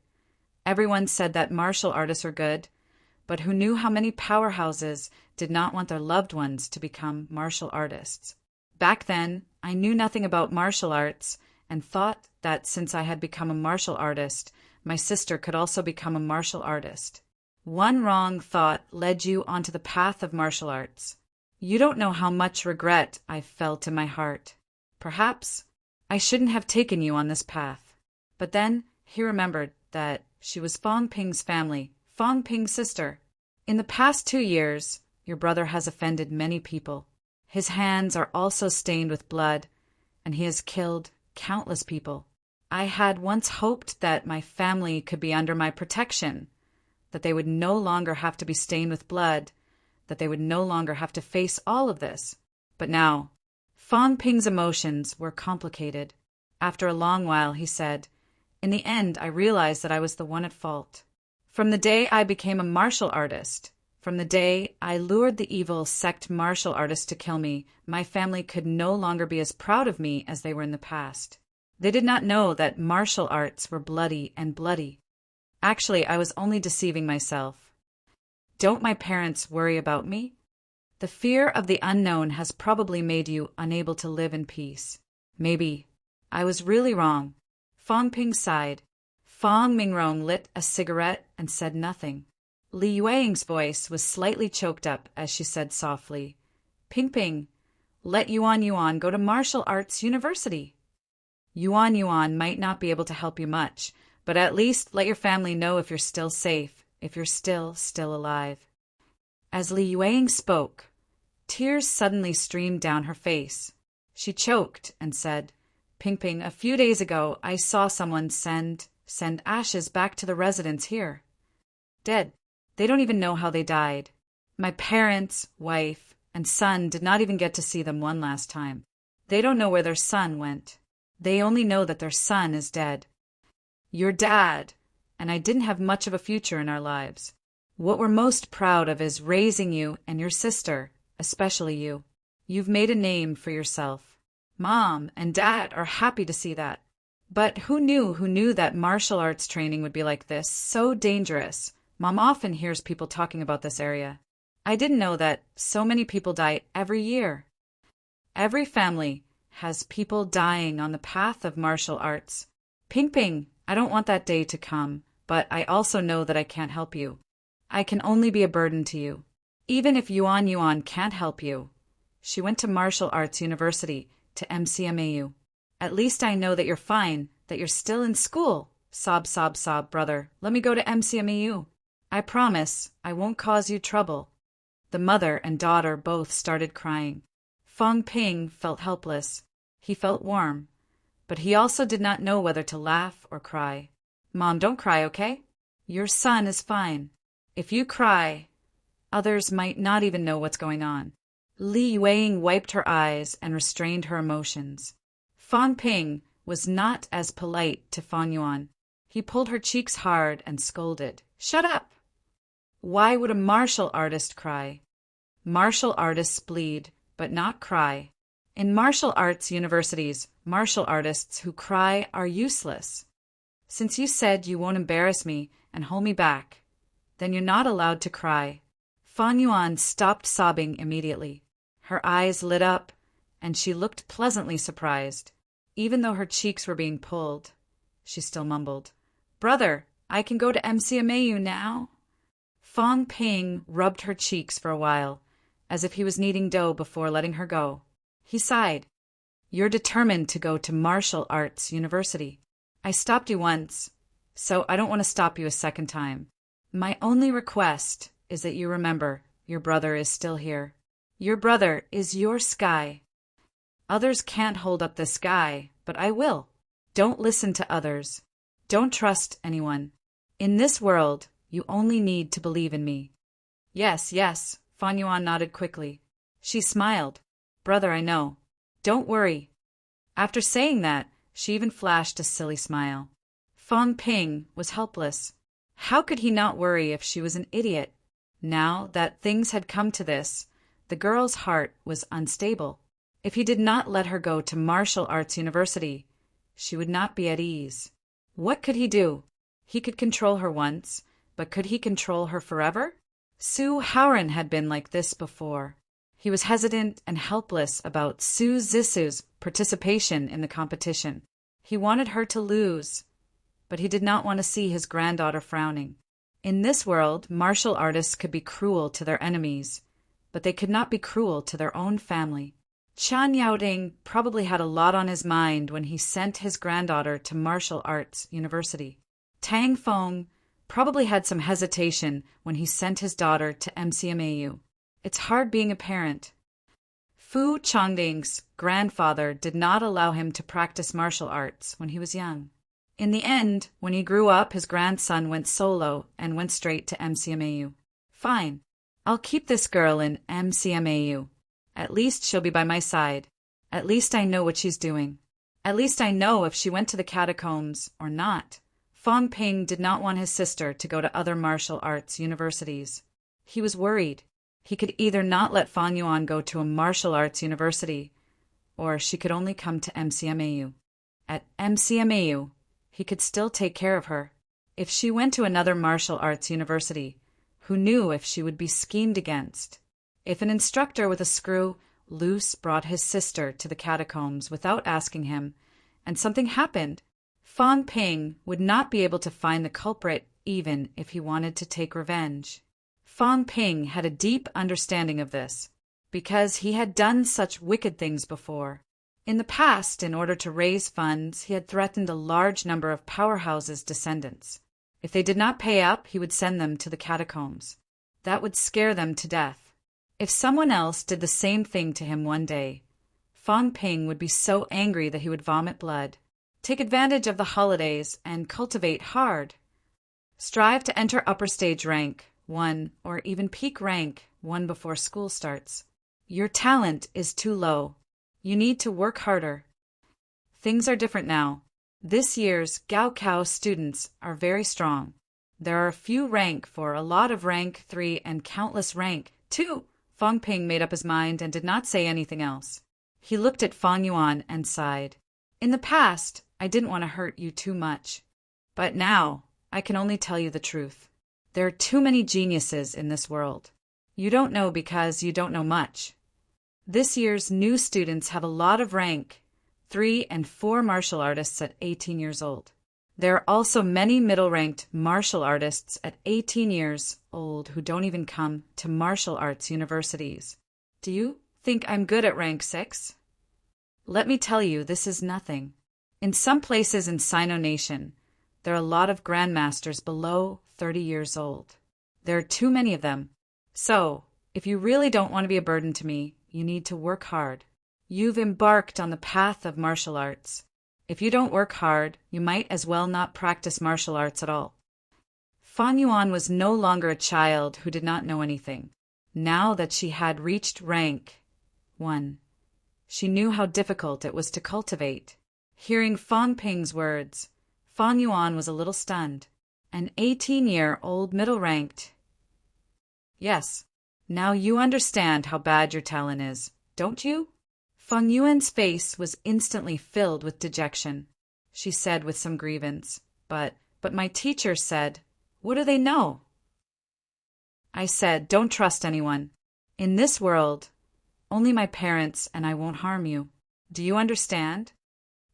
Everyone said that martial artists were good, but who knew how many powerhouses did not want their loved ones to become martial artists? Back then, I knew nothing about martial arts and thought that since I had become a martial artist, my sister could also become a martial artist. One wrong thought led you onto the path of martial arts. You don't know how much regret I felt in my heart. Perhaps I shouldn't have taken you on this path. But then he remembered that she was Fang Ping's family, Fang Ping's sister. In the past 2 years, your brother has offended many people. His hands are also stained with blood, and he has killed countless people. I had once hoped that my family could be under my protection, that they would no longer have to be stained with blood, that they would no longer have to face all of this. But now, Fang Ping's emotions were complicated. After a long while, he said, "In the end, I realized that I was the one at fault. From the day I became a martial artist, from the day I lured the evil sect martial artists to kill me, my family could no longer be as proud of me as they were in the past. They did not know that martial arts were bloody and bloody. Actually, I was only deceiving myself. Don't my parents worry about me? The fear of the unknown has probably made you unable to live in peace. Maybe I was really wrong." Fang Ping sighed. Fang Mingrong lit a cigarette and said nothing. Li Yuang's voice was slightly choked up as she said softly, "Ping Ping, let Yuan Yuan go to martial arts university. Yuan Yuan might not be able to help you much, but at least let your family know if you're still safe, if you're still alive." As Li Yuang spoke, tears suddenly streamed down her face. She choked and said, "Ping Ping, a few days ago I saw someone send ashes back to the residents here. Dead. They don't even know how they died. My parents, wife, and son did not even get to see them one last time. They don't know where their son went. They only know that their son is dead. Your dad and I didn't have much of a future in our lives. What we're most proud of is raising you and your sister, especially you. You've made a name for yourself. Mom and Dad are happy to see that. But who knew that martial arts training would be like this, so dangerous? Mom often hears people talking about this area. I didn't know that so many people die every year. Every family has people dying on the path of martial arts. Ping Ping, I don't want that day to come, but I also know that I can't help you. I can only be a burden to you. Even if Yuan Yuan can't help you." She went to Martial Arts University, to MCMAU. "At least I know that you're fine, that you're still in school. Sob, sob, sob, brother. Let me go to MCMAU. I promise I won't cause you trouble." The mother and daughter both started crying. Fang Ping felt helpless. He felt warm, but he also did not know whether to laugh or cry. "Mom, don't cry, okay? Your son is fine. If you cry, others might not even know what's going on." Li Yuang wiped her eyes and restrained her emotions. Fang Ping was not as polite to Fang Yuan. He pulled her cheeks hard and scolded. "Shut up! Why would a martial artist cry? Martial artists bleed, but not cry. In martial arts universities, martial artists who cry are useless. Since you said you won't embarrass me and hold me back, then you're not allowed to cry." Fang Yuan stopped sobbing immediately. Her eyes lit up, and she looked pleasantly surprised. Even though her cheeks were being pulled, she still mumbled, "Brother, I can go to MCMAU now?" Fang Ping rubbed her cheeks for a while, as if he was kneading dough before letting her go. He sighed. You're determined to go to martial arts university. I stopped you once, so I don't want to stop you a second time. My only request is that you remember your brother is still here. Your brother is your sky. Others can't hold up the sky, but I will. Don't listen to others. Don't trust anyone. In this world, you only need to believe in me. Yes, yes, Fan Yuan nodded quickly. She smiled. Brother, I know. Don't worry. After saying that, she even flashed a silly smile. Fang Ping was helpless. How could he not worry if she was an idiot? Now that things had come to this, the girl's heart was unstable. If he did not let her go to martial arts university, she would not be at ease. What could he do? He could control her once, but could he control her forever? Su Haoran had been like this before. He was hesitant and helpless about Su Zisu's participation in the competition. He wanted her to lose, but he did not want to see his granddaughter frowning. In this world, martial artists could be cruel to their enemies, but they could not be cruel to their own family. Chan Yaoding probably had a lot on his mind when he sent his granddaughter to martial arts university. Tang Feng probably had some hesitation when he sent his daughter to MCMAU. It's hard being a parent. Fu Changding's grandfather did not allow him to practice martial arts when he was young. In the end, when he grew up, his grandson went solo and went straight to MCMAU. Fine. I'll keep this girl in MCMAU. At least she'll be by my side. At least I know what she's doing. At least I know if she went to the catacombs or not. Fang Ping did not want his sister to go to other martial arts universities. He was worried. He could either not let Fan Yuan go to a martial arts university, or she could only come to MCMAU. At MCMAU, he could still take care of her. If she went to another martial arts university, who knew if she would be schemed against? If an instructor with a screw loose brought his sister to the catacombs without asking him, and something happened, Fang Ping would not be able to find the culprit even if he wanted to take revenge. Fang Ping had a deep understanding of this, because he had done such wicked things before. In the past, in order to raise funds, he had threatened a large number of Powerhouse's descendants. If they did not pay up, he would send them to the catacombs. That would scare them to death. If someone else did the same thing to him one day, Fang Ping would be so angry that he would vomit blood. Take advantage of the holidays and cultivate hard. Strive to enter upper stage rank 1 or even peak rank 1 before school starts. Your talent is too low. You need to work harder. Things are different now. This year's Gaokao students are very strong. There are a few rank 4, a lot of rank 3, and countless rank 2. Fang Ping made up his mind and did not say anything else. He looked at Fang Yuan and sighed. In the past, I didn't want to hurt you too much. But now, I can only tell you the truth. There are too many geniuses in this world. You don't know because you don't know much. This year's new students have a lot of rank 3 and 4 martial artists at 18 years old. There are also many middle-ranked martial artists at 18 years old who don't even come to martial arts universities. Do you think I'm good at rank 6? Let me tell you, this is nothing. In some places in Sino Nation, there are a lot of grandmasters below 30 years old. There are too many of them. So, if you really don't want to be a burden to me, you need to work hard. You've embarked on the path of martial arts. If you don't work hard, you might as well not practice martial arts at all. Fan Yuan was no longer a child who did not know anything. Now that she had reached rank 1, she knew how difficult it was to cultivate. Hearing Fang Ping's words, Fan Yuan was a little stunned. An 18-year-old middle-ranked. Yes, now you understand how bad your talent is, don't you? Fang Yuan's face was instantly filled with dejection. She said with some grievance, But my teacher said, what do they know? I said, don't trust anyone. In this world, only my parents and I won't harm you. Do you understand?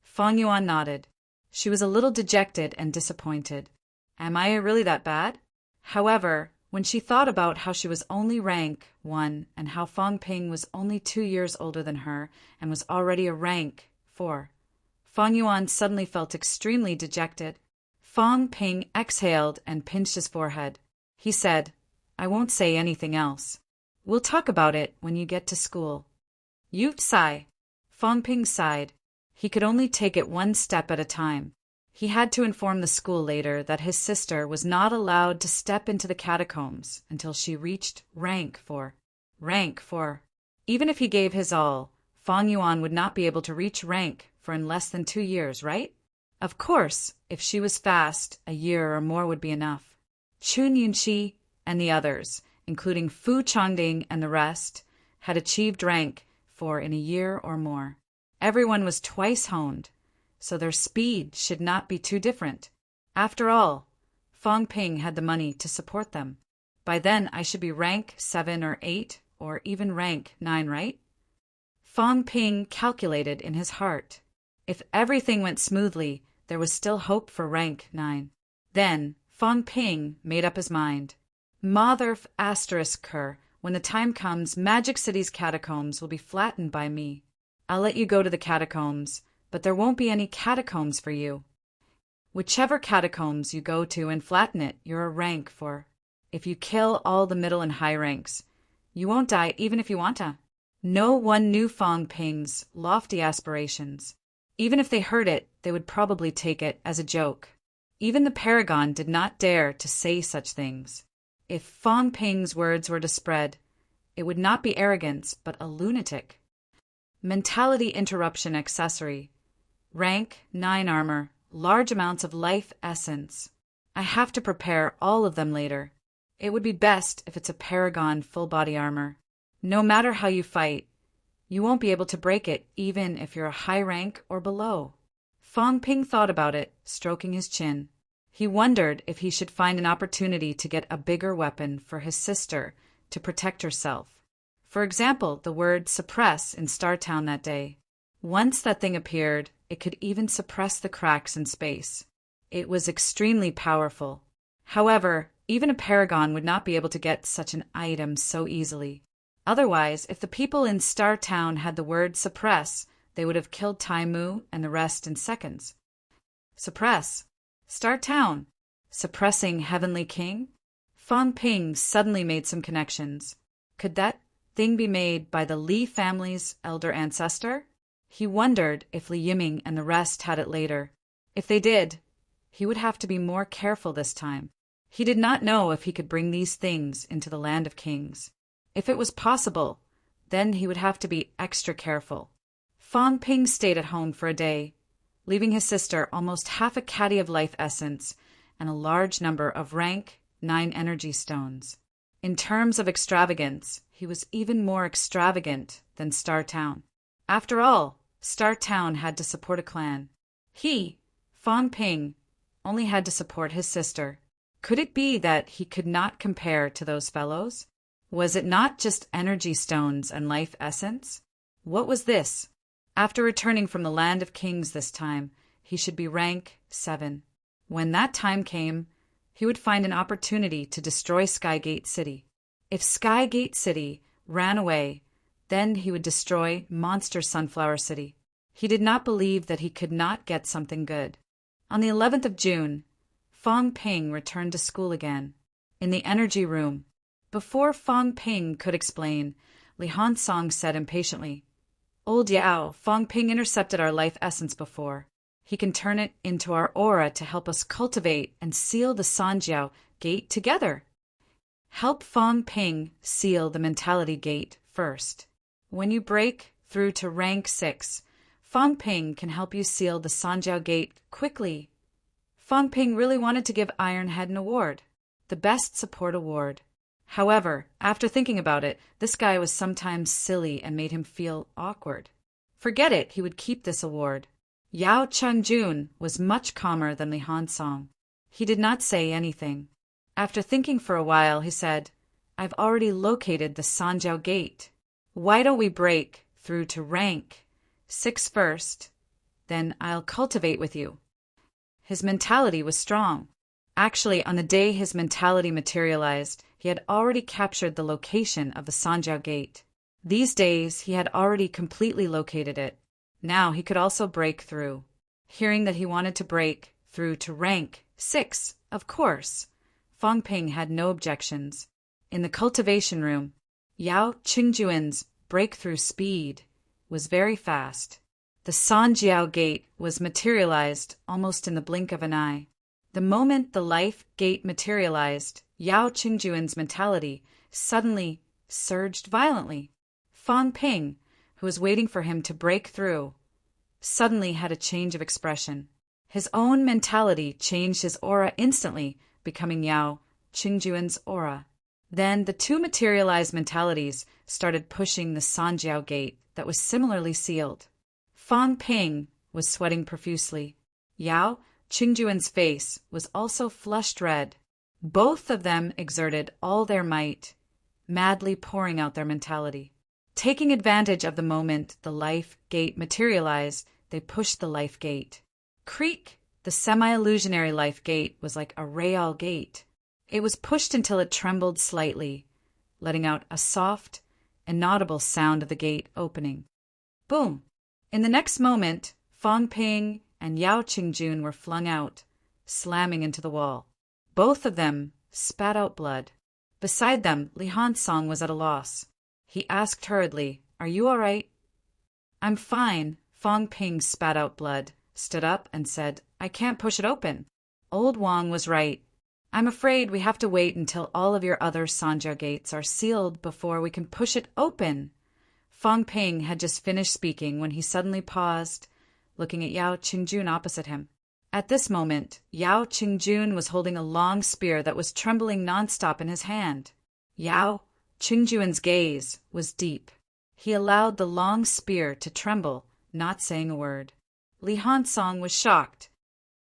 Fang Yuan nodded. She was a little dejected and disappointed. Am I really that bad? However, When she thought about how she was only rank 1 and how Fong Ping was only 2 years older than her and was already a rank 4, Fong Yuan suddenly felt extremely dejected. Fong Ping exhaled and pinched his forehead. He said, "I won't say anything else. We'll talk about it when you get to school." You sigh. Fong Ping sighed. He could only take it one step at a time. He had to inform the school later that his sister was not allowed to step into the catacombs until she reached rank 4. Rank 4. Even if he gave his all, Fong Yuan would not be able to reach rank for in less than 2 years, right? Of course, if she was fast, a year or more would be enough. Chun Yunxi and the others, including Fu Changding and the rest, had achieved rank 4 in a year or more. Everyone was twice honed, so their speed should not be too different. After all, Fong Ping had the money to support them. By then I should be rank 7 or 8 or even rank 9, right? Fong Ping calculated in his heart. If everything went smoothly, there was still hope for rank 9. Then Fong Ping made up his mind. Mother asterisk her, when the time comes, Magic City's catacombs will be flattened by me. I'll let you go to the catacombs, but there won't be any catacombs for you. Whichever catacombs you go to and flatten it, you're a rank 4. If you kill all the middle and high ranks, you won't die even if you want to. No one knew Fong Ping's lofty aspirations. Even if they heard it, they would probably take it as a joke. Even the Paragon did not dare to say such things. If Fong Ping's words were to spread, it would not be arrogance, but a lunatic. Mentality interruption accessory. Rank 9 armor, large amounts of life essence. I have to prepare all of them later. It would be best if it's a Paragon full body armor. No matter how you fight, you won't be able to break it even if you're a high rank or below. Fong Ping thought about it, stroking his chin. He wondered if he should find an opportunity to get a bigger weapon for his sister to protect herself. For example, the word suppress in Startown that day. Once that thing appeared, it could even suppress the cracks in space. It was extremely powerful. However, even a Paragon would not be able to get such an item so easily. Otherwise, if the people in Startown had the word suppress, they would have killed Tai Mu and the rest in seconds. Suppress. Startown. Suppressing Heavenly King? Fong Ping suddenly made some connections. Could that thing be made by the Li family's elder ancestor? He wondered if Li Yiming and the rest had it later. If they did, he would have to be more careful this time. He did not know if he could bring these things into the Land of Kings. If it was possible, then he would have to be extra careful. Fong Ping stayed at home for a day, leaving his sister almost half a caddy of life essence and a large number of rank 9 energy stones. In terms of extravagance, he was even more extravagant than Startown. After all, Startown had to support a clan. He, Fong Ping, only had to support his sister. Could it be that he could not compare to those fellows? Was it not just energy stones and life essence? What was this? After returning from the Land of Kings this time, he should be rank 7. When that time came, he would find an opportunity to destroy Skygate City. If Skygate City ran away, then he would destroy Monster Sunflower City. He did not believe that he could not get something good. On the 11th of June, Fong Ping returned to school again. In the energy room, before Fong Ping could explain, Li Hansong said impatiently, "Old Yao, Fong Ping intercepted our life essence before. He can turn it into our aura to help us cultivate and seal the Sanjiao gate together. Help Fong Ping seal the mentality gate first. When you break through to rank 6, Fong Ping can help you seal the Sanjiao gate quickly." Fong Ping really wanted to give Ironhead an award, the best support award. However, after thinking about it, this guy was sometimes silly and made him feel awkward. Forget it, he would keep this award. Yao Changjun was much calmer than Li Hansong. He did not say anything. After thinking for a while, he said, "I've already located the Sanjiao gate. Why don't we break through to rank 6 first? Then I'll cultivate with you." His mentality was strong. Actually, on the day his mentality materialized, he had already captured the location of the Sanjiao Gate. These days, he had already completely located it. Now he could also break through. Hearing that he wanted to break through to rank 6, of course, Fang Ping had no objections. In the cultivation room, Yao Qingjuan's breakthrough speed was very fast. The Sanjiao Gate was materialized almost in the blink of an eye. The moment the life gate materialized, Yao Qingjuan's mentality suddenly surged violently. Fang Ping, who was waiting for him to break through, suddenly had a change of expression. His own mentality changed his aura instantly, becoming Yao Qingjuan's aura. Then the two materialized mentalities started pushing the Sanjiao Gate that was similarly sealed. Fang Ping was sweating profusely. Yao Qingjuan's face was also flushed red. Both of them exerted all their might, madly pouring out their mentality. Taking advantage of the moment the life gate materialized, they pushed the life gate. Creak! The semi-illusionary life gate was like a real gate. It was pushed until it trembled slightly, letting out a soft, inaudible sound of the gate opening. Boom! In the next moment, Fang Ping and Yao Qingjun were flung out, slamming into the wall. Both of them spat out blood. Beside them, Li Hansong was at a loss. He asked hurriedly, "Are you all right?" "I'm fine." Fang Ping spat out blood, stood up, and said, "I can't push it open." Old Wang was right. "I'm afraid we have to wait until all of your other Sanjiao gates are sealed before we can push it open." Fang Ping had just finished speaking when he suddenly paused, looking at Yao Qingjun opposite him. At this moment, Yao Qingjun was holding a long spear that was trembling nonstop in his hand. Yao Qingjuan's gaze was deep. He allowed the long spear to tremble, not saying a word. Li Hansong was shocked.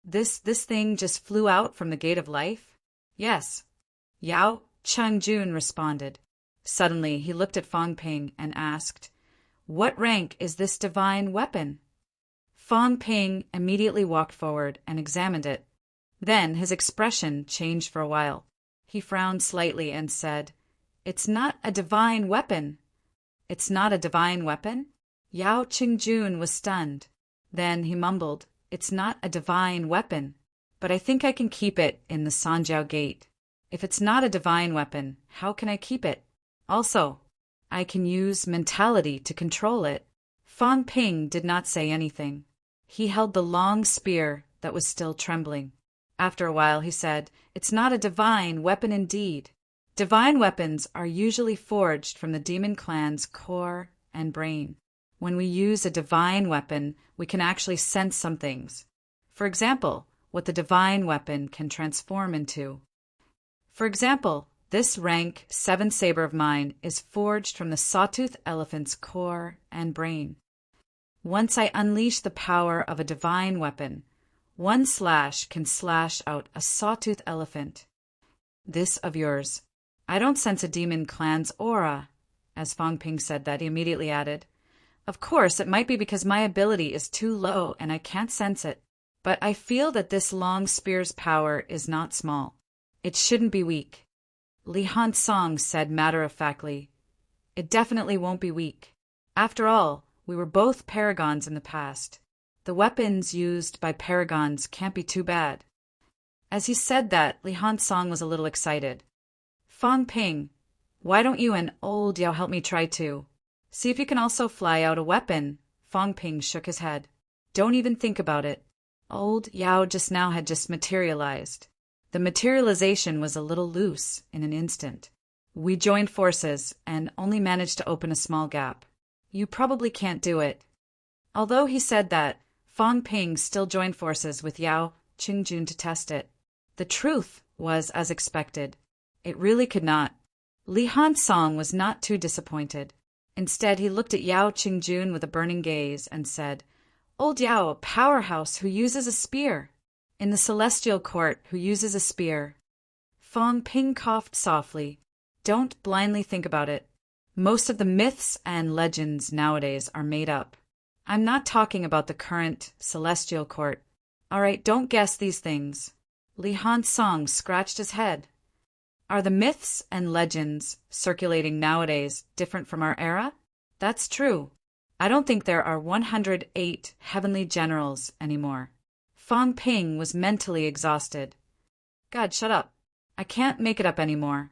This thing just flew out from the gate of life? Yes. Yao Qingjun responded. Suddenly, he looked at Fang Ping and asked, "What rank is this divine weapon?" Fang Ping immediately walked forward and examined it. Then his expression changed for a while. He frowned slightly and said, "It's not a divine weapon." "It's not a divine weapon?" Yao Qingjun was stunned. Then he mumbled, "It's not a divine weapon, but I think I can keep it in the Sanjiao Gate. If it's not a divine weapon, how can I keep it? Also, I can use mentality to control it." Fang Ping did not say anything. He held the long spear that was still trembling. After a while he said, "It's not a divine weapon indeed. Divine weapons are usually forged from the demon clan's core and brain. When we use a divine weapon, we can actually sense some things. For example, what the divine weapon can transform into. For example, this rank 7 saber of mine is forged from the sawtooth elephant's core and brain. Once I unleash the power of a divine weapon, one slash can slash out a sawtooth elephant. This of yours. I don't sense a demon clan's aura." As Fang Ping said that, he immediately added, "Of course, it might be because my ability is too low and I can't sense it. But I feel that this long spear's power is not small. It shouldn't be weak." Li Hansong said matter-of-factly, "It definitely won't be weak. After all, we were both paragons in the past. The weapons used by paragons can't be too bad." As he said that, Li Hansong was a little excited. "Fang Ping, why don't you and old Yao help me try too? See if you can also fly out a weapon." Fang Ping shook his head. "Don't even think about it. Old Yao just now had just materialized. The materialization was a little loose in an instant. We joined forces and only managed to open a small gap. You probably can't do it." Although he said that, Fang Ping still joined forces with Yao Qingjun to test it. The truth was as expected. It really could not. Li Hansong was not too disappointed. Instead, he looked at Yao Qingjun with a burning gaze and said, "Old Yao, a powerhouse who uses a spear. In the celestial court, who uses a spear." Fang Ping coughed softly. "Don't blindly think about it. Most of the myths and legends nowadays are made up. I'm not talking about the current celestial court. All right, don't guess these things. Li Hansong scratched his head. Are the myths and legends circulating nowadays different from our era? That's true. I don't think there are 108 heavenly generals anymore. Fang Ping was mentally exhausted. God, shut up. I can't make it up anymore.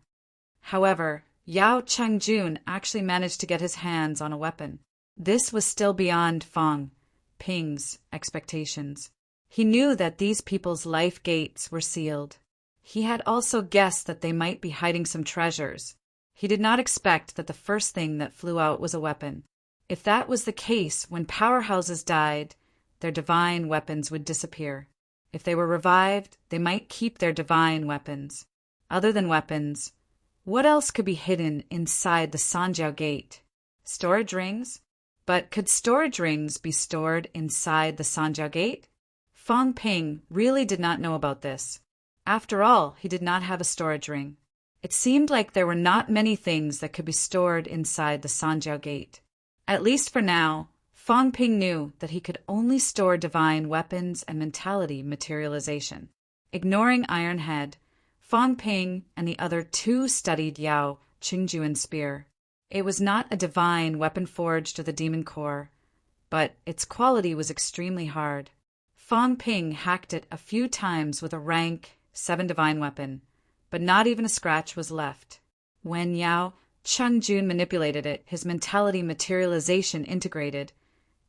However, Yao Chengjun actually managed to get his hands on a weapon. This was still beyond Fang Ping's expectations. He knew that these people's life gates were sealed. He had also guessed that they might be hiding some treasures. He did not expect that the first thing that flew out was a weapon. If that was the case, when powerhouses died, their divine weapons would disappear. If they were revived, they might keep their divine weapons. Other than weapons, what else could be hidden inside the Sanjiao Gate? Storage rings? But could storage rings be stored inside the Sanjiao Gate? Fang Ping really did not know about this. After all, he did not have a storage ring. It seemed like there were not many things that could be stored inside the Sanjiao Gate. At least for now, Fang Ping knew that he could only store divine weapons and mentality materialization. Ignoring Iron Head, Fang Ping and the other two studied Yao Qingjuan's spear. It was not a divine weapon forged of the demon core, but its quality was extremely hard. Fang Ping hacked it a few times with a rank 7 divine weapon, but not even a scratch was left. When Yao Chengjun manipulated it, his mentality materialization integrated,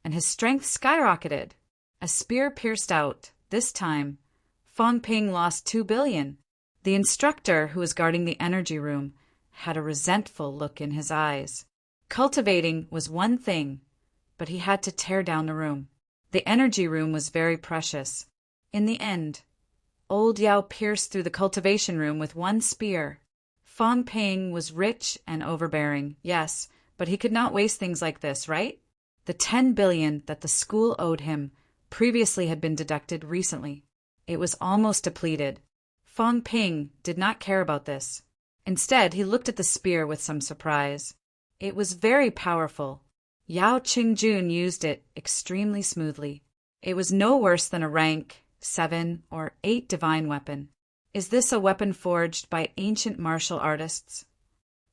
and his strength skyrocketed. A spear pierced out. This time, Fang Ping lost 2 billion. The instructor who was guarding the energy room had a resentful look in his eyes. Cultivating was one thing, but he had to tear down the room. The energy room was very precious. In the end, old Yao pierced through the cultivation room with 1 spear. Fang Ping was rich and overbearing, yes, but he could not waste things like this, right? The 10 billion that the school owed him previously had been deducted recently. It was almost depleted. Fang Ping did not care about this. Instead, he looked at the spear with some surprise. It was very powerful. Yao Qingjun used it extremely smoothly. It was no worse than a rank 7 or 8 divine weapon. Is this a weapon forged by ancient martial artists?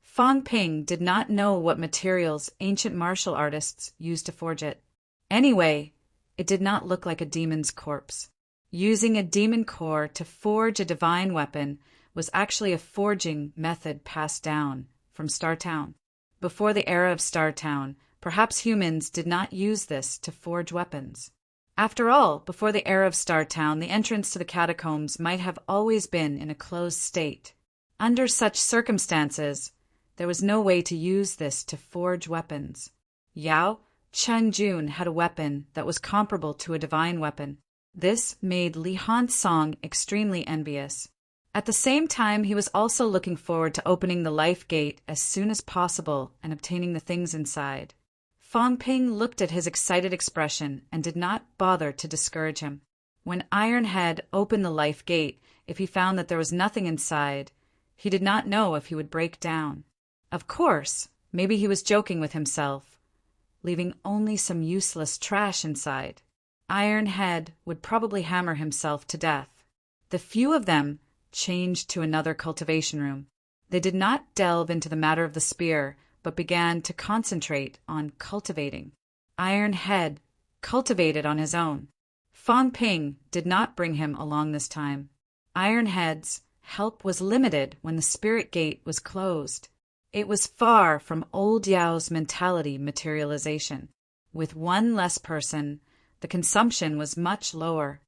Fang Ping did not know what materials ancient martial artists used to forge it. Anyway, it did not look like a demon's corpse. Using a demon core to forge a divine weapon was actually a forging method passed down from Star Town. Before the era of Star Town, perhaps humans did not use this to forge weapons. After all, before the era of Star Town, the entrance to the catacombs might have always been in a closed state. Under such circumstances, there was no way to use this to forge weapons. Yao Chengjun had a weapon that was comparable to a divine weapon. This made Li Hansong extremely envious. At the same time, he was also looking forward to opening the life gate as soon as possible and obtaining the things inside. Fang Ping looked at his excited expression and did not bother to discourage him. When Iron Head opened the life gate, if he found that there was nothing inside, he did not know if he would break down. Of course, maybe he was joking with himself, leaving only some useless trash inside. Iron Head would probably hammer himself to death. The few of them changed to another cultivation room. They did not delve into the matter of the spear, but began to concentrate on cultivating. Iron Head cultivated on his own. Fang Ping did not bring him along this time. Iron Head's help was limited when the spirit gate was closed. It was far from old Yao's mentality materialization. With 1 less person, the consumption was much lower.